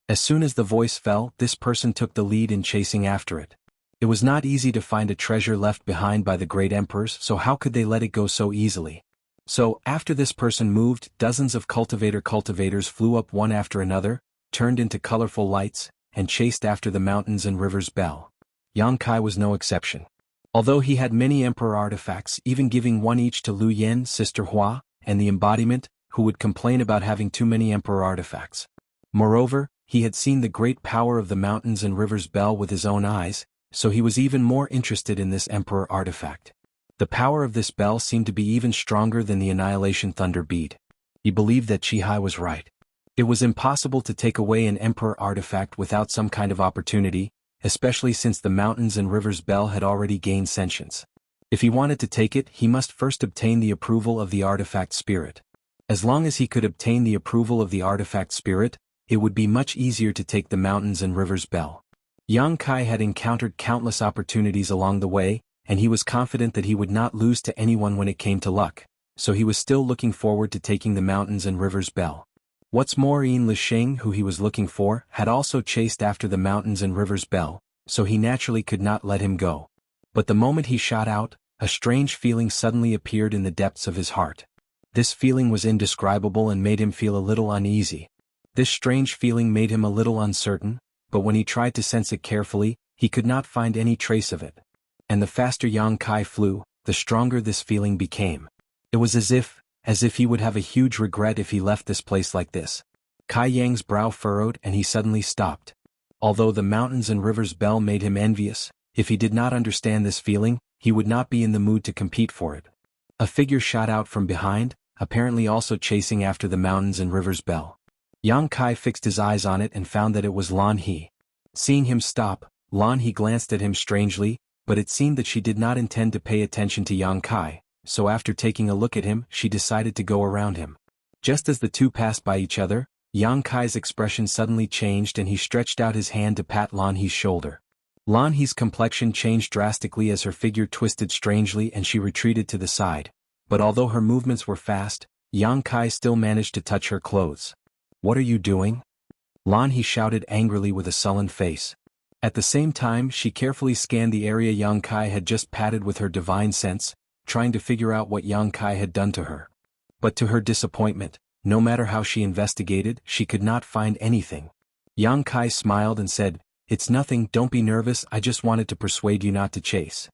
S1: As soon as the voice fell, this person took the lead in chasing after it. It was not easy to find a treasure left behind by the great emperors, so how could they let it go so easily? So, after this person moved, dozens of cultivators flew up one after another, turned into colorful lights, and chased after the mountains and rivers bell. Yang Kai was no exception. Although he had many emperor artifacts, even giving one each to Lu Yen, Sister Hua, and the embodiment, who would complain about having too many emperor artifacts. Moreover, he had seen the great power of the mountains and rivers bell with his own eyes, so he was even more interested in this emperor artifact. The power of this bell seemed to be even stronger than the annihilation thunder bead. He believed that Chi-Hai was right. It was impossible to take away an emperor artifact without some kind of opportunity, especially since the mountains and rivers bell had already gained sentience. If he wanted to take it, he must first obtain the approval of the artifact spirit. As long as he could obtain the approval of the artifact spirit, it would be much easier to take the mountains and rivers bell. Yang Kai had encountered countless opportunities along the way, and he was confident that he would not lose to anyone when it came to luck, so he was still looking forward to taking the mountains and rivers bell. What's more, Yin Lisheng, who he was looking for, had also chased after the mountains and rivers bell, so he naturally could not let him go. But the moment he shot out, a strange feeling suddenly appeared in the depths of his heart. This feeling was indescribable and made him feel a little uneasy. This strange feeling made him a little uncertain, but when he tried to sense it carefully, he could not find any trace of it. And the faster Yang Kai flew, the stronger this feeling became. It was as if he would have a huge regret if he left this place like this. Kai Yang's brow furrowed and he suddenly stopped. Although the mountains and rivers bell made him envious, if he did not understand this feeling, he would not be in the mood to compete for it. A figure shot out from behind, apparently also chasing after the mountains and river's bell. Yang Kai fixed his eyes on it and found that it was Lan He. Seeing him stop, Lan He glanced at him strangely, but it seemed that she did not intend to pay attention to Yang Kai, so after taking a look at him, she decided to go around him. Just as the two passed by each other, Yang Kai's expression suddenly changed and he stretched out his hand to pat Lan He's shoulder. Lan He's complexion changed drastically as her figure twisted strangely and she retreated to the side, but although her movements were fast, Yang Kai still managed to touch her clothes. "What are you doing?" Lan He shouted angrily with a sullen face. At the same time, she carefully scanned the area Yang Kai had just patted with her divine sense, trying to figure out what Yang Kai had done to her. But to her disappointment, no matter how she investigated, she could not find anything. Yang Kai smiled and said, "It's nothing, don't be nervous, I just wanted to persuade you not to chase."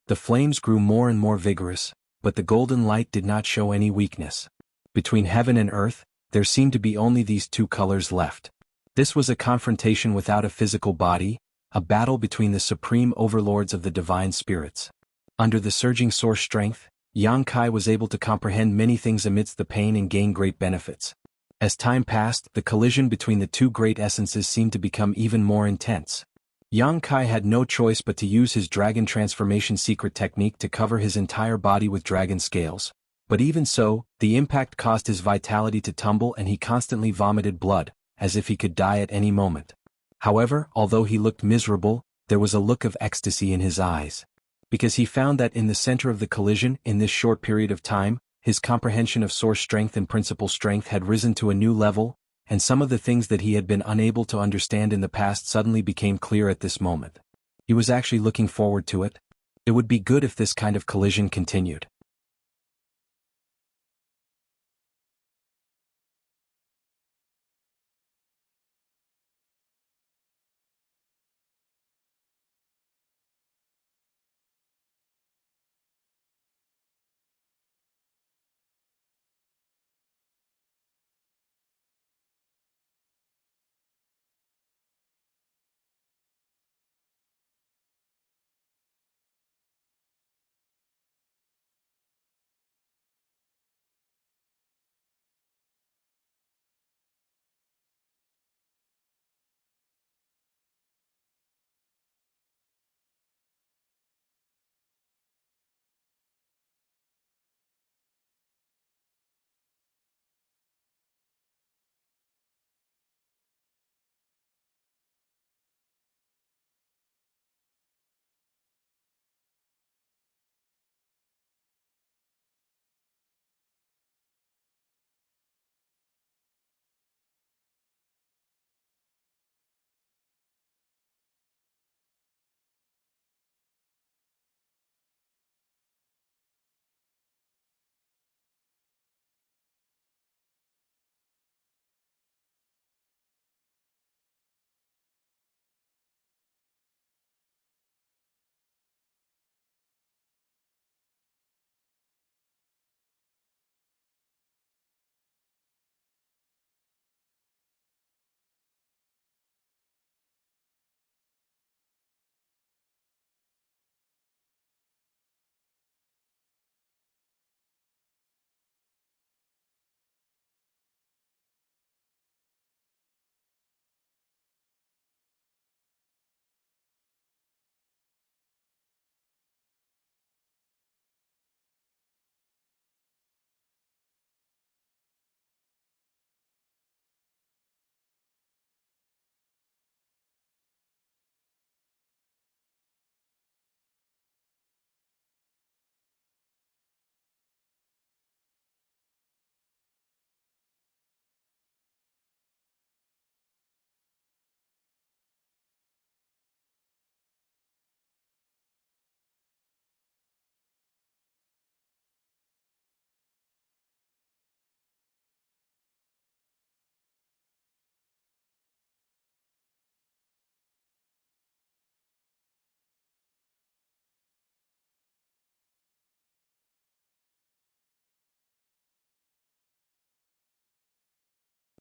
S1: The flames grew more and more vigorous, but the golden light did not show any weakness. Between heaven and earth, there seemed to be only these two colors left. This was a confrontation without a physical body, a battle between the supreme overlords of the divine spirits. Under the surging source strength, Yang Kai was able to comprehend many things amidst the pain and gain great benefits. As time passed, the collision between the two great essences seemed to become even more intense. Yang Kai had no choice but to use his dragon transformation secret technique to cover his entire body with dragon scales. But even so, the impact caused his vitality to tumble and he constantly vomited blood, as if he could die at any moment. However, although he looked miserable, there was a look of ecstasy in his eyes. Because he found that in the center of the collision, in this short period of time, his comprehension of source strength and principal strength had risen to a new level, and some of the things that he had been unable to understand in the past suddenly became clear at this moment. He was actually looking forward to it. It would be good if this kind of collision continued.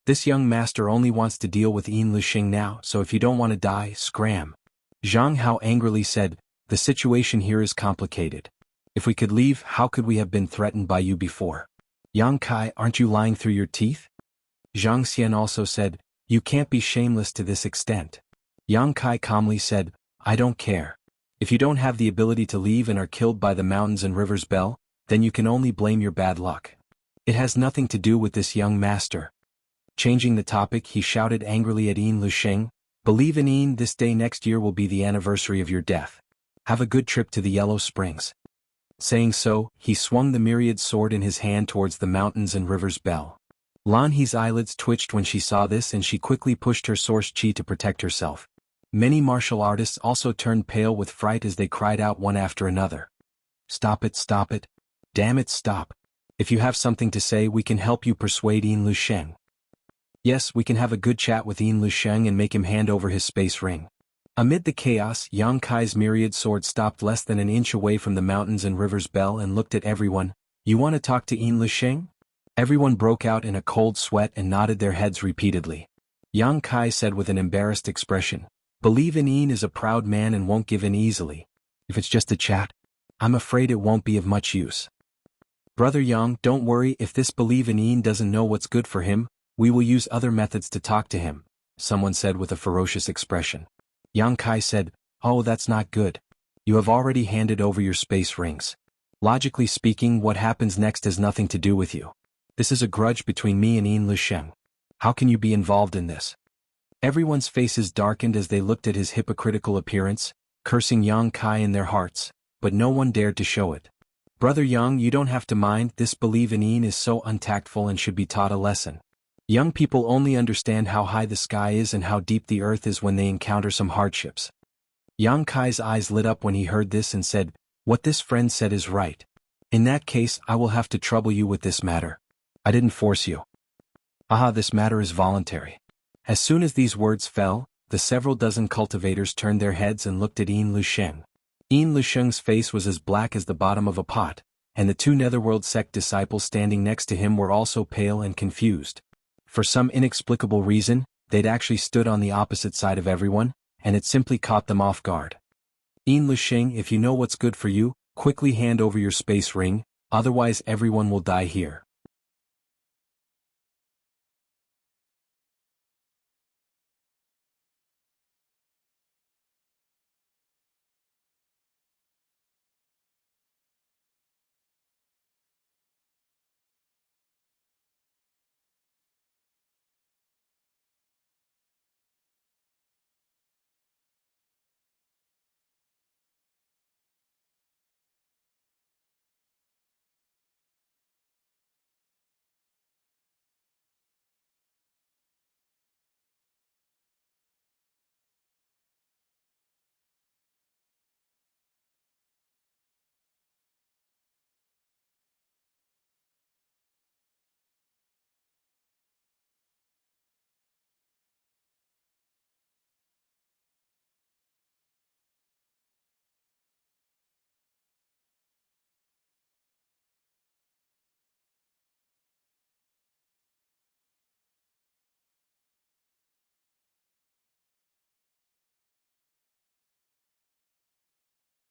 S1: This young master only wants to deal with Yin Lixing now, so if you don't want to die, scram. Zhang Hao angrily said, the situation here is complicated. If we could leave, how could we have been threatened by you before? Yang Kai, aren't you lying through your teeth? Zhang Xian also said, you can't be shameless to this extent. Yang Kai calmly said, I don't care. If you don't have the ability to leave and are killed by the mountains and rivers Bell, then you can only blame your bad luck. It has nothing to do with this young master. Changing the topic, he shouted angrily at Yin Lixing, believe in Yin, this day next year will be the anniversary of your death. Have a good trip to the Yellow Springs. Saying so, he swung the myriad sword in his hand towards the mountains and rivers Bell. Lan He's eyelids twitched when she saw this and she quickly pushed her source chi to protect herself. Many martial artists also turned pale with fright as they cried out one after another. Stop it, stop it. Damn it, stop. If you have something to say, we can help you persuade Yin Lixing. Yes, we can have a good chat with Yin Lixing and make him hand over his space ring. Amid the chaos, Yang Kai's myriad sword stopped less than an inch away from the mountains and rivers Bell and looked at everyone. You want to talk to Yin Lixing? Everyone broke out in a cold sweat and nodded their heads repeatedly. Yang Kai said with an embarrassed expression, believe in Yin is a proud man and won't give in easily. If it's just a chat, I'm afraid it won't be of much use. Brother Yang, don't worry, if this believe in Yin doesn't know what's good for him, we will use other methods to talk to him, someone said with a ferocious expression. Yang Kai said, oh, that's not good. You have already handed over your space rings. Logically speaking, what happens next has nothing to do with you. This is a grudge between me and Yin Lixing. How can you be involved in this? Everyone's faces darkened as they looked at his hypocritical appearance, cursing Yang Kai in their hearts, but no one dared to show it. Brother Yang, you don't have to mind, this believe in Yin is so untactful and should be taught a lesson. Young people only understand how high the sky is and how deep the earth is when they encounter some hardships. Yang Kai's eyes lit up when he heard this and said, what this friend said is right. In that case, I will have to trouble you with this matter. I didn't force you. Aha, this matter is voluntary. As soon as these words fell, the several dozen cultivators turned their heads and looked at Yin Lixing. Yin Lixing's face was as black as the bottom of a pot, and the two Netherworld sect disciples standing next to him were also pale and confused. For some inexplicable reason, they'd actually stood on the opposite side of everyone, and it simply caught them off guard. Yin Lixing, if you know what's good for you, quickly hand over your space ring, otherwise everyone will die here.